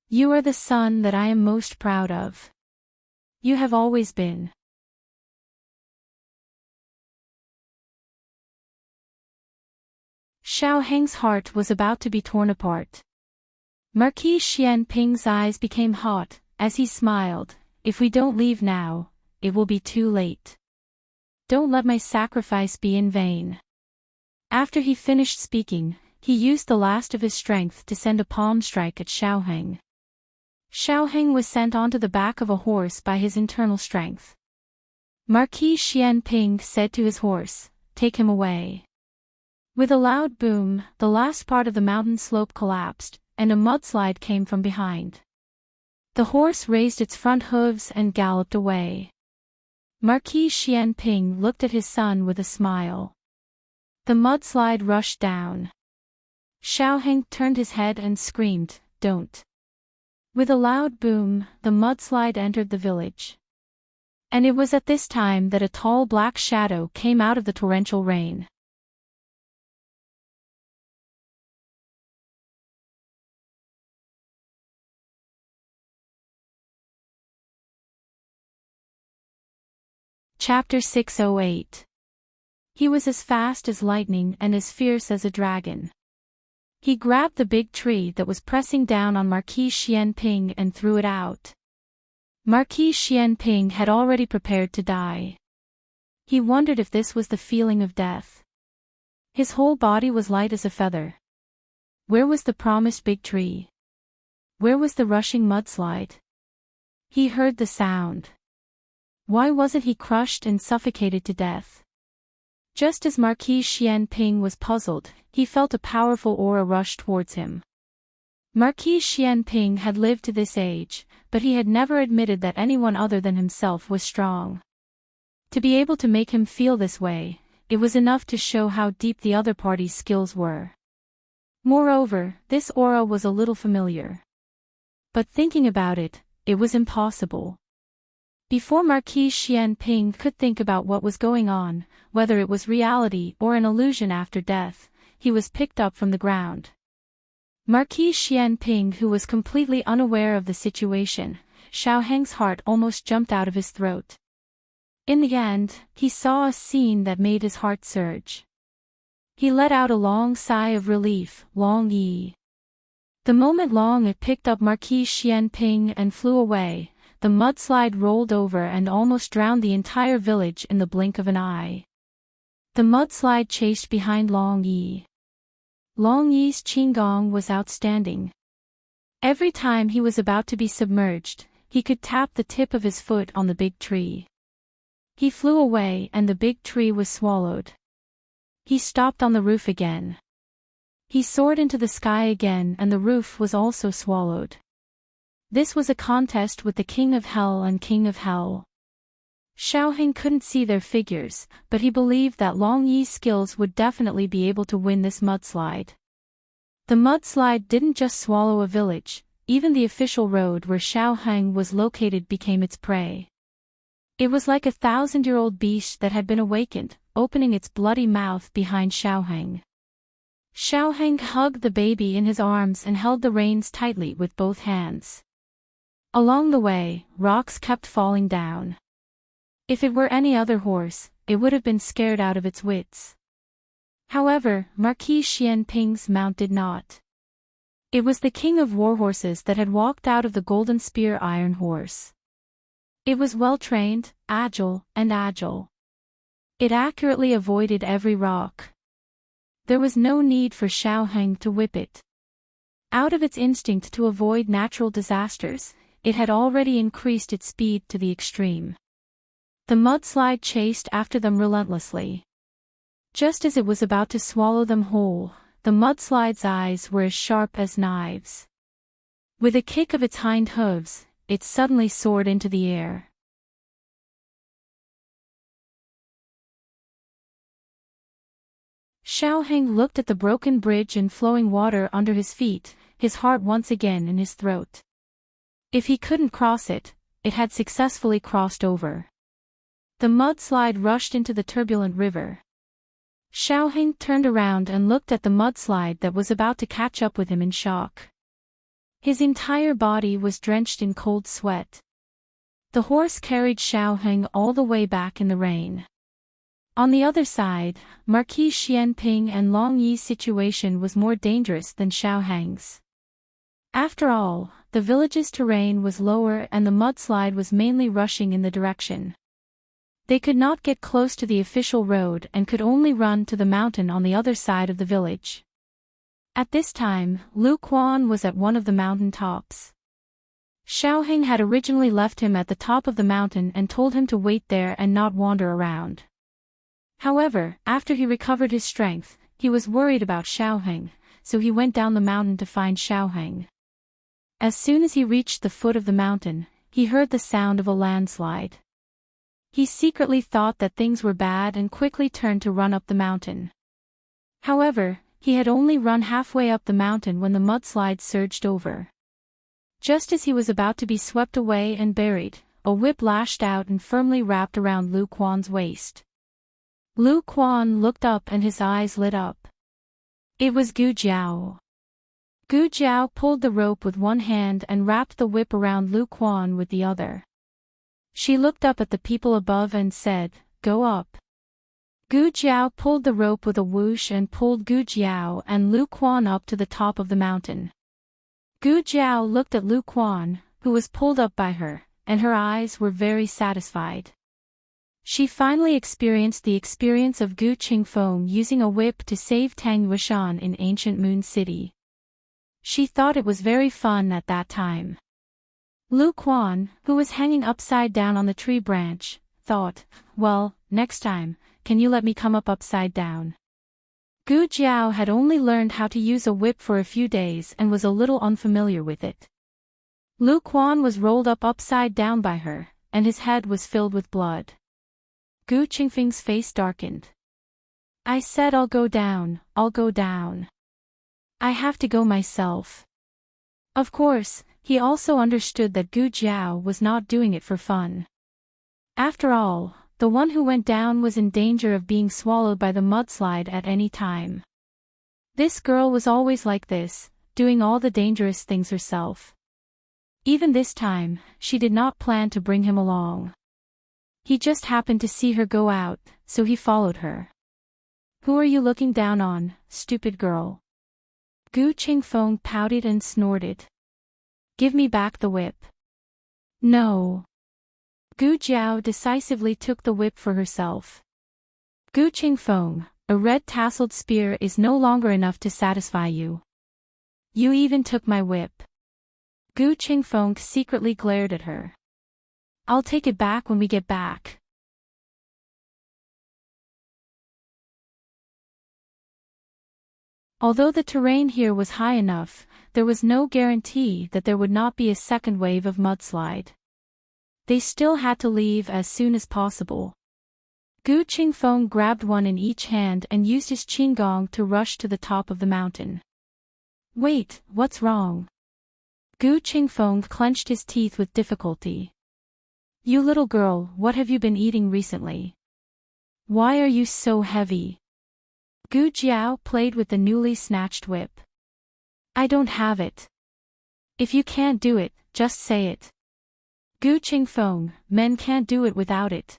A: You are the son that I am most proud of. You have always been. Xiaoheng's heart was about to be torn apart. Marquis Xianping's eyes became hot, as he smiled. If we don't leave now, it will be too late. Don't let my sacrifice be in vain. After he finished speaking, he used the last of his strength to send a palm strike at Xiaoheng. Xiaoheng was sent onto the back of a horse by his internal strength. Marquis Xianping said to his horse, "Take him away." With a loud boom, the last part of the mountain slope collapsed, and a mudslide came from behind. The horse raised its front hooves and galloped away. Marquis Xianping looked at his son with a smile. The mudslide rushed down. Xiaoheng turned his head and screamed, "Don't." With a loud boom, the mudslide entered the village. And it was at this time that a tall black shadow came out of the torrential rain. Chapter 608. He was as fast as lightning and as fierce as a dragon. He grabbed the big tree that was pressing down on Marquis Xianping and threw it out. Marquis Xianping had already prepared to die. He wondered if this was the feeling of death. His whole body was light as a feather. Where was the promised big tree? Where was the rushing mudslide? He heard the sound. Why wasn't he crushed and suffocated to death? Just as Marquis Xianping was puzzled, he felt a powerful aura rush towards him. Marquis Xianping had lived to this age, but he had never admitted that anyone other than himself was strong. To be able to make him feel this way, it was enough to show how deep the other party's skills were. Moreover, this aura was a little familiar. But thinking about it, it was impossible. Before Marquis Xianping could think about what was going on, whether it was reality or an illusion after death, he was picked up from the ground. Marquis Xianping, who was completely unaware of the situation, Xiaoheng's heart almost jumped out of his throat. In the end, he saw a scene that made his heart surge. He let out a long sigh of relief, Long Yi. The moment Long it picked up Marquis Xianping and flew away, the mudslide rolled over and almost drowned the entire village in the blink of an eye. The mudslide chased behind Long Yi. Long Yi's qigong was outstanding. Every time he was about to be submerged, he could tap the tip of his foot on the big tree. He flew away and the big tree was swallowed. He stopped on the roof again. He soared into the sky again and the roof was also swallowed. This was a contest with the King of Hell and King of Hell. Xiaoheng couldn't see their figures, but he believed that Long Yi's skills would definitely be able to win this mudslide. The mudslide didn't just swallow a village, even the official road where Xiaoheng was located became its prey. It was like a 1,000-year-old beast that had been awakened, opening its bloody mouth behind Xiaoheng. Xiaoheng hugged the baby in his arms and held the reins tightly with both hands. Along the way, rocks kept falling down. If it were any other horse, it would have been scared out of its wits. However, Marquis Xianping's mount did not. It was the king of warhorses that had walked out of the Golden Spear Iron Horse. It was well-trained, agile. It accurately avoided every rock. There was no need for Xiaoheng to whip it. Out of its instinct to avoid natural disasters, it had already increased its speed to the extreme. The mudslide chased after them relentlessly. Just as it was about to swallow them whole, the mudslide's eyes were as sharp as knives. With a kick of its hind hooves, it suddenly soared into the air. Xiaoheng looked at the broken bridge and flowing water under his feet, his heart once again in his throat. If he couldn't cross it, it had successfully crossed over. The mudslide rushed into the turbulent river. Xiaoheng turned around and looked at the mudslide that was about to catch up with him in shock. His entire body was drenched in cold sweat. The horse carried Xiaoheng all the way back in the rain. On the other side, Marquis Xianping and Long Yi's situation was more dangerous than Xiaoheng's. After all, the village's terrain was lower and the mudslide was mainly rushing in the direction. They could not get close to the official road and could only run to the mountain on the other side of the village. At this time, Lu Quan was at one of the mountain tops. Xiaoheng had originally left him at the top of the mountain and told him to wait there and not wander around. However, after he recovered his strength, he was worried about Xiaoheng, so he went down the mountain to find Xiaoheng. As soon as he reached the foot of the mountain, he heard the sound of a landslide. He secretly thought that things were bad and quickly turned to run up the mountain. However, he had only run halfway up the mountain when the mudslide surged over. Just as he was about to be swept away and buried, a whip lashed out and firmly wrapped around Lu Quan's waist. Lu Quan looked up and his eyes lit up. It was Gu Jiao. Gu Jiao pulled the rope with one hand and wrapped the whip around Lu Quan with the other. She looked up at the people above and said, "Go up." Gu Jiao pulled the rope with a whoosh and pulled Gu Jiao and Lu Quan up to the top of the mountain. Gu Jiao looked at Lu Quan, who was pulled up by her, and her eyes were very satisfied. She finally experienced the experience of Gu Qingfeng using a whip to save Tang Wuxian in ancient Moon City. She thought it was very fun at that time. Lu Quan, who was hanging upside down on the tree branch, thought, "Well, next time, can you let me come up upside down?" Gu Jiao had only learned how to use a whip for a few days and was a little unfamiliar with it. Lu Quan was rolled up upside down by her, and his head was filled with blood. Gu Qingfeng's face darkened. "I said I'll go down, I'll go down. I have to go myself." Of course, he also understood that Gu Jiao was not doing it for fun. After all, the one who went down was in danger of being swallowed by the mudslide at any time. This girl was always like this, doing all the dangerous things herself. Even this time, she did not plan to bring him along. He just happened to see her go out, so he followed her. "Who are you looking down on, stupid girl?" Gu Qingfeng pouted and snorted. "Give me back the whip." "No." Gu Jiao decisively took the whip for herself. "Gu Qingfeng, a red-tasseled spear is no longer enough to satisfy you. You even took my whip." Gu Qingfeng secretly glared at her. I'll take it back when we get back. Although the terrain here was high enough, there was no guarantee that there would not be a second wave of mudslide. They still had to leave as soon as possible. Gu Qingfeng grabbed one in each hand and used his qinggong to rush to the top of the mountain. Wait, what's wrong? Gu Qingfeng clenched his teeth with difficulty. You little girl, what have you been eating recently? Why are you so heavy? Gu Jiao played with the newly snatched whip. I don't have it. If you can't do it, just say it. Gu Qingfeng, men can't do it without it.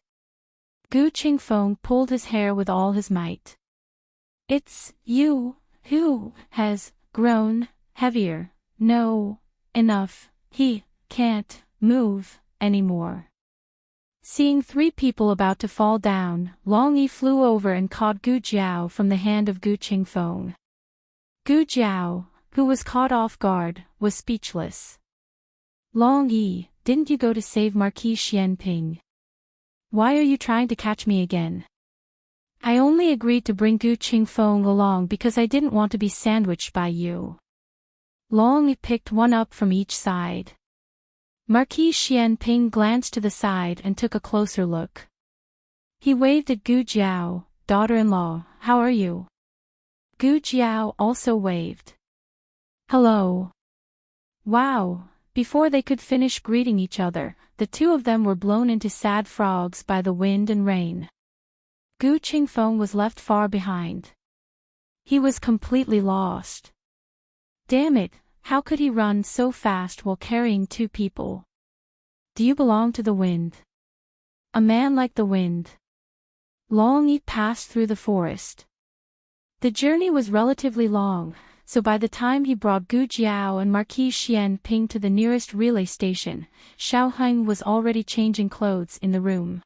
A: Gu Qingfeng pulled his hair with all his might. It's you who has grown heavier. No, enough, he can't move anymore. Seeing three people about to fall down, Long Yi flew over and caught Gu Jiao from the hand of Gu Qingfeng. Gu Jiao, who was caught off guard, was speechless. Long Yi, didn't you go to save Marquis Xianping? Why are you trying to catch me again? I only agreed to bring Gu Qingfeng along because I didn't want to be sandwiched by you. Long Yi picked one up from each side. Marquis Xianping glanced to the side and took a closer look. He waved at Gu Jiao, daughter-in-law, how are you? Gu Jiao also waved. Hello. Wow, before they could finish greeting each other, the two of them were blown into sad frogs by the wind and rain. Gu Qingfeng was left far behind. He was completely lost. Damn it. How could he run so fast while carrying two people? Do you belong to the wind? A man like the wind. Long Yi passed through the forest. The journey was relatively long, so by the time he brought Gu Jiao and Marquis Xianping to the nearest relay station, Xiao Heng was already changing clothes in the room.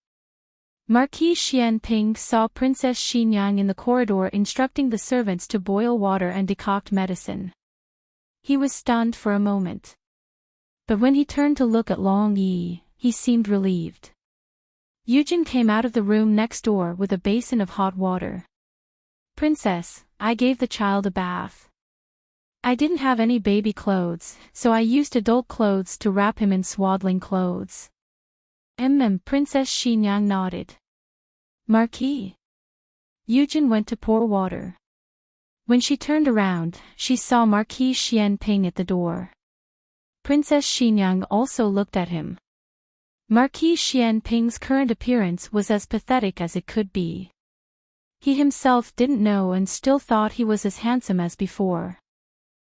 A: Marquis Xianping saw Princess Xinyang in the corridor instructing the servants to boil water and decoct medicine. He was stunned for a moment. But when he turned to look at Long Yi, he seemed relieved. Yujin came out of the room next door with a basin of hot water. Princess, I gave the child a bath. I didn't have any baby clothes, so I used adult clothes to wrap him in swaddling clothes. Princess Xinyang nodded. Marquis. Yujin went to pour water. When she turned around, she saw Marquis Xianping at the door. Princess Xinyang also looked at him. Marquis Xianping's current appearance was as pathetic as it could be. He himself didn't know and still thought he was as handsome as before.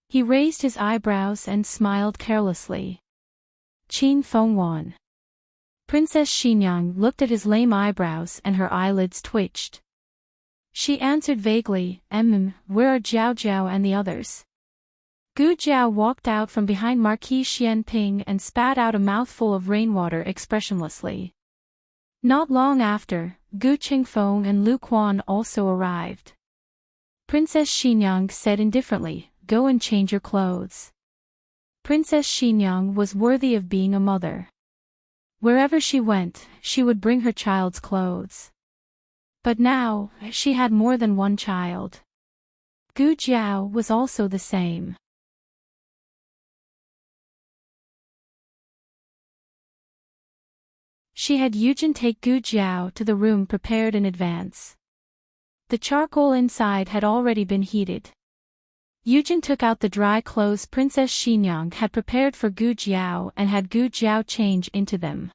A: He raised his eyebrows and smiled carelessly. Qin Fengwan. Princess Xinyang looked at his lame eyebrows and her eyelids twitched. She answered vaguely, where are Jiao Jiao and the others? Gu Jiao walked out from behind Marquis Xianping and spat out a mouthful of rainwater expressionlessly. Not long after, Gu Qingfeng and Lu Quan also arrived. Princess Xinyang said indifferently, go and change your clothes. Princess Xinyang was worthy of being a mother. Wherever she went, she would bring her child's clothes. But now, she had more than one child. Gu Jiao was also the same. She had Yujin take Gu Jiao to the room prepared in advance. The charcoal inside had already been heated. Yujin took out the dry clothes Princess Xinyang had prepared for Gu Jiao and had Gu Jiao change into them.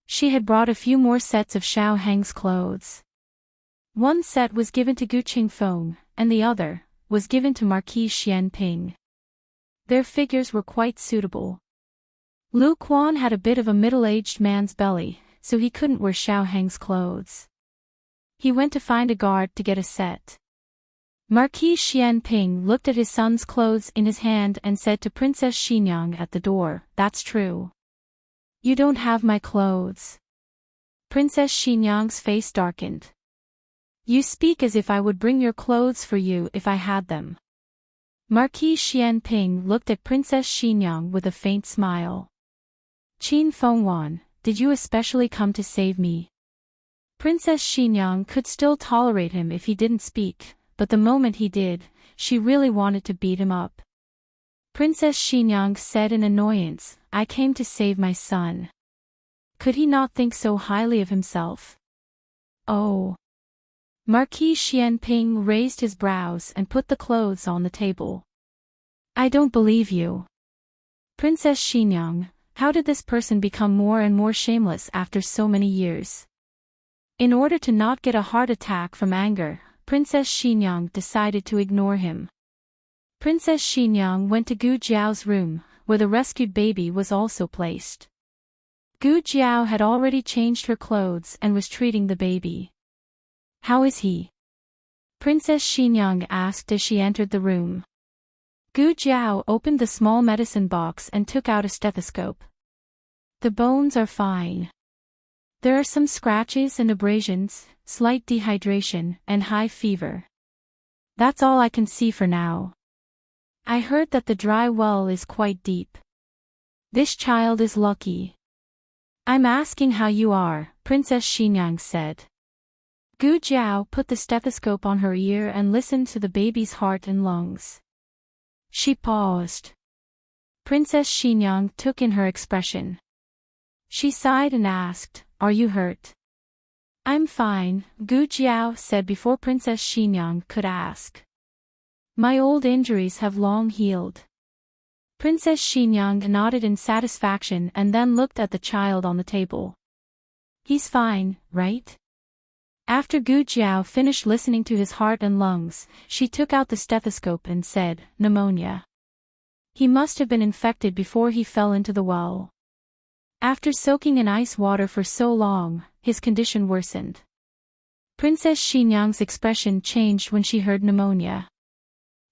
A: She had brought a few more sets of Xiao Heng's clothes. One set was given to Gu Qingfeng, and the other was given to Marquis Xianping. Their figures were quite suitable. Lu Quan had a bit of a middle-aged man's belly, so he couldn't wear Xiao Heng's clothes. He went to find a guard to get a set. Marquis Xianping looked at his son's clothes in his hand and said to Princess Xinyang at the door, that's true. You don't have my clothes. Princess Xinyang's face darkened. You speak as if I would bring your clothes for you if I had them. Marquis Xianping looked at Princess Xinyang with a faint smile. Qin Fengwan, did you especially come to save me? Princess Xinyang could still tolerate him if he didn't speak, but the moment he did, she really wanted to beat him up. Princess Xinyang said in annoyance, I came to save my son. Could he not think so highly of himself? Oh. Marquis Xianping raised his brows and put the clothes on the table. I don't believe you. Princess Xinyang, how did this person become more and more shameless after so many years? In order to not get a heart attack from anger, Princess Xinyang decided to ignore him. Princess Xinyang went to Gu Jiao's room, where the rescued baby was also placed. Gu Jiao had already changed her clothes and was treating the baby. How is he? Princess Xinyang asked as she entered the room. Gu Jiao opened the small medicine box and took out a stethoscope. The bones are fine. There are some scratches and abrasions, slight dehydration, and high fever. That's all I can see for now. I heard that the dry well is quite deep. This child is lucky. I'm asking how you are, Princess Xinyang said. Gu Jiao put the stethoscope on her ear and listened to the baby's heart and lungs. She paused. Princess Xinyang took in her expression. She sighed and asked, Are you hurt? I'm fine, Gu Jiao said before Princess Xinyang could ask. My old injuries have long healed. Princess Xinyang nodded in satisfaction and then looked at the child on the table. He's fine, right? After Gu Jiao finished listening to his heart and lungs, she took out the stethoscope and said, Pneumonia. He must have been infected before he fell into the well. After soaking in ice water for so long, his condition worsened. Princess Xinyang's expression changed when she heard pneumonia.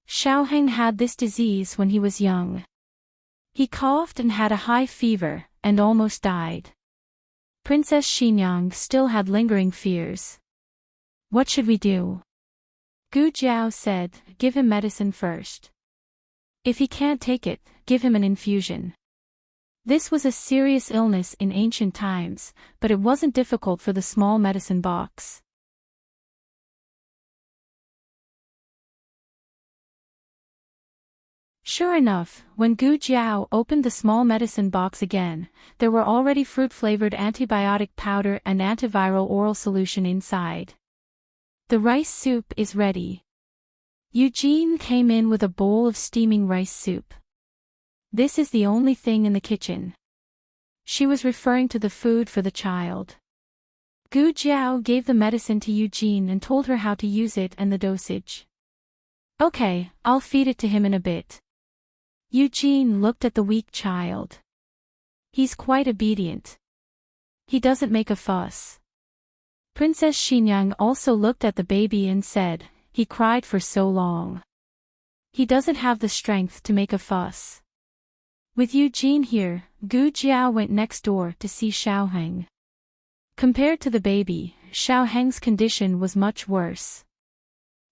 A: Xiaoheng had this disease when he was young. He coughed and had a high fever, and almost died. Princess Xinyang still had lingering fears. What should we do? Gu Jiao said, Give him medicine first. If he can't take it, give him an infusion. This was a serious illness in ancient times, but it wasn't difficult for the small medicine box. Sure enough, when Gu Jiao opened the small medicine box again, there were already fruit-flavored antibiotic powder and antiviral oral solution inside. The rice soup is ready. Eugene came in with a bowl of steaming rice soup. This is the only thing in the kitchen. She was referring to the food for the child. Gu Jiao gave the medicine to Eugene and told her how to use it and the dosage. Okay, I'll feed it to him in a bit. Eugene looked at the weak child. He's quite obedient. He doesn't make a fuss. Princess Xinyang also looked at the baby and said, He cried for so long. He doesn't have the strength to make a fuss. With Eugene here, Gu Jiao went next door to see Xiaoheng. Compared to the baby, Xiaoheng's condition was much worse.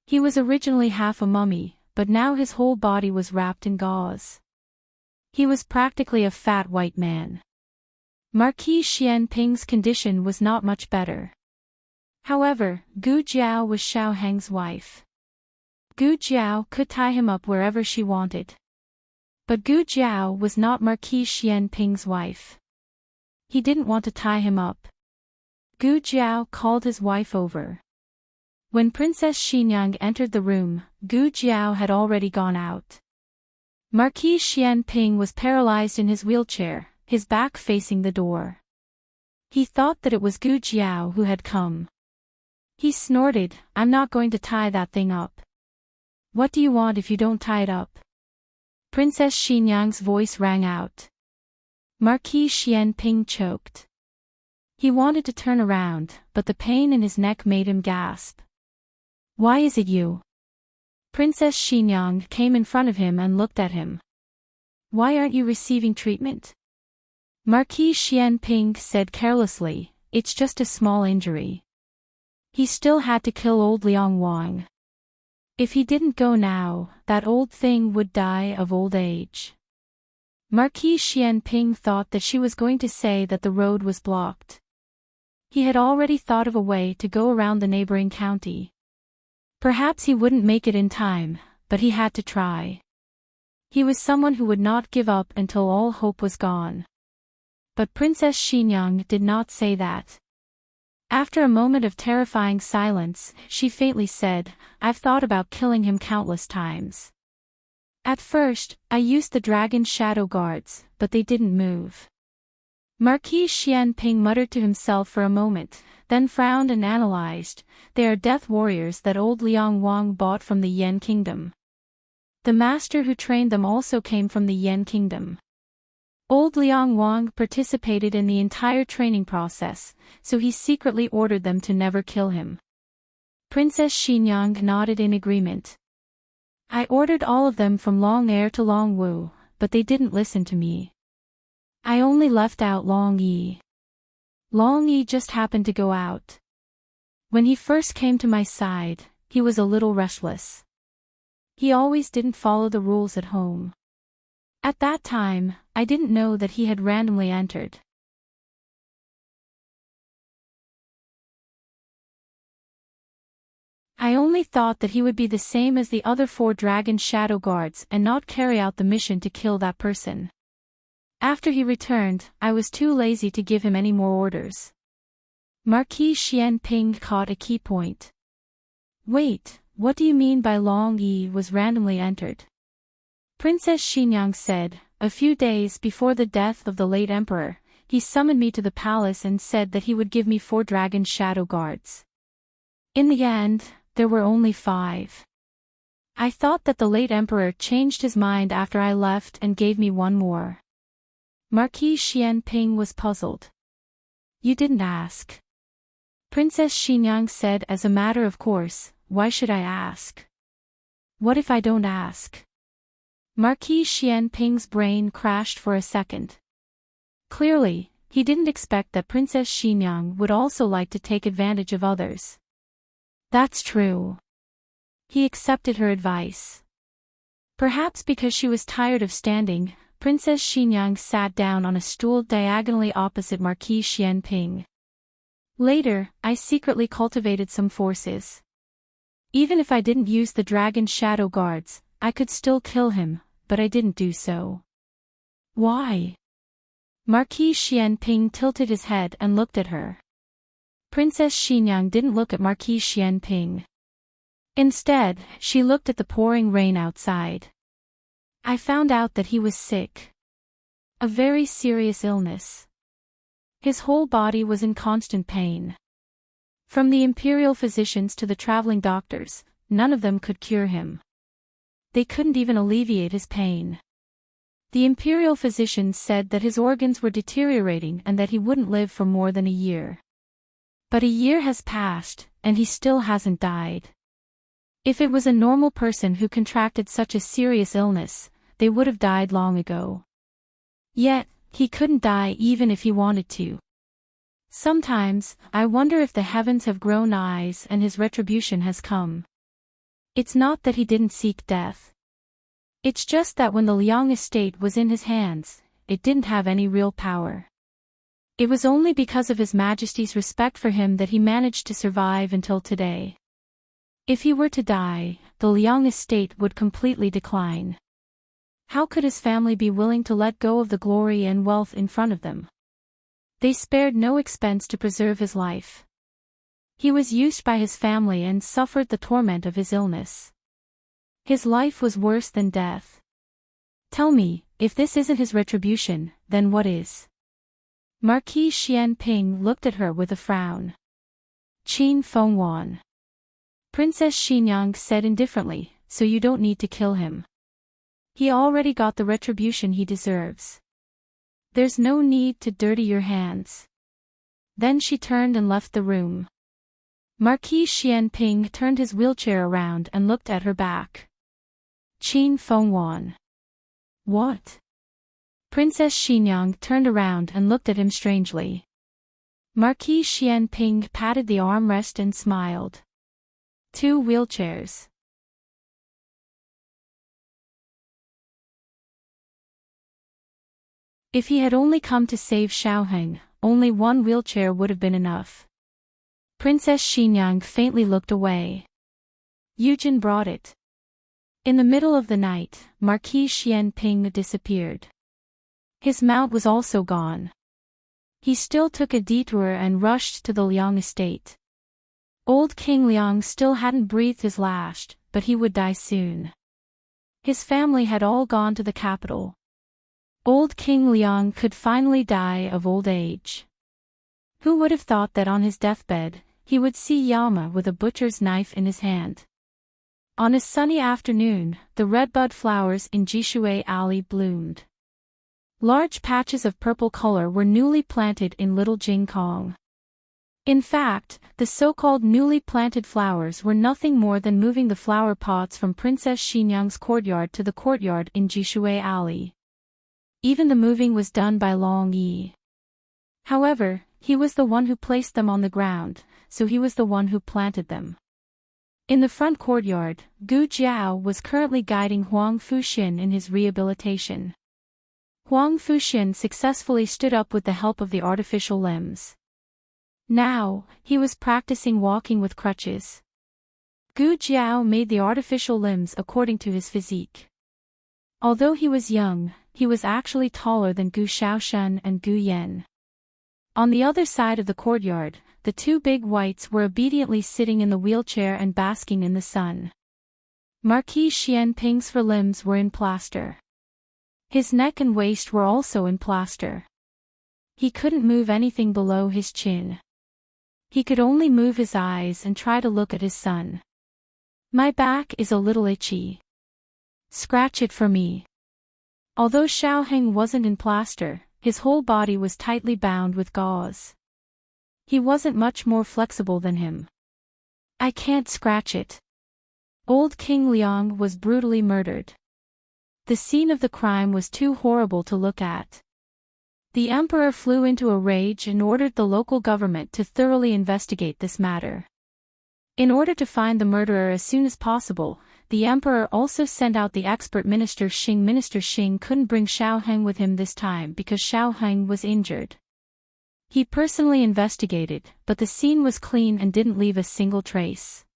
A: He was originally half a mummy, but now his whole body was wrapped in gauze. He was practically a fat white man. Marquis Xianping's condition was not much better. However, Gu Jiao was Xiaoheng's wife. Gu Jiao could tie him up wherever she wanted. But Gu Jiao was not Marquis Xianping's wife. He didn't want to tie him up. Gu Jiao called his wife over. When Princess Xinyang entered the room, Gu Jiao had already gone out. Marquis Xianping was paralyzed in his wheelchair, his back facing the door. He thought that it was Gu Jiao who had come. He snorted, I'm not going to tie that thing up. What do you want if you don't tie it up? Princess Xinyang's voice rang out. Marquis Xianping choked. He wanted to turn around, but the pain in his neck made him gasp. Why is it you? Princess Xinyang came in front of him and looked at him. Why aren't you receiving treatment? Marquis Xianping said carelessly, It's just a small injury. He still had to kill old Liang Wang. If he didn't go now, that old thing would die of old age. Marquis Xianping thought that she was going to say that the road was blocked. He had already thought of a way to go around the neighboring county. Perhaps he wouldn't make it in time, but he had to try. He was someone who would not give up until all hope was gone. But Princess Xinyang did not say that. After a moment of terrifying silence, she faintly said, "I've thought about killing him countless times. At first, I used the dragon shadow guards, but they didn't move." Marquis Xianping muttered to himself for a moment, then frowned and analyzed. "They are death warriors that old Liang Wang bought from the Yan Kingdom. The master who trained them also came from the Yan Kingdom. Old Liang Wang participated in the entire training process, so he secretly ordered them to never kill him." Princess Xinyang nodded in agreement. "I ordered all of them from Long Air to Long Wu, but they didn't listen to me. I only left out Long Yi. Long Yi just happened to go out. When he first came to my side, he was a little restless. He always didn't follow the rules at home. At that time, I didn't know that he had randomly entered. I only thought that he would be the same as the other 4 dragon shadow guards and not carry out the mission to kill that person. After he returned, I was too lazy to give him any more orders." Marquis Xianping caught a key point. "Wait, what do you mean by Long Yi was randomly entered?" Princess Xinyang said, "A few days before the death of the late emperor, he summoned me to the palace and said that he would give me 4 dragon shadow guards. In the end, there were only 5. I thought that the late emperor changed his mind after I left and gave me 1 more." Marquis Xianping was puzzled. "You didn't ask." Princess Xinyang said as a matter of course, "Why should I ask? What if I don't ask?" Marquis Xianping's brain crashed for a second. Clearly, he didn't expect that Princess Xinyang would also like to take advantage of others. That's true. He accepted her advice. Perhaps because she was tired of standing, Princess Xinyang sat down on a stool diagonally opposite Marquis Xianping. "Later, I secretly cultivated some forces. Even if I didn't use the dragon shadow guards, I could still kill him, but I didn't do so." "Why?" Marquis Xianping tilted his head and looked at her. Princess Xinyang didn't look at Marquis Xianping. Instead, she looked at the pouring rain outside. "I found out that he was sick. A very serious illness. His whole body was in constant pain. From the imperial physicians to the traveling doctors, none of them could cure him. They couldn't even alleviate his pain. The imperial physicians said that his organs were deteriorating and that he wouldn't live for more than a year. But a year has passed, and he still hasn't died. If it was a normal person who contracted such a serious illness, they would have died long ago. Yet, he couldn't die even if he wanted to. Sometimes, I wonder if the heavens have grown eyes and his retribution has come. It's not that he didn't seek death. It's just that when the Liang estate was in his hands, it didn't have any real power. It was only because of His Majesty's respect for him that he managed to survive until today. If he were to die, the Liang estate would completely decline. How could his family be willing to let go of the glory and wealth in front of them? They spared no expense to preserve his life. He was used by his family and suffered the torment of his illness. His life was worse than death. Tell me, if this isn't his retribution, then what is? Marquis Xianping looked at her with a frown. "Qin Fengwan." Princess Xinyang said indifferently, "So you don't need to kill him. He already got the retribution he deserves. There's no need to dirty your hands." Then she turned and left the room. Marquis Xianping turned his wheelchair around and looked at her back. "Qin Fengwan." "What?" Princess Xinyang turned around and looked at him strangely. Marquis Xianping patted the armrest and smiled. "2 wheelchairs. If he had only come to save Xiaoheng, only one wheelchair would have been enough. Princess Xinyang faintly looked away. Yujin brought it. In the middle of the night, Marquis Xianping disappeared. His mount was also gone. He still took a detour and rushed to the Liang estate. Old King Liang still hadn't breathed his last, but he would die soon. His family had all gone to the capital. Old King Liang could finally die of old age. Who would have thought that on his deathbed, he would see Yama with a butcher's knife in his hand? On a sunny afternoon, the redbud flowers in Jishui Alley bloomed. Large patches of purple color were newly planted in Little Jingkong. In fact, the so-called newly planted flowers were nothing more than moving the flower pots from Princess Xinyang's courtyard to the courtyard in Jishui Alley. Even the moving was done by Long Yi. However, he was the one who placed them on the ground, so he was the one who planted them. In the front courtyard, Gu Jiao was currently guiding Huang Fuxin in his rehabilitation. Huang Fuxin successfully stood up with the help of the artificial limbs. Now, he was practicing walking with crutches. Gu Jiao made the artificial limbs according to his physique. Although he was young, he was actually taller than Gu Xiaoshan and Gu Yen. On the other side of the courtyard, the two big whites were obediently sitting in the wheelchair and basking in the sun. Marquis Xianping's limbs were in plaster. His neck and waist were also in plaster. He couldn't move anything below his chin. He could only move his eyes and try to look at his son. My back is a little itchy. Scratch it for me. Although Xiaoheng wasn't in plaster, his whole body was tightly bound with gauze. He wasn't much more flexible than him. I can't scratch it. Old King Liang was brutally murdered. The scene of the crime was too horrible to look at. The emperor flew into a rage and ordered the local government to thoroughly investigate this matter. In order to find the murderer as soon as possible, the emperor also sent out the expert Minister Xing. Minister Xing couldn't bring Xiaoheng with him this time because Xiaoheng was injured. He personally investigated, but the scene was clean and didn't leave a single trace.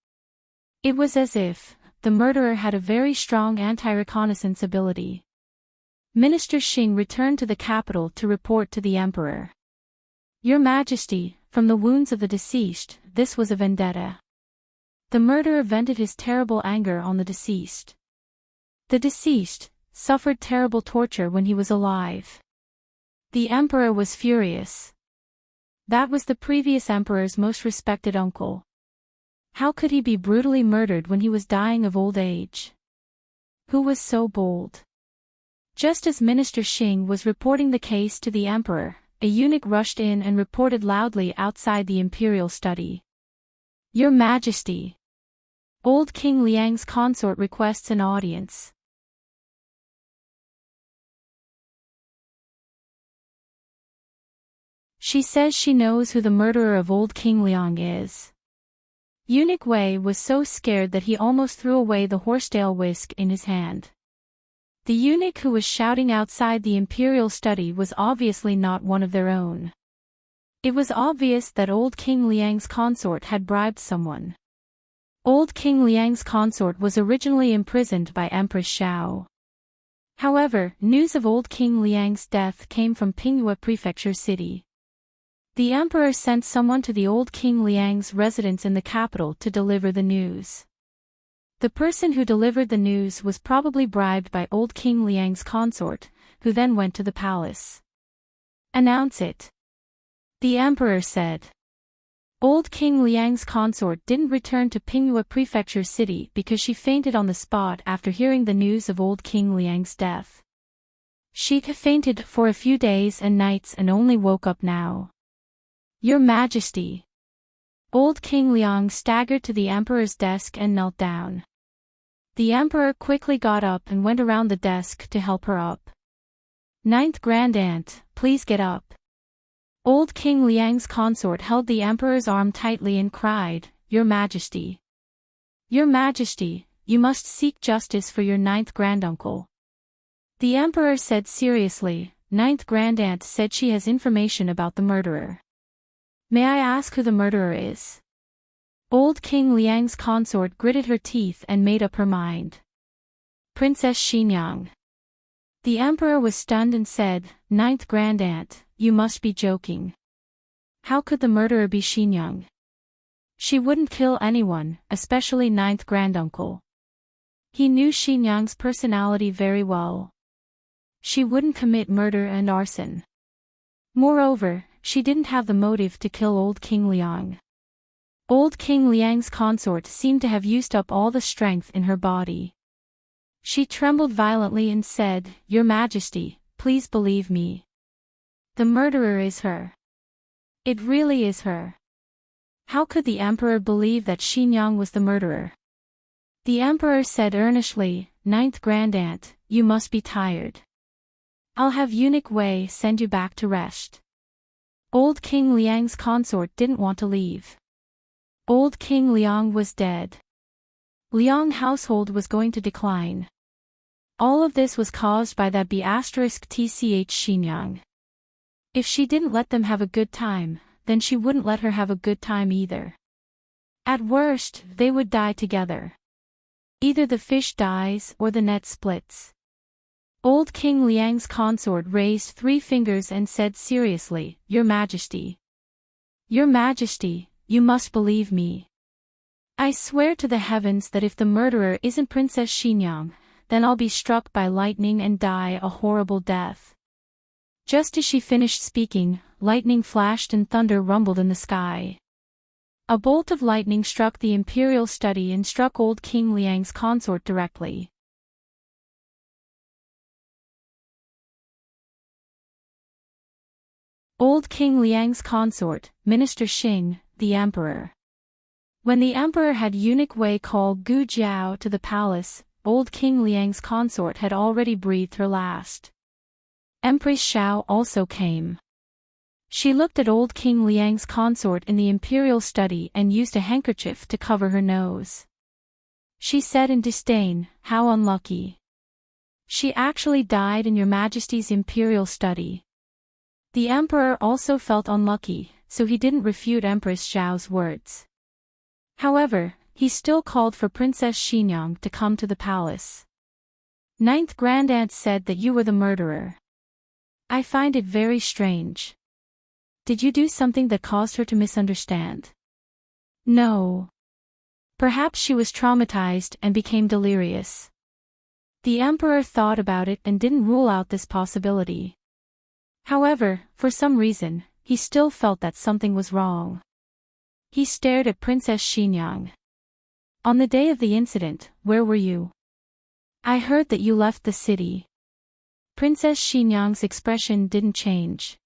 A: It was as if the murderer had a very strong anti-reconnaissance ability. Minister Xing returned to the capital to report to the emperor. Your Majesty, from the wounds of the deceased, this was a vendetta. The murderer vented his terrible anger on the deceased. The deceased suffered terrible torture when he was alive. The emperor was furious. That was the previous emperor's most respected uncle. How could he be brutally murdered when he was dying of old age? Who was so bold? Just as Minister Xing was reporting the case to the emperor, a eunuch rushed in and reported loudly outside the imperial study. Your Majesty! Old King Liang's consort requests an audience. She says she knows who the murderer of old King Liang is. Eunuch Wei was so scared that he almost threw away the horsetail whisk in his hand. The eunuch who was shouting outside the imperial study was obviously not one of their own. It was obvious that old King Liang's consort had bribed someone. Old King Liang's consort was originally imprisoned by Empress Xiao. However, news of old King Liang's death came from Pingyue Prefecture City. The emperor sent someone to the old King Liang's residence in the capital to deliver the news. The person who delivered the news was probably bribed by old King Liang's consort, who then went to the palace. Announce it. The emperor said. Old King Liang's consort didn't return to Pingyue Prefecture City because she fainted on the spot after hearing the news of old King Liang's death. She fainted for a few days and nights and only woke up now. Your Majesty. Old King Liang staggered to the emperor's desk and knelt down. The emperor quickly got up and went around the desk to help her up. Ninth Grand Aunt, please get up. Old King Liang's consort held the emperor's arm tightly and cried, Your Majesty. Your Majesty, you must seek justice for your ninth granduncle. The emperor said seriously, Ninth Grandaunt said she has information about the murderer. May I ask who the murderer is? Old King Liang's consort gritted her teeth and made up her mind. Princess Xinyang. The emperor was stunned and said, Ninth Grandaunt, you must be joking. How could the murderer be Xinyang? She wouldn't kill anyone, especially Ninth Granduncle. He knew Xinyang's personality very well. She wouldn't commit murder and arson. Moreover, she didn't have the motive to kill Old King Liang. Old King Liang's consort seemed to have used up all the strength in her body. She trembled violently and said, Your Majesty, please believe me. The murderer is her. It really is her. How could the emperor believe that Xinyang was the murderer? The emperor said earnestly, Ninth Grandaunt, you must be tired. I'll have eunuch Wei send you back to rest. Old King Liang's consort didn't want to leave. Old King Liang was dead. Liang household was going to decline. All of this was caused by that B*TCH Xinyang. If she didn't let them have a good time, then she wouldn't let her have a good time either. At worst, they would die together. Either the fish dies or the net splits. Old King Liang's consort raised 3 fingers and said seriously, Your Majesty. Your Majesty, you must believe me. I swear to the heavens that if the murderer isn't Princess Xinyang, then I'll be struck by lightning and die a horrible death. Just as she finished speaking, lightning flashed and thunder rumbled in the sky. A bolt of lightning struck the imperial study and struck Old King Liang's consort directly. Old King Liang's consort, Minister Xing, the emperor. When the emperor had eunuch Wei call Gu Jiao to the palace, Old King Liang's consort had already breathed her last. Empress Xiao also came. She looked at Old King Liang's consort in the imperial study and used a handkerchief to cover her nose. She said in disdain, How unlucky. She actually died in Your Majesty's imperial study. The emperor also felt unlucky, so he didn't refute Empress Xiao's words. However, he still called for Princess Xinyang to come to the palace. Ninth Grandaunt said that you were the murderer. I find it very strange. Did you do something that caused her to misunderstand? No. Perhaps she was traumatized and became delirious. The emperor thought about it and didn't rule out this possibility. However, for some reason, he still felt that something was wrong. He stared at Princess Xinyang. On the day of the incident, where were you? I heard that you left the city. Princess Xinyang's expression didn't change.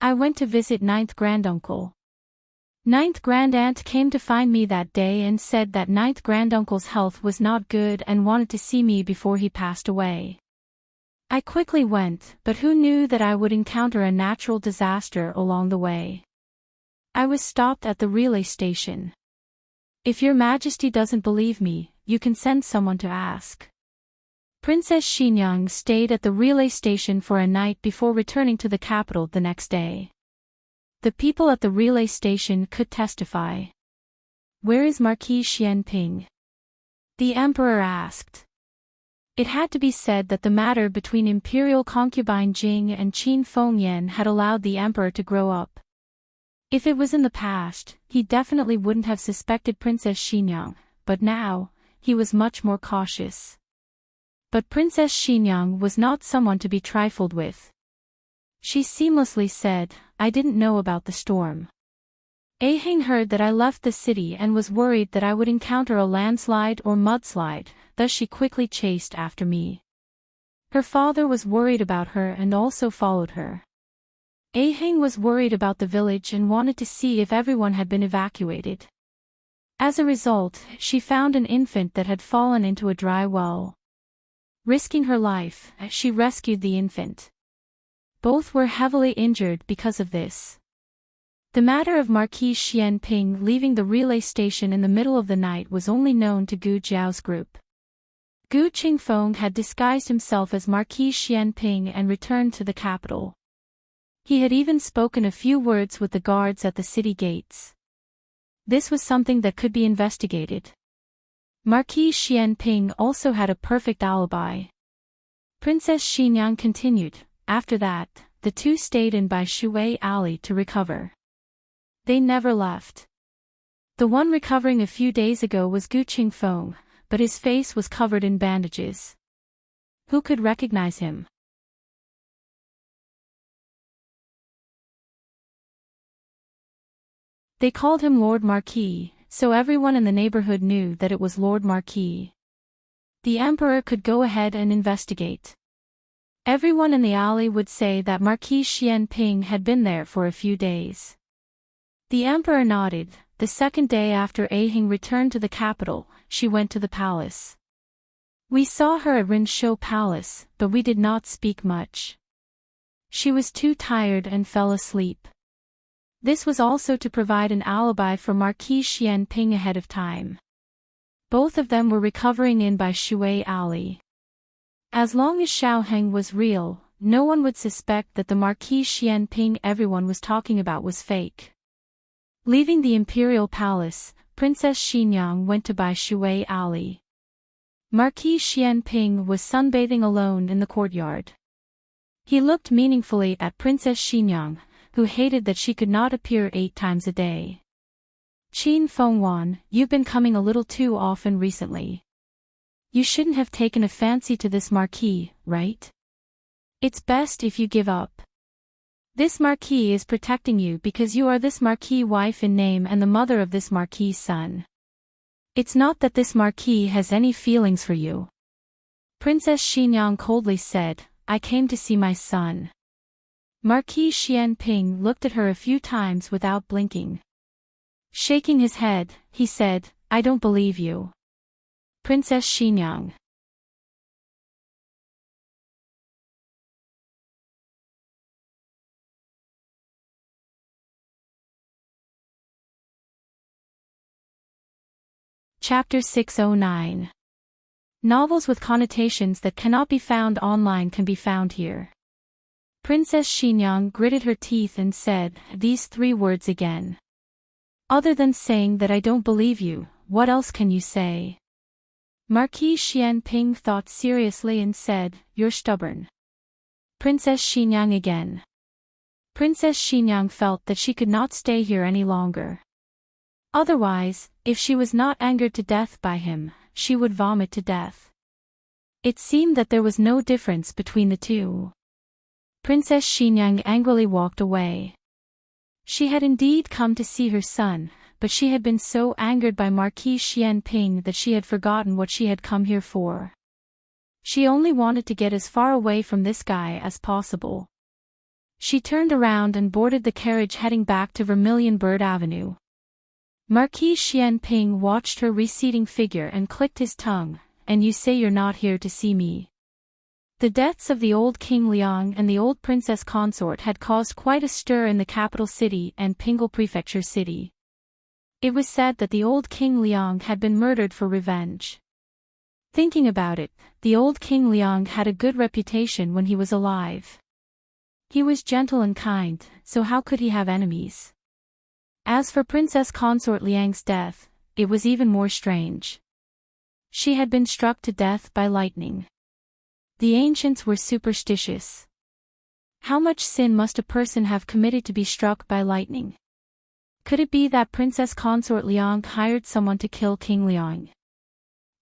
A: I went to visit Ninth Granduncle. Ninth Grandaunt came to find me that day and said that Ninth Granduncle's health was not good and wanted to see me before he passed away. I quickly went, but who knew that I would encounter a natural disaster along the way? I was stopped at the relay station. If Your Majesty doesn't believe me, you can send someone to ask. Princess Xinyang stayed at the relay station for a night before returning to the capital the next day. The people at the relay station could testify. Where is Marquis Xianping? The emperor asked. It had to be said that the matter between imperial concubine Jing and Qin Fengyan had allowed the emperor to grow up. If it was in the past, he definitely wouldn't have suspected Princess Xinyang, but now, he was much more cautious. But Princess Xinyang was not someone to be trifled with. She seamlessly said, I didn't know about the storm. Aheng heard that I left the city and was worried that I would encounter a landslide or mudslide, thus she quickly chased after me. Her father was worried about her and also followed her. Aheng was worried about the village and wanted to see if everyone had been evacuated. As a result, she found an infant that had fallen into a dry well. Risking her life, she rescued the infant. Both were heavily injured because of this. The matter of Marquis Xianping leaving the relay station in the middle of the night was only known to Gu Jiao's group. Gu Qingfeng had disguised himself as Marquis Xianping and returned to the capital. He had even spoken a few words with the guards at the city gates. This was something that could be investigated. Marquis Xianping also had a perfect alibi. Princess Xinyang continued. After that, the two stayed in by Shui Alley to recover. They never left. The one recovering a few days ago was Gu Qingfeng, but his face was covered in bandages. Who could recognize him? They called him Lord Marquis, so everyone in the neighborhood knew that it was Lord Marquis. The emperor could go ahead and investigate. Everyone in the alley would say that Marquis Xianping had been there for a few days. The emperor nodded. The second day after Ahing returned to the capital, she went to the palace. We saw her at Rinshou Palace, but we did not speak much. She was too tired and fell asleep. This was also to provide an alibi for Marquis Xianping ahead of time. Both of them were recovering in by Shui Alley. As long as Xiaoheng was real, no one would suspect that the Marquis Xianping everyone was talking about was fake. Leaving the imperial palace, Princess Xinyang went to Bai Shui Alley. Marquis Xianping was sunbathing alone in the courtyard. He looked meaningfully at Princess Xinyang, who hated that she could not appear 8 times a day. Qin Fengwan, you've been coming a little too often recently. You shouldn't have taken a fancy to this marquis, right? It's best if you give up. This marquis is protecting you because you are this marquis' wife in name and the mother of this marquis' son. It's not that this marquis has any feelings for you. Princess Xinyang coldly said, I came to see my son. Marquis Xianping looked at her a few times without blinking. Shaking his head, he said, I don't believe you. Princess Xinyang. Chapter 609. Novels with connotations that cannot be found online can be found here. Princess Xinyang gritted her teeth and said these 3 words again. Other than saying that I don't believe you, what else can you say? Marquis Xianping thought seriously and said, you're stubborn. Princess Xinyang again. Princess Xinyang felt that she could not stay here any longer. Otherwise, if she was not angered to death by him, she would vomit to death. It seemed that there was no difference between the two. Princess Xinyang angrily walked away. She had indeed come to see her son, but she had been so angered by Marquis Xianping that she had forgotten what she had come here for. She only wanted to get as far away from this guy as possible. She turned around and boarded the carriage heading back to Vermilion Bird Avenue. Marquis Xianping watched her receding figure and clicked his tongue, and you say you're not here to see me. The deaths of the old King Liang and the old princess consort had caused quite a stir in the capital city and Pingle Prefecture city. It was said that the old King Liang had been murdered for revenge. Thinking about it, the old King Liang had a good reputation when he was alive. He was gentle and kind, so how could he have enemies? As for Princess Consort Liang's death, it was even more strange. She had been struck to death by lightning. The ancients were superstitious. How much sin must a person have committed to be struck by lightning? Could it be that Princess Consort Liang hired someone to kill King Liang?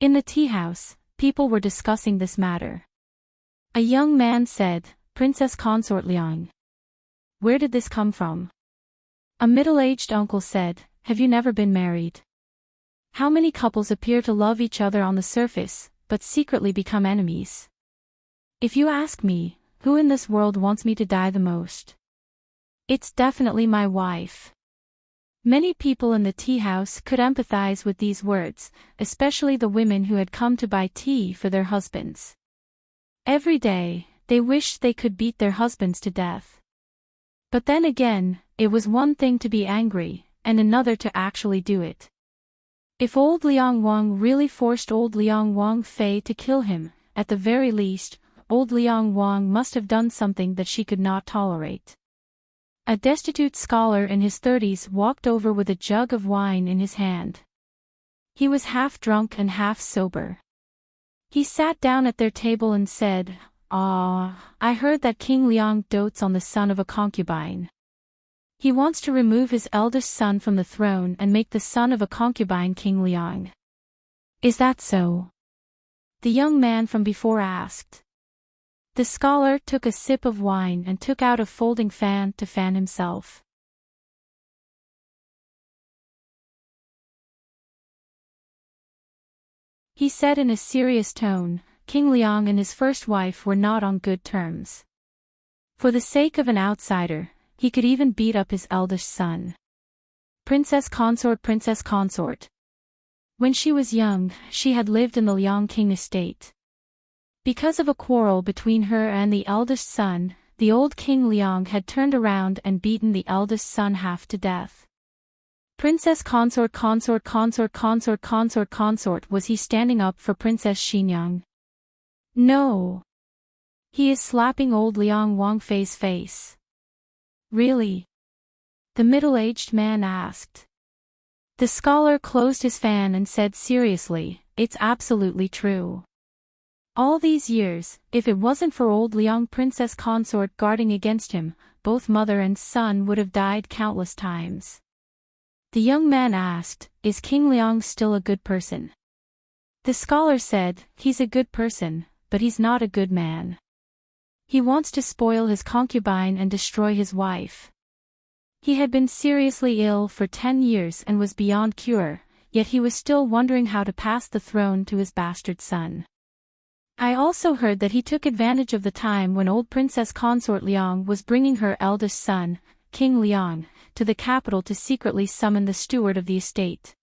A: In the tea house, people were discussing this matter. A young man said, Princess Consort Liang. Where did this come from? A middle-aged uncle said, have you never been married? How many couples appear to love each other on the surface, but secretly become enemies? If you ask me, who in this world wants me to die the most? It's definitely my wife. Many people in the tea house could empathize with these words, especially the women who had come to buy tea for their husbands. Every day, they wished they could beat their husbands to death. But then again, it was one thing to be angry, and another to actually do it. If old Liang Wang really forced old Liang Wang Fei to kill him, at the very least, old Liang Wang must have done something that she could not tolerate. A destitute scholar in his 30s walked over with a jug of wine in his hand. He was half drunk and half sober. He sat down at their table and said, "Ah, I heard that King Liang dotes on the son of a concubine. He wants to remove his eldest son from the throne and make the son of a concubine King Liang. Is that so?" the young man from before asked. The scholar took a sip of wine and took out a folding fan to fan himself. He said in a serious tone, King Liang and his first wife were not on good terms. For the sake of an outsider, he could even beat up his eldest son. Princess consort. When she was young, she had lived in the Liang King estate. Because of a quarrel between her and the eldest son, the old King Liang had turned around and beaten the eldest son half to death. Princess consort, was he standing up for Princess Xinyang? No. He is slapping old Liang Wangfei's face. Really? The middle-aged man asked. The scholar closed his fan and said seriously, "It's absolutely true. All these years, if it wasn't for old Liang Princess Consort guarding against him, both mother and son would have died countless times." The young man asked, "Is King Liang still a good person?" The scholar said, "He's a good person, but he's not a good man. He wants to spoil his concubine and destroy his wife." He had been seriously ill for 10 years and was beyond cure, yet he was still wondering how to pass the throne to his bastard son. I also heard that he took advantage of the time when old Princess Consort Liang was bringing her eldest son, King Liang, to the capital to secretly summon the steward of the estate.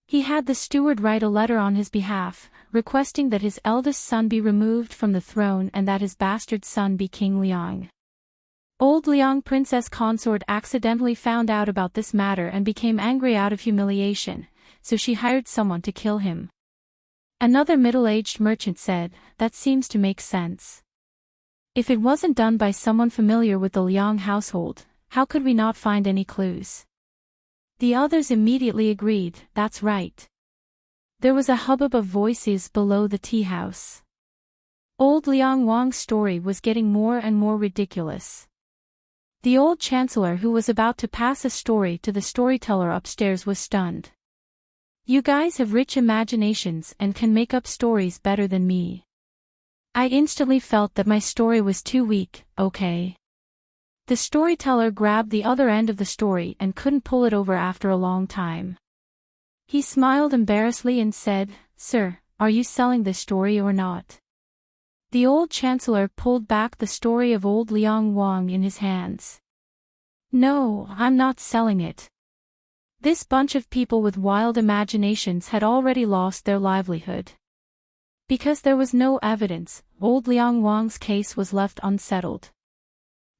A: He had the steward write a letter on his behalf, requesting that his eldest son be removed from the throne and that his bastard son be King Liang. Old Liang Princess Consort accidentally found out about this matter and became angry out of humiliation, so she hired someone to kill him. Another middle-aged merchant said, "That seems to make sense. If it wasn't done by someone familiar with the Liang household, how could we not find any clues?" The others immediately agreed, "That's right." There was a hubbub of voices below the tea house. Old Liang Wang's story was getting more and more ridiculous. The old chancellor who was about to pass a story to the storyteller upstairs was stunned. "You guys have rich imaginations and can make up stories better than me." I instantly felt that my story was too weak, okay? The storyteller grabbed the other end of the story and couldn't pull it over after a long time. He smiled embarrassedly and said, "Sir, are you selling this story or not?" The old chancellor pulled back the story of old Liang Wang in his hands. "No, I'm not selling it." This bunch of people with wild imaginations had already lost their livelihood. Because there was no evidence, old Liang Wang's case was left unsettled.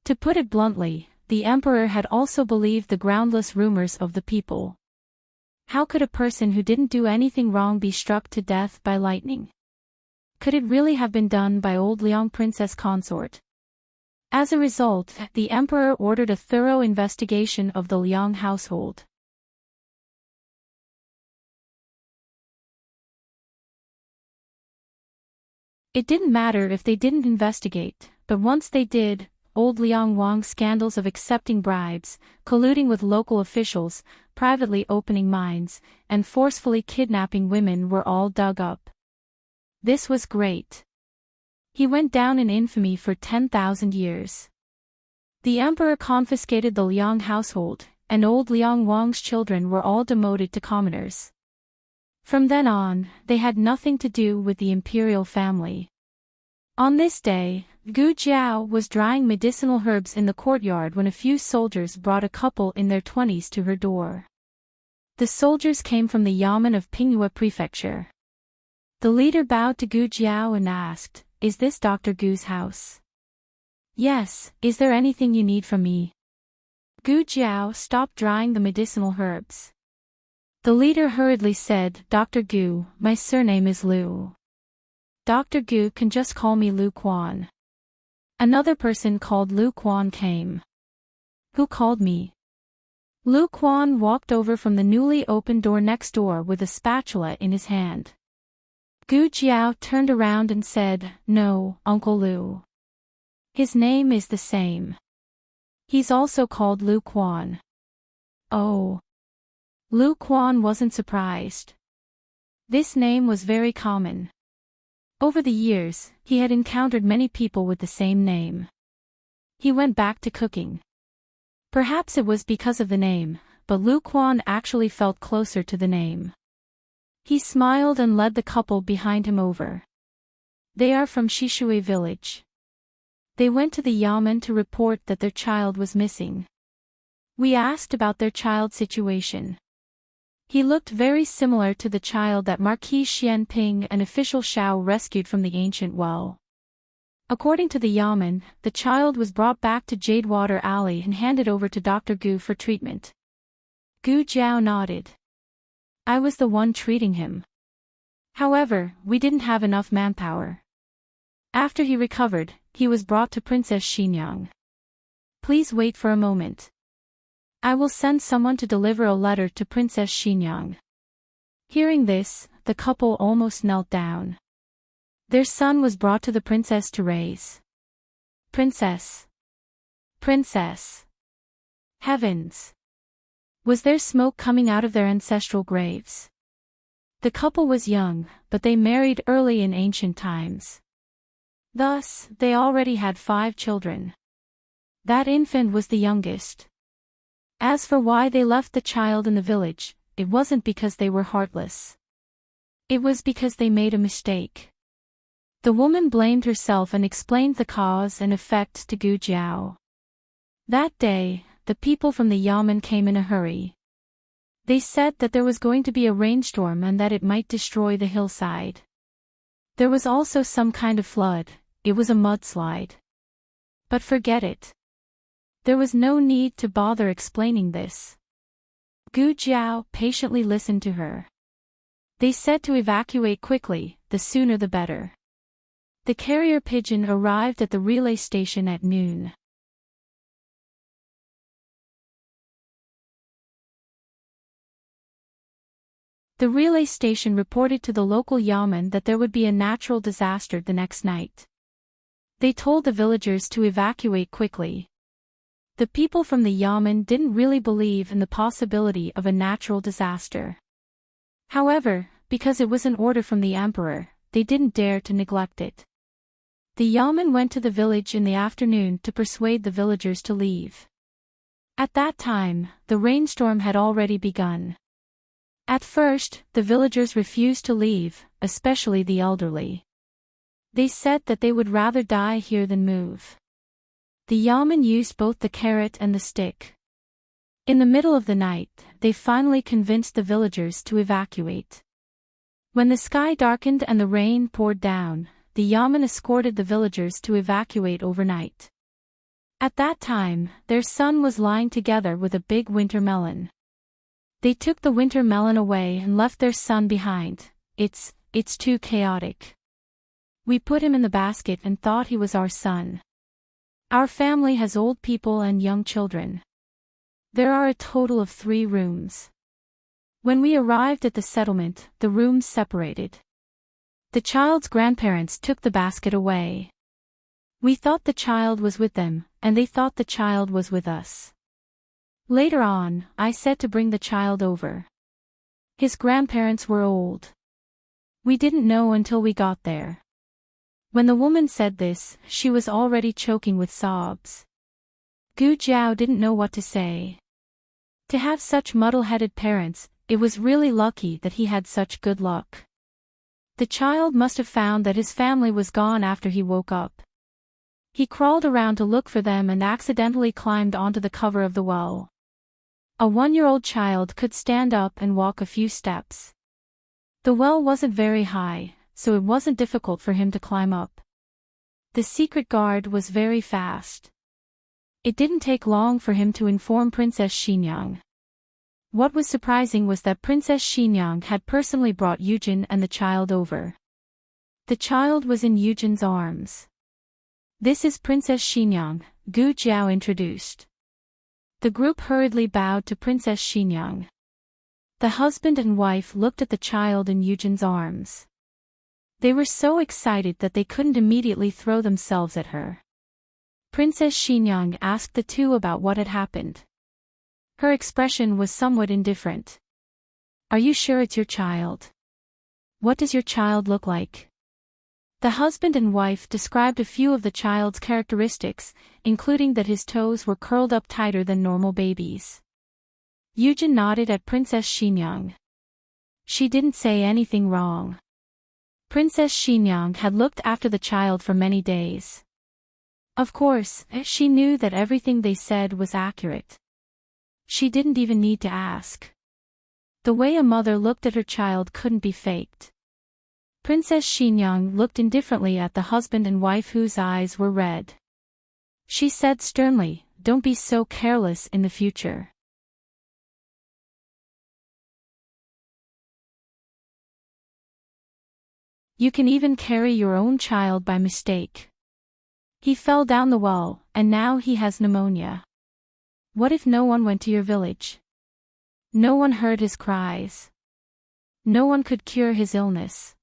A: To put it bluntly, the emperor had also believed the groundless rumors of the people. How could a person who didn't do anything wrong be struck to death by lightning? Could it really have been done by old Liang Princess Consort? As a result, the emperor ordered a thorough investigation of the Liang household. It didn't matter if they didn't investigate, but once they did, old Liang Wang's scandals of accepting bribes, colluding with local officials, privately opening mines, and forcefully kidnapping women were all dug up. This was great. He went down in infamy for 10,000 years. The emperor confiscated the Liang household, and old Liang Wang's children were all demoted to commoners. From then on, they had nothing to do with the imperial family. On this day, Gu Jiao was drying medicinal herbs in the courtyard when a few soldiers brought a couple in their 20s to her door. The soldiers came from the yamen of Pingyue Prefecture. The leader bowed to Gu Jiao and asked, "Is this Dr. Gu's house?" "Yes, is there anything you need from me?" Gu Jiao stopped drying the medicinal herbs. The leader hurriedly said, "Dr. Gu, my surname is Liu. Dr. Gu can just call me Lu Quan." Another person called Lu Quan came. "Who called me?" Lu Quan walked over from the newly opened door next door with a spatula in his hand. Gu Jiao turned around and said, "No, Uncle Lu. His name is the same. He's also called Lu Quan." Oh. Lu Quan wasn't surprised. This name was very common. Over the years, he had encountered many people with the same name. He went back to cooking. Perhaps it was because of the name, but Lu Quan actually felt closer to the name. He smiled and led the couple behind him over. They are from Shishui village. They went to the yamen to report that their child was missing. We asked about their child's situation. He looked very similar to the child that Marquis Xianping and official Xiao rescued from the ancient well. According to the yamen, the child was brought back to Jadewater Alley and handed over to Dr. Gu for treatment. Gu Jiao nodded. I was the one treating him. However, we didn't have enough manpower. After he recovered, he was brought to Princess Xinyang. Please wait for a moment. I will send someone to deliver a letter to Princess Xinyang. Hearing this, the couple almost knelt down. Their son was brought to the princess to raise. Princess. Princess. Heavens. Was there smoke coming out of their ancestral graves? The couple was young, but they married early in ancient times. Thus, they already had 5 children. That infant was the youngest. As for why they left the child in the village, it wasn't because they were heartless. It was because they made a mistake. The woman blamed herself and explained the cause and effect to Gu Jiao. That day, the people from the yamen came in a hurry. They said that there was going to be a rainstorm and that it might destroy the hillside. There was also some kind of flood. It was a mudslide. But forget it. There was no need to bother explaining this. Gu Jiao patiently listened to her. They said to evacuate quickly, the sooner the better. The carrier pigeon arrived at the relay station at noon. The relay station reported to the local yamen that there would be a natural disaster the next night. They told the villagers to evacuate quickly. The people from the yamen didn't really believe in the possibility of a natural disaster. However, because it was an order from the emperor, they didn't dare to neglect it. The yamen went to the village in the afternoon to persuade the villagers to leave. At that time, the rainstorm had already begun. At first, the villagers refused to leave, especially the elderly. They said that they would rather die here than move. The yamen used both the carrot and the stick. In the middle of the night, they finally convinced the villagers to evacuate. When the sky darkened and the rain poured down, the yamen escorted the villagers to evacuate overnight. At that time, their son was lying together with a big winter melon. They took the winter melon away and left their son behind. It's too chaotic. We put him in the basket and thought he was our son. Our family has old people and young children. There are a total of 3 rooms. When we arrived at the settlement, the rooms separated. The child's grandparents took the basket away. We thought the child was with them, and they thought the child was with us. Later on, I said to bring the child over. His grandparents were old. We didn't know until we got there. When the woman said this, she was already choking with sobs. Gu Jiao didn't know what to say. To have such muddle-headed parents, it was really lucky that he had such good luck. The child must have found that his family was gone after he woke up. He crawled around to look for them and accidentally climbed onto the cover of the well. A 1-year-old child could stand up and walk a few steps. The well wasn't very high, so it wasn't difficult for him to climb up. The secret guard was very fast. It didn't take long for him to inform Princess Xinyang. What was surprising was that Princess Xinyang had personally brought Yujin and the child over. The child was in Yujin's arms. "This is Princess Xinyang," Gu Jiao introduced. The group hurriedly bowed to Princess Xinyang. The husband and wife looked at the child in Yujin's arms. They were so excited that they couldn't immediately throw themselves at her. Princess Xinyang asked the two about what had happened. Her expression was somewhat indifferent. "Are you sure it's your child? What does your child look like?" The husband and wife described a few of the child's characteristics, including that his toes were curled up tighter than normal babies. Yujin nodded at Princess Xinyang. She didn't say anything wrong. Princess Xinyang had looked after the child for many days. Of course, she knew that everything they said was accurate. She didn't even need to ask. The way a mother looked at her child couldn't be faked. Princess Xinyang looked indifferently at the husband and wife whose eyes were red. She said sternly, "Don't be so careless in the future." You can even carry your own child by mistake. He fell down the well, and now he has pneumonia. What if no one went to your village? No one heard his cries. No one could cure his illness.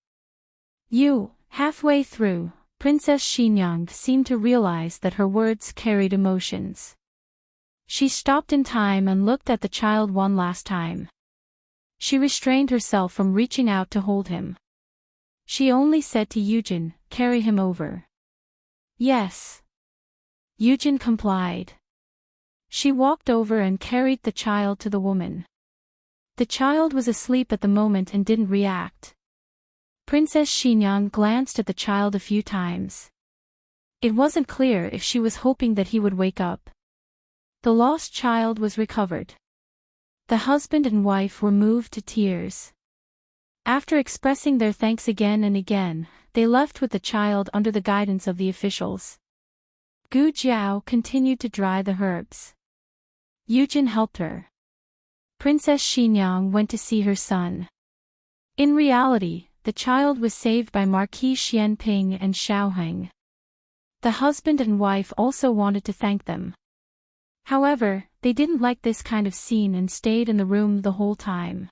A: Halfway through, Princess Xinyang seemed to realize that her words carried emotions. She stopped in time and looked at the child one last time. She restrained herself from reaching out to hold him. She only said to Yujin, "Carry him over." "Yes." Yujin complied. She walked over and carried the child to the woman. The child was asleep at the moment and didn't react. Princess Xinyang glanced at the child a few times. It wasn't clear if she was hoping that he would wake up. The lost child was recovered. The husband and wife were moved to tears. After expressing their thanks again and again, they left with the child under the guidance of the officials. Gu Jiao continued to dry the herbs. Yujin helped her. Princess Xinyang went to see her son. In reality, the child was saved by Marquis Xianping and Xiaoheng. The husband and wife also wanted to thank them. However, they didn't like this kind of scene and stayed in the room the whole time.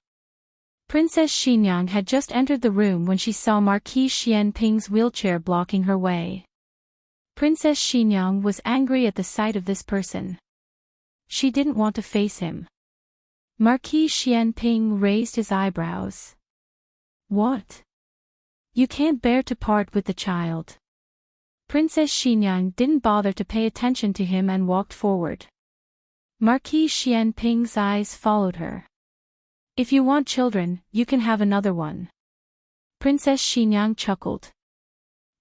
A: Princess Xinyang had just entered the room when she saw Marquis Xianping's wheelchair blocking her way. Princess Xinyang was angry at the sight of this person. She didn't want to face him. Marquis Xianping raised his eyebrows. "What? You can't bear to part with the child." Princess Xinyang didn't bother to pay attention to him and walked forward. Marquis Xianping's eyes followed her. "If you want children, you can have another one." Princess Xinyang chuckled.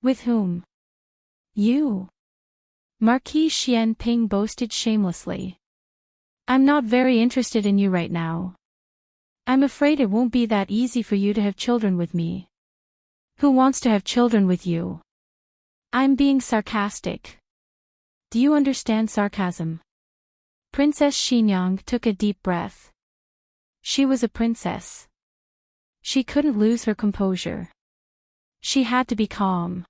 A: "With whom?" "You." Marquis Xianping boasted shamelessly. "I'm not very interested in you right now. I'm afraid it won't be that easy for you to have children with me." "Who wants to have children with you?" "I'm being sarcastic. Do you understand sarcasm?" Princess Xinyang took a deep breath. She was a princess. She couldn't lose her composure. She had to be calm.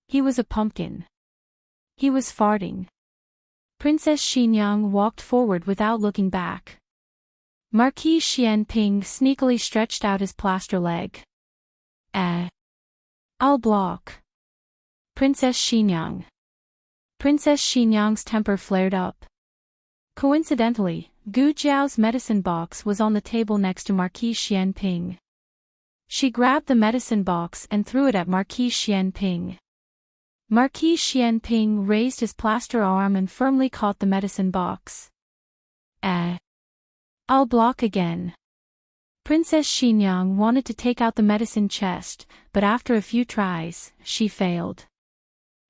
A: He was a pumpkin. He was farting. Princess Xinyang walked forward without looking back. Marquis Xianping sneakily stretched out his plaster leg. I'll block." Princess Xinyang. Princess Xinyang's temper flared up. Coincidentally, Gu Jiao's medicine box was on the table next to Marquis Xianping. She grabbed the medicine box and threw it at Marquis Xianping. Marquis Xianping raised his plaster arm and firmly caught the medicine box. I'll block again." Princess Xinyang wanted to take out the medicine chest, but after a few tries, she failed.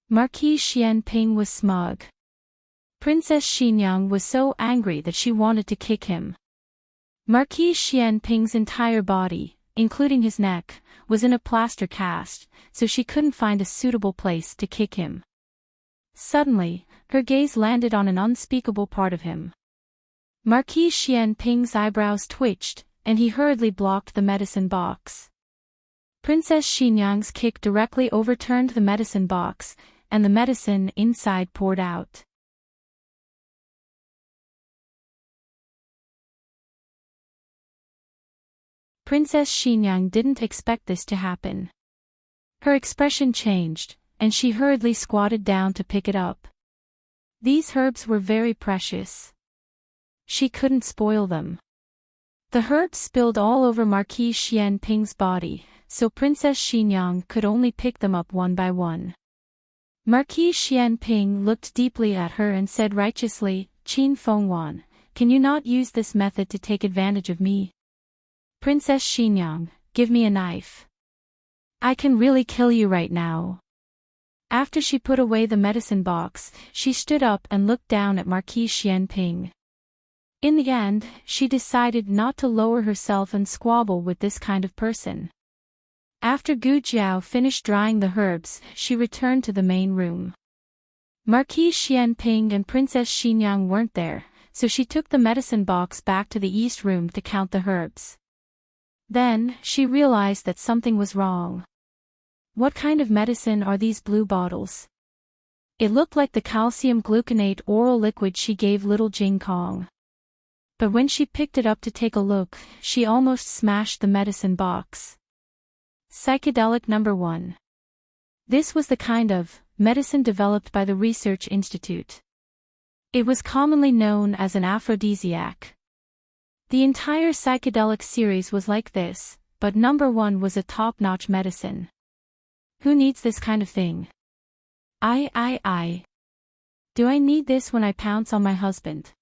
A: Marquis Xianping was smug. Princess Xinyang was so angry that she wanted to kick him. Marquis Xianping's entire body, including his neck, was in a plaster cast, so she couldn't find a suitable place to kick him. Suddenly, her gaze landed on an unspeakable part of him. Marquis Xian Ping's eyebrows twitched, and he hurriedly blocked the medicine box. Princess Xinyang's kick directly overturned the medicine box, and the medicine inside poured out. Princess Xinyang didn't expect this to happen. Her expression changed, and she hurriedly squatted down to pick it up. These herbs were very precious. She couldn't spoil them. The herbs spilled all over Marquis Xian Ping's body, so Princess Xinyang could only pick them up one by one. Marquis Xian Ping looked deeply at her and said righteously, "Qin Fengwan, can you not use this method to take advantage of me? Princess Xinyang, give me a knife. I can really kill you right now." After she put away the medicine box, she stood up and looked down at Marquis Xian Ping. In the end, she decided not to lower herself and squabble with this kind of person. After Gu Jiao finished drying the herbs, she returned to the main room. Marquis Xian Ping and Princess Xinyang weren't there, so she took the medicine box back to the east room to count the herbs. Then, she realized that something was wrong. What kind of medicine are these blue bottles? It looked like the calcium gluconate oral liquid she gave little Jing Kong. But when she picked it up to take a look, she almost smashed the medicine box. Psychedelic number 1. This was the kind of medicine developed by the Research Institute. It was commonly known as an aphrodisiac. The entire psychedelic series was like this, but number 1 was a top-notch medicine. Who needs this kind of thing? I. Do I need this when I pounce on my husband?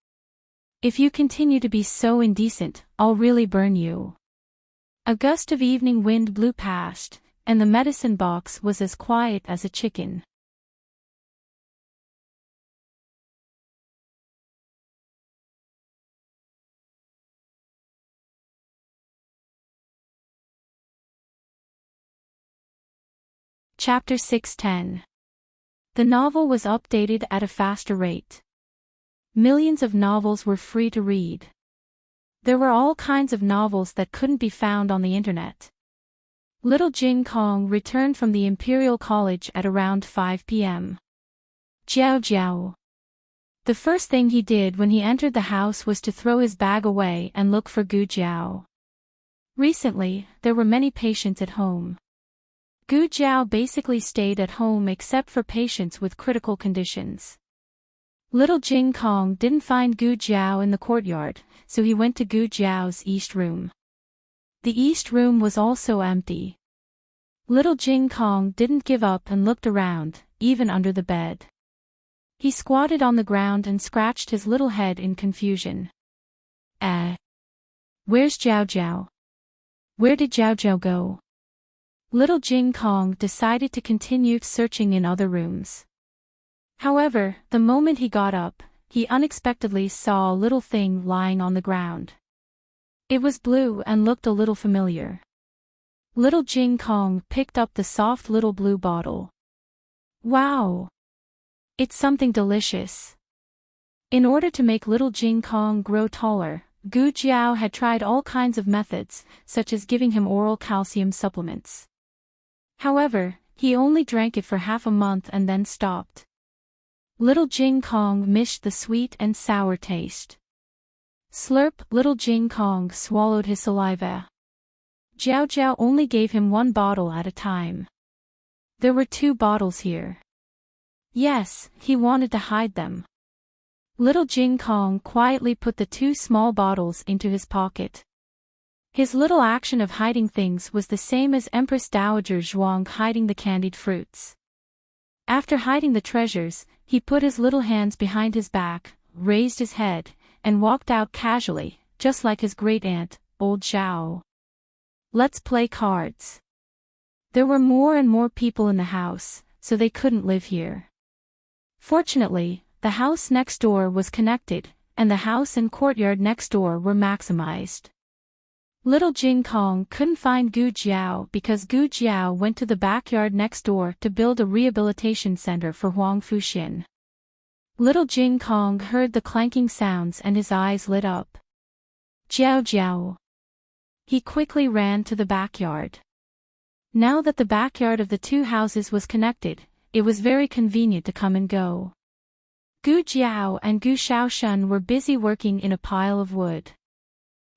A: If you continue to be so indecent, I'll really burn you. A gust of evening wind blew past, and the medicine box was as quiet as a chicken. Chapter 610. The novel was updated at a faster rate. Millions of novels were free to read. There were all kinds of novels that couldn't be found on the internet. Little Jing Kong returned from the Imperial College at around 5 p.m. Jiao Jiao. The first thing he did when he entered the house was to throw his bag away and look for Gu Jiao. Recently, there were many patients at home. Gu Jiao basically stayed at home except for patients with critical conditions. Little Jing Kong didn't find Gu Jiao in the courtyard, so he went to Gu Jiao's east room. The east room was also empty. Little Jing Kong didn't give up and looked around, even under the bed. He squatted on the ground and scratched his little head in confusion. Where's Jiao Jiao? Where did Jiao Jiao go? Little Jing Kong decided to continue searching in other rooms. However, the moment he got up, he unexpectedly saw a little thing lying on the ground. It was blue and looked a little familiar. Little Jing Kong picked up the soft little blue bottle. Wow! It's something delicious. In order to make little Jing Kong grow taller, Gu Jiao had tried all kinds of methods, such as giving him oral calcium supplements. However, he only drank it for half a month and then stopped. Little Jing Kong missed the sweet and sour taste. Slurp! Little Jing Kong swallowed his saliva. Jiao Jiao only gave him 1 bottle at a time. There were 2 bottles here. Yes, he wanted to hide them. Little Jing Kong quietly put the 2 small bottles into his pocket. His little action of hiding things was the same as Empress Dowager Zhuang hiding the candied fruits. After hiding the treasures, he put his little hands behind his back, raised his head, and walked out casually, just like his great-aunt, old Zhao. Let's play cards. There were more and more people in the house, so they couldn't live here. Fortunately, the house next door was connected, and the house and courtyard next door were maximized. Little Jing Kong couldn't find Gu Jiao because Gu Jiao went to the backyard next door to build a rehabilitation center for Huang Fuxian. Little Jing Kong heard the clanking sounds and his eyes lit up. Jiao jiao. He quickly ran to the backyard. Now that the backyard of the two houses was connected, it was very convenient to come and go. Gu Jiao and Gu Shaoshun were busy working in a pile of wood.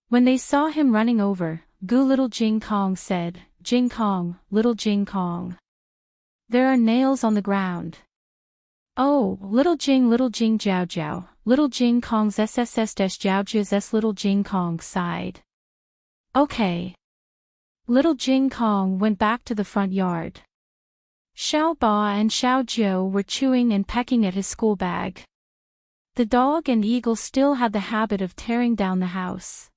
A: When they saw him running over, Gu Little Jing Kong said, Jing Kong, Little Jing Kong. There are nails on the ground. Oh, Little Jing Jiao Jiao, Little Jing Kong's SSS Jiao Jia's Little Jing Kong sighed. Okay. Little Jing Kong went back to the front yard. Xiao Ba and Xiao Jiu were chewing and pecking at his school bag. The dog and eagle still had the habit of tearing down the house.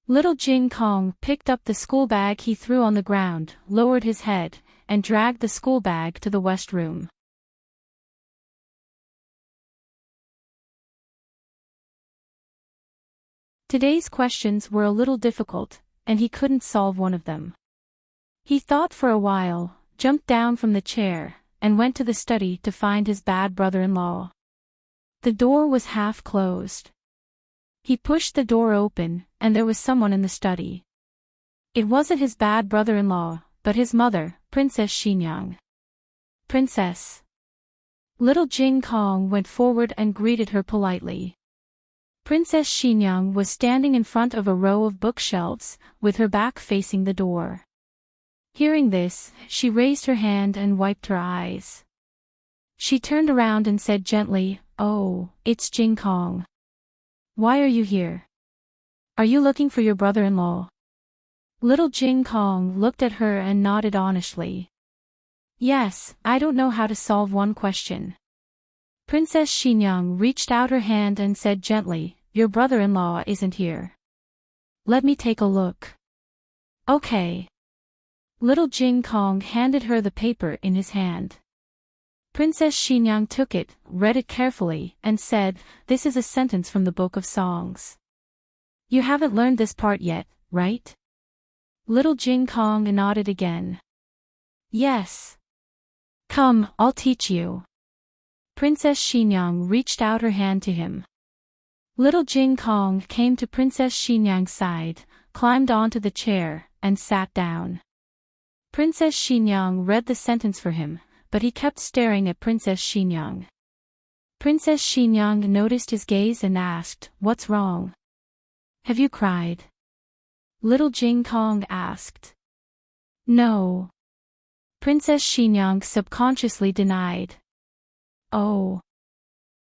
A: Little Jing Kong picked up the school bag he threw on the ground, lowered his head, and dragged the school bag to the west room. Today's questions were a little difficult, and he couldn't solve one of them. He thought for a while, jumped down from the chair, and went to the study to find his bad brother-in-law. The door was half closed. He pushed the door open, and there was someone in the study. It wasn't his bad brother-in-law, but his mother, Princess Xinyang. Princess. Little Jing Kong went forward and greeted her politely. Princess Xinyang was standing in front of a row of bookshelves, with her back facing the door. Hearing this, she raised her hand and wiped her eyes. She turned around and said gently, Oh, it's Jing Kong. Why are you here? Are you looking for your brother-in-law? Little Jing Kong looked at her and nodded honestly. Yes, I don't know how to solve one question. Princess Xinyang reached out her hand and said gently, Your brother-in-law isn't here. Let me take a look. Okay. Little Jing Kong handed her the paper in his hand. Princess Xinyang took it, read it carefully, and said, This is a sentence from the Book of Songs. You haven't learned this part yet, right? Little Jing Kong nodded again. Yes. Come, I'll teach you. Princess Xinyang reached out her hand to him. Little Jing Kong came to Princess Xinyang's side, climbed onto the chair, and sat down. Princess Xinyang read the sentence for him, but he kept staring at Princess Xinyang. Princess Xinyang noticed his gaze and asked, What's wrong? Have you cried? Little Jing Kong asked. No. Princess Xinyang subconsciously denied. Oh.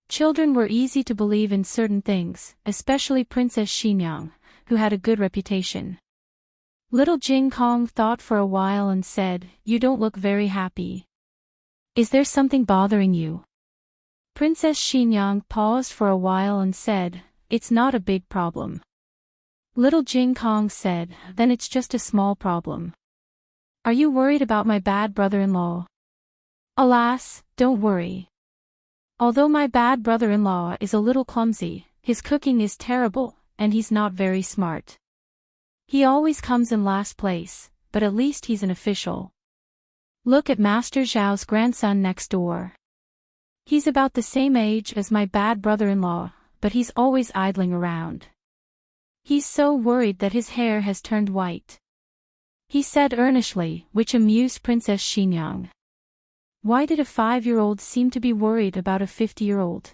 A: Children were easy to believe in certain things, especially Princess Xinyang, who had a good reputation. Little Jing Kong thought for a while and said, You don't look very happy. Is there something bothering you? Princess Xinyang paused for a while and said, It's not a big problem. Little Jing Kong said, Then it's just a small problem. Are you worried about my bad brother-in-law? Alas, don't worry. Although my bad brother-in-law is a little clumsy, his cooking is terrible, and he's not very smart. He always comes in last place, but at least he's an official. Look at Master Zhao's grandson next door. He's about the same age as my bad brother-in-law, but he's always idling around. He's so worried that his hair has turned white. He said earnestly, which amused Princess Xinyang. Why did a 5-year-old seem to be worried about a 50-year-old?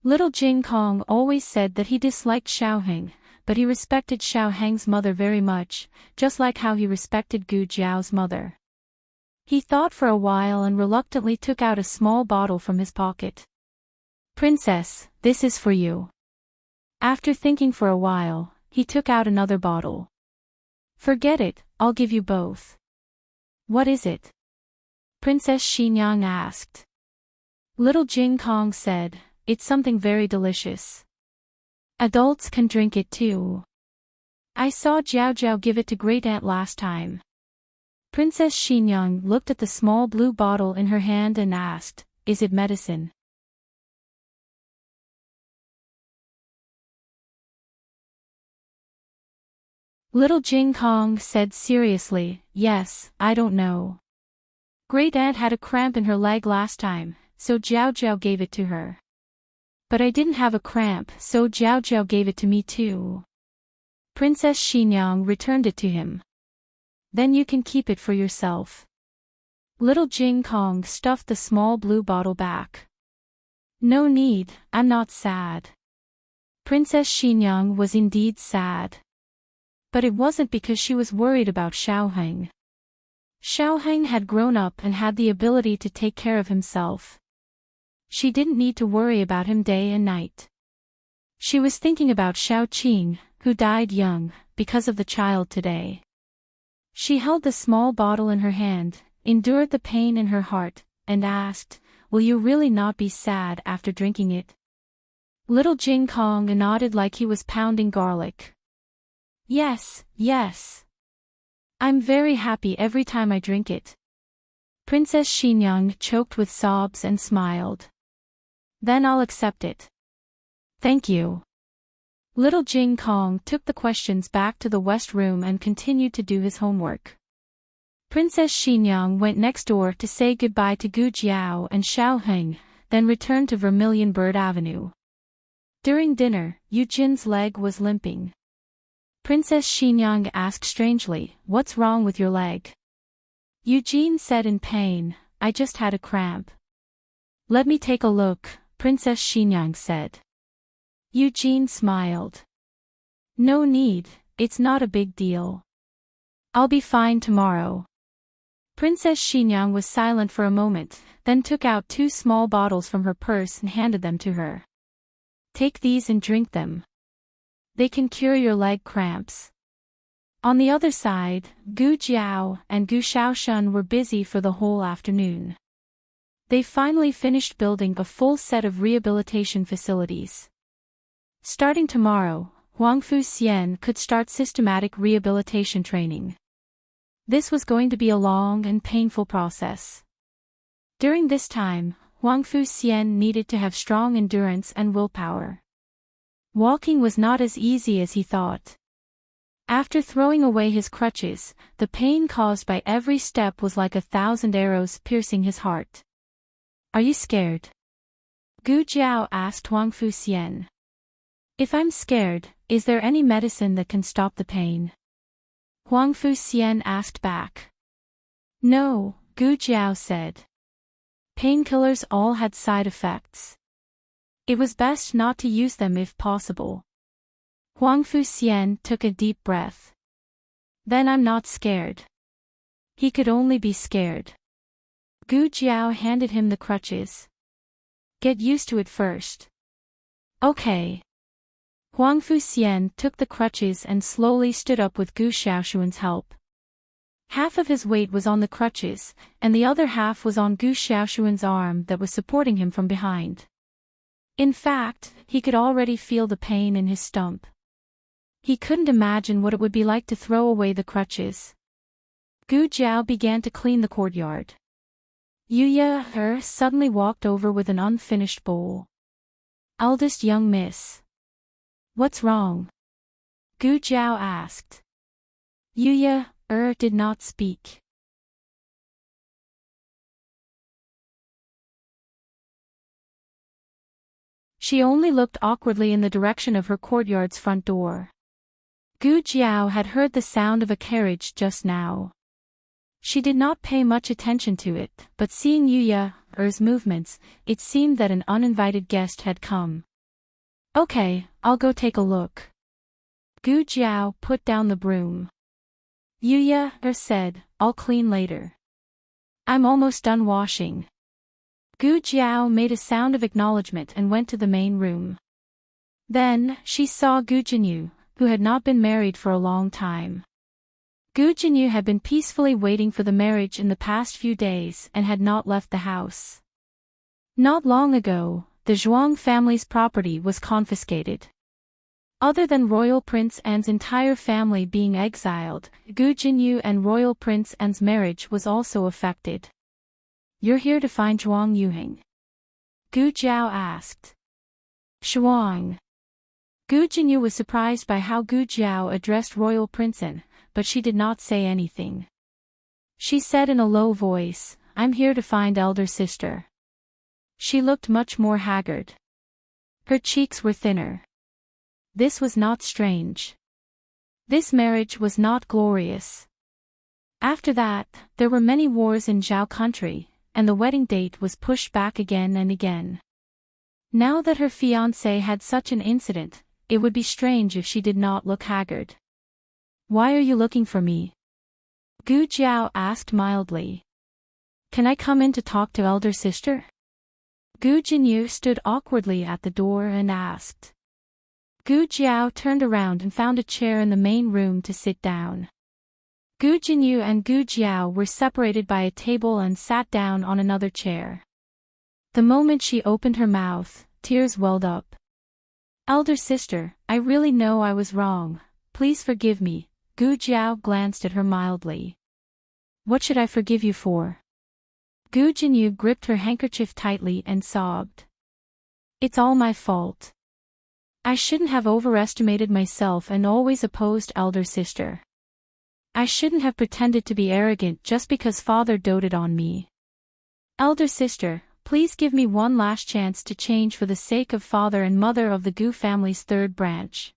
A: Little Jing Kong always said that he disliked Xiaoheng, but he respected Xiaoheng's mother very much, just like how he respected Gu Jiao's mother. He thought for a while and reluctantly took out a small bottle from his pocket. Princess, this is for you. After thinking for a while, he took out another bottle. Forget it, I'll give you both. What is it? Princess Xinyang asked. Little Jing Kong said, It's something very delicious. Adults can drink it too. I saw Jiao Jiao give it to Great Aunt last time. Princess Xinyang looked at the small blue bottle in her hand and asked, Is it medicine? Little Jing Kong said seriously, Yes, I don't know. Great Aunt had a cramp in her leg last time, so Jiao Jiao gave it to her. But I didn't have a cramp, so Jiao Jiao gave it to me too. Princess Xinyang returned it to him. Then you can keep it for yourself. Little Jing Kong stuffed the small blue bottle back. No need, I'm not sad. Princess Xinyang was indeed sad. But it wasn't because she was worried about Xiaoheng. Xiaoheng had grown up and had the ability to take care of himself. She didn't need to worry about him day and night. She was thinking about Xiaoqing, who died young, because of the child today. She held the small bottle in her hand, endured the pain in her heart, and asked, "Will you really not be sad after drinking it?" Little Jing Kong nodded like he was pounding garlic. Yes, yes. I'm very happy every time I drink it. Princess Xinyang choked with sobs and smiled. Then I'll accept it. Thank you. Little Jing Kong took the questions back to the west room and continued to do his homework. Princess Xinyang went next door to say goodbye to Gu Jiao and Xiaoheng, then returned to Vermilion Bird Avenue. During dinner, Eugène's leg was limping. Princess Xinyang asked strangely, "What's wrong with your leg?" Eugène said in pain, "I just had a cramp." "Let me take a look," Princess Xinyang said. Eugène smiled. "No need, it's not a big deal. I'll be fine tomorrow." Princess Xinyang was silent for a moment, then took out 2 small bottles from her purse and handed them to her. "Take these and drink them. They can cure your leg cramps." On the other side, Gu Jiao and Gu Xiaoshun were busy for the whole afternoon. They finally finished building a full set of rehabilitation facilities. Starting tomorrow, Huangfu Xian could start systematic rehabilitation training. This was going to be a long and painful process. During this time, Huangfu Xian needed to have strong endurance and willpower. Walking was not as easy as he thought. After throwing away his crutches, the pain caused by every step was like 1,000 arrows piercing his heart. "Are you scared?" Gu Jiao asked Huangfu Xian. "If I'm scared, is there any medicine that can stop the pain?" Huangfu Xian asked back. "No," Gu Jiao said. Painkillers all had side effects. It was best not to use them if possible. Huangfu Xian took a deep breath. "Then I'm not scared." He could only be scared. Gu Jiao handed him the crutches. "Get used to it first." "Okay." Huangfu Xian took the crutches and slowly stood up with Gu Xiaoshuan's help. Half of his weight was on the crutches, and the other half was on Gu Xiaoshuan's arm that was supporting him from behind. In fact, he could already feel the pain in his stump. He couldn't imagine what it would be like to throw away the crutches. Gu Jiao began to clean the courtyard. Yuya suddenly walked over with an unfinished bowl. "Eldest young miss. What's wrong?" Gu Jiao asked. Yuya did not speak. She only looked awkwardly in the direction of her courtyard's front door. Gu Jiao had heard the sound of a carriage just now. She did not pay much attention to it, but seeing Yuya's movements, it seemed that an uninvited guest had come. "Okay, I'll go take a look." Gu Jiao put down the broom. Yuya said, "I'll clean later. I'm almost done washing." Gu Jiao made a sound of acknowledgement and went to the main room. Then, she saw Gu Jinyu, who had not been married for a long time. Gu Jinyu had been peacefully waiting for the marriage in the past few days and had not left the house. Not long ago, the Zhuang family's property was confiscated. Other than Royal Prince An's entire family being exiled, Gu Jinyu and Royal Prince An's marriage was also affected. "You're here to find Zhuang Yuheng?" Gu Jiao asked. "Zhuang." Gu Jinyu was surprised by how Gu Jiao addressed Royal Prince An, but she did not say anything. She said in a low voice, "I'm here to find elder sister." She looked much more haggard. Her cheeks were thinner. This was not strange. This marriage was not glorious. After that, there were many wars in Zhao country, and the wedding date was pushed back again and again. Now that her fiancé had such an incident, it would be strange if she did not look haggard. "Why are you looking for me?" Gu Jiao asked mildly. "Can I come in to talk to elder sister?" Gu Jinyu stood awkwardly at the door and asked. Gu Jiao turned around and found a chair in the main room to sit down. Gu Jinyu and Gu Jiao were separated by a table and sat down on another chair. The moment she opened her mouth, tears welled up. "Elder sister, I really know I was wrong. Please forgive me." Gu Jiao glanced at her mildly. "What should I forgive you for?" Gu Jinyu gripped her handkerchief tightly and sobbed. "It's all my fault. I shouldn't have overestimated myself and always opposed elder sister. I shouldn't have pretended to be arrogant just because father doted on me. Elder sister, please give me one last chance to change for the sake of father and mother of the Gu family's third branch."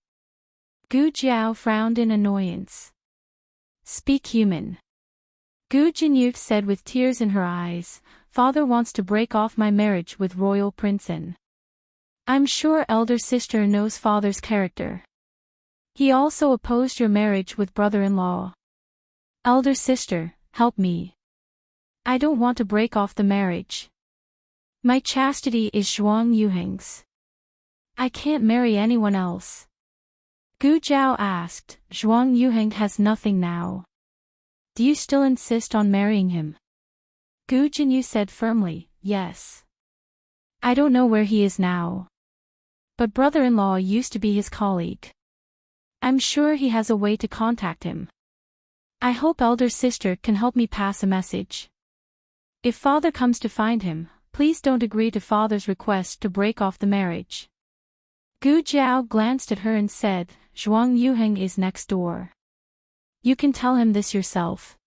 A: Gu Jiao frowned in annoyance. "Speak human." Gu Jinyu said with tears in her eyes, "Father wants to break off my marriage with royal princein. I'm sure elder sister knows father's character. He also opposed your marriage with brother-in-law. Elder sister, help me. I don't want to break off the marriage. My chastity is Zhuang Yuheng's. I can't marry anyone else." Gu Jiao asked, "Zhuang Yuheng has nothing now. Do you still insist on marrying him?" Gu Jinyu said firmly, "Yes. I don't know where he is now. But brother-in-law used to be his colleague. I'm sure he has a way to contact him. I hope elder sister can help me pass a message. If father comes to find him, please don't agree to father's request to break off the marriage." Gu Jiao glanced at her and said, "Zhuang Yuheng is next door. You can tell him this yourself."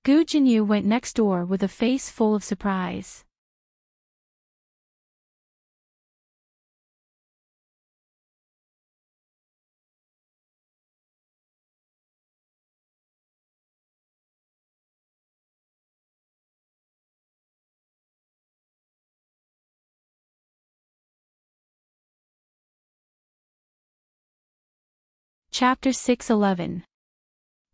A: Gu Jinyu went next door with a face full of surprise. Chapter 611.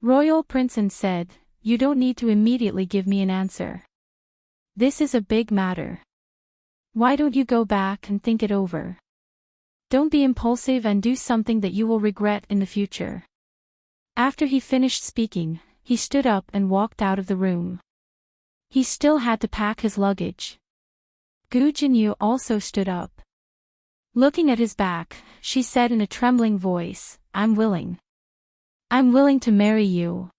A: Royal Princein said, "You don't need to immediately give me an answer. This is a big matter. Why don't you go back and think it over? Don't be impulsive and do something that you will regret in the future." After he finished speaking, he stood up and walked out of the room. He still had to pack his luggage. Gu Jinyu also stood up. Looking at his back, she said in a trembling voice, "I'm willing. I'm willing to marry you.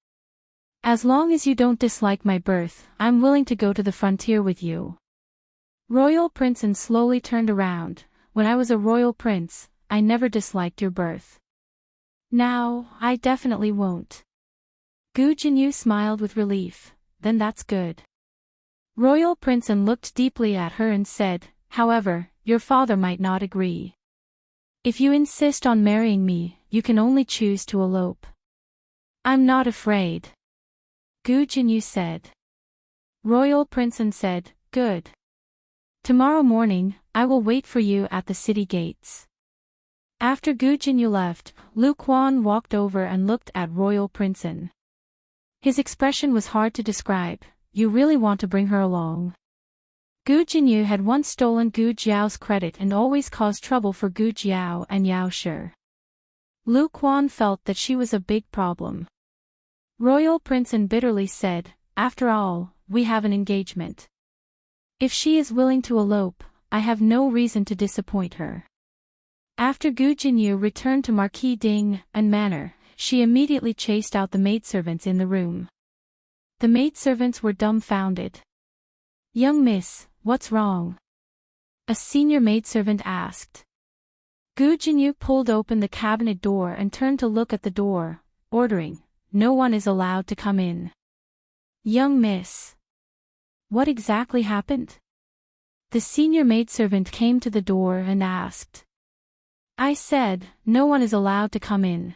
A: As long as you don't dislike my birth, I'm willing to go to the frontier with you." Royal Princein slowly turned around. "When I was a royal prince, I never disliked your birth. Now, I definitely won't." Gu Jinyu smiled with relief. "Then that's good." Royal Princein looked deeply at her and said, "However, your father might not agree. If you insist on marrying me, you can only choose to elope." "I'm not afraid," Gu Jinyu said. Royal Princein said, "Good. Tomorrow morning, I will wait for you at the city gates." After Gu Jinyu left, Lu Quan walked over and looked at Royal Princein. His expression was hard to describe. "You really want to bring her along?" Gu Jinyu had once stolen Gu Jiao's credit and always caused trouble for Gu Jiao and Yao Shi. Lu Quan felt that she was a big problem. Royal Princein bitterly said, "After all, we have an engagement. If she is willing to elope, I have no reason to disappoint her." After Gu Jinyu returned to Marquis Ding and Manor, she immediately chased out the maidservants in the room. The maidservants were dumbfounded. "Young miss, what's wrong?" a senior maidservant asked. Gu Jinyu pulled open the cabinet door and turned to look at the door, ordering, "No one is allowed to come in." "Young miss. What exactly happened?" The senior maidservant came to the door and asked. I said, no one is allowed to come in.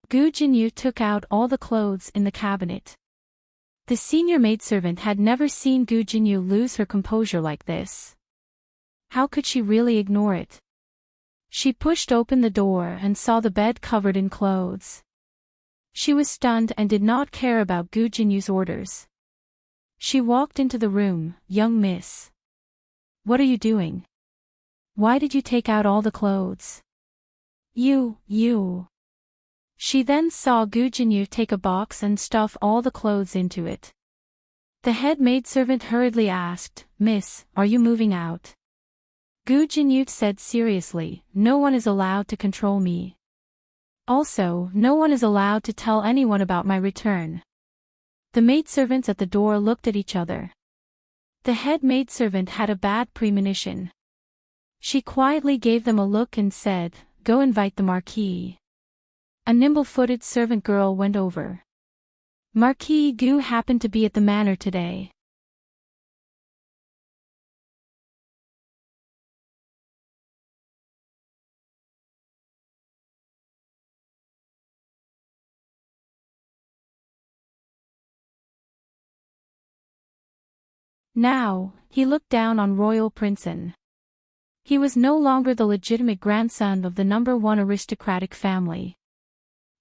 A: Gu Jinyu took out all the clothes in the cabinet. The senior maidservant had never seen Gu Jinyu lose her composure like this. How could she really ignore it? She pushed open the door and saw the bed covered in clothes. She was stunned and did not care about Gu Jinyu's orders. She walked into the room. Young miss. What are you doing? Why did you take out all the clothes? You. She then saw Gu Jinyu take a box and stuff all the clothes into it. The head maidservant hurriedly asked, Miss, are you moving out? Gu Jinyu said seriously, no one is allowed to control me. Also, no one is allowed to tell anyone about my return. The maidservants at the door looked at each other. The head maidservant had a bad premonition. She quietly gave them a look and said, go invite the Marquis. A nimble-footed servant girl went over. Marquis Gu happened to be at the manor today. Now, he looked down on royal Princeton. He was no longer the legitimate grandson of the #1 aristocratic family.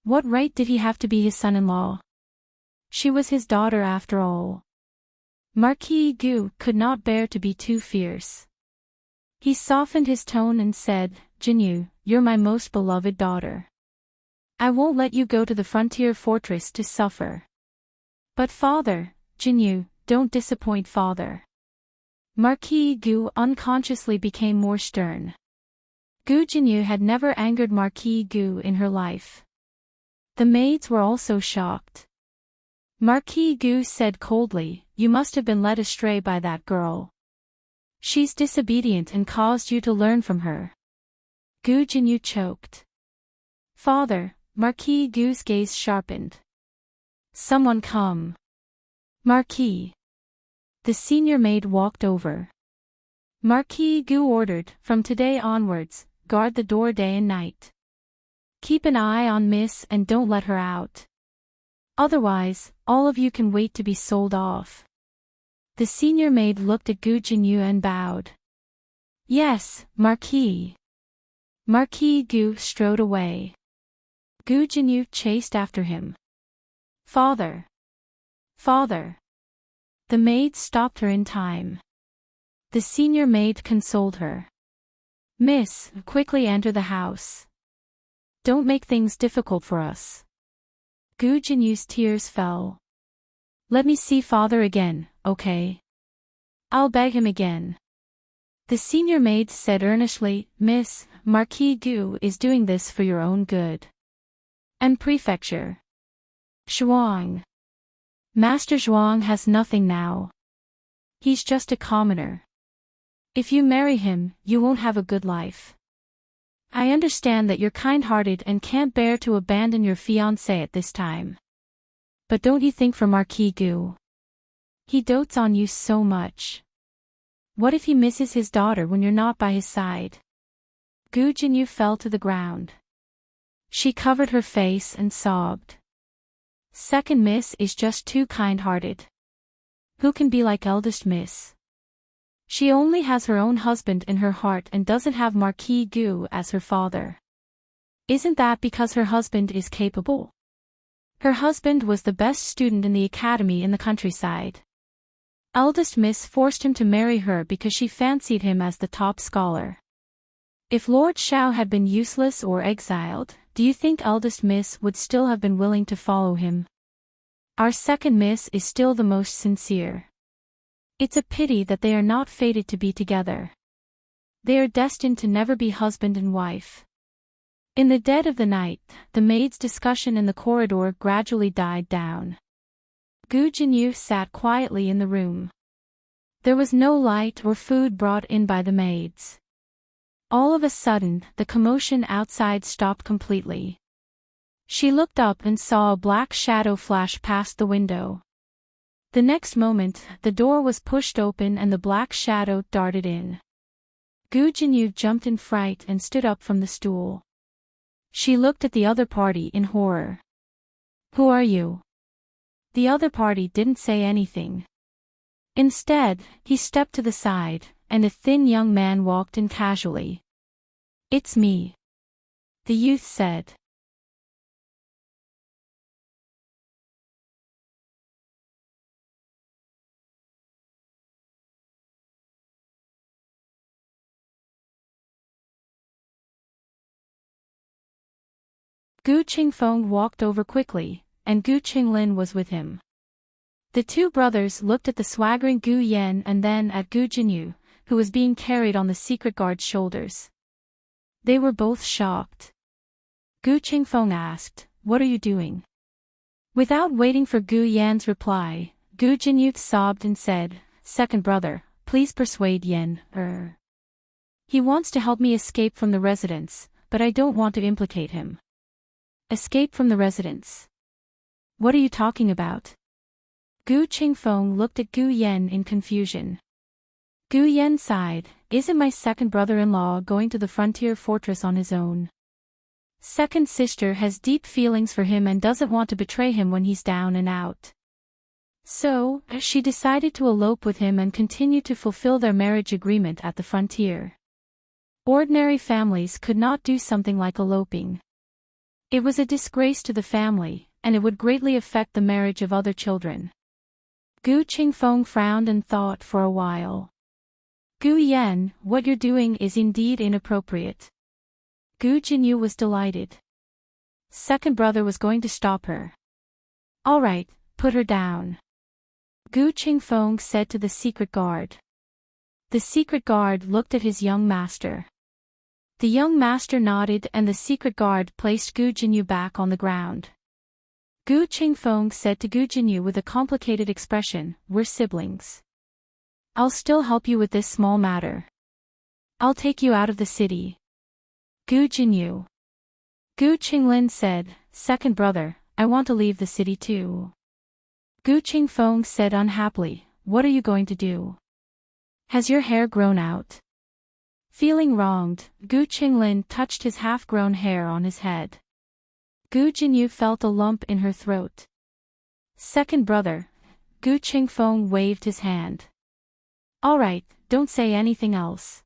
A: What right did he have to be his son-in-law? She was his daughter after all. Marquis Gu could not bear to be too fierce. He softened his tone and said, Jinyu, you're my most beloved daughter. I won't let you go to the frontier fortress to suffer. But father, Jinyu, don't disappoint father. Marquis Gu unconsciously became more stern. Gu Jinyu had never angered Marquis Gu in her life. The maids were also shocked. Marquis Gu said coldly, you must have been led astray by that girl. She's disobedient and caused you to learn from her. Gu Jinyu choked. Father, Marquis Gu's gaze sharpened. Someone come. Marquis. The senior maid walked over. Marquis Gu ordered, from today onwards, guard the door day and night. Keep an eye on Miss and don't let her out. Otherwise, all of you can wait to be sold off. The senior maid looked at Gu Jinyu and bowed. Yes, Marquis. Marquis Gu strode away. Gu Jinyu chased after him. Father. Father. The maid stopped her in time. The senior maid consoled her. Miss, quickly enter the house. Don't make things difficult for us. Gu Jinyu's tears fell. Let me see father again, okay? I'll beg him again. The senior maid said earnestly, Miss, Marquis Gu is doing this for your own good. And prefecture. Zhuang. Master Zhuang has nothing now. He's just a commoner. If you marry him, you won't have a good life. I understand that you're kind-hearted and can't bear to abandon your fiancé at this time. But don't you think for Marquis Gu? He dotes on you so much. What if he misses his daughter when you're not by his side? Gu Jinyu fell to the ground. She covered her face and sobbed. Second miss is just too kind-hearted. Who can be like eldest miss? She only has her own husband in her heart and doesn't have Marquis Gu as her father. Isn't that because her husband is capable? Her husband was the best student in the academy in the countryside. Eldest miss forced him to marry her because she fancied him as the top scholar. If Lord Xiao had been useless or exiled, do you think eldest miss would still have been willing to follow him? Our second miss is still the most sincere. It's a pity that they are not fated to be together. They are destined to never be husband and wife. In the dead of the night, the maids' discussion in the corridor gradually died down. Gu Jinyu sat quietly in the room. There was no light or food brought in by the maids. All of a sudden, the commotion outside stopped completely. She looked up and saw a black shadow flash past the window. The next moment, the door was pushed open and the black shadow darted in. Gu Jinyu jumped in fright and stood up from the stool. She looked at the other party in horror. Who are you? The other party didn't say anything. Instead, he stepped to the side, and a thin young man walked in casually. It's me, the youth said. Gu Qingfeng walked over quickly, and Gu Qinglin was with him. The two brothers looked at the swaggering Gu Yan and then at Gu Jinyu, who was being carried on the secret guard's shoulders. They were both shocked. Gu Qingfeng asked, "What are you doing?" Without waiting for Gu Yan's reply, Gu Jinyu sobbed and said, "Second brother, please persuade Yan, He wants to help me escape from the residence, but I don't want to implicate him." Escape from the residence? What are you talking about? Gu Qingfeng looked at Gu Yan in confusion. Gu Yan sighed, "Isn't my second brother-in-law going to the frontier fortress on his own? Second sister has deep feelings for him and doesn't want to betray him when he's down and out. So, she decided to elope with him and continue to fulfill their marriage agreement at the frontier. Ordinary families could not do something like eloping. It was a disgrace to the family, and it would greatly affect the marriage of other children." Gu Qingfeng frowned and thought for a while. "Gu Yan, what you're doing is indeed inappropriate." Gu Jinyu was delighted. Second brother was going to stop her. "All right, put her down," Gu Qingfeng said to the secret guard. The secret guard looked at his young master. The young master nodded and the secret guard placed Gu Jinyu back on the ground. Gu Qingfeng said to Gu Jinyu with a complicated expression, "We're siblings. I'll still help you with this small matter. I'll take you out of the city." Gu Jinyu. Gu Qinglin said, "Second brother, I want to leave the city too." Gu Qingfeng said unhappily, "What are you going to do? Has your hair grown out?" Feeling wronged, Gu Qinglin touched his half-grown hair on his head. Gu Jinyu felt a lump in her throat. "Second brother," Gu Qingfeng waved his hand. "All right, don't say anything else.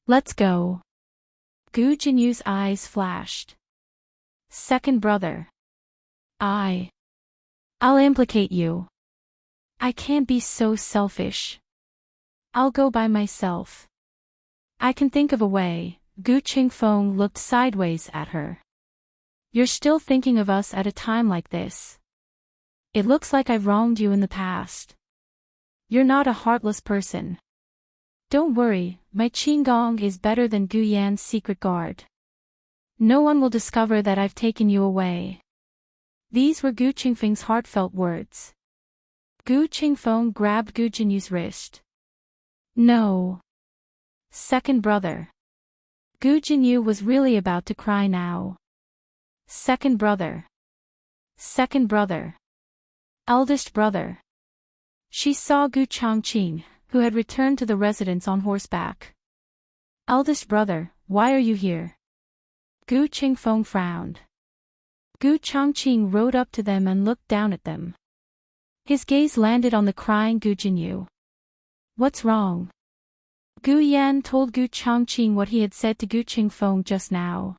A: Let's go." Gu Jinyu's eyes flashed. "Second brother. I'll implicate you. I can't be so selfish. I'll go by myself. I can think of a way." Gu Qingfeng looked sideways at her. "You're still thinking of us at a time like this. It looks like I've wronged you in the past. You're not a heartless person. Don't worry, my Qinggong is better than Gu Yan's secret guard. No one will discover that I've taken you away." These were Gu Qingfeng's heartfelt words. Gu Qingfeng grabbed Gu Jinyu's wrist. "No. Second brother." Gu Jinyu was really about to cry now. "Second brother. Second brother. Eldest brother." She saw Gu Changqing, who had returned to the residence on horseback. "Eldest brother, why are you here?" Gu Qingfeng frowned. Gu Changqing rode up to them and looked down at them. His gaze landed on the crying Gu Jinyu. "What's wrong?" Gu Yan told Gu Changqing what he had said to Gu Qingfeng just now.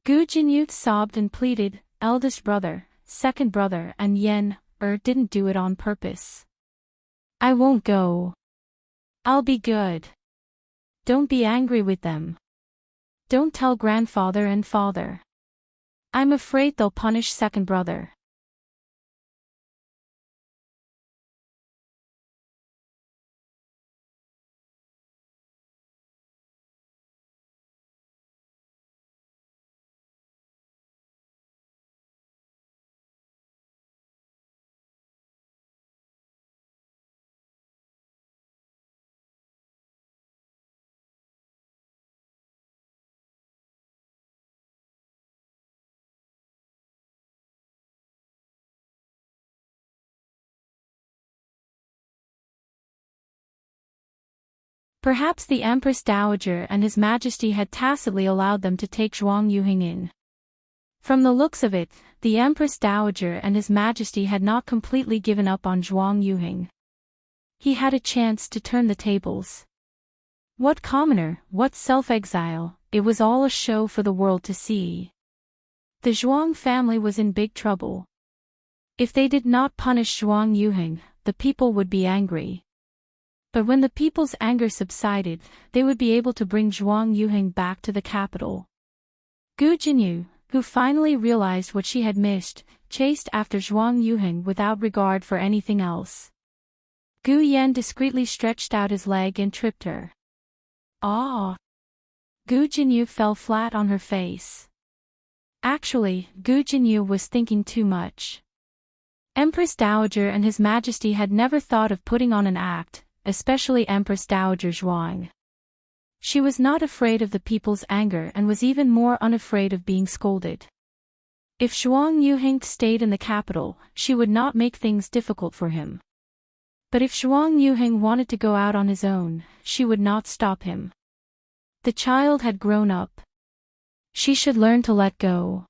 A: Gu Jinyu sobbed and pleaded, "Eldest brother, second brother and Yan, didn't do it on purpose. I won't go. I'll be good. Don't be angry with them. Don't tell grandfather and father. I'm afraid they'll punish second brother." Perhaps the Empress Dowager and His Majesty had tacitly allowed them to take Zhuang Yuhing in. From the looks of it, the Empress Dowager and His Majesty had not completely given up on Zhuang Yuhing. He had a chance to turn the tables. What commoner, what self-exile, it was all a show for the world to see. The Zhuang family was in big trouble. If they did not punish Zhuang Yuhing, the people would be angry. But when the people's anger subsided, they would be able to bring Zhuang Yuhing back to the capital. Gu Jinyu, who finally realized what she had missed, chased after Zhuang Yuhing without regard for anything else. Gu Yan discreetly stretched out his leg and tripped her. Ah! Gu Jinyu fell flat on her face. Actually, Gu Jinyu was thinking too much. Empress Dowager and His Majesty had never thought of putting on an act, especially Empress Dowager Zhuang. She was not afraid of the people's anger and was even more unafraid of being scolded. If Zhuang Yuhing stayed in the capital, she would not make things difficult for him. But if Zhuang Yuhing wanted to go out on his own, she would not stop him. The child had grown up. She should learn to let go.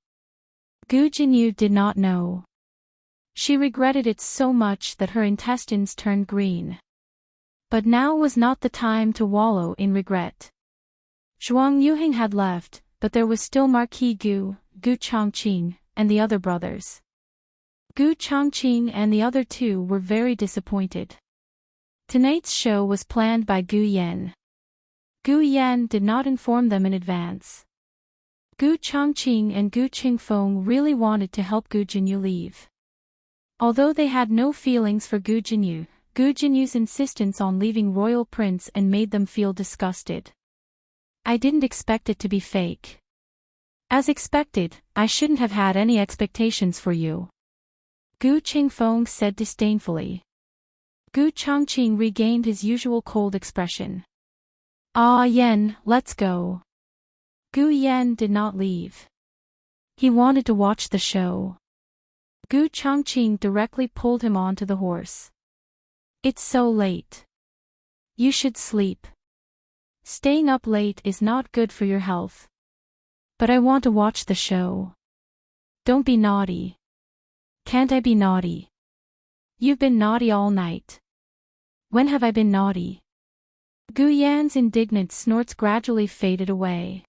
A: Gu Jinyu did not know. She regretted it so much that her intestines turned green. But now was not the time to wallow in regret. Zhuang Yuhing had left, but there was still Marquis Gu, Gu Chongqing, and the other brothers. Gu Chongqing and the other two were very disappointed. Tonight's show was planned by Gu Yan. Gu Yan did not inform them in advance. Gu Chongqing and Gu Qingfeng really wanted to help Gu Jinyu leave. Although they had no feelings for Gu Jinyu's insistence on leaving Royal Prince and made them feel disgusted. I didn't expect it to be fake. As expected, I shouldn't have had any expectations for you. Gu Qingfeng said disdainfully. Gu Chongqing regained his usual cold expression. Ah Yan, let's go. Gu Yan did not leave. He wanted to watch the show. Gu Chongqing directly pulled him onto the horse. It's so late. You should sleep. Staying up late is not good for your health. But I want to watch the show. Don't be naughty. Can't I be naughty? You've been naughty all night. When have I been naughty? Gu Yan's indignant snorts gradually faded away.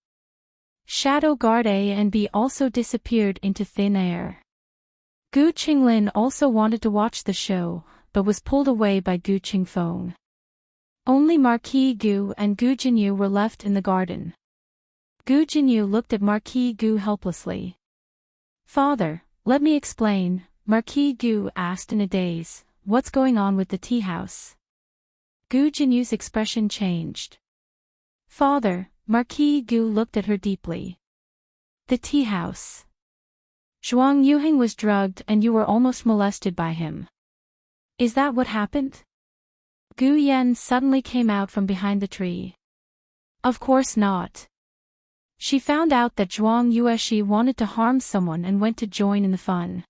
A: Shadow Guard A and B also disappeared into thin air. Gu Qinglin also wanted to watch the show, but was pulled away by Gu Qingfeng. Only Marquis Gu and Gu Jinyu were left in the garden. Gu Jinyu looked at Marquis Gu helplessly. Father, let me explain, Marquis Gu asked in a daze, what's going on with the tea house? Gu Jinyu's expression changed. Father, Marquis Gu looked at her deeply. The tea house. Zhuang Yuhing was drugged and you were almost molested by him. Is that what happened? Gu Yan suddenly came out from behind the tree. Of course not. She found out that Zhuang Yueshi wanted to harm someone and went to join in the fun.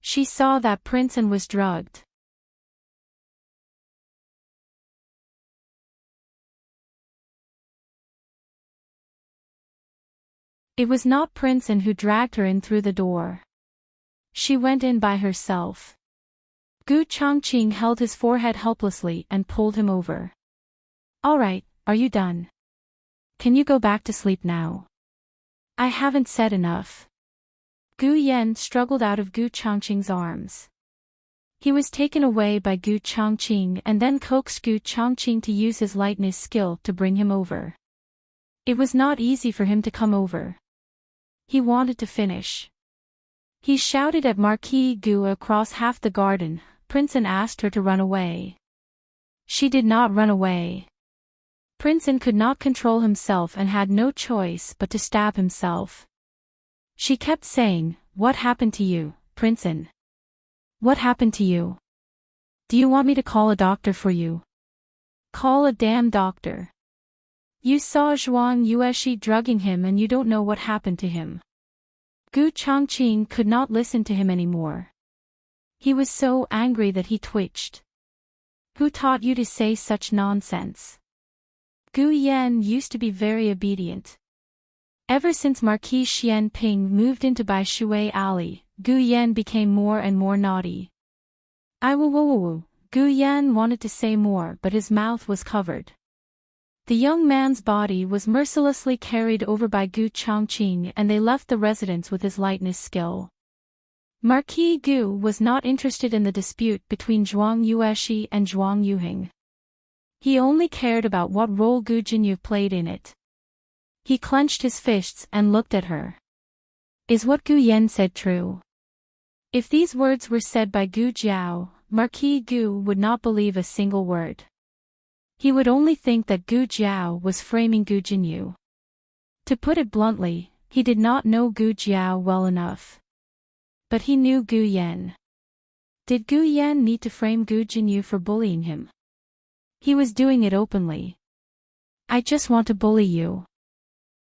A: She saw that prince and was drugged. It was not Prince An who dragged her in through the door. She went in by herself. Gu Chongqing held his forehead helplessly and pulled him over. All right, are you done? Can you go back to sleep now? I haven't said enough. Gu Yan struggled out of Gu Chongqing's arms. He was taken away by Gu Chongqing and then coaxed Gu Chongqing to use his lightness skill to bring him over. It was not easy for him to come over. He wanted to finish. He shouted at Marquis Gu across half the garden. Prince An asked her to run away. She did not run away. Prince An could not control himself and had no choice but to stab himself. She kept saying, "What happened to you, Prince An? What happened to you? Do you want me to call a doctor for you? Call a damn doctor. You saw Zhuang Yueshi drugging him and you don't know what happened to him." Gu Chongqing could not listen to him anymore. He was so angry that he twitched. Who taught you to say such nonsense? Gu Yan used to be very obedient. Ever since Marquis Xian Ping moved into Bai Shui Alley, Gu Yan became more and more naughty. Gu Yan wanted to say more, but his mouth was covered. The young man's body was mercilessly carried over by Gu Chongqing, and they left the residence with his lightness skill. Marquis Gu was not interested in the dispute between Zhuang Yueshi and Zhuang Yuheng. He only cared about what role Gu Jinyu played in it. He clenched his fists and looked at her. Is what Gu Yan said true? If these words were said by Gu Jiao, Marquis Gu would not believe a single word. He would only think that Gu Jiao was framing Gu Jinyu. To put it bluntly, he did not know Gu Jiao well enough. But he knew Gu Yan. Did Gu Yan need to frame Gu Jinyu for bullying him? He was doing it openly. I just want to bully you.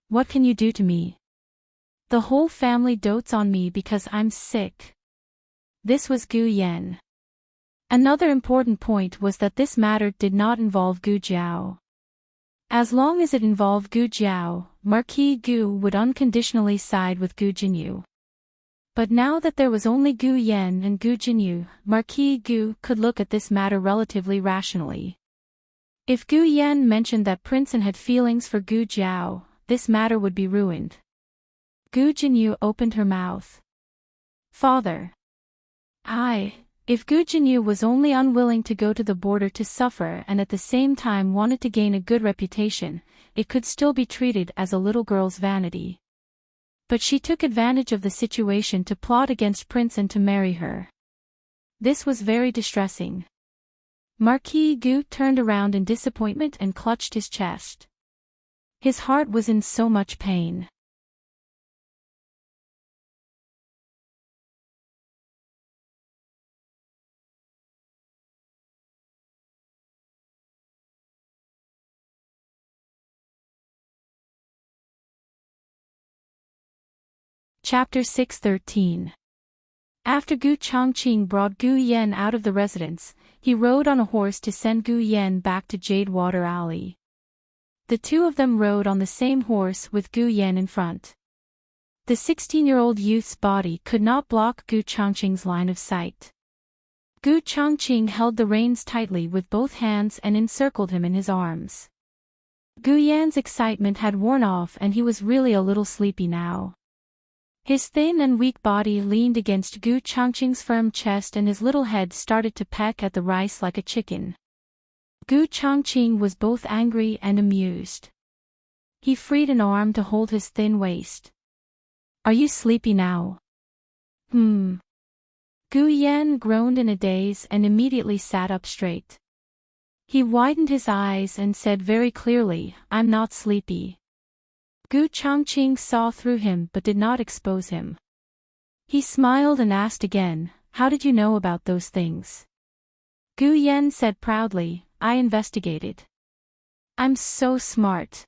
A: What can you do to me? The whole family dotes on me because I'm sick. This was Gu Yan. Another important point was that this matter did not involve Gu Jiao. As long as it involved Gu Jiao, Marquis Gu would unconditionally side with Gu Jinyu. But now that there was only Gu Yan and Gu Jinyu, Marquis Gu could look at this matter relatively rationally. If Gu Yan mentioned that Princeton had feelings for Gu Jiao, this matter would be ruined. Gu Jinyu opened her mouth. Father. If Gu Jinyu was only unwilling to go to the border to suffer and at the same time wanted to gain a good reputation, it could still be treated as a little girl's vanity. But she took advantage of the situation to plot against Prince and to marry her. This was very distressing. Marquis Gu turned around in disappointment and clutched his chest. His heart was in so much pain. Chapter 613. After Gu Chongqing brought Gu Yan out of the residence, he rode on a horse to send Gu Yan back to Jade Water Alley. The two of them rode on the same horse with Gu Yan in front. The 16-year-old youth's body could not block Gu Chongqing's line of sight. Gu Chongqing held the reins tightly with both hands and encircled him in his arms. Gu Yan's excitement had worn off and he was really a little sleepy now. His thin and weak body leaned against Gu Chongqing's firm chest and his little head started to peck at the rice like a chicken. Gu Chongqing was both angry and amused. He freed an arm to hold his thin waist. Are you sleepy now? Gu Yan groaned in a daze and immediately sat up straight. He widened his eyes and said very clearly, I'm not sleepy. Gu Chongqing saw through him but did not expose him. He smiled and asked again, how did you know about those things? Gu Yan said proudly, I investigated. I'm so smart.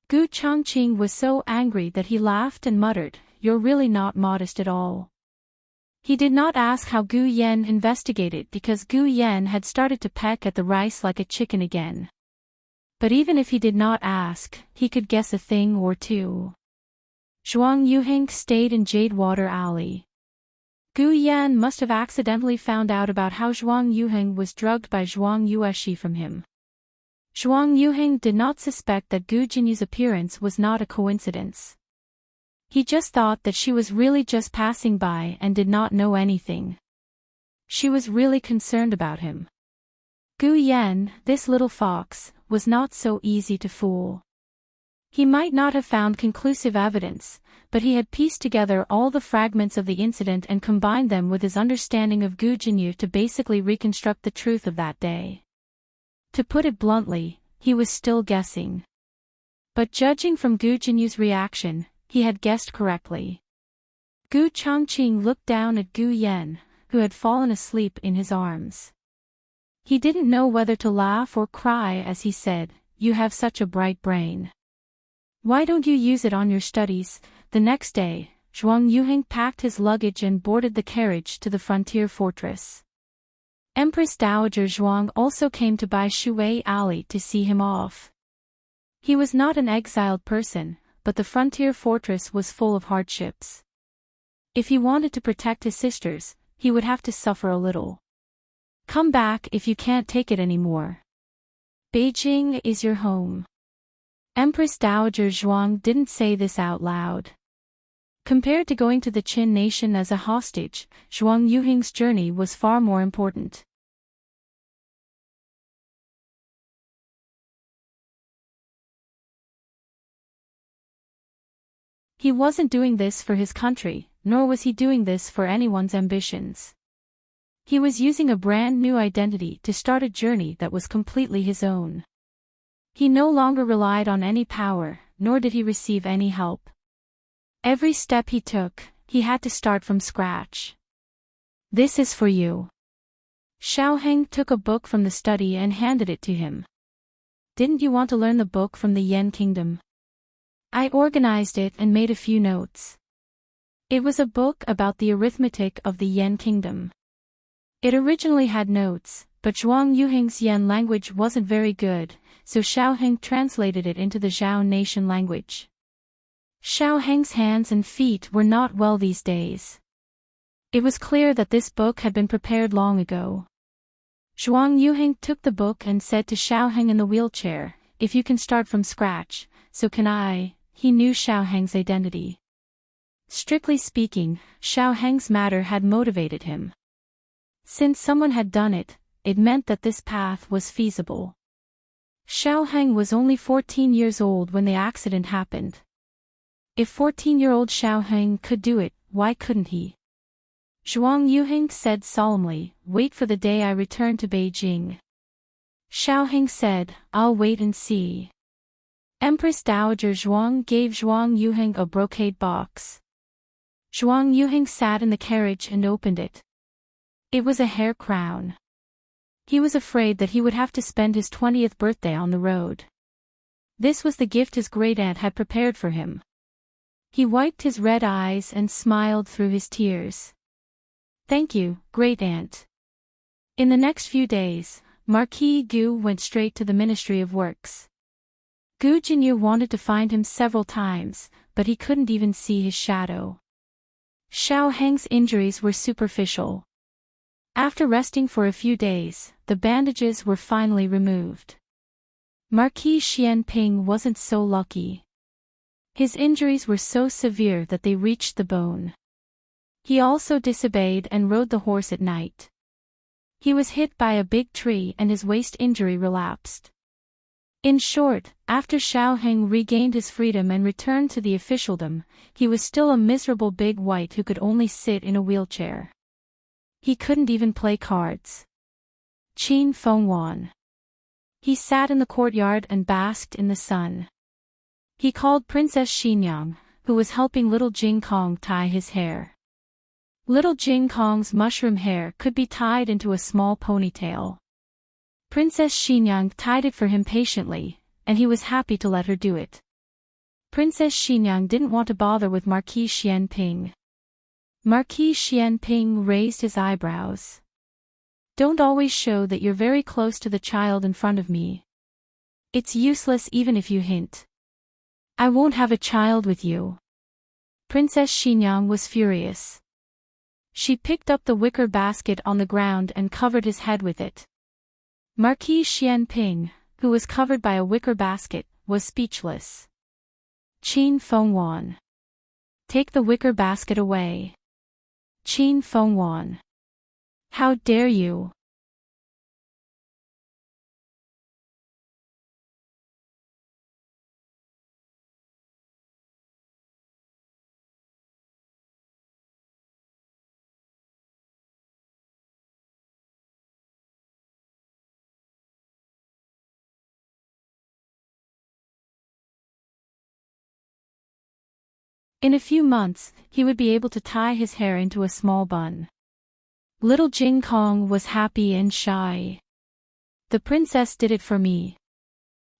A: Gu Chongqing was so angry that he laughed and muttered, you're really not modest at all. He did not ask how Gu Yan investigated because Gu Yan had started to peck at the rice like a chicken again. But even if he did not ask, he could guess a thing or two. Zhuang Yuheng stayed in Jade Water Alley. Gu Yan must have accidentally found out about how Zhuang Yuheng was drugged by Zhuang Yueshi from him. Zhuang Yuheng did not suspect that Gu Jinyu's appearance was not a coincidence. He just thought that she was really just passing by and did not know anything. She was really concerned about him. Gu Yan, this little fox, was not so easy to fool. He might not have found conclusive evidence, but he had pieced together all the fragments of the incident and combined them with his understanding of Gu Jinyu to basically reconstruct the truth of that day. To put it bluntly, he was still guessing. But judging from Gu Jinyu's reaction, he had guessed correctly. Gu Chongqing looked down at Gu Yan, who had fallen asleep in his arms. He didn't know whether to laugh or cry as he said, you have such a bright brain. Why don't you use it on your studies? The next day, Zhuang Yuheng packed his luggage and boarded the carriage to the frontier fortress. Empress Dowager Zhuang also came to Bai Shui Alley to see him off. He was not an exiled person, but the frontier fortress was full of hardships. If he wanted to protect his sisters, he would have to suffer a little. Come back if you can't take it anymore. Beijing is your home. Empress Dowager Zhuang didn't say this out loud. Compared to going to the Qin nation as a hostage, Zhuang Yuhing's journey was far more important. He wasn't doing this for his country, nor was he doing this for anyone's ambitions. He was using a brand new identity to start a journey that was completely his own. He no longer relied on any power, nor did he receive any help. Every step he took, he had to start from scratch. This is for you. Xiaoheng took a book from the study and handed it to him. Didn't you want to learn the book from the Yan Kingdom? I organized it and made a few notes. It was a book about the arithmetic of the Yan Kingdom. It originally had notes, but Zhuang Yuhing's Yan language wasn't very good, so Xiaoheng translated it into the Zhao nation language. Xiaoheng's hands and feet were not well these days. It was clear that this book had been prepared long ago. Zhuang Yuhing took the book and said to Xiaoheng in the wheelchair, "If you can start from scratch, so can I." He knew Xiaoheng's identity. Strictly speaking, Xiaoheng's matter had motivated him. Since someone had done it, it meant that this path was feasible. Xiaoheng was only 14 years old when the accident happened. If 14-year-old Xiaoheng could do it, why couldn't he? Zhuang Yuhing said solemnly, "Wait for the day I return to Beijing." Xiaoheng said, "I'll wait and see." Empress Dowager Zhuang gave Zhuang Yuhing a brocade box. Zhuang Yuhing sat in the carriage and opened it. It was a hair crown. He was afraid that he would have to spend his 20th birthday on the road. This was the gift his great-aunt had prepared for him. He wiped his red eyes and smiled through his tears. "Thank you, great-aunt." In the next few days, Marquis Gu went straight to the Ministry of Works. Gu Jinyu wanted to find him several times, but he couldn't even see his shadow. Xiaoheng's injuries were superficial. After resting for a few days, the bandages were finally removed. Marquis Xianping wasn't so lucky. His injuries were so severe that they reached the bone. He also disobeyed and rode the horse at night. He was hit by a big tree and his waist injury relapsed. In short, after Xiaoheng regained his freedom and returned to the officialdom, he was still a miserable big white who could only sit in a wheelchair. He couldn't even play cards. Qin Fengwan. He sat in the courtyard and basked in the sun. He called Princess Xinyang, who was helping little Jing Kong tie his hair. Little Jing Kong's mushroom hair could be tied into a small ponytail. Princess Xinyang tied it for him patiently, and he was happy to let her do it. Princess Xinyang didn't want to bother with Marquis Xianping. Marquis Xianping raised his eyebrows. "Don't always show that you're very close to the child in front of me. It's useless even if you hint. I won't have a child with you." Princess Xinyang was furious. She picked up the wicker basket on the ground and covered his head with it. Marquis Xianping, who was covered by a wicker basket, was speechless. "Qin Fengwan. Take the wicker basket away." "Qin Fengwan. How dare you!" In a few months, he would be able to tie his hair into a small bun. Little Jing Kong was happy and shy. "The princess did it for me."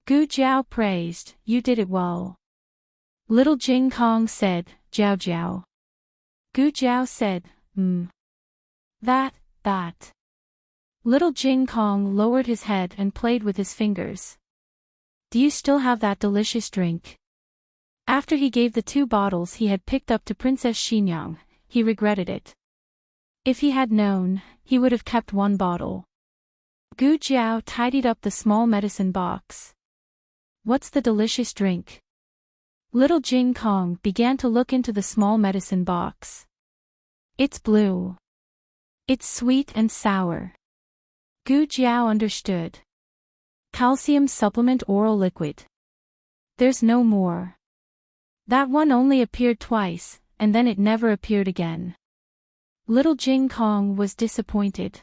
A: Gu Jiao praised, "You did it well." Little Jing Kong said, "Jiao Jiao." Gu Jiao said, That. Little Jing Kong lowered his head and played with his fingers. do you still have that delicious drink? After he gave the 2 bottles he had picked up to Princess Xinyang, he regretted it. If he had known, he would have kept 1 bottle. Gu Jiao tidied up the small medicine box. What's the delicious drink? Little Jing Kong began to look into the small medicine box. It's blue. It's sweet and sour. Gu Jiao understood. Calcium supplement oral liquid. There's no more. That one only appeared twice, and then it never appeared again. Little Jing Kong was disappointed.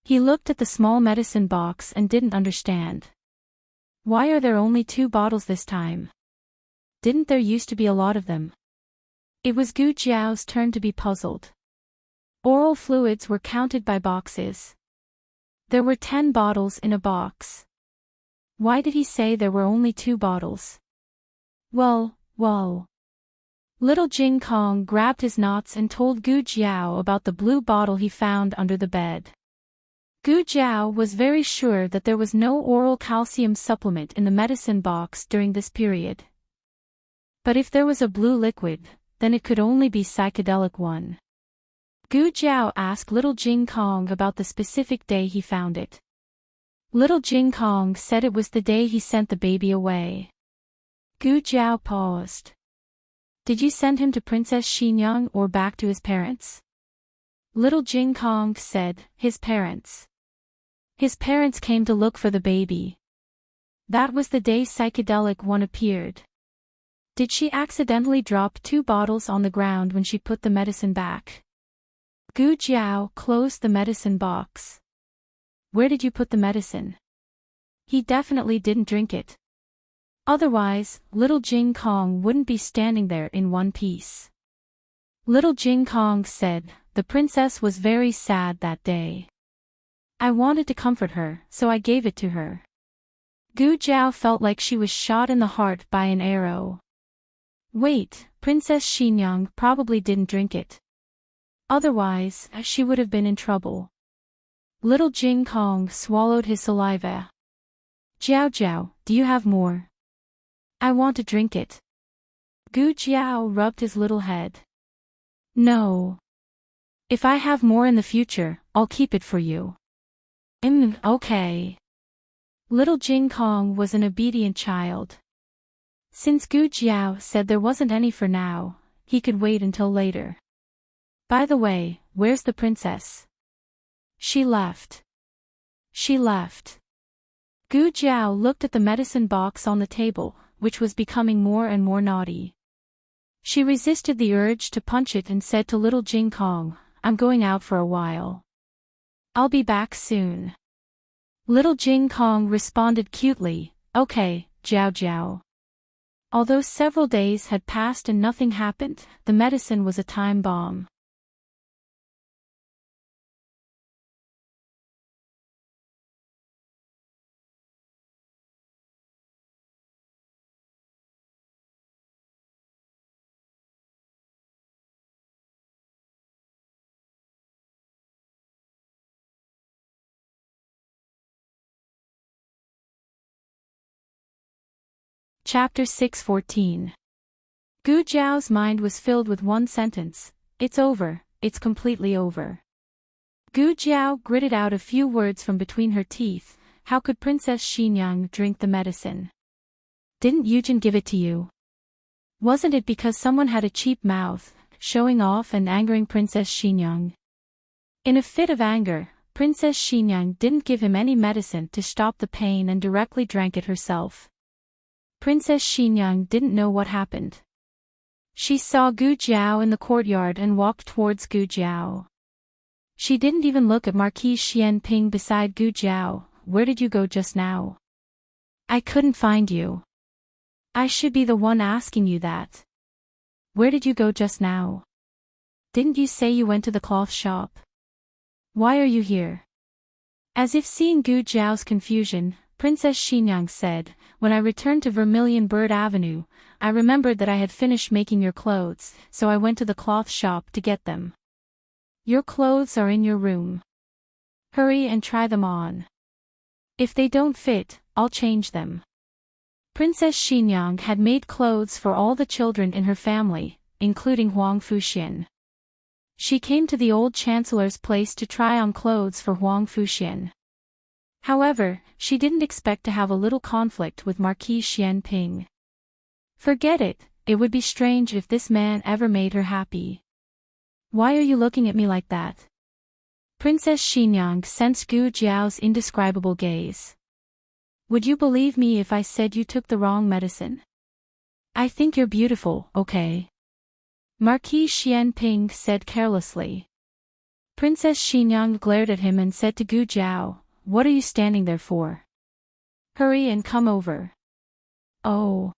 A: He looked at the small medicine box and didn't understand. Why are there only 2 bottles this time? Didn't there used to be a lot of them? It was Gu Jiao's turn to be puzzled. Oral fluids were counted by boxes. There were 10 bottles in a box. Why did he say there were only 2 bottles? Well. Little Jing Kong grabbed his knots and told Gu Jiao about the blue bottle he found under the bed. Gu Jiao was very sure that there was no oral calcium supplement in the medicine box during this period. But if there was a blue liquid, then it could only be psychedelic one. Gu Jiao asked Little Jing Kong about the specific day he found it. Little Jing Kong said it was the day he sent the baby away. Gu Jiao paused. Did you send him to Princess Xinyang or back to his parents? Little Jing Kong said, his parents. His parents came to look for the baby. That was the day psychedelic one appeared. Did she accidentally drop 2 bottles on the ground when she put the medicine back? Gu Jiao closed the medicine box. Where did you put the medicine? He definitely didn't drink it. Otherwise, Little Jing Kong wouldn't be standing there in one piece. Little Jing Kong said, the princess was very sad that day. I wanted to comfort her, so I gave it to her. Gu Jiao felt like she was shot in the heart by an arrow. Wait, Princess Xinyang probably didn't drink it. Otherwise, she would have been in trouble. Little Jing Kong swallowed his saliva. Jiao Jiao, do you have more? I want to drink it. Gu Jiao rubbed his little head. No. If I have more in the future, I'll keep it for you. Okay. Little Jing Kong was an obedient child. Since Gu Jiao said there wasn't any for now, he could wait until later. By the way, where's the princess? She left. She left. Gu Jiao looked at the medicine box on the table, which was becoming more and more naughty. She resisted the urge to punch it and said to Little Jing Kong, I'm going out for a while. I'll be back soon. Little Jing Kong responded cutely, okay, Jiao Jiao. Although several days had passed and nothing happened, the medicine was a time bomb. Chapter 6:14. Gu Jiao's mind was filled with one sentence, it's over, it's completely over. Gu Jiao gritted out a few words from between her teeth, how could Princess Xinyang drink the medicine? Didn't Yujin give it to you? Wasn't it because someone had a cheap mouth, showing off and angering Princess Xinyang? In a fit of anger, Princess Xinyang didn't give him any medicine to stop the pain and directly drank it herself. Princess Xinyang didn't know what happened. She saw Gu Jiao in the courtyard and walked towards Gu Jiao. She didn't even look at Marquise Xianping beside Gu Jiao. Where did you go just now? I couldn't find you. I should be the one asking you that. Where did you go just now? Didn't you say you went to the cloth shop? Why are you here? As if seeing Gu Jiao's confusion, Princess Xinyang said, when I returned to Vermilion Bird Avenue, I remembered that I had finished making your clothes, so I went to the cloth shop to get them. Your clothes are in your room. Hurry and try them on. If they don't fit, I'll change them. Princess Xinyang had made clothes for all the children in her family, including Huang Fuxian. She came to the old chancellor's place to try on clothes for Huang Fuxian. However, she didn't expect to have a little conflict with Marquis Xianping. Forget it, it would be strange if this man ever made her happy. Why are you looking at me like that? Princess Xinyang sensed Gu Jiao's indescribable gaze. Would you believe me if I said you took the wrong medicine? I think you're beautiful, okay? Marquis Xianping said carelessly. Princess Xinyang glared at him and said to Gu Jiao, what are you standing there for? Hurry and come over. Oh.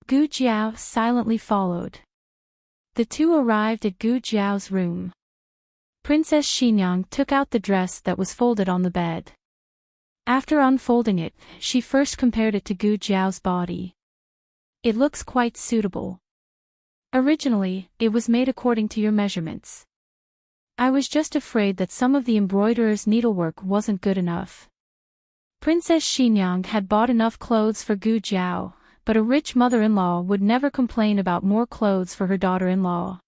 A: Gu Jiao silently followed. The two arrived at Gu Jiao's room. Princess Xinyang took out the dress that was folded on the bed. After unfolding it, she first compared it to Gu Jiao's body. It looks quite suitable. Originally, it was made according to your measurements. I was just afraid that some of the embroiderer's needlework wasn't good enough. Princess Xinyang had bought enough clothes for Gu Jiao, but a rich mother-in-law would never complain about more clothes for her daughter-in-law.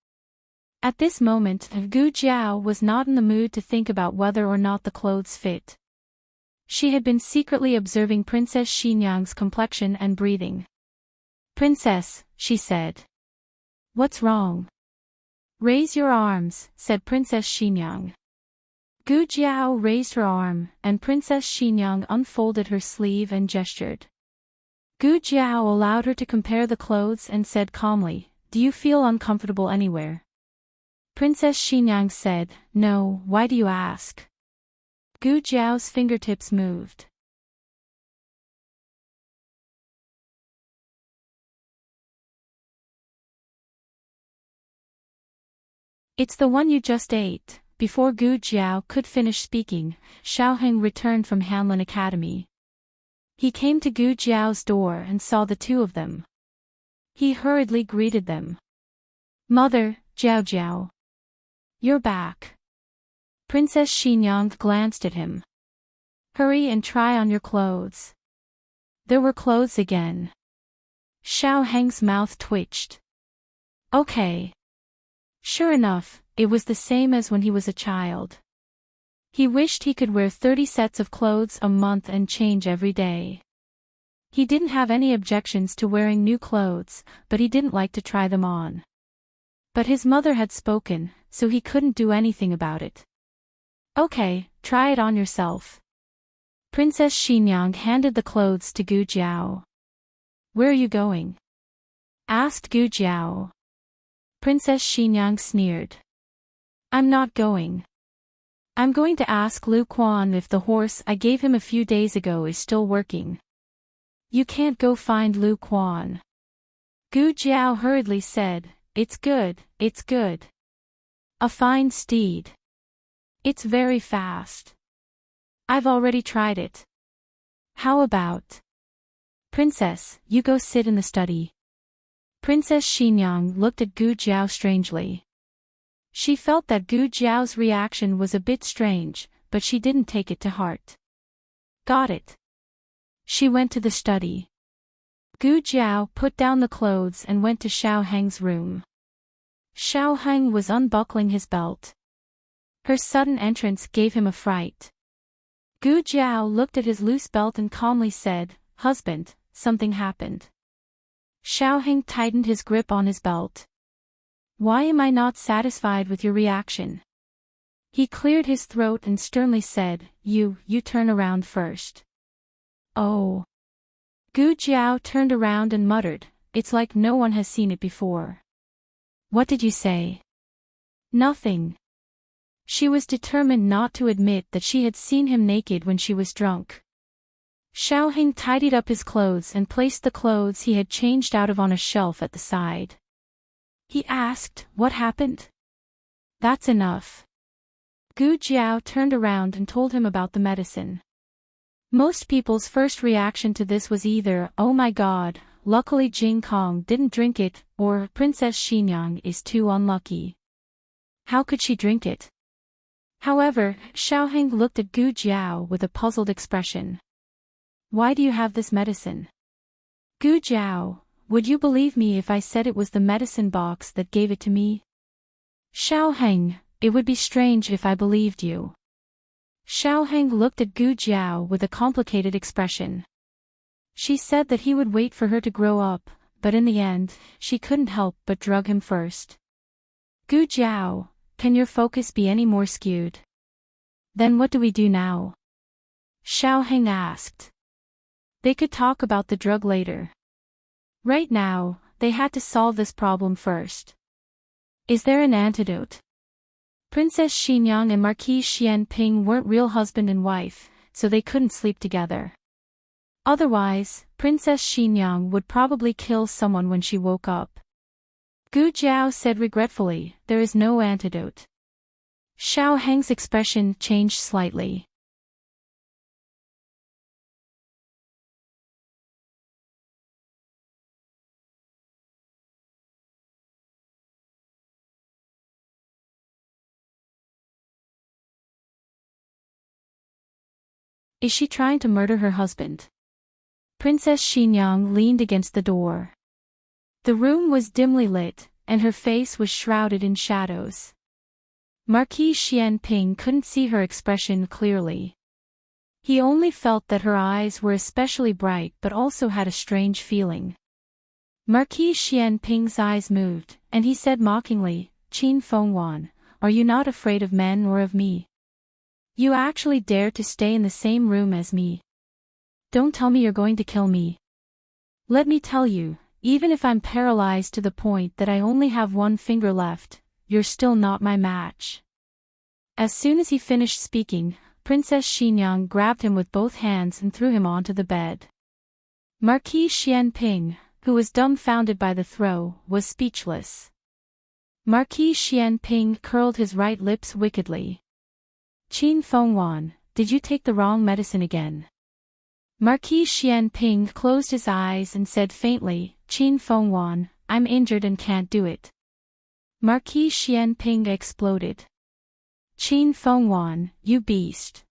A: At this moment, Gu Jiao was not in the mood to think about whether or not the clothes fit. She had been secretly observing Princess Xinyang's complexion and breathing. Princess, she said. What's wrong? Raise your arms, said Princess Xinyang. Gu Jiao raised her arm, and Princess Xinyang unfolded her sleeve and gestured. Gu Jiao allowed her to compare the clothes and said calmly, do you feel uncomfortable anywhere? Princess Xinyang said, no, why do you ask? Gu Jiao's fingertips moved. It's the one you just ate. Before Gu Jiao could finish speaking, Xiaoheng returned from Hanlin Academy. He came to Gu Jiao's door and saw the two of them. He hurriedly greeted them. Mother, Jiao Jiao. You're back. Princess Xinyang glanced at him. Hurry and try on your clothes. There were clothes again. Xiaoheng's mouth twitched. Okay. Sure enough, it was the same as when he was a child. He wished he could wear 30 sets of clothes a month and change every day. He didn't have any objections to wearing new clothes, but he didn't like to try them on. But his mother had spoken, so he couldn't do anything about it. Okay, try it on yourself. Princess Xinyang handed the clothes to Gu Jiao. Where are you going? Asked Gu Jiao. Princess Xinyang sneered. I'm not going. I'm going to ask Lu Quan if the horse I gave him a few days ago is still working. You can't go find Lu Quan. Gu Jiao hurriedly said, it's good, it's good. A fine steed. It's very fast. I've already tried it. How about? Princess, you go sit in the study. Princess Xinyang looked at Gu Jiao strangely. She felt that Gu Jiao's reaction was a bit strange, but she didn't take it to heart. Got it. She went to the study. Gu Jiao put down the clothes and went to Xiaoheng's room. Xiaoheng was unbuckling his belt. Her sudden entrance gave him a fright. Gu Jiao looked at his loose belt and calmly said, Husband, something happened. Xiaoheng tightened his grip on his belt. Why am I not satisfied with your reaction? He cleared his throat and sternly said, You turn around first. Oh. Gu Jiao turned around and muttered, It's like no one has seen it before. What did you say? Nothing. She was determined not to admit that she had seen him naked when she was drunk. Xiaoheng tidied up his clothes and placed the clothes he had changed out of on a shelf at the side. He asked, What happened? That's enough. Gu Jiao turned around and told him about the medicine. Most people's first reaction to this was either, oh my god, luckily Jing Kong didn't drink it, or Princess Xinyang is too unlucky. How could she drink it? However, Xiaoheng looked at Gu Jiao with a puzzled expression. Why do you have this medicine? Gu Jiao, would you believe me if I said it was the medicine box that gave it to me? Xiaoheng, it would be strange if I believed you. Xiaoheng looked at Gu Jiao with a complicated expression. She said that he would wait for her to grow up, but in the end, she couldn't help but drug him first. Gu Jiao, can your focus be any more skewed? Then what do we do now? Xiaoheng asked. They could talk about the drug later. Right now, they had to solve this problem first. Is there an antidote? Princess Xinyang and Marquis Xianping weren't real husband and wife, so they couldn't sleep together. Otherwise, Princess Xinyang would probably kill someone when she woke up. Gu Jiao said regretfully, there is no antidote. Xiaoheng's expression changed slightly. Is she trying to murder her husband? Princess Xinyang leaned against the door. The room was dimly lit, and her face was shrouded in shadows. Marquis Xianping couldn't see her expression clearly. He only felt that her eyes were especially bright but also had a strange feeling. Marquis Xianping's eyes moved, and he said mockingly, Qin Fengwan, are you not afraid of men or of me? You actually dare to stay in the same room as me. Don't tell me you're going to kill me. Let me tell you, even if I'm paralyzed to the point that I only have one finger left, you're still not my match. As soon as he finished speaking, Princess Xinyang grabbed him with both hands and threw him onto the bed. Marquis Xianping, who was dumbfounded by the throw, was speechless. Marquis Xianping curled his right lips wickedly. Qin Fengwan, did you take the wrong medicine again? Marquis Xianping closed his eyes and said faintly, Qin Fengwan, I'm injured and can't do it. Marquis Xianping exploded. Qin Fengwan, you beast.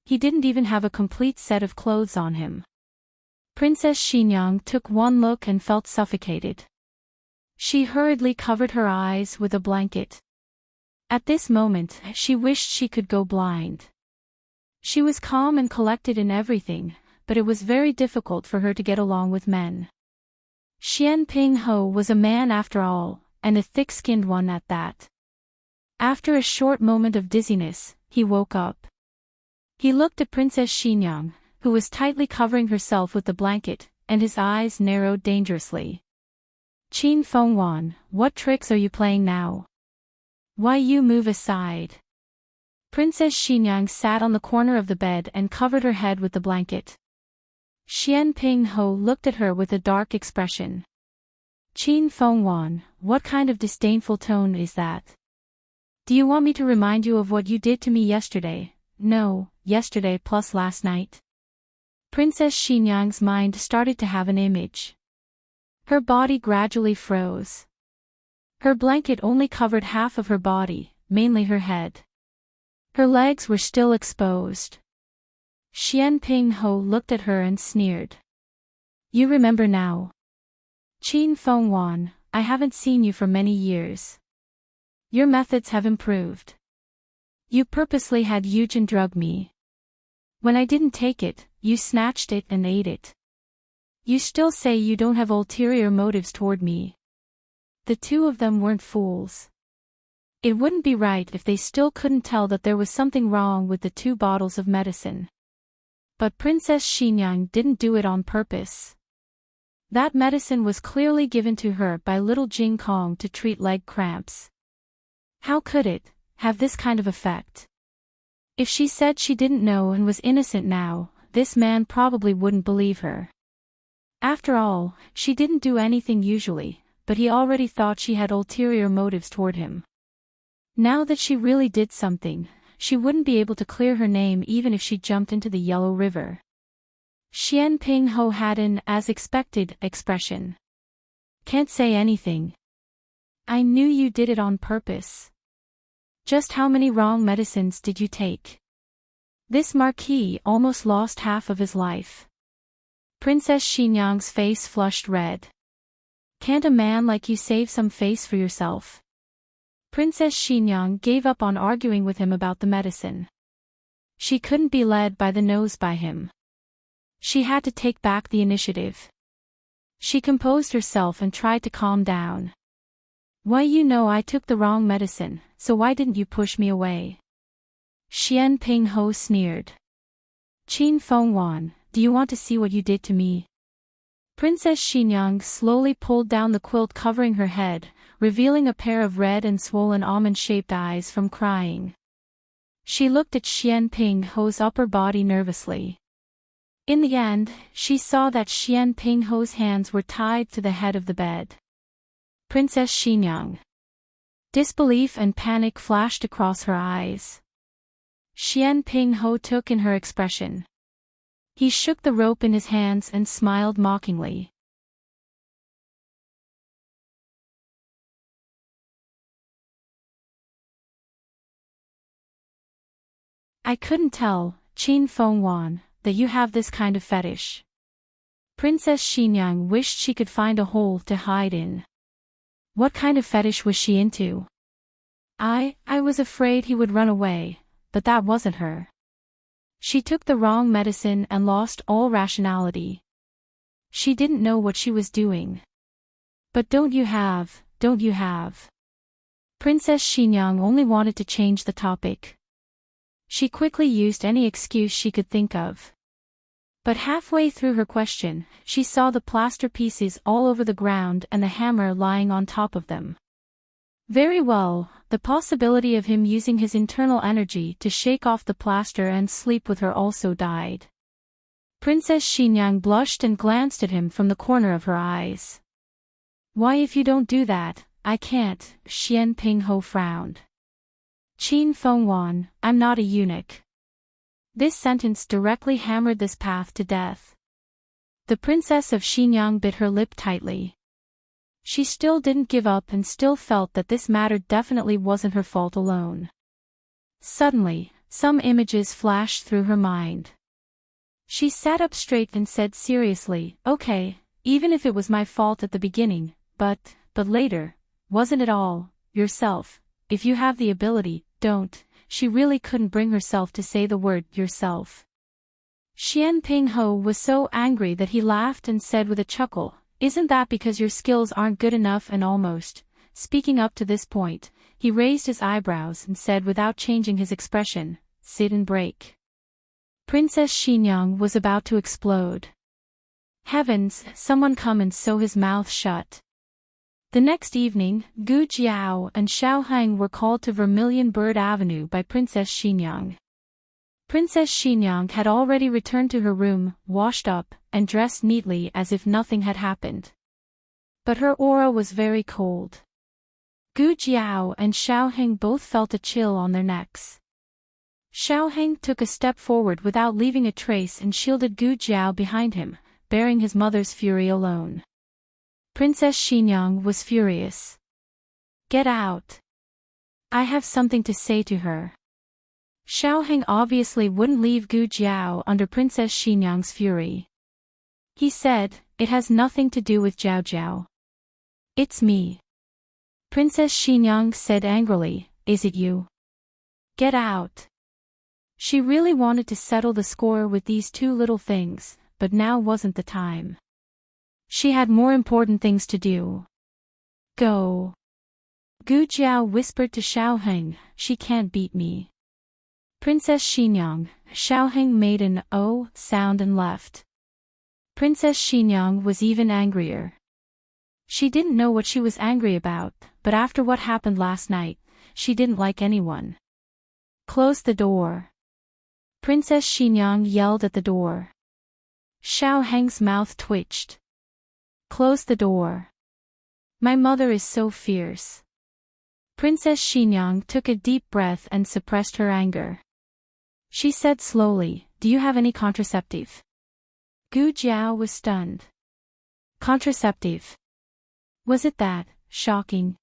A: He didn't even have a complete set of clothes on him. Princess Xinyang took one look and felt suffocated. She hurriedly covered her eyes with a blanket. At this moment, she wished she could go blind. She was calm and collected in everything, but it was very difficult for her to get along with men. Xianping Ho was a man after all, and a thick-skinned one at that. After a short moment of dizziness, he woke up. He looked at Princess Xinyang, who was tightly covering herself with the blanket, and his eyes narrowed dangerously. Qin Fengwan, what tricks are you playing now? Why you move aside? Princess Xinyang sat on the corner of the bed and covered her head with the blanket. Xianping Ho looked at her with a dark expression. Qin Fengwan, what kind of disdainful tone is that? Do you want me to remind you of what you did to me yesterday? No, yesterday plus last night. Princess Xinyang's mind started to have an image. Her body gradually froze. Her blanket only covered half of her body, mainly her head. Her legs were still exposed. Xianping Ho looked at her and sneered. You remember now. Qin Fengwan, I haven't seen you for many years. Your methods have improved. You purposely had Eugen drug me. When I didn't take it, you snatched it and ate it. You still say you don't have ulterior motives toward me. The two of them weren't fools. It wouldn't be right if they still couldn't tell that there was something wrong with the 2 bottles of medicine. But Princess Xinyang didn't do it on purpose. That medicine was clearly given to her by little Jing Kong to treat leg cramps. How could it have this kind of effect? If she said she didn't know and was innocent now, this man probably wouldn't believe her. After all, she didn't do anything usually, but he already thought she had ulterior motives toward him. Now that she really did something, she wouldn't be able to clear her name even if she jumped into the Yellow River. Xian Ping Ho had an, as expected, expression. Can't say anything. I knew you did it on purpose. Just how many wrong medicines did you take? This marquis almost lost half of his life. Princess Xinyang's face flushed red. Can't a man like you save some face for yourself? Princess Xinyang gave up on arguing with him about the medicine. She couldn't be led by the nose by him. She had to take back the initiative. She composed herself and tried to calm down. Why, you know I took the wrong medicine, so why didn't you push me away? Xian Ping Ho sneered. Qin Fengwan, do you want to see what you did to me? Princess Xinyang slowly pulled down the quilt covering her head, revealing a pair of red and swollen almond-shaped eyes from crying. She looked at Xian Ping Ho's upper body nervously. In the end, she saw that Xian Ping Ho's hands were tied to the head of the bed. Princess Xinyang. Disbelief and panic flashed across her eyes. Xian Ping Ho took in her expression. He shook the rope in his hands and smiled mockingly. I couldn't tell, Qin Fengwan, that you have this kind of fetish. Princess Xinyang wished she could find a hole to hide in. What kind of fetish was she into? I was afraid he would run away, but that wasn't her. She took the wrong medicine and lost all rationality. She didn't know what she was doing. But don't you have? Princess Xinyang only wanted to change the topic. She quickly used any excuse she could think of. But halfway through her question, she saw the plaster pieces all over the ground and the hammer lying on top of them. Very well, the possibility of him using his internal energy to shake off the plaster and sleep with her also died. Princess Xinyang blushed and glanced at him from the corner of her eyes. Why, if you don't do that, I can't, Xian Ping Ho frowned. Qin Fengwan, I'm not a eunuch. This sentence directly hammered this path to death. The princess of Xinyang bit her lip tightly. She still didn't give up and still felt that this matter definitely wasn't her fault alone. Suddenly, some images flashed through her mind. She sat up straight and said seriously, okay, even if it was my fault at the beginning, but later, wasn't it all yourself? If you have the ability, don't. She really couldn't bring herself to say the word yourself. Xian Ping Ho was so angry that he laughed and said with a chuckle, isn't that because your skills aren't good enough? And almost, speaking up to this point, he raised his eyebrows and said without changing his expression, sit and break. Princess Xinyang was about to explode. Heavens, someone come and sew his mouth shut. The next evening, Gu Jiao and Xiao Hang were called to Vermilion Bird Avenue by Princess Xinyang. Princess Xinyang had already returned to her room, washed up, and dressed neatly as if nothing had happened. But her aura was very cold. Gu Jiao and Xiao Hang both felt a chill on their necks. Xiao Hang took a step forward without leaving a trace and shielded Gu Jiao behind him, bearing his mother's fury alone. Princess Xinyang was furious. Get out. I have something to say to her. Xiao Heng obviously wouldn't leave Gu Jiao under Princess Xinyang's fury. He said, it has nothing to do with Jiao Jiao. It's me. Princess Xinyang said angrily, is it you? Get out. She really wanted to settle the score with these two little things, but now wasn't the time. She had more important things to do. Go. Gu Jiao whispered to Xiao Heng, she can't beat me. Princess Xinyang, Xiao Heng made an oh sound and left. Princess Xinyang was even angrier. She didn't know what she was angry about, but after what happened last night, she didn't like anyone. Close the door. Princess Xinyang yelled at the door. Xiao Heng's mouth twitched. Close the door. My mother is so fierce. Princess Xinyang took a deep breath and suppressed her anger. She said slowly, "Do you have any contraceptive?" Gu Jiao was stunned. Contraceptive? Was it that shocking?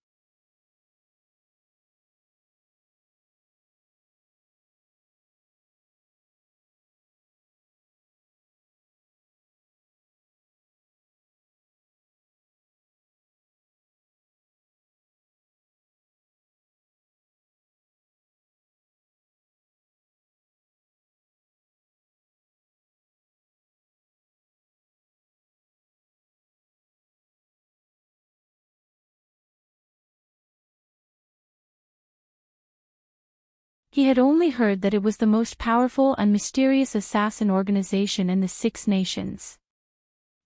A: He had only heard that it was the most powerful and mysterious assassin organization in the Six Nations.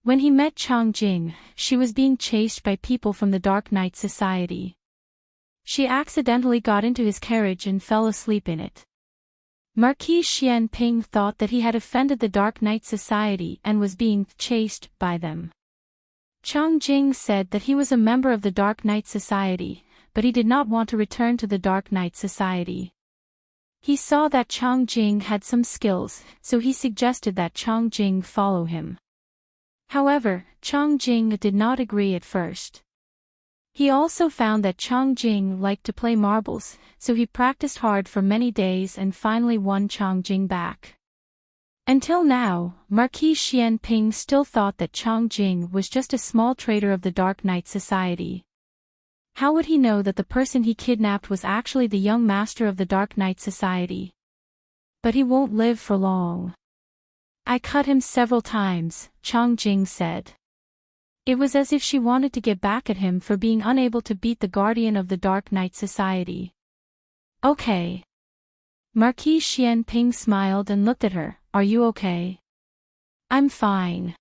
A: When he met Chang Jing, she was being chased by people from the Dark Knight Society. She accidentally got into his carriage and fell asleep in it. Marquis Xian Ping thought that he had offended the Dark Knight Society and was being chased by them. Chang Jing said that he was a member of the Dark Knight Society, but he did not want to return to the Dark Knight Society. He saw that Chang Jing had some skills, so he suggested that Chang Jing follow him. However, Chang Jing did not agree at first. He also found that Chang Jing liked to play marbles, so he practiced hard for many days and finally won Chang Jing back. Until now, Marquis Xian Ping still thought that Chang Jing was just a small traitor of the Dark Knight Society. How would he know that the person he kidnapped was actually the young master of the Dark Knight Society? But he won't live for long. I cut him several times, Chang Jing said. It was as if she wanted to get back at him for being unable to beat the guardian of the Dark Knight Society. Okay. Marquis Xian Ping smiled and looked at her. Are you okay? I'm fine.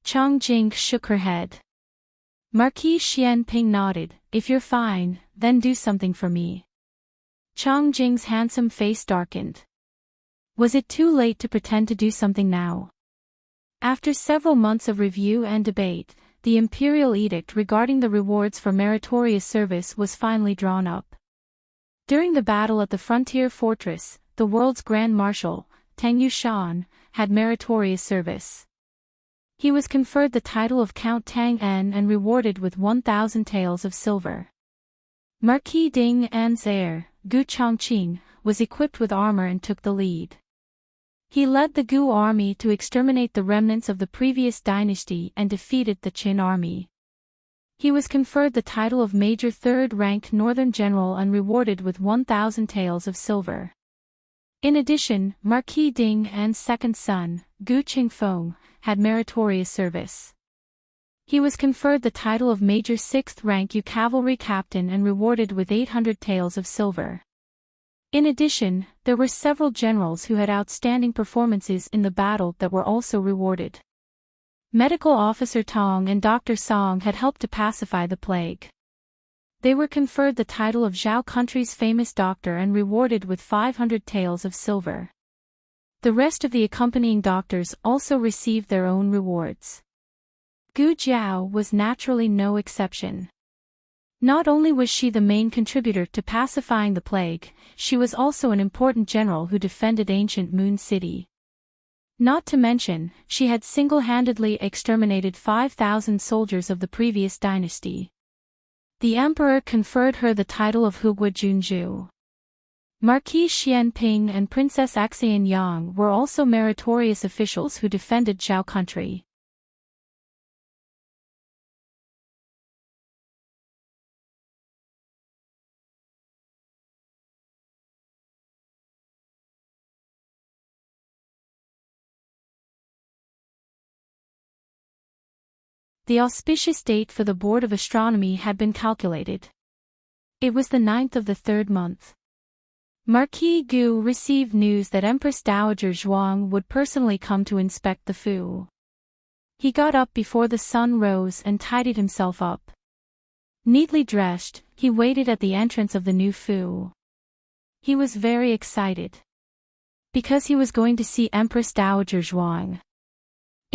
A: Chang Jing shook her head. Marquis Xian Ping nodded. If you're fine, then do something for me. Chang Jing's handsome face darkened. Was it too late to pretend to do something now? After several months of review and debate, the imperial edict regarding the rewards for meritorious service was finally drawn up. During the battle at the frontier fortress, the world's Grand Marshal, Tang Yushan, had meritorious service. He was conferred the title of Count Tang En and rewarded with 1,000 taels of silver. Marquis Ding An's heir, Gu Chongqing, was equipped with armor and took the lead. He led the Gu army to exterminate the remnants of the previous dynasty and defeated the Qin army. He was conferred the title of Major Third-Ranked Northern General and rewarded with 1,000 taels of silver. In addition, Marquis Ding An's second son, Gu Qingfeng, had meritorious service. He was conferred the title of Major Sixth-Rank Cavalry Captain and rewarded with 800 taels of silver. In addition, there were several generals who had outstanding performances in the battle that were also rewarded. Medical Officer Tong and Dr. Song had helped to pacify the plague. They were conferred the title of Zhao Country's famous doctor and rewarded with 500 taels of silver. The rest of the accompanying doctors also received their own rewards. Gu Jiao was naturally no exception. Not only was she the main contributor to pacifying the plague, she was also an important general who defended ancient Moon City. Not to mention, she had single-handedly exterminated 5,000 soldiers of the previous dynasty. The emperor conferred her the title of Hugua Junju. Marquis Xian Ping and Princess Axian Yang were also meritorious officials who defended Zhao Country. The auspicious date for the Board of Astronomy had been calculated. It was the 9th of the 3rd month. Marquis Gu received news that Empress Dowager Zhuang would personally come to inspect the Fu. He got up before the sun rose and tidied himself up. Neatly dressed, he waited at the entrance of the new Fu. He was very excited. Because he was going to see Empress Dowager Zhuang.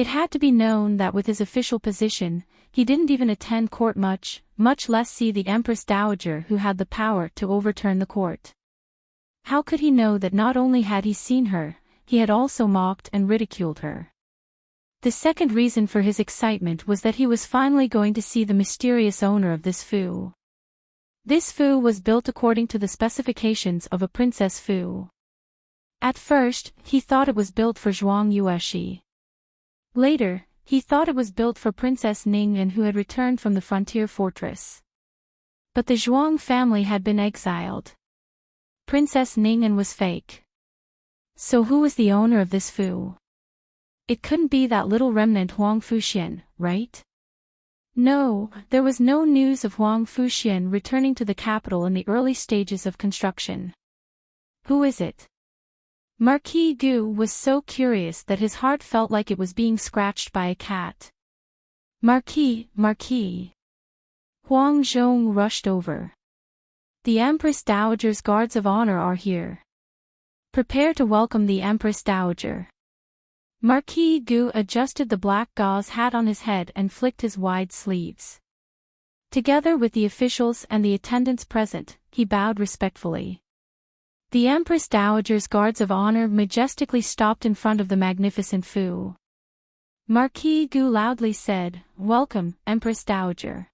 A: It had to be known that with his official position, he didn't even attend court much less see the Empress Dowager who had the power to overturn the court. How could he know that not only had he seen her, he had also mocked and ridiculed her? The second reason for his excitement was that he was finally going to see the mysterious owner of this foo. This foo was built according to the specifications of a Princess Foo. At first, he thought it was built for Zhuang Yueshi. Later, he thought it was built for Princess Ning'an who had returned from the frontier fortress. But the Zhuang family had been exiled. Princess Ning'an was fake. So who was the owner of this foo? It couldn't be that little remnant Huang Fuxian, right? No, there was no news of Huang Fuxian returning to the capital in the early stages of construction. Who is it? Marquis Gu was so curious that his heart felt like it was being scratched by a cat. Marquis. Huang Zhong rushed over. The Empress Dowager's guards of honor are here. Prepare to welcome the Empress Dowager. Marquis Gu adjusted the black gauze hat on his head and flicked his wide sleeves. Together with the officials and the attendants present, he bowed respectfully. The Empress Dowager's guards of honor majestically stopped in front of the magnificent foo. Marquis Gu loudly said, "Welcome, Empress Dowager.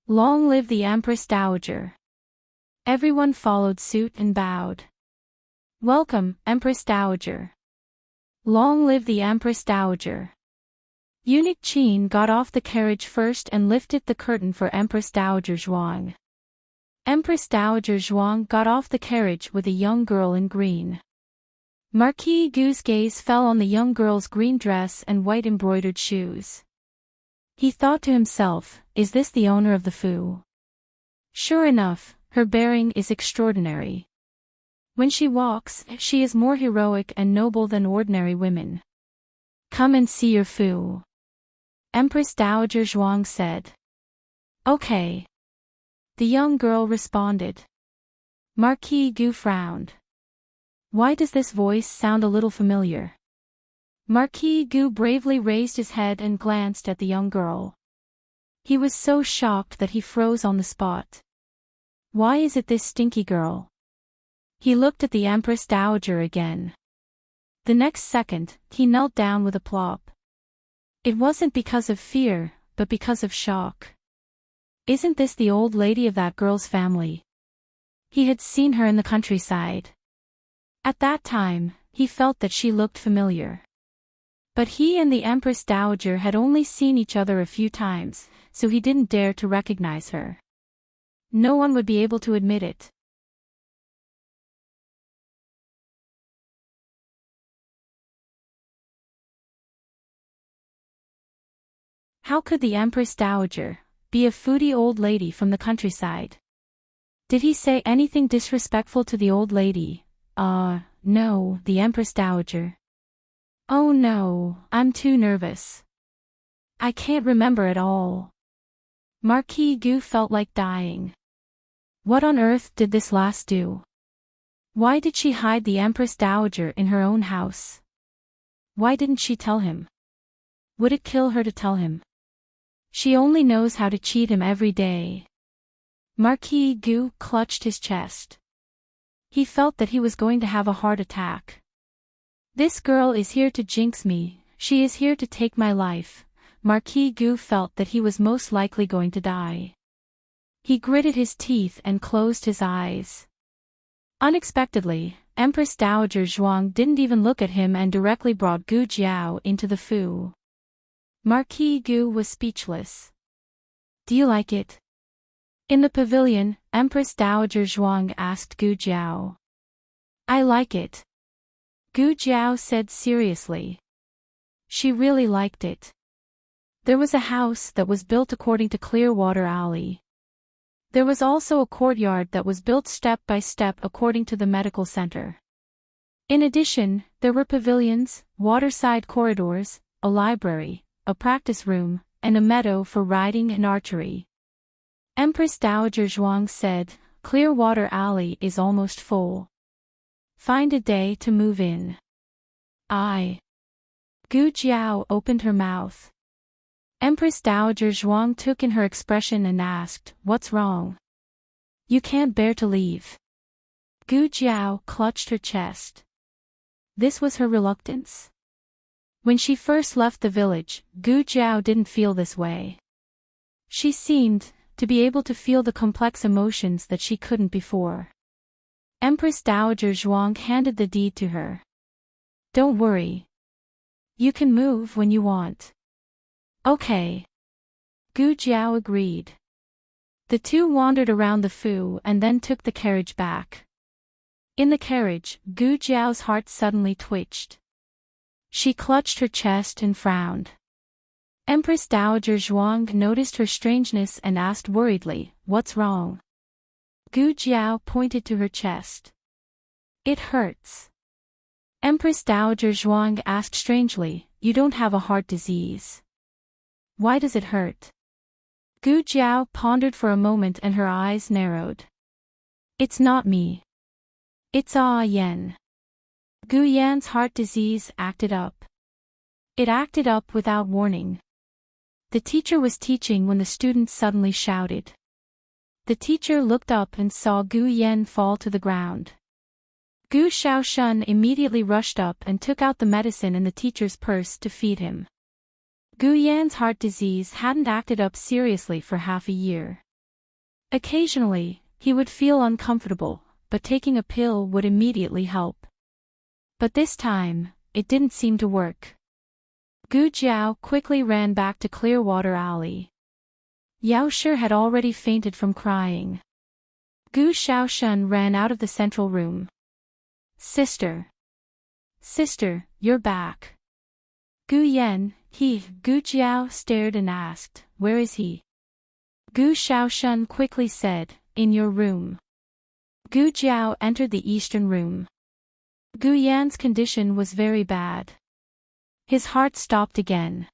A: Long live the Empress Dowager." Everyone followed suit and bowed. "Welcome, Empress Dowager. Long live the Empress Dowager." Eunuch Qin got off the carriage first and lifted the curtain for Empress Dowager Zhuang. Empress Dowager Zhuang got off the carriage with a young girl in green. Marquis Gu's gaze fell on the young girl's green dress and white embroidered shoes. He thought to himself, is this the owner of the foo? Sure enough, her bearing is extraordinary. When she walks, she is more heroic and noble than ordinary women. Come and see your foo. Empress Dowager Zhuang said. Okay. The young girl responded. Marquis Gu frowned. Why does this voice sound a little familiar? Marquis Gu bravely raised his head and glanced at the young girl. He was so shocked that he froze on the spot. Why is it this stinky girl? He looked at the Empress Dowager again. The next second, he knelt down with a plop. It wasn't because of fear, but because of shock. Isn't this the old lady of that girl's family? He had seen her in the countryside. At that time, he felt that she looked familiar. But he and the Empress Dowager had only seen each other a few times, so he didn't dare to recognize her. No one would be able to admit it. How could the Empress Dowager be a foodie old lady from the countryside? Did he say anything disrespectful to the old lady? No, the Empress Dowager. Oh no, I'm too nervous. I can't remember at all. Marquis Gu felt like dying. What on earth did this lass do? Why did she hide the Empress Dowager in her own house? Why didn't she tell him? Would it kill her to tell him? She only knows how to cheat him every day. Marquis Gu clutched his chest. He felt that he was going to have a heart attack. This girl is here to jinx me, she is here to take my life. Marquis Gu felt that he was most likely going to die. He gritted his teeth and closed his eyes. Unexpectedly, Empress Dowager Zhuang didn't even look at him and directly brought Gu Jiao into the foo. Marquis Gu was speechless. Do you like it? In the pavilion, Empress Dowager Zhuang asked Gu Jiao. I like it. Gu Jiao said seriously. She really liked it. There was a house that was built according to Clearwater Alley. There was also a courtyard that was built step by step according to the medical center. In addition, there were pavilions, waterside corridors, a library, a practice room, and a meadow for riding and archery. Empress Dowager Zhuang said, Clearwater Alley is almost full. Find a day to move in. Gu Jiao opened her mouth. Empress Dowager Zhuang took in her expression and asked, "What's wrong? You can't bear to leave." Gu Jiao clutched her chest. This was her reluctance. When she first left the village, Gu Jiao didn't feel this way. She seemed to be able to feel the complex emotions that she couldn't before. Empress Dowager Zhuang handed the deed to her. "Don't worry. You can move when you want." "Okay." Gu Jiao agreed. The two wandered around the Fu and then took the carriage back. In the carriage, Gu Jiao's heart suddenly twitched. She clutched her chest and frowned. Empress Dowager Zhuang noticed her strangeness and asked worriedly, "What's wrong?" Gu Jiao pointed to her chest. "It hurts." Empress Dowager Zhuang asked strangely, "You don't have a heart disease. Why does it hurt?" Gu Jiao pondered for a moment and her eyes narrowed. "It's not me. It's Yan." Gu Yan's heart disease acted up. It acted up without warning. The teacher was teaching when the students suddenly shouted. The teacher looked up and saw Gu Yan fall to the ground. Gu Shaoshun immediately rushed up and took out the medicine in the teacher's purse to feed him. Gu Yan's heart disease hadn't acted up seriously for half a year. Occasionally, he would feel uncomfortable, but taking a pill would immediately help. But this time, it didn't seem to work. Gu Jiao quickly ran back to Clearwater Alley. Yao Shi had already fainted from crying. Gu Shaoshun ran out of the central room. "Sister! Sister, you're back." Gu Jiao stared and asked, "Where is he?" Gu Shaoshun quickly said, "In your room." Gu Jiao entered the eastern room. Gu Yan's condition was very bad. His heart stopped again.